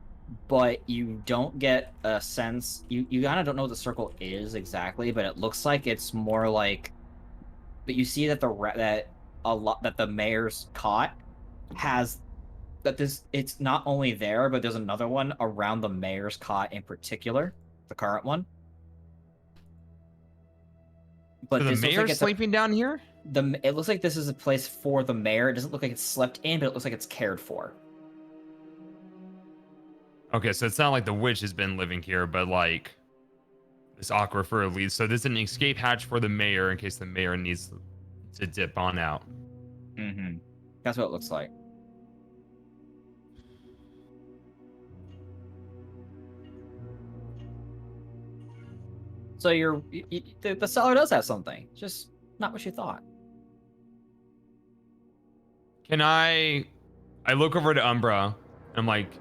Speaker 5: but you don't get a sense. You kind of don't know what the circle is exactly, but it looks like it's more like. But you see that that the mayor's cot has that this. It's not only there, but there's another one around the mayor's cot in particular, the current one. But
Speaker 1: So the
Speaker 5: this looks like
Speaker 1: mayor's
Speaker 5: it's a-
Speaker 1: sleeping down here?
Speaker 5: it looks like this is a place for the mayor. It doesn't look like it's slept in, but it looks like it's cared for.
Speaker 1: Okay, so it's not like the witch has been living here, but like this aquifer leads. So there's an escape hatch for the mayor in case the mayor needs to dip on out.
Speaker 5: Mm-hmm. That's what it looks like. So the cellar does have something, just not what you thought.
Speaker 1: Can I look over to Umbra and I'm like,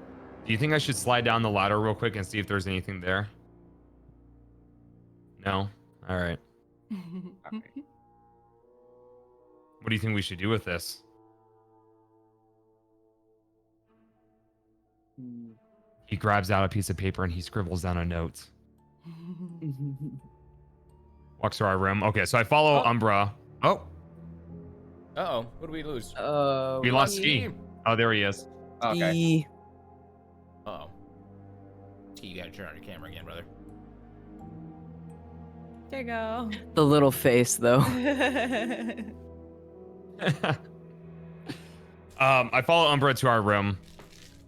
Speaker 1: do you think I should slide down the ladder real quick and see if there's anything there? No? All right. What do you think we should do with this? He grabs out a piece of paper and he scribbles down a note. Walks to our room. Okay, so I follow Umbra. Oh,
Speaker 2: Uh-oh, what do we lose?
Speaker 1: we lost Ski. Oh, there he is.
Speaker 5: Okay.
Speaker 2: Uh-oh. Ski, you gotta turn on your camera again, brother.
Speaker 3: There you go.
Speaker 4: The little face, though.
Speaker 1: I follow Umbra to our room.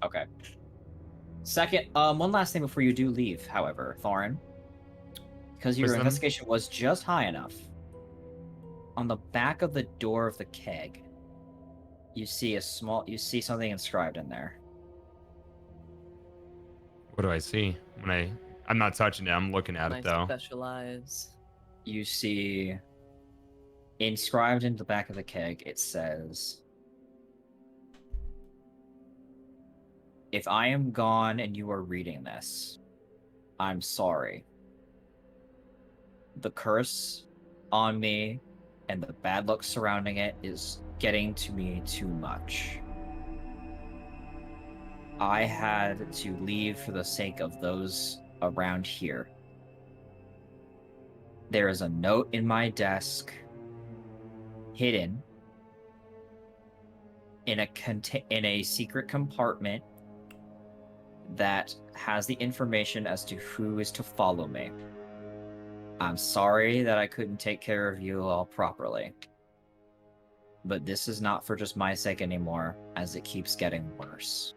Speaker 5: Okay. Second, one last thing before you do leave, however, Thorin, because your
Speaker 1: Wisdom?
Speaker 5: investigation was just high enough. On the back of the door of the keg, you see something inscribed in there.
Speaker 1: What do I see? I'm not touching it. I'm looking at
Speaker 4: My
Speaker 1: it though.
Speaker 4: special eyes.
Speaker 5: You see inscribed into the back of the keg, it says, "If I am gone and you are reading this, I'm sorry. The curse on me and the bad luck surrounding it is getting to me too much. I had to leave for the sake of those around here. There is a note in my desk, hidden in a secret compartment that has the information as to who is to follow me. I'm sorry that I couldn't take care of you all properly. But this is not for just my sake anymore, as it keeps getting worse.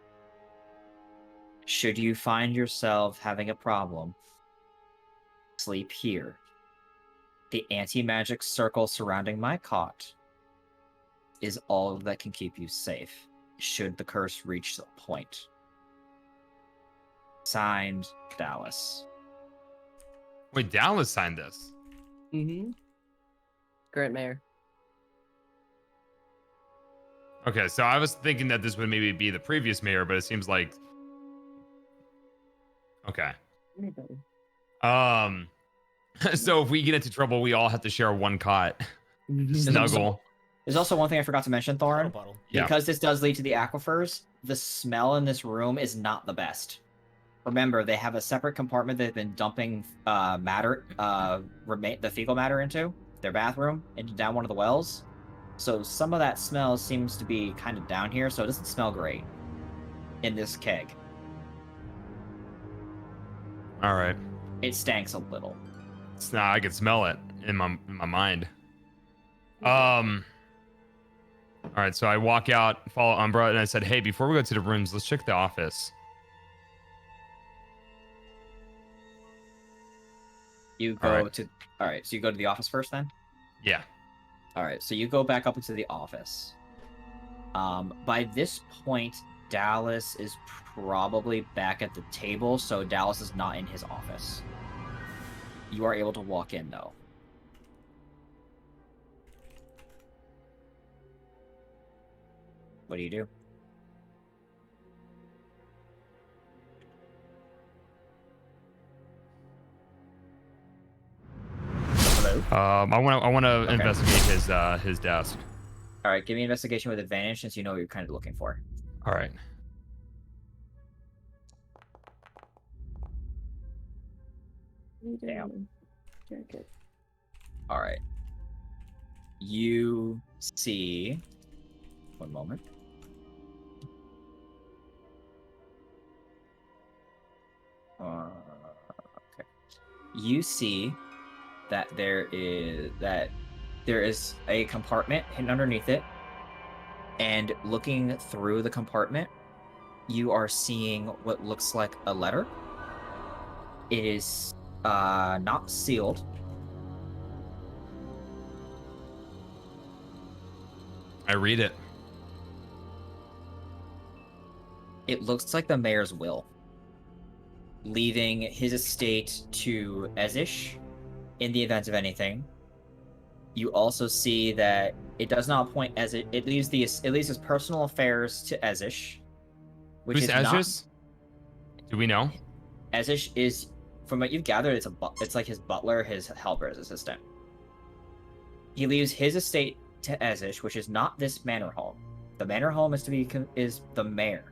Speaker 5: Should you find yourself having a problem, sleep here. The anti-magic circle surrounding my cot is all that can keep you safe, should the curse reach the point. Signed, Dallas."
Speaker 1: Wait, Dallas signed this.
Speaker 4: Mm-hmm. Current mayor.
Speaker 1: Okay, so I was thinking that this would maybe be the previous mayor, but it seems like. Okay. So if we get into trouble, we all have to share one cot. Snuggle.
Speaker 5: There's also one thing I forgot to mention, Thorin.
Speaker 2: Bottle.
Speaker 1: Yeah.
Speaker 5: Because this does lead to the aquifers, the smell in this room is not the best. Remember, they have a separate compartment they've been dumping the fecal matter into, their bathroom, into down one of the wells. So some of that smell seems to be kind of down here, so it doesn't smell great in this keg.
Speaker 1: All right.
Speaker 5: It stanks a little.
Speaker 1: It's not. I can smell it in my mind. All right, so I walk out, follow Umbra, and I said, "Hey, before we go to the rooms, let's check the office."
Speaker 5: You
Speaker 1: All
Speaker 5: go
Speaker 1: right.
Speaker 5: to. All right, so you go to the office first, then.
Speaker 1: Yeah.
Speaker 5: All right, so you go back up into the office. By this point, Dallas is probably back at the table, so Dallas is not in his office. You are able to walk in, though. What do you do? Hello?
Speaker 1: I want to
Speaker 5: Okay.
Speaker 1: investigate his desk.
Speaker 5: All right, give me investigation with advantage since you know what you're kind of looking for.
Speaker 1: All right.
Speaker 5: Damn. Very good. All right. You see. One moment. Okay. You see that there is a compartment hidden underneath it, and looking through the compartment, you are seeing what looks like a letter. It is not sealed.
Speaker 1: I read it.
Speaker 5: It looks like the mayor's will, leaving his estate to Ezish in the event of anything. You also see that it does not point as it leaves his personal affairs to Ezish, which
Speaker 1: Who's
Speaker 5: is not.
Speaker 1: Ezra's? Do we know?
Speaker 5: Ezish is, from what you've gathered, it's like his butler, his helper, his assistant. He leaves his estate to Ezish, which is not this manor home. The manor home is the mayor.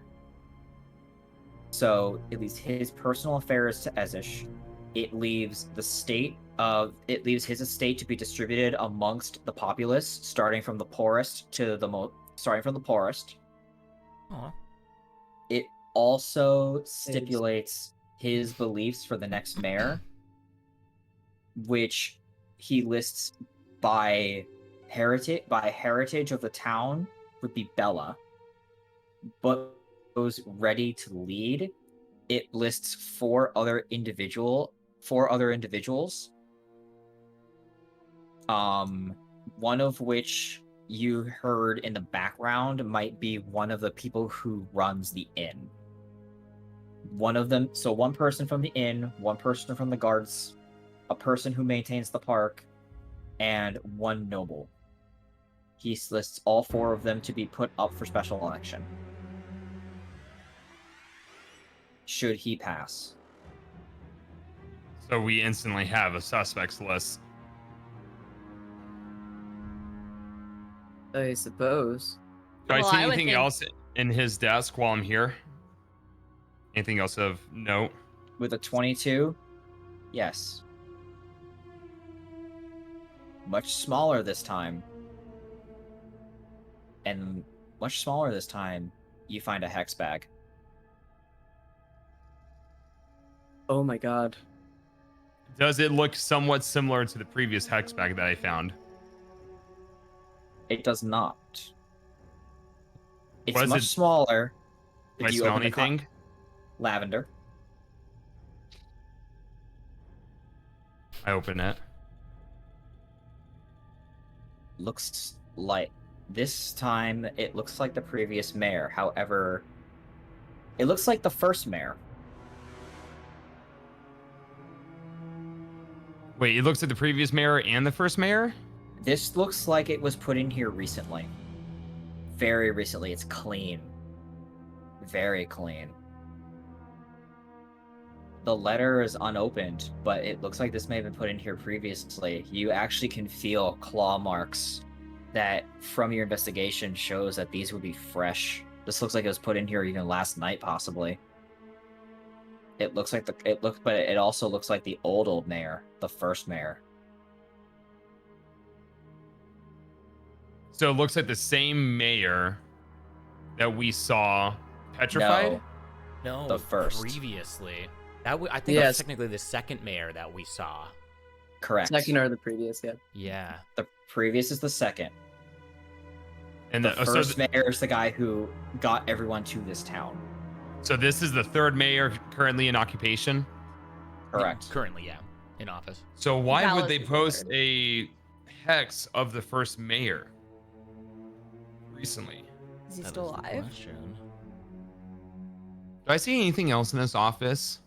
Speaker 5: So it leaves his personal affairs to Ezish. It leaves his estate to be distributed amongst the populace, starting from the poorest to the poorest.
Speaker 2: Aw.
Speaker 5: It also stipulates his beliefs for the next mayor, which he lists by heritage of the town would be Bella, but those ready to lead, it lists four other individuals. One of which you heard in the background might be one of the people who runs the inn. One of them, so one person from the inn, one person from the guards, a person who maintains the park, and one noble. He lists all four of them to be put up for special election, should he pass.
Speaker 1: So we instantly have a suspects list.
Speaker 4: I suppose.
Speaker 1: Do I
Speaker 3: Well,
Speaker 1: see
Speaker 3: I would
Speaker 1: anything
Speaker 3: think-
Speaker 1: else in his desk while I'm here? Anything else of note?
Speaker 5: With a 22, yes. Much smaller this time. And much smaller this time, you find a hex bag.
Speaker 4: Oh my god.
Speaker 1: Does it look somewhat similar to the previous hex bag that I found?
Speaker 5: It does not. It's
Speaker 1: Was
Speaker 5: much
Speaker 1: it-
Speaker 5: smaller.
Speaker 1: Do I
Speaker 5: If you
Speaker 1: smell
Speaker 5: open the
Speaker 1: anything?
Speaker 5: lavender.
Speaker 1: I open it.
Speaker 5: Looks like this time it looks like the previous mayor. However, it looks like the first mayor.
Speaker 1: Wait, it looks like the previous mayor and the first mayor?
Speaker 5: This looks like it was put in here recently. Very recently. It's clean. Very clean. The letter is unopened, but it looks like this may have been put in here previously. You actually can feel claw marks that, from your investigation, shows that these would be fresh. This looks like it was put in here even last night, possibly. It looks like but it also looks like the old mayor, the first mayor.
Speaker 1: So it looks like the same mayor that we saw petrified?
Speaker 5: No,
Speaker 2: No,
Speaker 5: the first.
Speaker 2: previously. I think that was
Speaker 4: Yes.
Speaker 2: technically the second mayor that we saw.
Speaker 5: Correct.
Speaker 4: Second or the previous, yeah.
Speaker 2: Yeah.
Speaker 5: Previous is the second.
Speaker 1: And
Speaker 5: The
Speaker 1: the,
Speaker 5: first mayor is the guy who got everyone to this town.
Speaker 1: so this is the third mayor currently in occupation.
Speaker 5: Correct.
Speaker 2: Currently, yeah, in office.
Speaker 1: So why would
Speaker 3: Dallas
Speaker 1: they
Speaker 3: is the
Speaker 1: post
Speaker 3: third.
Speaker 1: a hex of the first mayor recently?
Speaker 3: Is he
Speaker 2: That
Speaker 3: still
Speaker 2: is the
Speaker 3: alive?
Speaker 2: question.
Speaker 1: Do I see anything else in this office?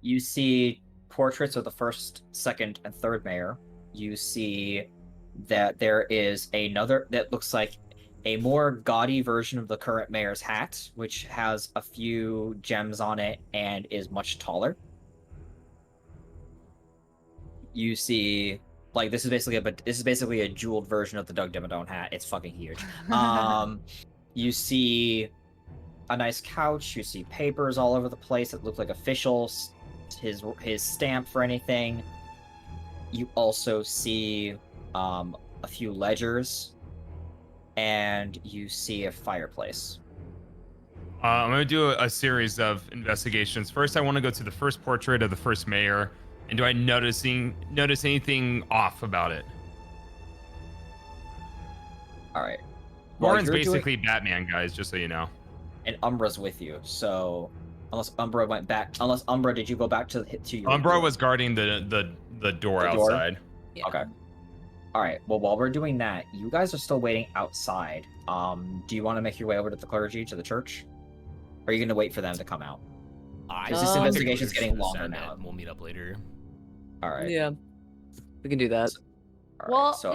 Speaker 5: You see portraits of the first, second, and third mayor. You see that there is another that looks like a more gaudy version of the current mayor's hat, which has a few gems on it and is much taller. You see, like this is basically a jeweled version of the Doug Dimmadome hat. It's fucking huge. You see a nice couch. You see papers all over the place that look like officials. His stamp for anything. You also see a few ledgers, and you see a fireplace.
Speaker 1: I'm going to do a series of investigations. First, I want to go to the first portrait of the first mayor. And do I notice anything off about it?
Speaker 5: All right. While
Speaker 1: Warren's
Speaker 5: you're doing-
Speaker 1: basically Batman, guys, just so you know.
Speaker 5: and Umbra's with you. So unless Umbra did you go back to your
Speaker 1: Umbra
Speaker 5: your-
Speaker 1: was guarding the door
Speaker 5: The door?
Speaker 1: outside.
Speaker 3: Yeah.
Speaker 5: Okay. All right. Well, while we're doing that, you guys are still waiting outside. Do you want to make your way over to the clergy, to the church? Or are you going to wait for them to come out? Because this investigation's getting longer now.
Speaker 2: And we'll meet up later.
Speaker 5: All right.
Speaker 4: Yeah, we can do that.
Speaker 5: All right,
Speaker 3: Well,
Speaker 5: so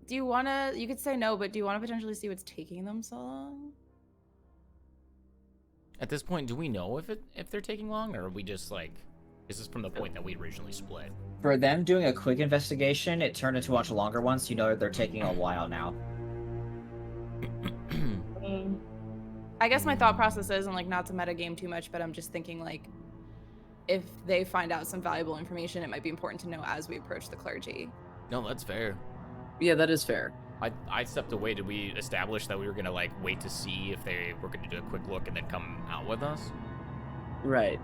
Speaker 3: do you wanna? You could say no, but do you want to potentially see what's taking them so long?
Speaker 2: At this point, do we know if they're taking long, or are we just like, is this from the point that we originally split?
Speaker 5: for them doing a quick investigation, it turned into a much longer one. So you know they're taking a while now.
Speaker 3: I guess my thought process is, and like not to metagame too much, but I'm just thinking like, if they find out some valuable information, it might be important to know as we approach the clergy.
Speaker 2: No, that's fair.
Speaker 4: Yeah, that is fair.
Speaker 2: I stepped away. Did we establish that we were gonna like wait to see if they were gonna do a quick look and then come out with us?
Speaker 4: Right.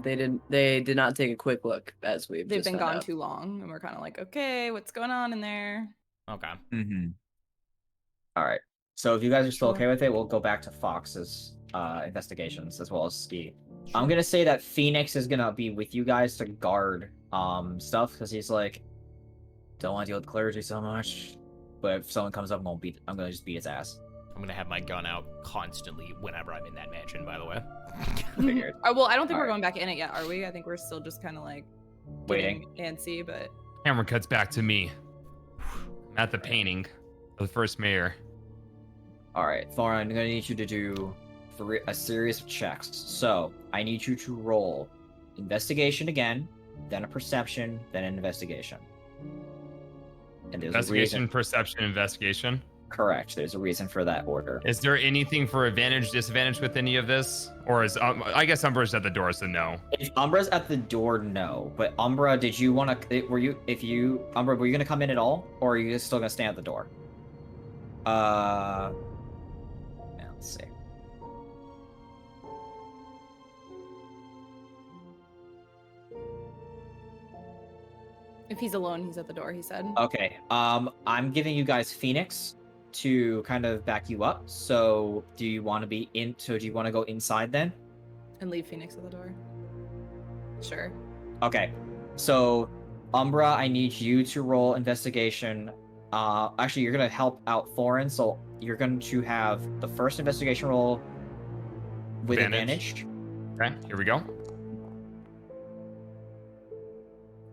Speaker 4: They did not take a quick look as we've
Speaker 3: They've
Speaker 4: just
Speaker 3: been
Speaker 4: found
Speaker 3: gone
Speaker 4: out.
Speaker 3: too long, and we're kind of like, okay, what's going on in there?
Speaker 2: Okay.
Speaker 6: Mm-hmm.
Speaker 5: All right. So if you guys are still
Speaker 3: Sure.
Speaker 5: okay with it, we'll go back to Fox's investigations as well as Ski. I'm gonna say that Phoenix is gonna be with you guys to guard stuff because he's like, don't want to deal with clergy so much. But if someone comes up, I'm gonna just beat his ass.
Speaker 2: I'm gonna have my gun out constantly whenever I'm in that mansion. By the way.
Speaker 5: Figured.
Speaker 3: Well, I don't think we're
Speaker 5: Alright.
Speaker 3: going back in it yet, are we? I think we're still just kind of like
Speaker 5: Waiting.
Speaker 3: getting antsy, but
Speaker 1: Camera cuts back to me. I'm at the painting of the first mayor.
Speaker 5: All right, Thorin, I'm gonna need you to do a series of checks. So I need you to roll investigation again, then a perception, then an investigation. And there's a
Speaker 1: Investigation,
Speaker 5: reason.
Speaker 1: perception, investigation.
Speaker 5: Correct. There's a reason for that order.
Speaker 1: Is there anything for advantage, disadvantage with any of this? Or is I guess Umbra's at the door, so no.
Speaker 5: If Umbra's at the door, no. But Umbra, did you want to? Umbra, were you gonna come in at all, or are you still gonna stand at the door? Yeah, let's see.
Speaker 3: if he's alone, he's at the door, he said.
Speaker 5: Okay. I'm giving you guys Phoenix to kind of back you up. So, do you want to be in? So, do you want to go inside then?
Speaker 3: And leave Phoenix at the door. Sure.
Speaker 5: Okay. So, Umbra, I need you to roll investigation. Actually, you're gonna help out Thorin, so you're going to have the first investigation roll with advantage.
Speaker 1: Okay, here we go.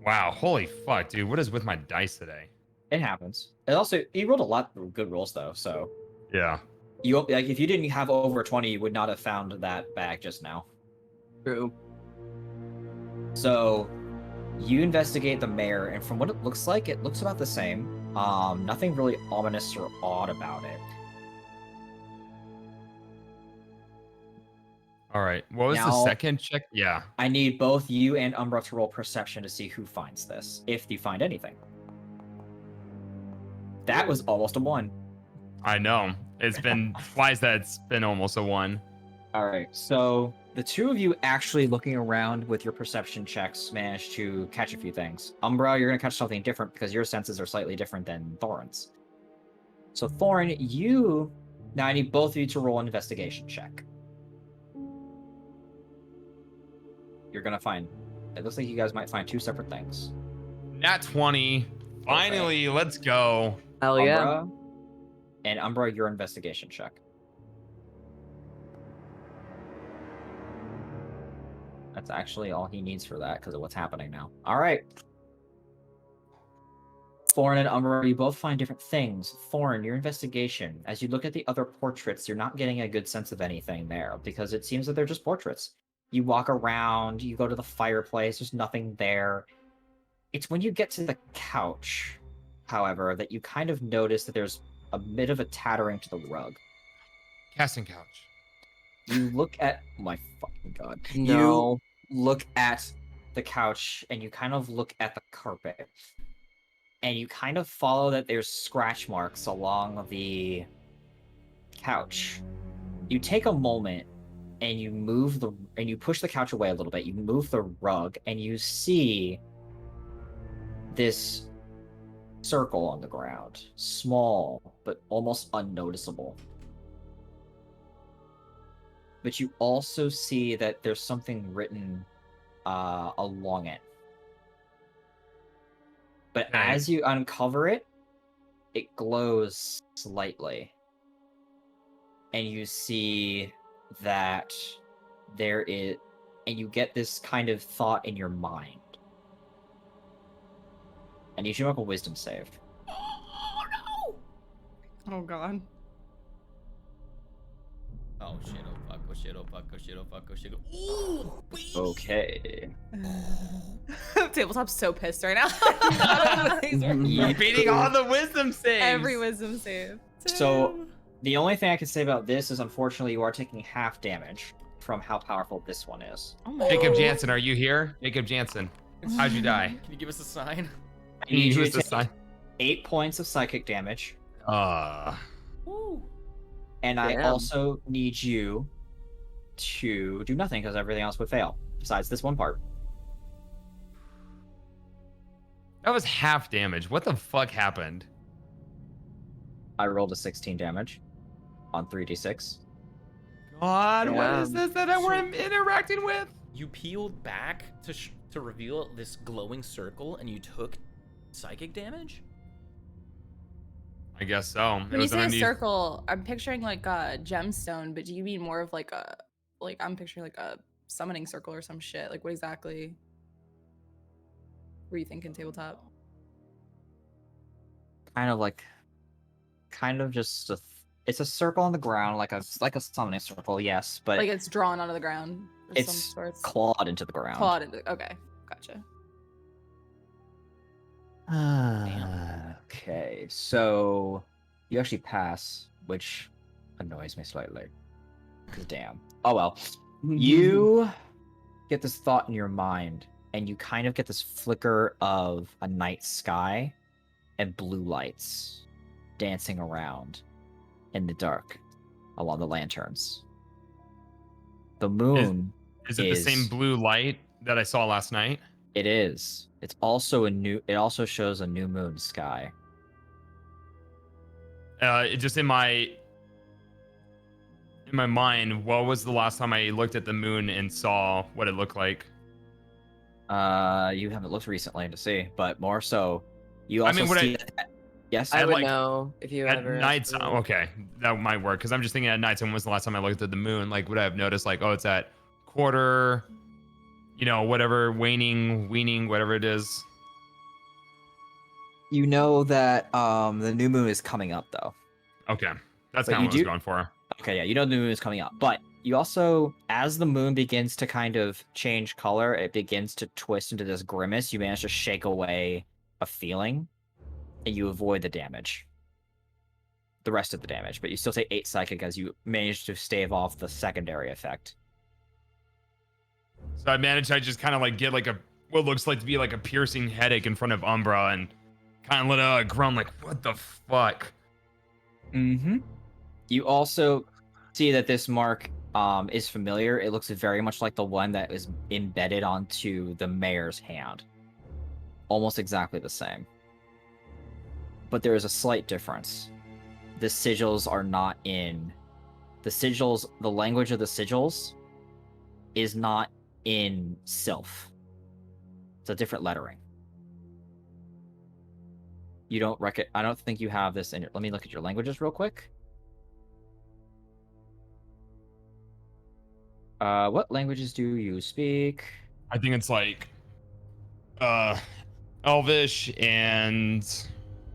Speaker 1: Wow, holy fuck, dude. What is with my dice today?
Speaker 5: It happens. And also, you rolled a lot of good rolls though, so
Speaker 1: Yeah.
Speaker 5: you like if you didn't have over 20, you would not have found that bag just now.
Speaker 4: True.
Speaker 5: So you investigate the mayor, and from what it looks about the same. Nothing really ominous or odd about it.
Speaker 1: All right. What was the
Speaker 5: Now-
Speaker 1: second check? Yeah.
Speaker 5: I need both you and Umbra to roll perception to see who finds this, if you find anything. That was almost a 1.
Speaker 1: I know. It's been why is that it's been almost a 1?
Speaker 5: All right, so The two of you actually looking around with your perception checks managed to catch a few things. Umbra, you're going to catch something different because your senses are slightly different than Thorin's. So Thorin, now I need both of you to roll an investigation check. You're going to find, it looks like you guys might find two separate things.
Speaker 1: Nat 20. Finally, let's go.
Speaker 4: Hell yeah.
Speaker 5: Umbra, and Umbra, your investigation check. That's actually all he needs for that because of what's happening now. All right. Thorin and Umbra, you both find different things. Thorin, your investigation. As you look at the other portraits, you're not getting a good sense of anything there because it seems that they're just portraits. You walk around, you go to the fireplace, there's nothing there. It's when you get to the couch, however, that you kind of notice that there's a bit of a tattering to the rug.
Speaker 1: Casting couch.
Speaker 5: You look at my fucking god.
Speaker 4: No.
Speaker 5: You look at the couch and you kind of look at the carpet. And you kind of follow that there's scratch marks along the couch. You take a moment and you push the couch away a little bit. You move the rug and you see this circle on the ground. Small, but almost unnoticeable. But you also see that there's something written along it. But
Speaker 1: Okay.
Speaker 5: as you uncover it, it glows slightly. And you see that there is... And you get this kind of thought in your mind. I need you to make a wisdom save.
Speaker 3: Oh god.
Speaker 2: Oh shit, oh fuck, oh shit, oh fuck, oh shit, oh fuck, oh shit. Ooh, baby.
Speaker 5: Okay.
Speaker 3: Tabletop's so pissed right now.
Speaker 1: You're beating all the wisdom saves.
Speaker 3: Every wisdom save.
Speaker 5: So, the only thing I can say about this is unfortunately you are taking half damage from how powerful this one is.
Speaker 3: Oh my
Speaker 1: Jacob
Speaker 3: God.
Speaker 1: Jansen, are you here? Jacob Jansen, how'd you die?
Speaker 2: Can you give us a sign?
Speaker 5: I need you
Speaker 1: Who's
Speaker 5: to
Speaker 1: the
Speaker 5: take
Speaker 1: sign?
Speaker 5: 8 points of psychic damage.
Speaker 2: Woo.
Speaker 5: And I
Speaker 4: Damn.
Speaker 5: also need you to do nothing because everything else would fail, besides this one part.
Speaker 1: That was half damage. What the fuck happened?
Speaker 5: I rolled a 16 damage on 3d6.
Speaker 1: God, what is
Speaker 4: Yeah.
Speaker 1: this that we're interacting with?
Speaker 2: You peeled back to reveal this glowing circle, and you took psychic damage.
Speaker 1: I guess so. It
Speaker 3: When you
Speaker 1: was
Speaker 3: say a
Speaker 1: underneath.
Speaker 3: circle, I'm picturing like a gemstone, but do you mean more of like I'm picturing like a summoning circle or some shit? Like what exactly were you thinking, tabletop?
Speaker 5: Kind of just it's a circle on the ground, like a summoning circle, yes, but
Speaker 3: Like it's drawn onto the ground. Of
Speaker 5: it's
Speaker 3: some sorts.
Speaker 5: clawed into the ground.
Speaker 3: Clawed into. Okay, gotcha.
Speaker 5: Okay, so you actually pass, which annoys me slightly. Cause damn. Oh well. You get this thought in your mind, and you kind of get this flicker of a night sky and blue lights dancing around in the dark along the lanterns. The moon
Speaker 1: Is it the same blue light that I saw last night?
Speaker 5: It is. It also shows a new moon sky.
Speaker 1: Just in my mind, what was the last time I looked at the moon and saw what it looked like?
Speaker 5: You haven't looked recently to see, but more so, you also
Speaker 1: would
Speaker 5: see that. Yes,
Speaker 4: I
Speaker 1: At,
Speaker 4: would
Speaker 1: like,
Speaker 4: know if you
Speaker 1: At
Speaker 4: ever.
Speaker 1: nighttime, okay, that might work because I'm just thinking at nighttime. When was the last time I looked at the moon? Like, would I have noticed like, oh, it's at quarter, whatever, weaning, whatever it is.
Speaker 5: you know that the new moon is coming up though.
Speaker 1: Okay, that's
Speaker 5: But
Speaker 1: kind of
Speaker 5: you
Speaker 1: what I was
Speaker 5: do-
Speaker 1: going for.
Speaker 5: Okay, yeah, you know the moon is coming up, but you also, as the moon begins to kind of change color, it begins to twist into this grimace. You manage to shake away a feeling, and you avoid the damage. The rest of the damage, but you still take 8 psychic as you manage to stave off the secondary effect.
Speaker 1: So I just kind of like get like what looks like to be like a piercing headache in front of Umbra and kind of let out a groan like, what the fuck?
Speaker 5: Mm-hmm. You also see that this mark is familiar. It looks very much like the one that is embedded onto the mayor's hand. Almost exactly the same. But there is a slight difference. The sigils are not in... the language of the sigils is not in Sylph. It's a different lettering. You don't I don't think you have this in your... Let me look at your languages real quick. What languages do you speak?
Speaker 1: I think it's like Elvish, and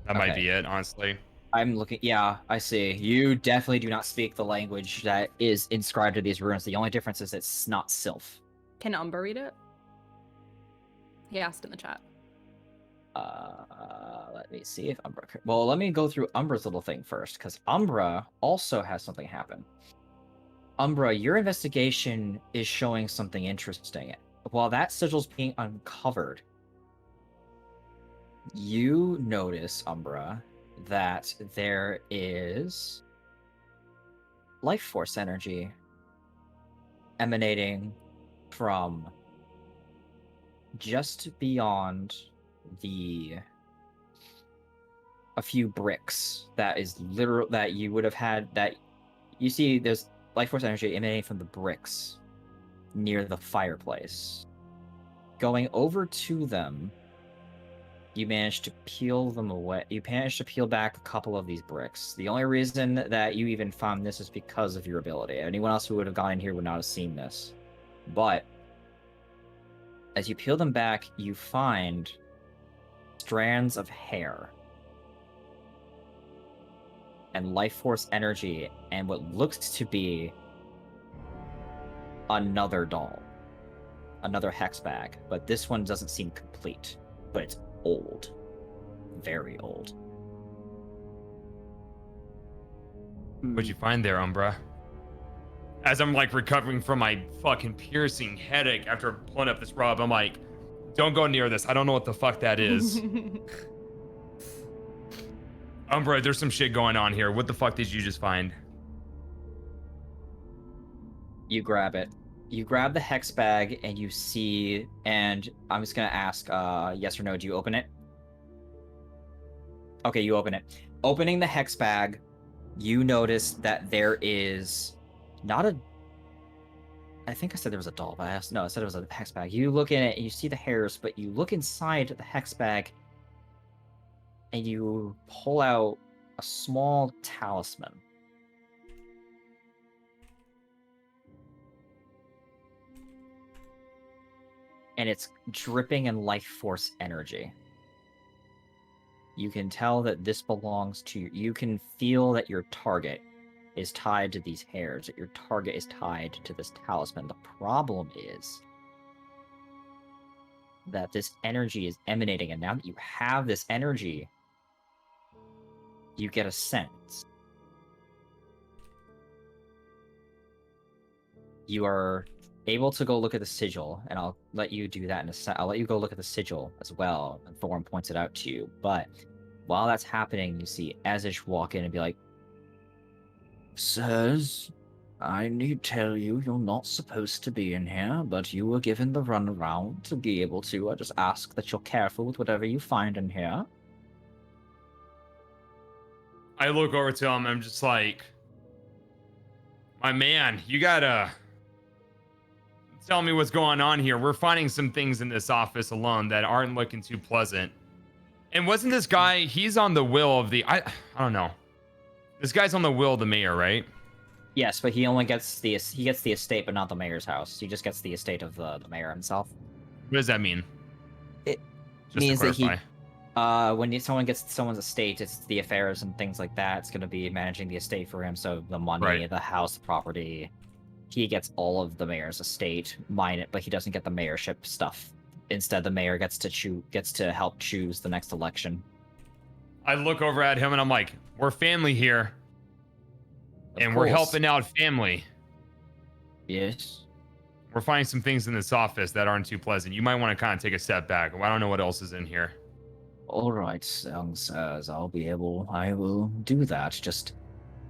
Speaker 1: that might
Speaker 5: Okay.
Speaker 1: be it, honestly.
Speaker 5: I'm looking. Yeah, I see. You definitely do not speak the language that is inscribed to these runes. The only difference is it's not Sylph.
Speaker 3: Can Umber read it? He asked in the chat.
Speaker 5: Let me see if Umbra... Well, let me go through Umbra's little thing first, because Umbra also has something happen. Umbra, your investigation is showing something interesting. While that sigil's being uncovered, you notice, Umbra, that there is life force energy emanating from just beyond a few bricks that is literal that you would have had that you see there's life force energy emanating from the bricks near the fireplace. Going over to them, you managed to peel them away. You managed to peel back a couple of these bricks. The only reason that you even found this is because of your ability. Anyone else who would have gone in here would not have seen this. But as you peel them back, you find strands of hair and life force energy and what looks to be another doll, another hex bag, but this one doesn't seem complete, but it's old, very old.
Speaker 1: What'd you find there, Umbra? As I'm like recovering from my fucking piercing headache after pulling up this rub, I'm like, don't go near this. I don't know what the fuck that is. Umbra, there's some shit going on here. What the fuck did you just find?
Speaker 5: You grab it. You grab the hex bag and you see, and I'm just gonna ask, yes or no, do you open it? Okay, you open it. Opening the hex bag, you notice that there is not a... I think I said there was a doll, but I said it was a hex bag. You look in it and you see the hairs, but you look inside the hex bag and you pull out a small talisman. And it's dripping in life force energy. You can tell that this belongs to you. You can feel that your target is tied to these hairs, that your target is tied to this talisman. The problem is that this energy is emanating, and now that you have this energy, you get a sense. You are able to go look at the sigil, and I'll let you do that in a sec. I'll let you go look at the sigil as well, and Thorn points it out to you. But while that's happening, you see Azish walk in and be like,
Speaker 6: Sirs, I need tell you, you're not supposed to be in here, but you were given the runaround to be able to. I just ask that you're careful with whatever you find in here.
Speaker 1: I look over to him. I'm just like, my man, you gotta tell me what's going on here. We're finding some things in this office alone that aren't looking too pleasant. And wasn't this guy, he's on the will of the, I don't know. This guy's on the will of the mayor, right?
Speaker 5: yes, but he only gets the estate, but not the mayor's house. He just gets the estate of the mayor himself.
Speaker 1: What does that mean?
Speaker 5: It
Speaker 1: Just
Speaker 5: means
Speaker 1: to
Speaker 5: that he
Speaker 1: clarify.
Speaker 5: when someone gets someone's estate, it's the affairs and things like that. It's going to be managing the estate for him. So the money,
Speaker 1: Right.
Speaker 5: the house, the property, he gets all of the mayor's estate, mine it, but he doesn't get the mayorship stuff. Instead, the mayor gets to help choose the next election.
Speaker 1: I look over at him and I'm like, we're family here.
Speaker 5: Of
Speaker 1: And we're
Speaker 5: course.
Speaker 1: helping out family.
Speaker 6: Yes.
Speaker 1: We're finding some things in this office that aren't too pleasant. You might want to kind of take a step back. I don't know what else is in here.
Speaker 6: All right, young sirs, I will do that. Just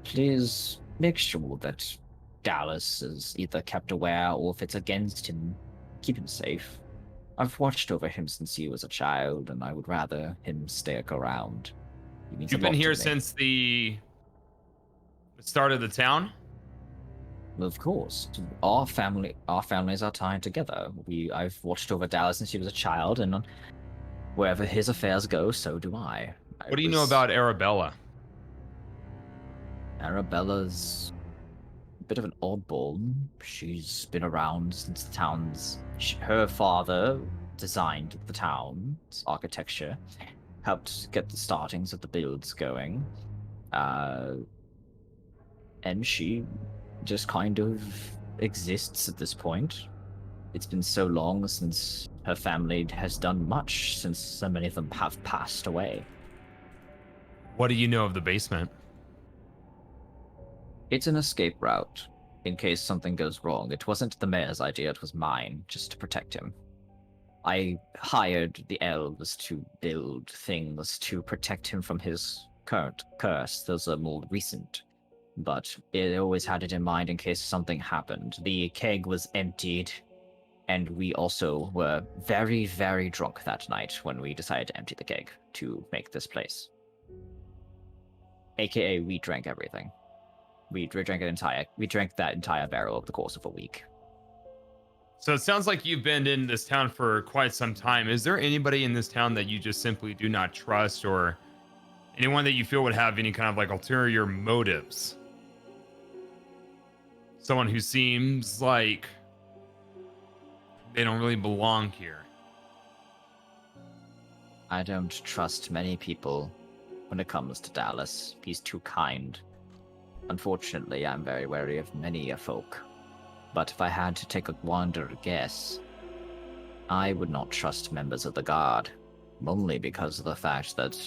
Speaker 6: please make sure that
Speaker 5: Dallas is either kept aware or if it's against him, keep him safe. I've watched over him since he was a child, and I would rather him stick around. He means a
Speaker 1: You've been
Speaker 5: lot to
Speaker 1: here
Speaker 5: me.
Speaker 1: since the start of the town?
Speaker 5: Of course, our families are tied together. I've watched over Dallas since he was a child, and wherever his affairs go, so do I.
Speaker 1: What do you know about Arabella?
Speaker 5: Arabella's a bit of an oddball. She's been around since the town's. Her father designed the town's architecture, helped get the startings of the builds going, and she just kind of exists at this point. It's been so long since her family has done much, since so many of them have passed away.
Speaker 1: What do you know of the basement?
Speaker 5: It's an escape route, in case something goes wrong. It wasn't the mayor's idea, it was mine, just to protect him. I hired the elves to build things to protect him from his current curse. Those are more recent. But it always had it in mind in case something happened. The keg was emptied, and we also were very, very drunk that night when we decided to empty the keg to make this place. AKA, we drank everything. We drank that entire barrel over the course of a week.
Speaker 1: So it sounds like you've been in this town for quite some time. Is there anybody in this town that you just simply do not trust, or anyone that you feel would have any kind of like ulterior motives? Someone who seems like they don't really belong here.
Speaker 5: I don't trust many people when it comes to Dallas. He's too kind. Unfortunately, I'm very wary of many a folk. But if I had to take a wander guess, I would not trust members of the Guard, only because of the fact that,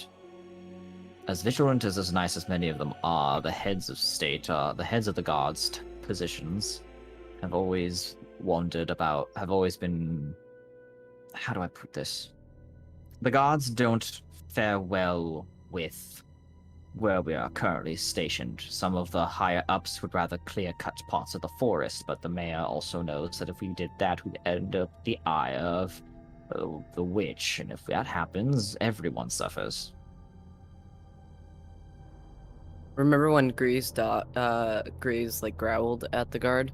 Speaker 5: as vigilant as nice as many of them are, the heads of state, the heads of the Guard's positions, have always been... How do I put this? The Guards don't fare well with where we are currently stationed. Some of the higher-ups would rather clear-cut parts of the forest, but the mayor also knows that if we did that, we'd end up the eye of the witch, and if that happens, everyone suffers.
Speaker 4: Remember when Grease like growled at the guard?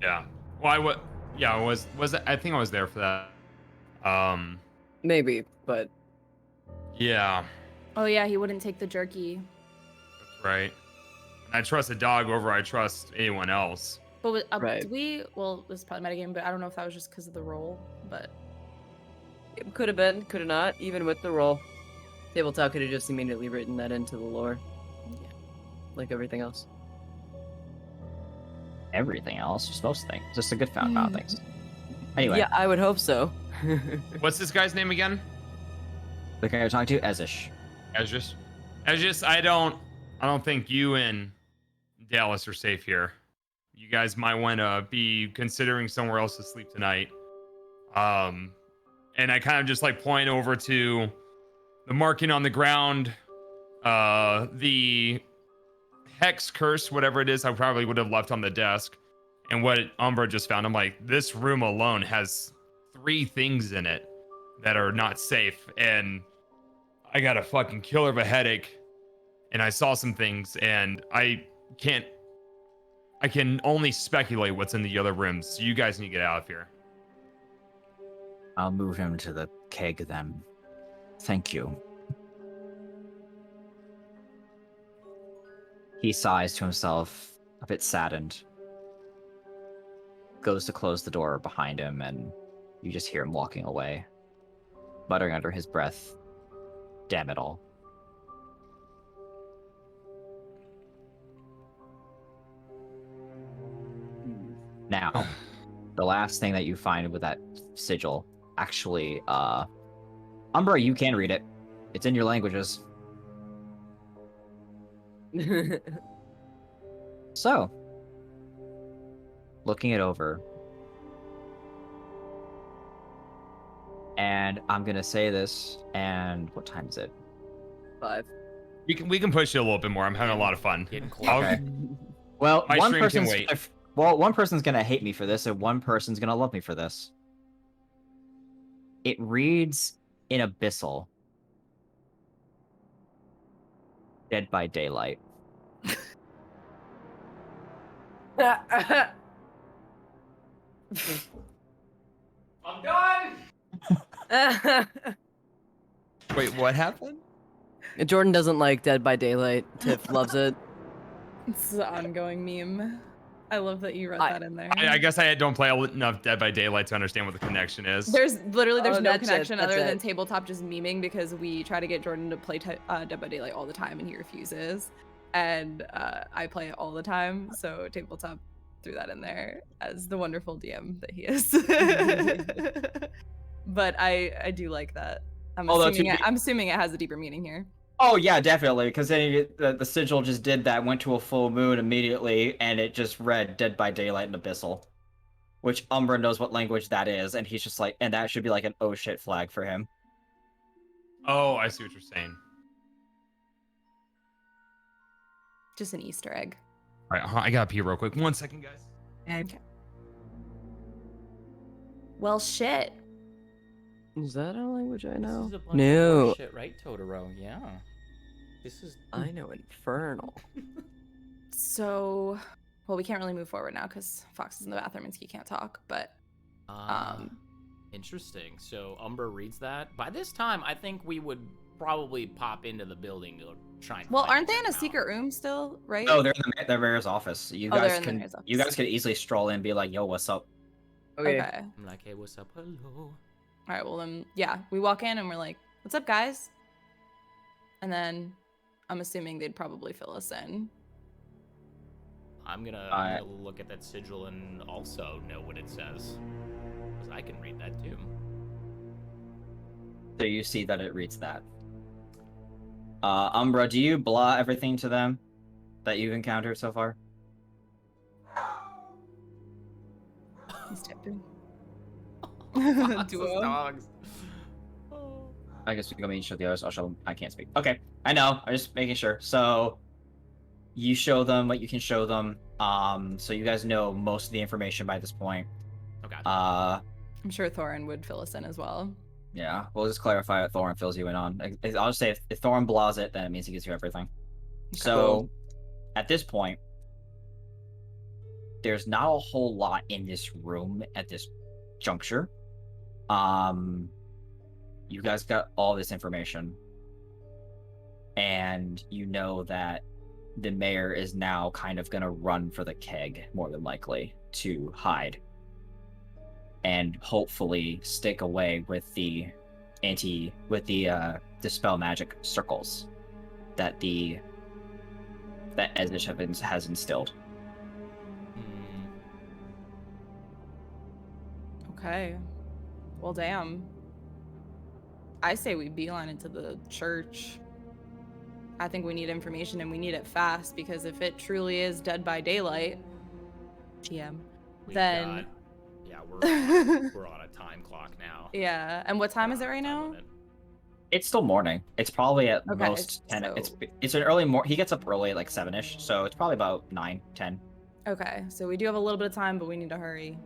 Speaker 1: Yeah. Well, I think I was there for that.
Speaker 4: Maybe, but
Speaker 1: Yeah,
Speaker 3: Oh yeah, he wouldn't take the jerky.
Speaker 1: that's right. I trust a dog over I trust anyone else.
Speaker 3: But
Speaker 4: Right.
Speaker 3: did we? Well, this is probably metagame, but I don't know if that was just because of the role. But
Speaker 4: it could have been, could have not, even with the roll. Tabletop could have just immediately written that into the lore,
Speaker 3: yeah.
Speaker 4: like everything else.
Speaker 5: Everything else, just most things. Just a good amount of things. Anyway,
Speaker 4: Yeah, I would hope so.
Speaker 1: What's this guy's name again?
Speaker 5: the guy you're talking to, Ezish.
Speaker 1: Ezra, I don't think you and Dallas are safe here. You guys might want to be considering somewhere else to sleep tonight. And I kind of just like point over to the marking on the ground, the hex curse, whatever it is, I probably would have left on the desk. And what Umbra just found, I'm like, this room alone has 3 things in it that are not safe. And I got a fucking killer of a headache. And I saw some things, and I can only speculate what's in the other rooms. So you guys need to get out of here.
Speaker 5: I'll move him to the keg then. Thank you. He sighs to himself, a bit saddened. Goes to close the door behind him, and you just hear him walking away, muttering under his breath, "Damn it all." Now, the last thing that you find with that sigil, actually, Umbra, you can read it. It's in your languages. So, looking it over, and I'm gonna say this, and what time is it?
Speaker 4: 5.
Speaker 1: We can push it a little bit more. I'm having a lot of fun.
Speaker 2: Getting close.
Speaker 1: I'll-
Speaker 5: Okay. Well,
Speaker 1: My
Speaker 5: one
Speaker 1: stream can
Speaker 5: person's
Speaker 1: wait.
Speaker 5: Well, one person's gonna hate me for this, and one person's gonna love me for this. It reads in Abyssal. Dead by Daylight.
Speaker 1: I'm done. Wait, what happened?
Speaker 4: Jordan doesn't like Dead by Daylight. Tiff loves it.
Speaker 3: It's an ongoing meme. I love that you wrote that in there.
Speaker 1: I guess I don't play enough Dead by Daylight to understand what the connection is.
Speaker 3: There's literally
Speaker 4: Oh,
Speaker 3: no
Speaker 4: that's it,
Speaker 3: connection
Speaker 4: that's
Speaker 3: other than
Speaker 4: it.
Speaker 3: tabletop just memeing because we try to get Jordan to play Dead by Daylight all the time and he refuses. And I play it all the time, so tabletop threw that in there as the wonderful DM that he is. But I do like that. I'm assuming it has a deeper meaning here.
Speaker 5: Oh yeah, definitely. Because then the sigil just did that, went to a full moon immediately, and it just read Dead by Daylight and Abyssal, which Umbra knows what language that is, and he's just like, and that should be like an oh shit flag for him.
Speaker 1: Oh, I see what you're saying.
Speaker 3: Just an Easter egg.
Speaker 1: All right, I gotta pee real quick. 1 second, guys.
Speaker 3: Okay. Well, shit.
Speaker 4: Is that a language I know?
Speaker 2: This is a bunch
Speaker 4: No.
Speaker 2: of shit, right, Totoro? Yeah. This is.
Speaker 4: I know Infernal.
Speaker 3: So, well, we can't really move forward now because Fox is in the bathroom and Ski can't talk. But
Speaker 2: Interesting. So Umbra reads that. By this time, I think we would probably pop into the building to try and.
Speaker 3: well,
Speaker 2: find
Speaker 3: aren't they in a
Speaker 2: them out.
Speaker 3: secret room still? Right?
Speaker 5: No, they're in the mayor's office. You
Speaker 3: Oh, they're
Speaker 5: guys
Speaker 3: in the
Speaker 5: can
Speaker 3: mayor's
Speaker 5: you
Speaker 3: office.
Speaker 5: guys could easily stroll in and be like, "Yo, what's up?"
Speaker 4: Okay.
Speaker 2: I'm like, hey, what's up? Hello.
Speaker 3: All right. Well, then, yeah, we walk in and we're like, "What's up, guys?" And then I'm assuming they'd probably fill us in.
Speaker 2: I'm gonna look at that sigil and also know what it says, because I can read that too.
Speaker 5: So you see that it reads that. Umbra, do you blah everything to them that you've encountered so far?
Speaker 3: He's typing.
Speaker 2: Fox's
Speaker 3: Duo.
Speaker 2: dogs.
Speaker 5: I guess we can go meet each of the others. I'll show them. I can't speak. Okay, I know. I'm just making sure. So you show them what you can show them. So you guys know most of the information by this point.
Speaker 2: Okay.
Speaker 3: I'm sure Thorin would fill us in as well.
Speaker 5: Yeah, we'll just clarify what Thorin fills you in on. I'll just say if Thorin blahs it, then it means he gives you everything. So at this point, there's not a whole lot in this room at this juncture. You guys got all this information, and you know that the mayor is now kind of gonna run for the keg, more than likely, to hide and hopefully stick away with the dispel magic circles that Ezich has instilled.
Speaker 3: Okay. Well, damn. I say we beeline into the church. I think we need information and we need it fast because if it truly is Dead by Daylight, TM, then
Speaker 2: we're on a time clock now.
Speaker 3: yeah. And what time is it right now?
Speaker 5: It's still morning. It's probably at
Speaker 3: Okay,
Speaker 5: most 10.
Speaker 3: so-
Speaker 5: It's an early He gets up early at like 7ish, so it's probably about 9, 10.
Speaker 3: Okay, so we do have a little bit of time, but we need to hurry.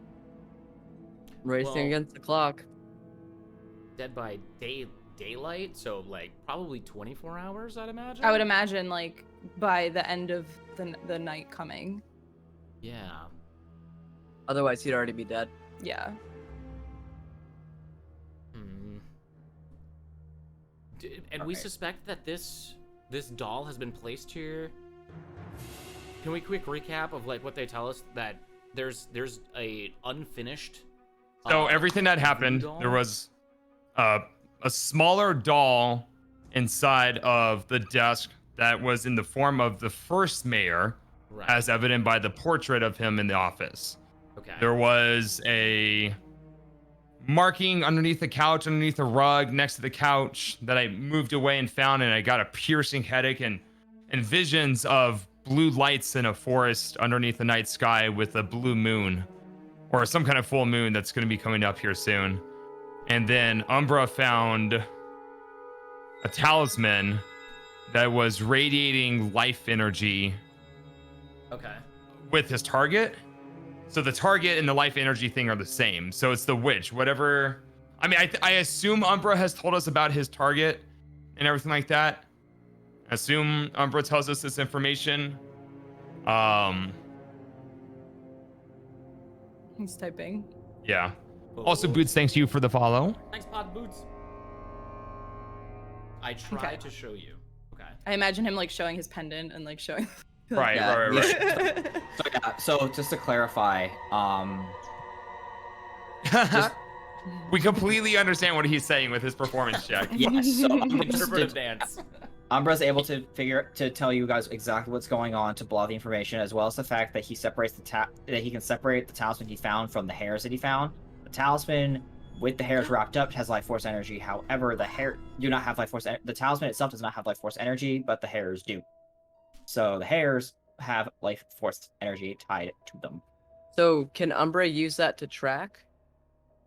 Speaker 4: Racing
Speaker 2: Well-
Speaker 4: against the clock.
Speaker 2: Dead by daylight, so like probably 24 hours, I'd imagine.
Speaker 3: I would imagine like by the end of the night coming.
Speaker 2: Yeah.
Speaker 4: Otherwise, he'd already be dead.
Speaker 3: Yeah.
Speaker 2: And we suspect that this doll has been placed here. Can we quick recap of like what they tell us, that there's a unfinished
Speaker 1: So everything that happened,
Speaker 2: doll?
Speaker 1: there was a smaller doll inside of the desk that was in the form of the first mayor,
Speaker 2: Right.
Speaker 1: as evident by the portrait of him in the office.
Speaker 2: Okay.
Speaker 1: There was a marking underneath the couch, underneath the rug, next to the couch that I moved away and found, and I got a piercing headache and visions of blue lights in a forest underneath the night sky with a blue moon, or some kind of full moon that's going to be coming up here soon. And then Umbra found a talisman that was radiating life energy
Speaker 2: Okay.
Speaker 1: with his target. So the target and the life energy thing are the same. So it's the witch, whatever. I mean, I assume Umbra has told us about his target and everything like that. I assume Umbra tells us this information.
Speaker 3: He's typing.
Speaker 1: Yeah. Also, Boots, thanks you for the follow.
Speaker 2: Thanks, Pod Boots. I tried
Speaker 3: Okay.
Speaker 2: to show you. Okay.
Speaker 3: I imagine him like showing his pendant and like showing.
Speaker 1: Right,
Speaker 5: Yeah,
Speaker 1: right,
Speaker 5: yeah.
Speaker 1: right.
Speaker 5: So just to clarify,
Speaker 1: We completely understand what he's saying with his performance check.
Speaker 5: yes. So
Speaker 2: Interpretive dance.
Speaker 5: Umbra's able to tell you guys exactly what's going on to block the information, as well as the fact that he separates that he can separate the talisman he found from the hairs that he found. The talisman with the hairs wrapped up has life force energy. However, the hair do not have life force. The talisman itself does not have life force energy, but the hairs do. So the hairs have life force energy tied to them,
Speaker 4: So can Umbra use that to track?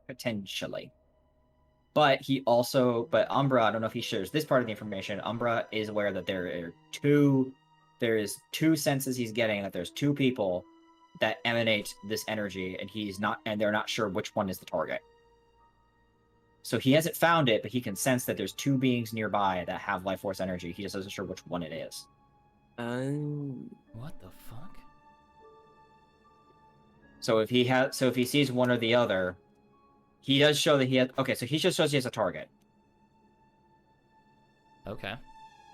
Speaker 5: potentially. But Umbra, I don't know if he shares this part of the information. Umbra is aware that there is two senses he's getting, that there's two people that emanate this energy, and they're not sure which one is the target. So he hasn't found it, but he can sense that there's two beings nearby that have life force energy. He just isn't sure which one it is.
Speaker 2: What the fuck?
Speaker 5: So if he sees one or the other, he does show that he has. Okay, so he just shows he has a target,
Speaker 2: Okay.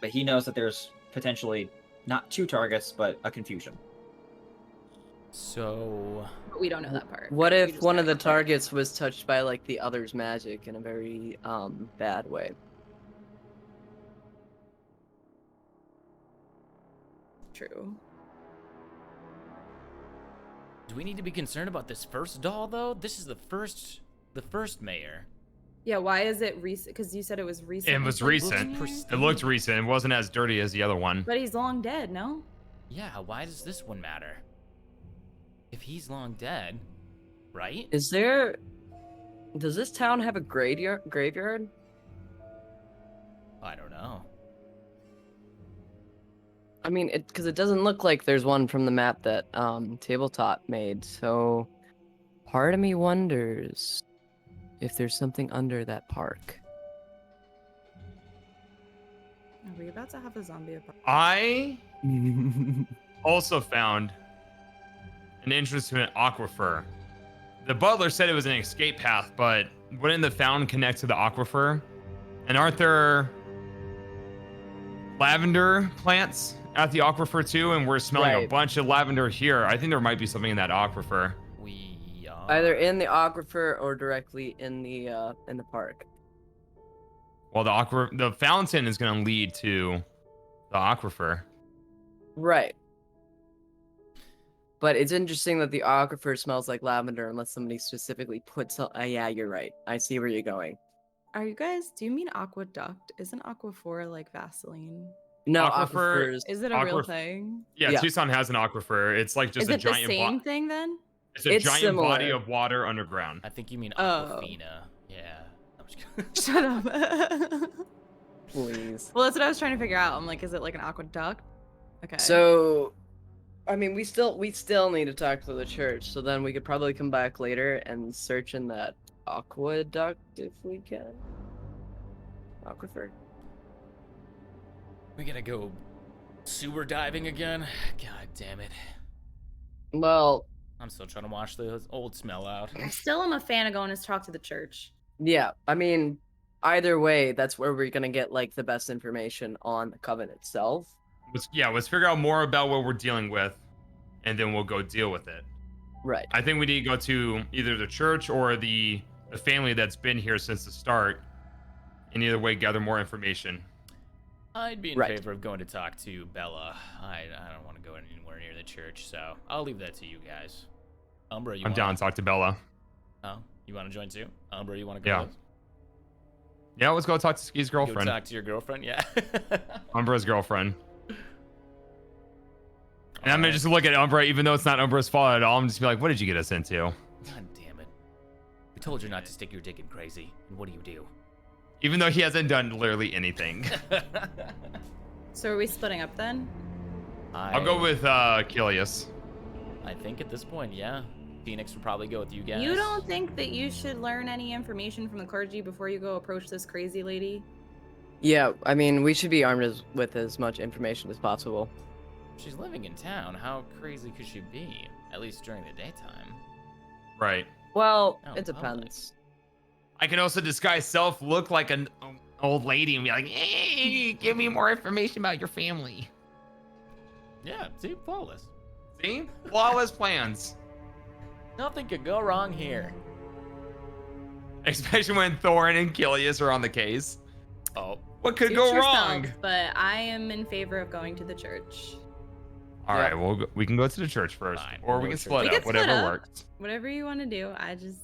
Speaker 5: but he knows that there's potentially not two targets, but a confusion.
Speaker 2: So
Speaker 3: But we don't know that part.
Speaker 4: What
Speaker 3: We
Speaker 4: if
Speaker 3: just
Speaker 4: one
Speaker 3: know
Speaker 4: of the
Speaker 3: that part.
Speaker 4: targets was touched by like the other's magic in a very bad way?
Speaker 3: True.
Speaker 2: do we need to be concerned about this first doll though? This is the first mayor.
Speaker 3: Yeah. Why is it recent? Because you said it was recent.
Speaker 1: It was recent. It looked recent. It wasn't as dirty as the other one.
Speaker 3: But he's long dead. No.
Speaker 2: Yeah, why does this one matter? If he's long dead, right?
Speaker 4: Is there? Does this town have a graveyard?
Speaker 2: I don't know.
Speaker 4: I mean, because it doesn't look like there's one from the map that Tabletop made. So, part of me wonders if there's something under that park.
Speaker 3: Are we about to have a zombie apocalypse?
Speaker 1: I also found an interesting aquifer. The butler said it was an escape path, but wouldn't the fountain connect to the aquifer? And aren't there lavender plants at the aquifer too? And we're smelling a
Speaker 4: Right.
Speaker 1: bunch of lavender here. I think there might be something in that aquifer.
Speaker 2: We
Speaker 4: Either in the aquifer or directly in the park.
Speaker 1: Well, the fountain is going to lead to the aquifer.
Speaker 4: Right. But it's interesting that the aquifer smells like lavender unless somebody specifically puts. Yeah, you're right. I see where you're going.
Speaker 3: Are you guys? Do you mean aqueduct? Isn't aquaphor like Vaseline?
Speaker 4: No,
Speaker 1: Aquifer-
Speaker 4: aquifers.
Speaker 3: Is it a real
Speaker 1: Aquaf-
Speaker 3: thing?
Speaker 1: Yeah,
Speaker 4: Yeah.
Speaker 1: Tucson has an aquifer. It's like just
Speaker 3: Is
Speaker 1: a
Speaker 3: it the
Speaker 1: giant
Speaker 3: same thing then?
Speaker 1: It's a
Speaker 4: It's
Speaker 1: giant body
Speaker 4: similar.
Speaker 1: of water underground.
Speaker 2: I think you mean
Speaker 3: Oh.
Speaker 2: Aquafina. Yeah. I'm just kidding.
Speaker 3: Shut up.
Speaker 4: Please.
Speaker 3: Well, that's what I was trying to figure out. I'm like, is it like an aqueduct? Okay.
Speaker 4: So, I mean, we still need to talk to the church. So then we could probably come back later and search in that aqueduct if we can. Aquifer.
Speaker 2: We gotta go sewer diving again. God damn it.
Speaker 4: Well,
Speaker 2: I'm still trying to wash the old smell out.
Speaker 3: I still am a fan of going to talk to the church.
Speaker 4: yeah. I mean, either way, that's where we're gonna get like the best information on the coven itself.
Speaker 1: Let's figure out more about what we're dealing with, and then we'll go deal with it.
Speaker 4: Right.
Speaker 1: I think we need to go to either the church or the family that's been here since the start, and either way gather more information.
Speaker 2: I'd be in
Speaker 4: Right.
Speaker 2: favor of going to talk to Bella. I don't want to go anywhere near the church, so I'll leave that to you guys. Umbra, you
Speaker 1: I'm
Speaker 2: wanna...
Speaker 1: down to talk to Bella.
Speaker 2: Oh, you want to join too? Umbra, you want to go?
Speaker 1: Yeah.
Speaker 2: with?
Speaker 1: Yeah, let's go talk to Ski's
Speaker 2: Go
Speaker 1: girlfriend.
Speaker 2: talk to your girlfriend? Yeah.
Speaker 1: Umbra's girlfriend. And I'm gonna just look at Umbra, even though it's not Umbra's fault at all. I'm just be like, what did you get us into?
Speaker 2: God damn it. We told you not to stick your dick in crazy. And what do?
Speaker 1: Even though he hasn't done literally anything.
Speaker 3: So are we splitting up then?
Speaker 1: I'll go with Kilius.
Speaker 2: I think at this point, yeah. Phoenix would probably go with you guys.
Speaker 3: You don't think that you should learn any information from the clergy before you go approach this crazy lady?
Speaker 4: Yeah, I mean, we should be armed with as much information as possible.
Speaker 2: She's living in town. How crazy could she be? At least during the daytime.
Speaker 1: Right.
Speaker 4: Well,
Speaker 2: Oh,
Speaker 4: it
Speaker 2: public.
Speaker 4: depends.
Speaker 1: I can also disguise self, look like an old lady, and be like, "Hey, give me more information about your family."
Speaker 2: Yeah, see, flawless.
Speaker 1: See, flawless plans.
Speaker 2: Nothing could go wrong here.
Speaker 1: Especially when Thorin and Kilius are on the case.
Speaker 2: Oh,
Speaker 1: What could
Speaker 3: Suit
Speaker 1: go
Speaker 3: yourself,
Speaker 1: wrong?
Speaker 3: But I am in favor of going to the church.
Speaker 1: All right, we can go to the church first,
Speaker 2: Fine,
Speaker 1: or
Speaker 2: we'll
Speaker 1: we
Speaker 2: go
Speaker 1: can
Speaker 2: to
Speaker 1: split
Speaker 3: We
Speaker 1: up,
Speaker 3: can split
Speaker 1: whatever
Speaker 3: up.
Speaker 1: works.
Speaker 3: Whatever you want to do, I just,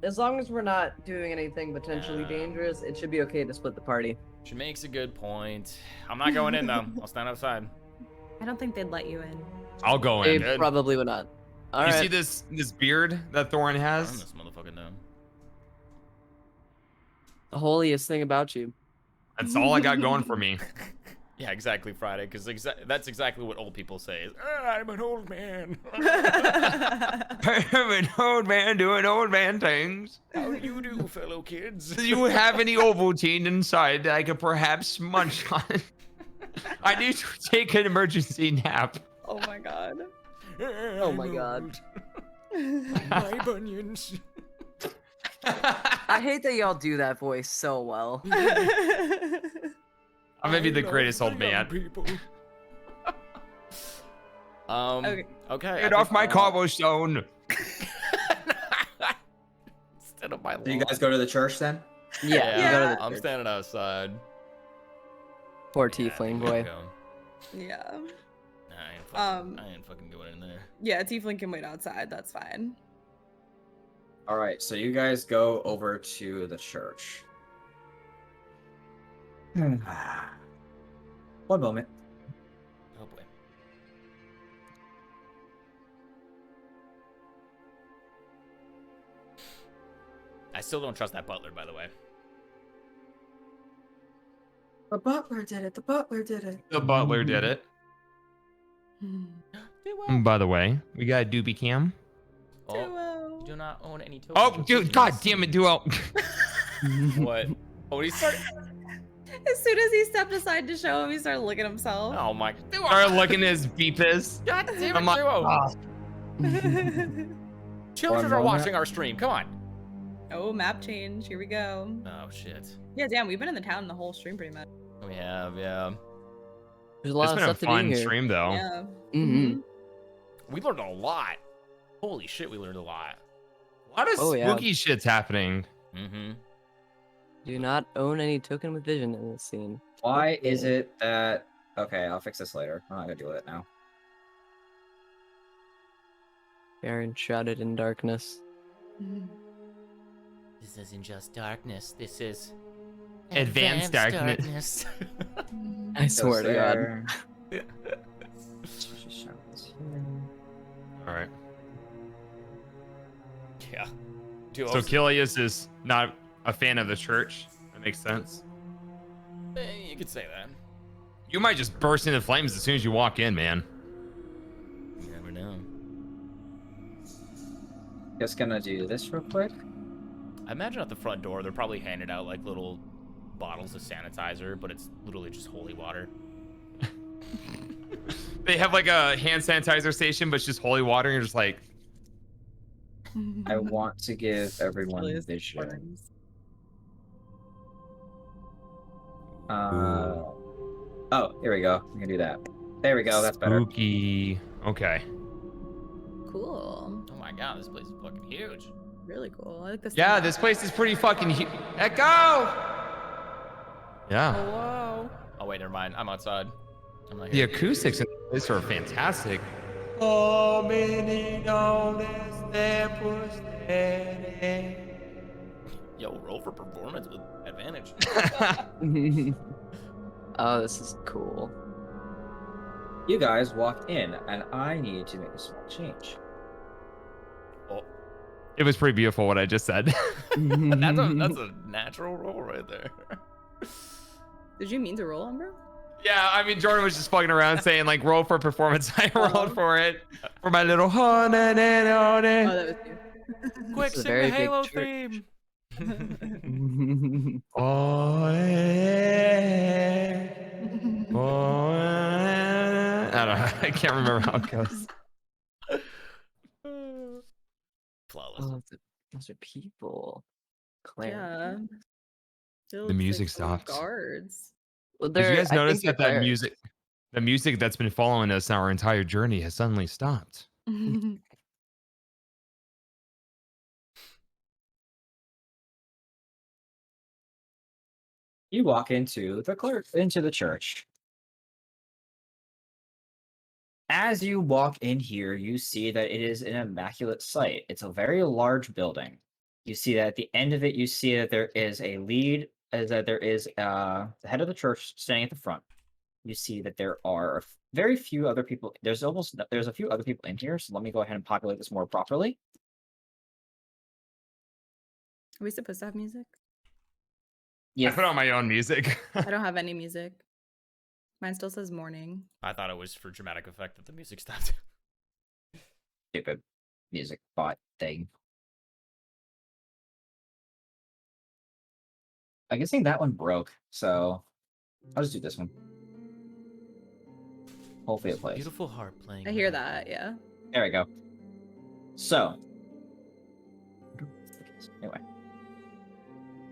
Speaker 4: As long as we're not doing anything potentially
Speaker 2: Yeah.
Speaker 4: dangerous, it should be okay to split the party.
Speaker 2: she makes a good point. I'm not going in though. I'll stand outside.
Speaker 3: I don't think they'd let you in.
Speaker 1: I'll go
Speaker 4: They
Speaker 1: in.
Speaker 2: Good.
Speaker 4: probably would not. All
Speaker 1: You
Speaker 4: right.
Speaker 1: see this beard that Thorin
Speaker 2: Burn
Speaker 1: has?
Speaker 2: this motherfucker down.
Speaker 4: The holiest thing about you.
Speaker 1: That's all I got going for me.
Speaker 2: Yeah, exactly, Friday, because that's exactly what old people say. Is, I'm an old man.
Speaker 1: I'm an old man doing old man things.
Speaker 2: How do you do, fellow kids?
Speaker 1: Do you have any Ovaltine inside that I could perhaps munch on? I need to take an emergency nap.
Speaker 3: Oh my god.
Speaker 4: Oh my god.
Speaker 2: My bunions.
Speaker 4: I hate that y'all do that voice so well.
Speaker 1: I'm gonna be the greatest old man.
Speaker 2: People.
Speaker 3: Okay.
Speaker 2: Okay.
Speaker 1: Get off my cobblestone.
Speaker 2: Instead of my
Speaker 8: Do you
Speaker 2: lawn.
Speaker 8: guys go to the church then?
Speaker 4: Yeah, we go to the
Speaker 2: I'm
Speaker 4: church.
Speaker 2: standing outside.
Speaker 4: Poor
Speaker 2: Yeah,
Speaker 4: tiefling
Speaker 2: there we
Speaker 4: boy.
Speaker 2: go.
Speaker 3: Yeah.
Speaker 2: I ain't fucking going in there.
Speaker 3: Yeah, Tiefling can wait outside. That's fine.
Speaker 8: All right, so you guys go over to the church. One moment.
Speaker 2: Oh boy. I still don't trust that butler, by the way.
Speaker 8: The butler did it. The butler did it.
Speaker 1: The butler did it.
Speaker 2: Do
Speaker 1: And by the way, we got a doobie cam.
Speaker 2: Oh,
Speaker 3: Duo.
Speaker 2: do not own any tokens.
Speaker 1: Oh,
Speaker 2: or
Speaker 1: dude, god
Speaker 2: keys.
Speaker 1: damn it, Duo.
Speaker 2: What? Oh, he started.
Speaker 3: As soon as he stepped aside to show him, he started looking at himself.
Speaker 2: Oh my.
Speaker 1: Started looking at his beepis.
Speaker 2: God damn it,
Speaker 1: I'm like,
Speaker 2: Duo.
Speaker 1: "Ah."
Speaker 2: Children
Speaker 8: One
Speaker 2: are
Speaker 8: moment.
Speaker 2: watching our stream. Come on.
Speaker 3: Oh, map change. Here we go.
Speaker 2: Oh shit.
Speaker 3: Yeah, damn, we've been in the town the whole stream pretty much.
Speaker 2: We have, yeah.
Speaker 4: There's a lot
Speaker 1: It's
Speaker 4: of
Speaker 1: been a
Speaker 4: stuff to
Speaker 1: fun
Speaker 4: do here.
Speaker 1: stream though.
Speaker 3: Yeah.
Speaker 4: Mm-hmm.
Speaker 2: We learned a lot. Holy shit, we learned a lot.
Speaker 1: A lot of
Speaker 4: Oh, yeah.
Speaker 1: spooky shit's happening.
Speaker 2: Mm-hmm.
Speaker 4: Do not own any token with vision in this scene.
Speaker 8: Why is it that? Okay, I'll fix this later. I'm not gonna deal with it now.
Speaker 4: We are enshrouded in darkness.
Speaker 2: This isn't just darkness. This is
Speaker 1: Advanced darkness.
Speaker 4: I swear to God.
Speaker 8: God.
Speaker 1: All right.
Speaker 2: Yeah. Duo.
Speaker 1: So Kilius is not a fan of the church. That makes sense.
Speaker 2: You could say that.
Speaker 1: You might just burst into flames as soon as you walk in, man.
Speaker 2: You never know.
Speaker 8: Just gonna do this real quick.
Speaker 2: I imagine at the front door they're probably handing out like little bottles of sanitizer, but it's literally just holy water.
Speaker 1: They have like a hand sanitizer station, but it's just holy water, and you're just like,
Speaker 8: I want to give everyone
Speaker 3: Kilius
Speaker 8: vision.
Speaker 3: Burns.
Speaker 8: Oh, here we go. We can do that. There we go. That's better.
Speaker 1: spooky. Okay.
Speaker 3: Cool.
Speaker 2: Oh my god, this place is fucking huge.
Speaker 3: Really cool. I like this.
Speaker 1: Yeah,
Speaker 3: theme.
Speaker 1: this place is pretty fucking huge. Echo! Yeah.
Speaker 2: Whoa. Oh wait, never mind. I'm outside. I'm not
Speaker 1: The
Speaker 2: here.
Speaker 1: acoustics in this place are fantastic.
Speaker 2: Yo, roll for performance with advantage.
Speaker 4: Oh, this is cool.
Speaker 8: You guys walked in, and I need to make a small change.
Speaker 2: Oh,
Speaker 1: It was pretty beautiful what I just said.
Speaker 2: that's a natural roll right there.
Speaker 3: Did you mean to roll, Umbro?
Speaker 1: Yeah, I mean, Jordan was just fucking around saying like, roll for performance. I rolled for it for my little.
Speaker 3: Oh, that was you.
Speaker 2: Quick,
Speaker 4: This is a
Speaker 2: sing the
Speaker 4: very big
Speaker 2: Halo
Speaker 4: church.
Speaker 2: theme.
Speaker 1: Oh, I don't know. I can't remember how it goes.
Speaker 2: Flawless.
Speaker 4: Oh, those are people. Claire.
Speaker 3: Yeah. Still
Speaker 1: The music
Speaker 3: like full of
Speaker 1: stopped.
Speaker 3: guards.
Speaker 4: Well,
Speaker 1: Did you guys
Speaker 4: I
Speaker 1: notice
Speaker 4: think
Speaker 1: that
Speaker 4: they're
Speaker 1: the music that's been following us our entire journey has suddenly stopped?
Speaker 5: You walk into the church. As you walk in here, you see that it is an immaculate site. It's a very large building. You see that at the end of it, you see that there is a lead, as that there is the head of the church standing at the front. You see that there are very few other people. There's a few other people in here. So let me go ahead and populate this more properly.
Speaker 3: Are we supposed to have music?
Speaker 1: I put on my own music.
Speaker 3: I don't have any music. Mine still says morning.
Speaker 2: I thought it was for dramatic effect that the music stopped.
Speaker 5: Stupid music bot thing. I'm guessing that one broke, so I'll just do this one. Hopefully it plays.
Speaker 2: Beautiful harp playing.
Speaker 3: I hear that, yeah.
Speaker 5: There we go. So, anyway,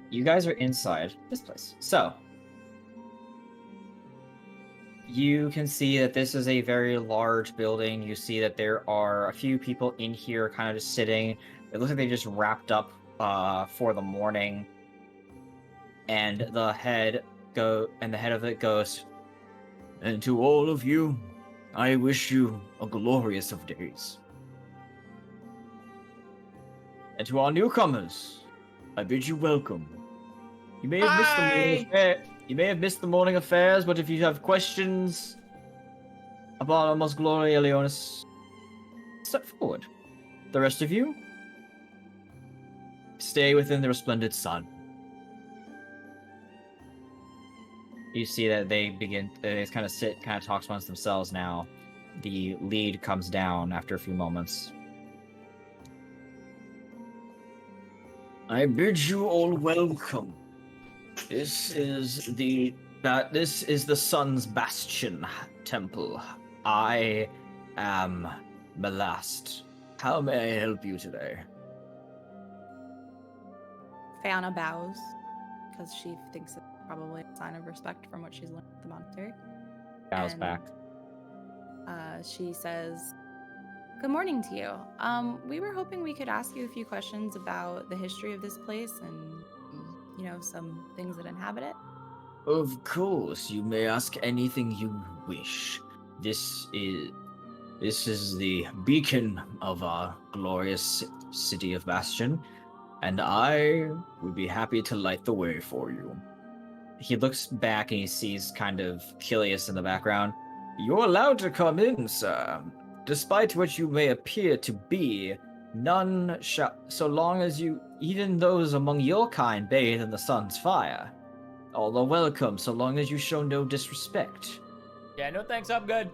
Speaker 5: you guys are inside this place. So, you can see that this is a very large building. You see that there are a few people in here kind of just sitting. It looks like they just wrapped up for the morning. And the head of it goes,
Speaker 6: And to all of you, I wish you a glorious of days. And to our newcomers, I bid you welcome. You may have missed the morning You may have missed the morning affairs, but if you have questions about our most glory Leonis, step forward. The rest of you, stay within the resplendent sun.
Speaker 5: you see that they kind of sit, kind of talks amongst themselves now. The lead comes down after a few moments.
Speaker 6: I bid you all welcome. This is the Sun's Bastion Temple. I am Melast. How may I help you today?
Speaker 3: Fiona bows because she thinks it's probably a sign of respect from what she's learned at the monastery.
Speaker 5: Bows
Speaker 3: And,
Speaker 5: back.
Speaker 3: She says, "Good morning to you. We were hoping we could ask you a few questions about the history of this place and, some things that inhabit it."
Speaker 6: Of course, you may ask anything you wish. This is the beacon of our glorious city of Bastion, and I would be happy to light the way for you.
Speaker 5: He looks back and he sees kind of Kilius in the background. You're allowed to come in, sir. Despite what you may appear to be, none shall, so long as you, even those among your kind, bathe in the sun's fire. All are welcome, so long as you show no disrespect.
Speaker 2: Yeah, no thanks, I'm good.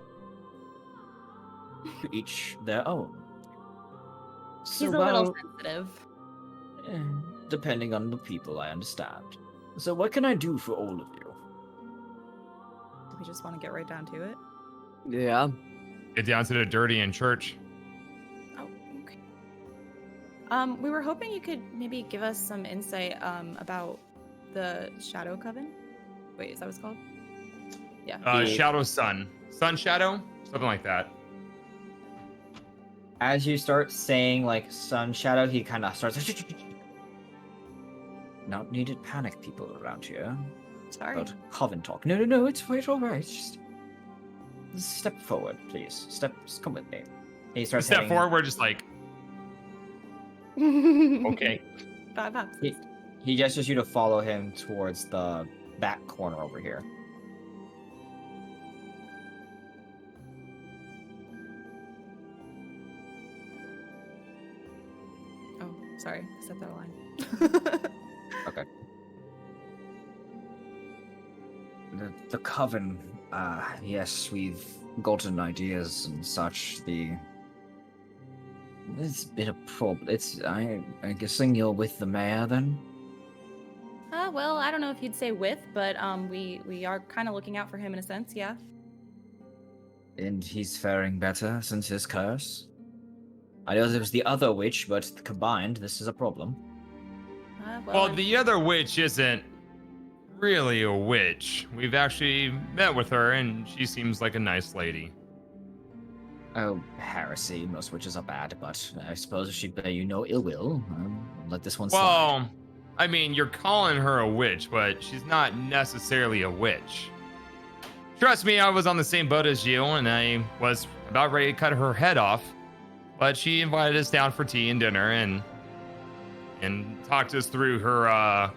Speaker 6: To each their own.
Speaker 3: She's a little sensitive.
Speaker 6: Depending on the people, I understand. So what can I do for all of you?
Speaker 3: Do we just want to get right down to it?
Speaker 4: Yeah.
Speaker 1: Get down to the dirty in church.
Speaker 3: Oh, okay. We were hoping you could maybe give us some insight about the Shadow Coven. Wait, is that what it's called? Yeah.
Speaker 1: Shadow Sun. Sun Shadow? Something like that.
Speaker 5: As you start saying, like, sun shadow, he kind of starts...
Speaker 6: Not needed panic people around here.
Speaker 3: Sorry.
Speaker 6: About coven talk. No, it's all right. Just step forward, please. Just come with me.
Speaker 5: He starts
Speaker 1: Step
Speaker 5: heading-
Speaker 1: forward, we're just like, okay.
Speaker 3: 5 hops.
Speaker 5: He gestures you to follow him towards the back corner over here.
Speaker 3: Oh, sorry. I stepped out of line.
Speaker 6: The coven Yes, we've gotten ideas and such. There's been a problem. I'm guessing you're with the mayor then?
Speaker 3: Well, I don't know if you'd say with, but we are kind of looking out for him in a sense, yeah.
Speaker 6: And he's faring better since his curse? I know there was the other witch, but combined, this is a problem.
Speaker 1: Well, the other witch isn't really a witch. We've actually met with her, and she seems like a nice lady.
Speaker 6: Oh, heresy. Most witches are bad, but I suppose if she bear you no ill will, let this one slide.
Speaker 1: Well, I mean, you're calling her a witch, but she's not necessarily a witch. Trust me, I was on the same boat as you, and I was about ready to cut her head off, but she invited us down for tea and dinner and talked us through her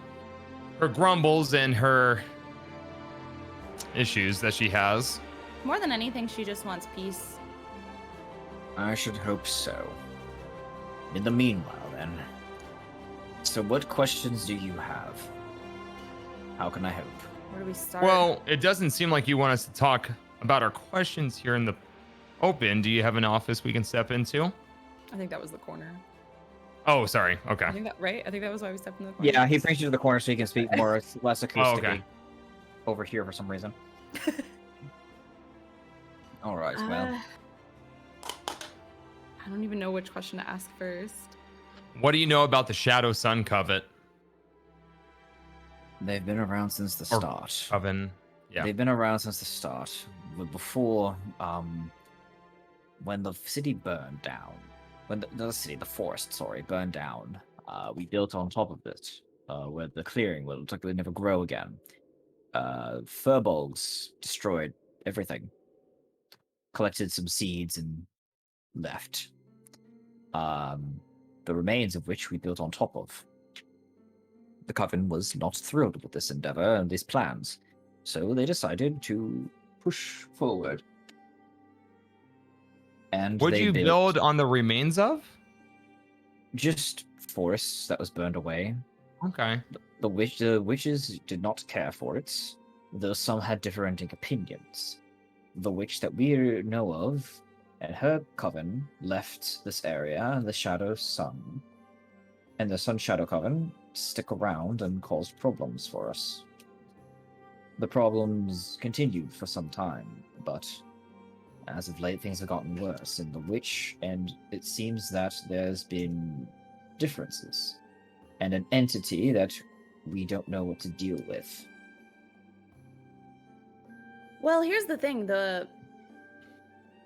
Speaker 1: grumbles and her issues that she has.
Speaker 3: More than anything, she just wants peace.
Speaker 6: I should hope so. In the meanwhile, then. So what questions do you have? How can I help?
Speaker 3: Where do we start?
Speaker 1: Well, it doesn't seem like you want us to talk about our questions here in the open. Do you have an office we can step into?
Speaker 3: I think that was the corner.
Speaker 1: Oh, sorry. Okay.
Speaker 3: I think that right. I think that was why we stepped in the corner.
Speaker 5: Yeah, he brings you to the corner so you can speak more less acoustically
Speaker 1: okay.
Speaker 5: over here for some reason.
Speaker 6: All right, well.
Speaker 3: I don't even know which question to ask first.
Speaker 1: What do you know about the Shadow Sun Covet?
Speaker 6: They've been around since the
Speaker 1: Or
Speaker 6: start.
Speaker 1: Coven. Yeah.
Speaker 6: They've been around since the start. But before, when the city burned down, when the forest, sorry, burned down, we built on top of it, where the clearing will look like it would never grow again. Furbolgs destroyed everything, collected some seeds and left. The remains of which we built on top of. The Coven was not thrilled with this endeavor and these plans, so they decided to push forward. And
Speaker 1: Would
Speaker 6: they
Speaker 1: you
Speaker 6: built
Speaker 1: build on the remains of?
Speaker 6: just forests that was burned away.
Speaker 1: Okay.
Speaker 6: The witches did not care for it, though some had differing opinions. The witch that we know of and her coven left this area, the Shadow Sun, and the Sun Shadow Coven stick around and caused problems for us. The problems continued for some time, but as of late things have gotten worse in the witch, and it seems that there's been differences, and an entity that we don't know what to deal with.
Speaker 3: Well, here's the thing. The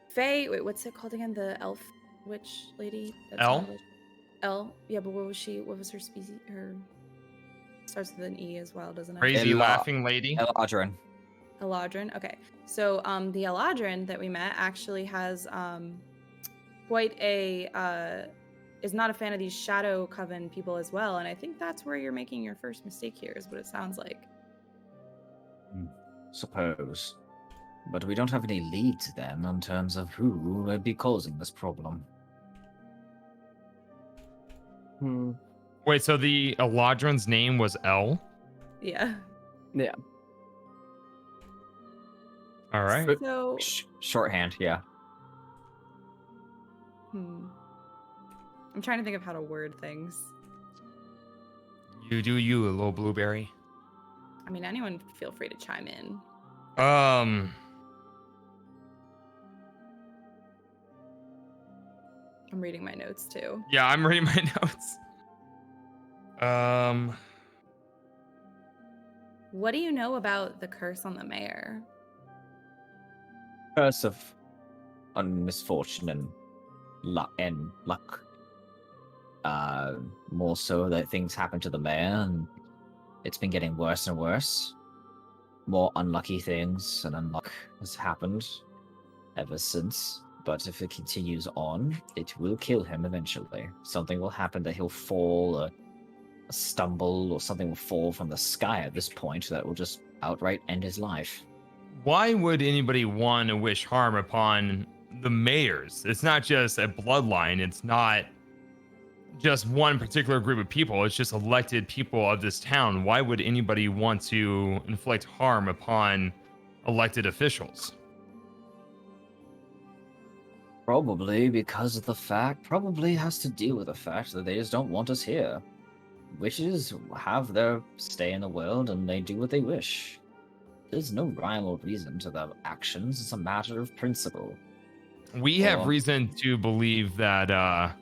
Speaker 3: Fae, wait, what's it called again? The elf witch lady? That's
Speaker 1: Elle?
Speaker 3: not a witch. Elle? Yeah, but what was she? What was her species? Her starts with an E as well, doesn't it?
Speaker 1: Crazy
Speaker 6: Ella-
Speaker 1: laughing lady.
Speaker 6: Eladrin.
Speaker 3: Eladrin. Okay. So the Eladrin that we met actually has quite a is not a fan of these Shadow Coven people as well, and I think that's where you're making your first mistake here, is what it sounds like.
Speaker 6: Suppose. But we don't have any leads then in terms of who would be causing this problem.
Speaker 1: Wait, so the Eladrin's name was L?
Speaker 3: Yeah.
Speaker 4: Yeah.
Speaker 1: All right.
Speaker 3: So
Speaker 5: Shorthand, yeah.
Speaker 3: I'm trying to think of how to word things.
Speaker 1: You do you, a little blueberry.
Speaker 3: I mean, anyone feel free to chime in. I'm reading my notes too.
Speaker 1: Yeah, I'm reading my notes.
Speaker 3: What do you know about the curse on the mayor?
Speaker 5: Curse of misfortune and luck. More so that things happen to the mayor, and it's been getting worse and worse. More unlucky things and unluck has happened ever since. But if it continues on, it will kill him eventually. Something will happen that he'll fall, or stumble, or something will fall from the sky at this point that will just outright end his life.
Speaker 1: Why would anybody want to wish harm upon the mayors? It's not just a bloodline. It's not just one particular group of people. It's just elected people of this town. Why would anybody want to inflict harm upon elected officials?
Speaker 5: Probably because of the fact, probably has to deal with the fact that they just don't want us here. Witches have their stay in the world and they do what they wish. There's no rhyme or reason to their actions, it's a matter of principle.
Speaker 1: We have
Speaker 5: Or-
Speaker 1: reason to believe that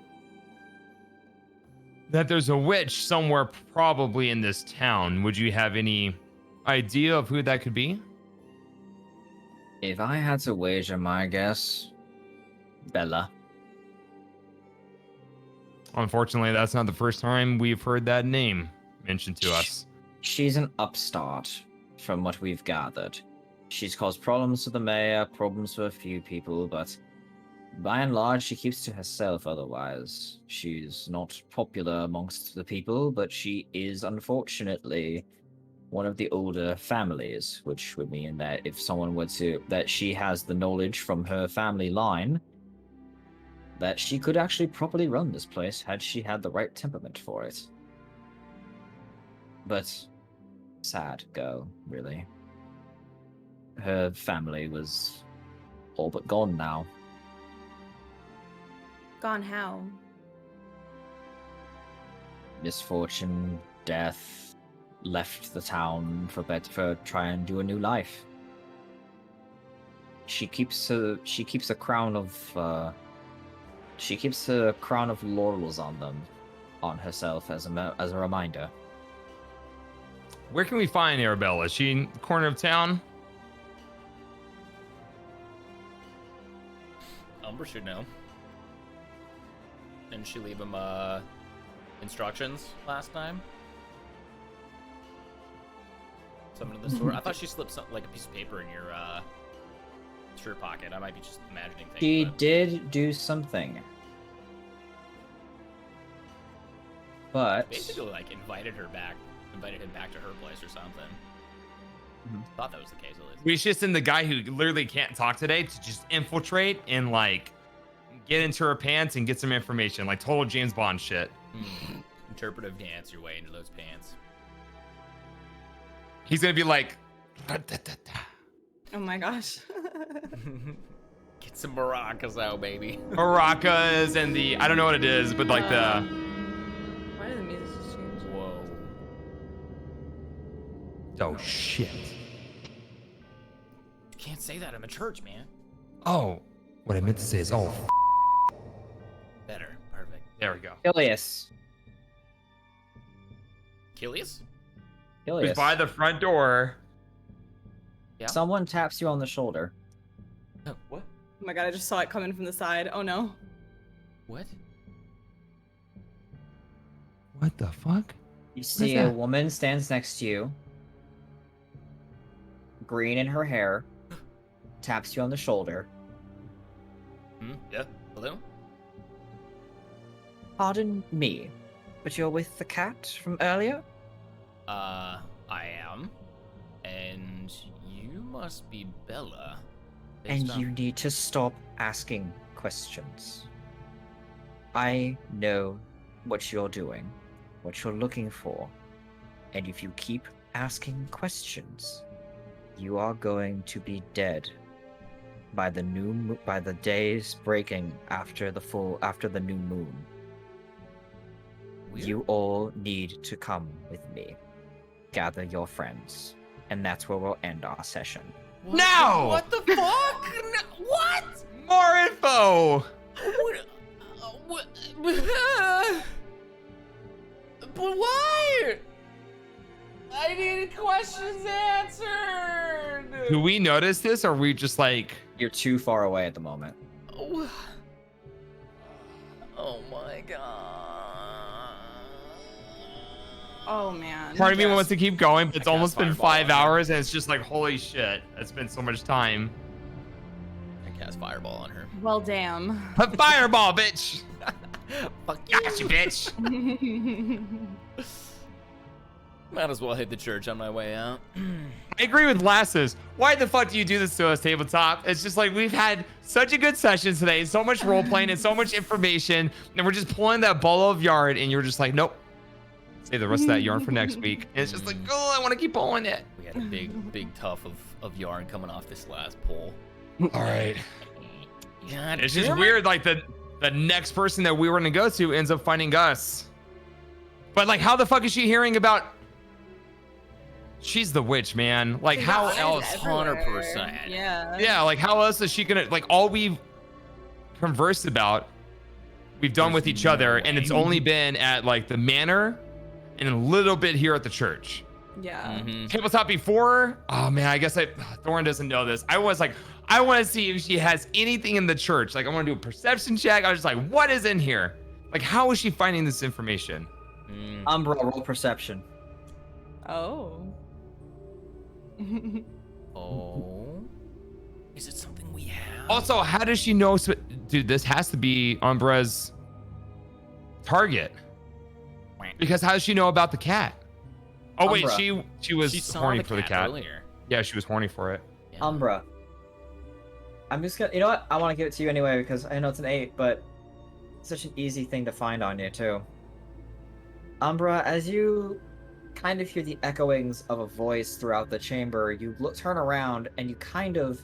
Speaker 1: that there's a witch somewhere probably in this town. Would you have any idea of who that could be?
Speaker 5: If I had to wager my guess, Bella.
Speaker 1: Unfortunately, that's not the first time we've heard that name mentioned to us.
Speaker 5: She's an upstart, from what we've gathered. She's caused problems for the mayor, problems for a few people, but by and large, she keeps to herself otherwise. She's not popular amongst the people, but she is unfortunately one of the older families, which would mean that if someone were to, that she has the knowledge from her family line, that she could actually properly run this place had she had the right temperament for it. But sad girl, really. Her family was all but gone now.
Speaker 3: Gone how?
Speaker 5: Misfortune, death, left the town for try and do a new life. She keeps a crown of laurels on herself as a reminder.
Speaker 1: Where can we find Arabella? Is she in the corner of town?
Speaker 2: Umber should know. Didn't she leave him instructions last time? Something in the store. I thought she slipped something like a piece of paper in your shirt pocket. I might be just imagining things.
Speaker 5: She
Speaker 2: but-
Speaker 5: did do something. But
Speaker 2: basically like invited him back to her place or something.
Speaker 5: Mhm.
Speaker 2: Thought that was the case at least.
Speaker 1: We should send the guy who literally can't talk today to just infiltrate and like get into her pants and get some information, like total James Bond shit.
Speaker 2: Interpretive dance your way into those pants.
Speaker 1: He's gonna be like, "Da-da-da-da."
Speaker 3: Oh my gosh.
Speaker 2: Get some maracas out, baby.
Speaker 1: maracas and the I don't know what it is, but like the
Speaker 3: Why did the music just change?
Speaker 2: Whoa.
Speaker 1: oh shit.
Speaker 2: You can't say that in the church, man.
Speaker 1: Oh, what I meant to say is
Speaker 2: Better. Perfect.
Speaker 1: there we go.
Speaker 5: Ilias.
Speaker 2: Achilles?
Speaker 1: Who's by the front door?
Speaker 2: Yeah.
Speaker 5: Someone taps you on the shoulder.
Speaker 2: What?
Speaker 3: Oh my god, I just saw it coming from the side. Oh no.
Speaker 2: What?
Speaker 1: What the fuck?
Speaker 5: You see
Speaker 1: that?
Speaker 5: a woman stands next to you, green in her hair, taps you on the shoulder.
Speaker 2: Yeah. Hello?
Speaker 5: Pardon me, but you're with the cat from earlier?
Speaker 2: I am. And you must be Bella.
Speaker 5: And
Speaker 2: based on-
Speaker 5: you need to stop asking questions. I know what you're doing, what you're looking for, and if you keep asking questions, you are going to be dead by the days breaking after the new moon.
Speaker 2: Weird.
Speaker 5: You all need to come with me. Gather your friends, and that's where we'll end our session.
Speaker 2: What
Speaker 1: No!
Speaker 2: the- What the fuck? No, what?
Speaker 1: More info.
Speaker 2: But why? I need questions answered.
Speaker 1: Do we notice this, or are we just like?
Speaker 5: You're too far away at the moment.
Speaker 2: Oh my god.
Speaker 3: Oh man.
Speaker 1: Part of me
Speaker 2: Yes.
Speaker 1: wants to keep going, but it's
Speaker 2: I
Speaker 1: almost
Speaker 2: cast
Speaker 1: been
Speaker 2: Fireball
Speaker 1: 5
Speaker 2: on her.
Speaker 1: hours, and it's just like, holy shit, it's been so much time.
Speaker 2: I cast fireball on her.
Speaker 3: Well, damn.
Speaker 1: A fireball, bitch.
Speaker 2: Fuck you.
Speaker 1: Gotcha, bitch.
Speaker 2: Might as well hit the church on my way out.
Speaker 1: I agree with Lasses. Why the fuck do you do this to us, Tabletop? It's just like we've had such a good session today, so much role playing and so much information, and we're just pulling that ball of yard, and you're just like, nope. save the rest of that yarn for next week. And it's just like, oh, I want to keep pulling it.
Speaker 2: We had a big tuff of yarn coming off this last pull.
Speaker 1: All right.
Speaker 2: God
Speaker 1: It's just
Speaker 2: damn it.
Speaker 1: weird. Like the next person that we were going to go to ends up finding us. But like, how the fuck is she hearing about? She's the witch, man. Like,
Speaker 3: She's
Speaker 1: how
Speaker 3: always
Speaker 1: else?
Speaker 3: everywhere.
Speaker 2: 100%.
Speaker 3: Yeah.
Speaker 1: Yeah, like how else is she gonna like all we've conversed about? We've done with each other, and it's only been at like the manor and a little bit here at the church.
Speaker 3: Yeah.
Speaker 2: Mhm.
Speaker 1: Tabletop before. Oh man, I guess Thorn doesn't know this. I was like, I want to see if she has anything in the church. Like, I want to do a perception check. I was just like, what is in here? Like, how is she finding this information?
Speaker 5: Umbra, roll perception.
Speaker 3: Oh.
Speaker 2: Oh. Is it something we have?
Speaker 1: Also, how does she know? Dude, this has to be Umbra's target. Because how does she know about the cat? Oh wait,
Speaker 5: Umbra.
Speaker 1: she was
Speaker 2: She saw
Speaker 1: horny for the cat.
Speaker 2: earlier.
Speaker 1: Yeah, she was horny for it.
Speaker 2: Yeah.
Speaker 5: Umbra. I'm just gonna, you know what? I want to give it to you anyway because I know it's an 8, but it's such an easy thing to find on you too. Umbra, as you kind of hear the echoings of a voice throughout the chamber, you turn around and you kind of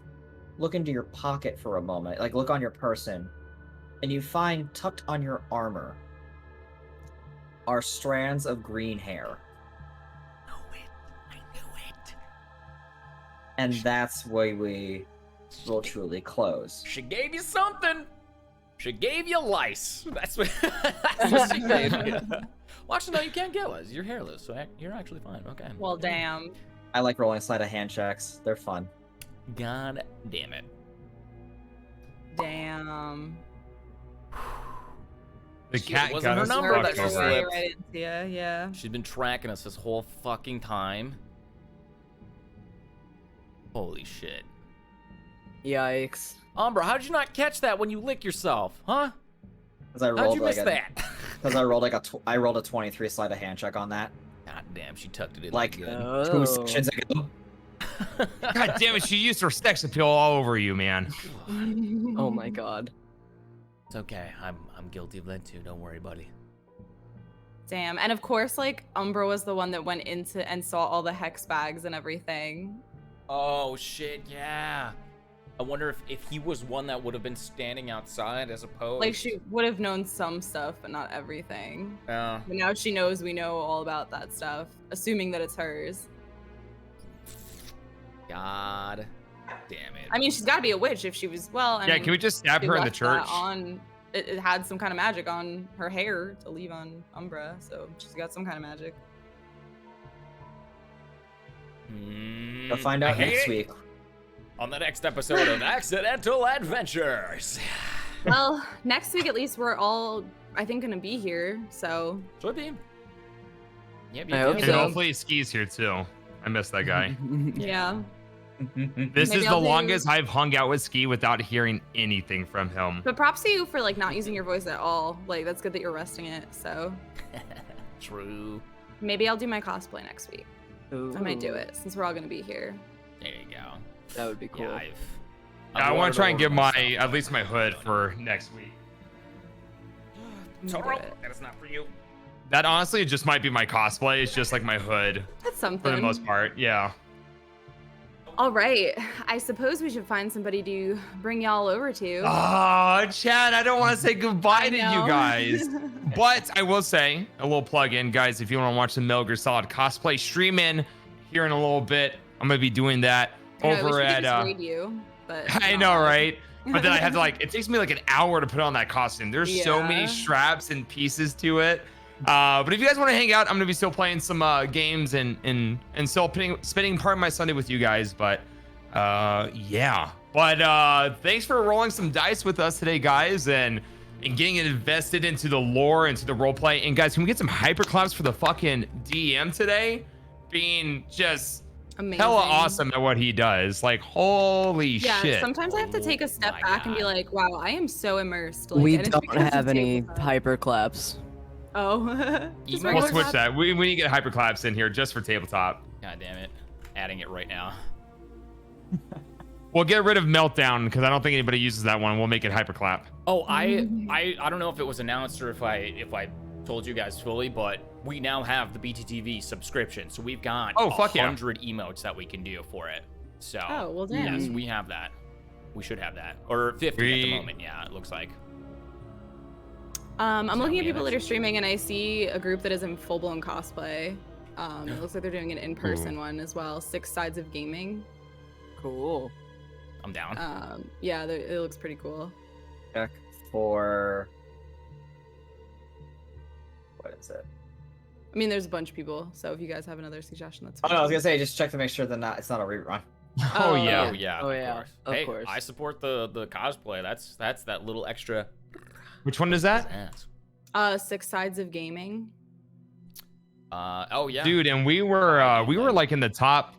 Speaker 5: look into your pocket for a moment, like look on your person, and you find tucked on your armor are strands of green hair.
Speaker 2: I knew it.
Speaker 5: And that's why we will truly close.
Speaker 2: She gave you something. She gave you lice. That's what, that's what she gave you. Well, actually, no, you can't get lice. You're hairless, so you're actually fine. Okay.
Speaker 3: Well, damn.
Speaker 5: I like rolling sleight of hand checks. They're fun.
Speaker 2: God damn it.
Speaker 3: Damn.
Speaker 1: The
Speaker 2: Shit,
Speaker 1: cat
Speaker 2: wasn't
Speaker 1: got
Speaker 2: her
Speaker 1: us
Speaker 2: number
Speaker 1: fucked
Speaker 2: that she
Speaker 1: over.
Speaker 2: slipped.
Speaker 3: Right into ya, yeah.
Speaker 2: She's been tracking us this whole fucking time. Holy shit.
Speaker 4: Yikes.
Speaker 2: Umbra, how'd you not catch that when you lick yourself, huh?
Speaker 5: Because I
Speaker 2: How'd
Speaker 5: rolled
Speaker 2: you
Speaker 5: like
Speaker 2: miss that?
Speaker 5: Because I rolled I rolled a 23 sleight of hand check on that.
Speaker 2: God damn, she tucked it in
Speaker 5: Like,
Speaker 2: good.
Speaker 5: 2 sessions ago.
Speaker 1: God damn it, she used her sex appeal all over you, man.
Speaker 4: Oh my god.
Speaker 2: It's okay. I'm guilty of that too. Don't worry, buddy.
Speaker 3: Damn. And of course, like, Umbra was the one that went into and saw all the hex bags and everything.
Speaker 2: Oh shit, yeah. I wonder if he was one that would have been standing outside as opposed.
Speaker 3: Like, she would have known some stuff, but not everything.
Speaker 2: Yeah.
Speaker 3: But now she knows we know all about that stuff, assuming that it's hers.
Speaker 2: God damn it.
Speaker 3: I mean, she's got to be a witch if she was, well, I
Speaker 1: Yeah,
Speaker 3: mean,
Speaker 1: can we just stab
Speaker 3: she
Speaker 1: her in the
Speaker 3: left that
Speaker 1: church?
Speaker 3: On, it had some kind of magic on her hair to leave on Umbra, so she's got some kind of magic.
Speaker 5: We'll find out
Speaker 2: I hate
Speaker 5: next
Speaker 2: it.
Speaker 5: week.
Speaker 2: On the next episode of Accidental Adventures.
Speaker 3: Well, next week at least we're all, I think, gonna be here, so.
Speaker 2: Should be. Yep,
Speaker 4: I hope
Speaker 1: And
Speaker 4: so.
Speaker 1: hopefully Ski's here too. I miss that guy.
Speaker 3: Yeah.
Speaker 1: This
Speaker 3: Maybe
Speaker 1: is
Speaker 3: I'll
Speaker 1: the
Speaker 3: do-
Speaker 1: longest I've hung out with Ski without hearing anything from him.
Speaker 3: But props to you for, like, not using your voice at all. Like, that's good that you're resting it, so.
Speaker 2: True.
Speaker 3: Maybe I'll do my cosplay next week.
Speaker 4: Ooh,
Speaker 3: I might do it, since we're all gonna be here.
Speaker 2: There you go.
Speaker 4: That would be cool.
Speaker 2: Yeah,
Speaker 1: I want to try and get my
Speaker 2: myself.
Speaker 1: at least my hood for next week.
Speaker 3: I'm gonna do
Speaker 2: Toro,
Speaker 3: it.
Speaker 2: that is not for you.
Speaker 1: That honestly just might be my cosplay. It's just like my hood
Speaker 3: That's
Speaker 1: for
Speaker 3: something.
Speaker 1: the most part. Yeah.
Speaker 3: All right. I suppose we should find somebody to bring y'all over to.
Speaker 1: Oh, Chad, I don't want to say goodbye
Speaker 3: I
Speaker 1: to you
Speaker 3: know.
Speaker 1: guys. But I will say a little plug in, guys. If you want to watch the Metal Gear Solid cosplay stream in here in a little bit, I'm gonna be doing that
Speaker 3: I know, I wish
Speaker 1: over
Speaker 3: we could
Speaker 1: at.
Speaker 3: just raid you, but
Speaker 1: I
Speaker 3: not
Speaker 1: know,
Speaker 3: allowed.
Speaker 1: right? But then I have to like, it takes me like an hour to put on that costume. There's so many
Speaker 3: Yeah.
Speaker 1: straps and pieces to it. But if you guys want to hang out, I'm gonna be still playing some games and still spending part of my Sunday with you guys. But yeah. But thanks for rolling some dice with us today, guys, and getting invested into the lore, into the roleplay. And guys, can we get some hyperclaps for the fucking DM today? Being just
Speaker 3: Amazing.
Speaker 1: hella awesome at what he does. Like, holy
Speaker 3: Yeah,
Speaker 1: shit.
Speaker 3: sometimes I have to take a step
Speaker 2: my
Speaker 3: back and be
Speaker 2: God.
Speaker 3: like, wow, I am so immersed. Like,
Speaker 4: We
Speaker 3: and it's
Speaker 4: don't
Speaker 3: because of
Speaker 4: have any
Speaker 3: tabletop.
Speaker 4: hyper claps.
Speaker 3: Oh.
Speaker 2: We'll
Speaker 3: Just
Speaker 1: We'll
Speaker 3: regular
Speaker 1: switch
Speaker 3: clap.
Speaker 1: that. We need to get hyperclaps in here just for tabletop.
Speaker 2: God damn it. Adding it right now.
Speaker 1: We'll get rid of meltdown because I don't think anybody uses that one. We'll make it hyperclap.
Speaker 2: Oh, I don't know if it was announced or if I told you guys fully, but we now have the BTTV subscription, so we've got
Speaker 1: fuck yeah.
Speaker 2: 100 emotes that we can do for it. So
Speaker 3: Oh, well, damn.
Speaker 2: yes, we have that. We should have that, or 50 at the moment. Yeah, it looks like.
Speaker 3: I'm
Speaker 2: So
Speaker 3: looking at
Speaker 2: we
Speaker 3: people
Speaker 2: have
Speaker 3: that are streaming, and I see a group that is in full-blown cosplay. It looks like they're doing an in-person one as well. 6 Sides of Gaming.
Speaker 4: Cool.
Speaker 2: I'm down.
Speaker 3: Yeah, it looks pretty cool.
Speaker 5: Check for. What is it?
Speaker 3: I mean, there's a bunch of people, so if you guys have another suggestion, that's
Speaker 5: Oh
Speaker 3: fine.
Speaker 5: no, I was gonna say just check to make sure that it's not a rerun.
Speaker 1: Oh, yeah.
Speaker 2: Oh yeah.
Speaker 4: Oh, yeah.
Speaker 2: Course.
Speaker 4: Of
Speaker 2: Hey,
Speaker 4: course.
Speaker 2: I support the cosplay. That's that little extra.
Speaker 1: Which one is that?
Speaker 2: Ass.
Speaker 3: 6 Sides of Gaming.
Speaker 2: Oh yeah.
Speaker 1: Dude, and we were like in the top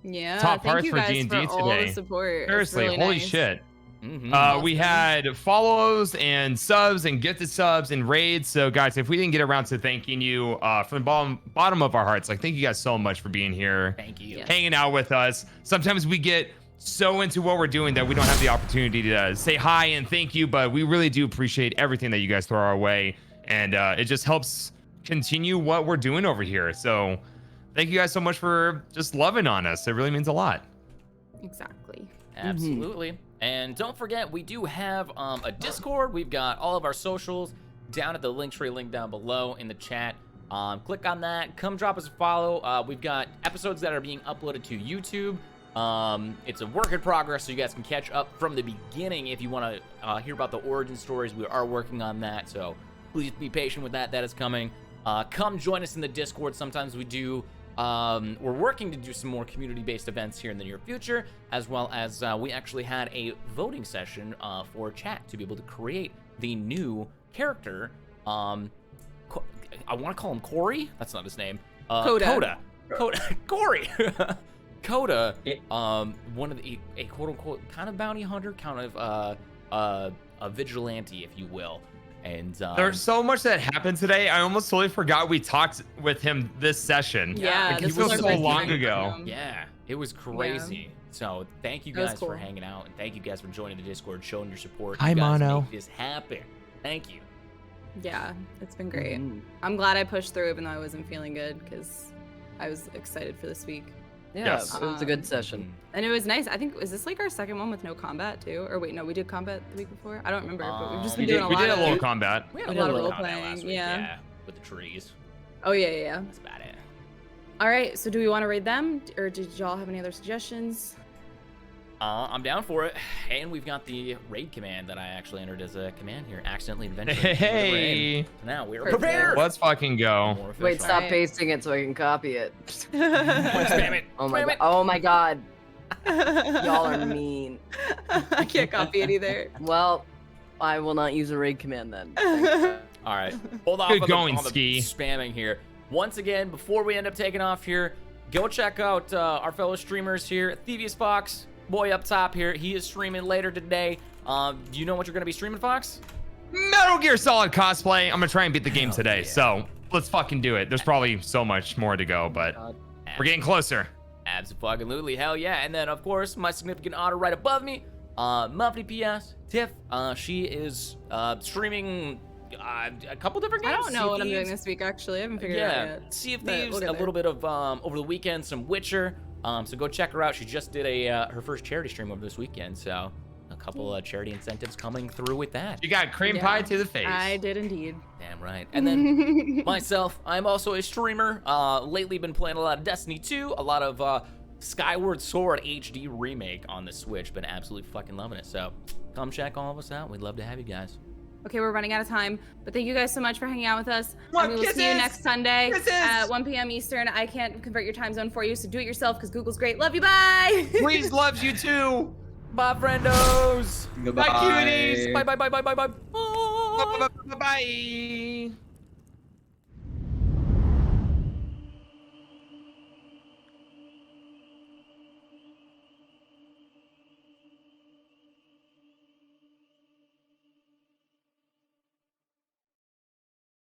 Speaker 3: Yeah,
Speaker 1: Top
Speaker 3: thank
Speaker 1: parts
Speaker 3: you
Speaker 1: for
Speaker 3: guys
Speaker 1: D&D
Speaker 3: for all
Speaker 1: today.
Speaker 3: the support. It's
Speaker 1: seriously,
Speaker 3: really
Speaker 1: holy
Speaker 3: nice.
Speaker 1: shit.
Speaker 2: Mhm.
Speaker 1: We had follows and subs and gifted subs and raids. So guys, if we didn't get around to thanking you from the bottom of our hearts, like thank you guys so much for being here,
Speaker 2: Thank you.
Speaker 3: Yeah.
Speaker 1: hanging out with us. Sometimes we get so into what we're doing that we don't have the opportunity to say hi and thank you, but we really do appreciate everything that you guys throw our way, and it just helps continue what we're doing over here. So thank you guys so much for just loving on us. It really means a lot.
Speaker 3: Exactly.
Speaker 2: Absolutely. And don't forget, we do have a Discord. We've got all of our socials down at the Linktree link down below in the chat. Click on that. Come drop us a follow. We've got episodes that are being uploaded to YouTube. It's a work in progress, so you guys can catch up from the beginning if you want to hear about the origin stories. We are working on that, so please be patient with that. That is coming. Come join us in the Discord. Sometimes we do. We're working to do some more community-based events here in the near future, as well as we actually had a voting session for chat to be able to create the new character. I want to call him Corey. That's not his name.
Speaker 3: Coda.
Speaker 2: Corey. Coda. One of a quote-unquote kind of bounty hunter, kind of a vigilante, if you will. And
Speaker 1: There's so much that happened today. I almost totally forgot we talked with him this session.
Speaker 3: Yeah,
Speaker 1: Like,
Speaker 3: this
Speaker 1: it feels
Speaker 3: was
Speaker 1: so
Speaker 3: our
Speaker 1: long
Speaker 3: first
Speaker 1: ago.
Speaker 3: time.
Speaker 2: yeah, it was crazy. So thank you
Speaker 3: That was
Speaker 2: guys for
Speaker 3: cool.
Speaker 2: hanging out, and thank you guys for joining the Discord, showing your support.
Speaker 1: Hi,
Speaker 2: You guys
Speaker 1: Mono.
Speaker 2: make this happen. Thank you.
Speaker 3: Yeah, it's been great.
Speaker 4: Mhm.
Speaker 3: I'm glad I pushed through even though I wasn't feeling good because I was excited for this week.
Speaker 4: Yeah,
Speaker 1: Yes.
Speaker 4: it was a good session.
Speaker 3: And it was nice. I think, is this like our second one with no combat too? Or wait, no, we did combat the week before? I don't remember, but we've just been
Speaker 2: We
Speaker 3: doing a
Speaker 1: We
Speaker 3: lot
Speaker 1: did a
Speaker 3: of
Speaker 1: little combat.
Speaker 2: We had
Speaker 3: We
Speaker 2: a
Speaker 3: did
Speaker 2: lot
Speaker 3: a
Speaker 2: of
Speaker 3: role
Speaker 2: combat
Speaker 3: playing,
Speaker 2: last week,
Speaker 3: yeah.
Speaker 2: with the trees.
Speaker 3: Oh, yeah.
Speaker 2: That's about it.
Speaker 3: All right, so do we want to raid them? Or did y'all have any other suggestions?
Speaker 2: I'm down for it. And we've got the raid command that I actually entered as a command here. Accidentally adventuring. into the raid.
Speaker 1: Hey,
Speaker 2: So now we're
Speaker 3: Perfect.
Speaker 2: prepared.
Speaker 1: let's fucking go.
Speaker 2: More
Speaker 4: Wait,
Speaker 2: official.
Speaker 4: stop
Speaker 3: Right.
Speaker 4: pasting it so I can copy it.
Speaker 2: Spam it.
Speaker 4: Oh my
Speaker 2: Spam
Speaker 4: god.
Speaker 2: it.
Speaker 4: Oh my god. Y'all are mean.
Speaker 3: I can't copy it either.
Speaker 4: Well, I will not use a raid command then.
Speaker 2: All right, hold off
Speaker 1: Good
Speaker 2: on,
Speaker 1: going,
Speaker 2: on the
Speaker 1: Ski.
Speaker 2: spamming here. Once again, before we end up taking off here, go check out our fellow streamers here. Thievius Fox, boy up top here, he is streaming later today. Do you know what you're going to be streaming, Fox?
Speaker 1: Metal Gear Solid cosplay. I'm gonna try and beat the game
Speaker 2: Hell
Speaker 1: today.
Speaker 2: yeah.
Speaker 1: So let's fucking do it. There's probably so much more to go, but we're getting closer.
Speaker 2: Absolutely, hell yeah. And then, of course, my significant other right above me, Muffy PS, Tiff. She is streaming a couple different
Speaker 3: I
Speaker 2: games.
Speaker 3: don't
Speaker 2: Sea
Speaker 3: know
Speaker 2: of
Speaker 3: what I'm doing
Speaker 2: Thieves.
Speaker 3: this week, actually. I haven't figured it out
Speaker 2: Yeah,
Speaker 3: yet.
Speaker 2: Sea of
Speaker 3: But
Speaker 2: Thieves,
Speaker 3: we'll get
Speaker 2: a
Speaker 3: there.
Speaker 2: little bit of over the weekend, some Witcher. So go check her out. She just did her first charity stream over this weekend. So a couple of charity incentives coming through with that.
Speaker 1: You got cream
Speaker 3: Yeah,
Speaker 1: pie to the face.
Speaker 3: I did indeed.
Speaker 2: Damn right. And then myself, I'm also a streamer. Lately been playing a lot of Destiny 2, a lot of Skyward Sword HD remake on the Switch. Been absolutely fucking loving it. So come check all of us out. We'd love to have you guys.
Speaker 3: Okay, we're running out of time, but thank you guys so much for hanging out with us.
Speaker 1: Mwah,
Speaker 3: And we will see you
Speaker 1: kisses.
Speaker 3: next Sunday
Speaker 1: Kisses.
Speaker 3: at 1 p.m. Eastern. I can't convert your time zone for you, so do it yourself because Google's great. Love you, bye!
Speaker 1: Breeze loves you too.
Speaker 2: Bye, friendos.
Speaker 8: Goodbye.
Speaker 1: Bye, cuties.
Speaker 2: Bye, bye, bye, bye, bye, bye.
Speaker 1: Bye.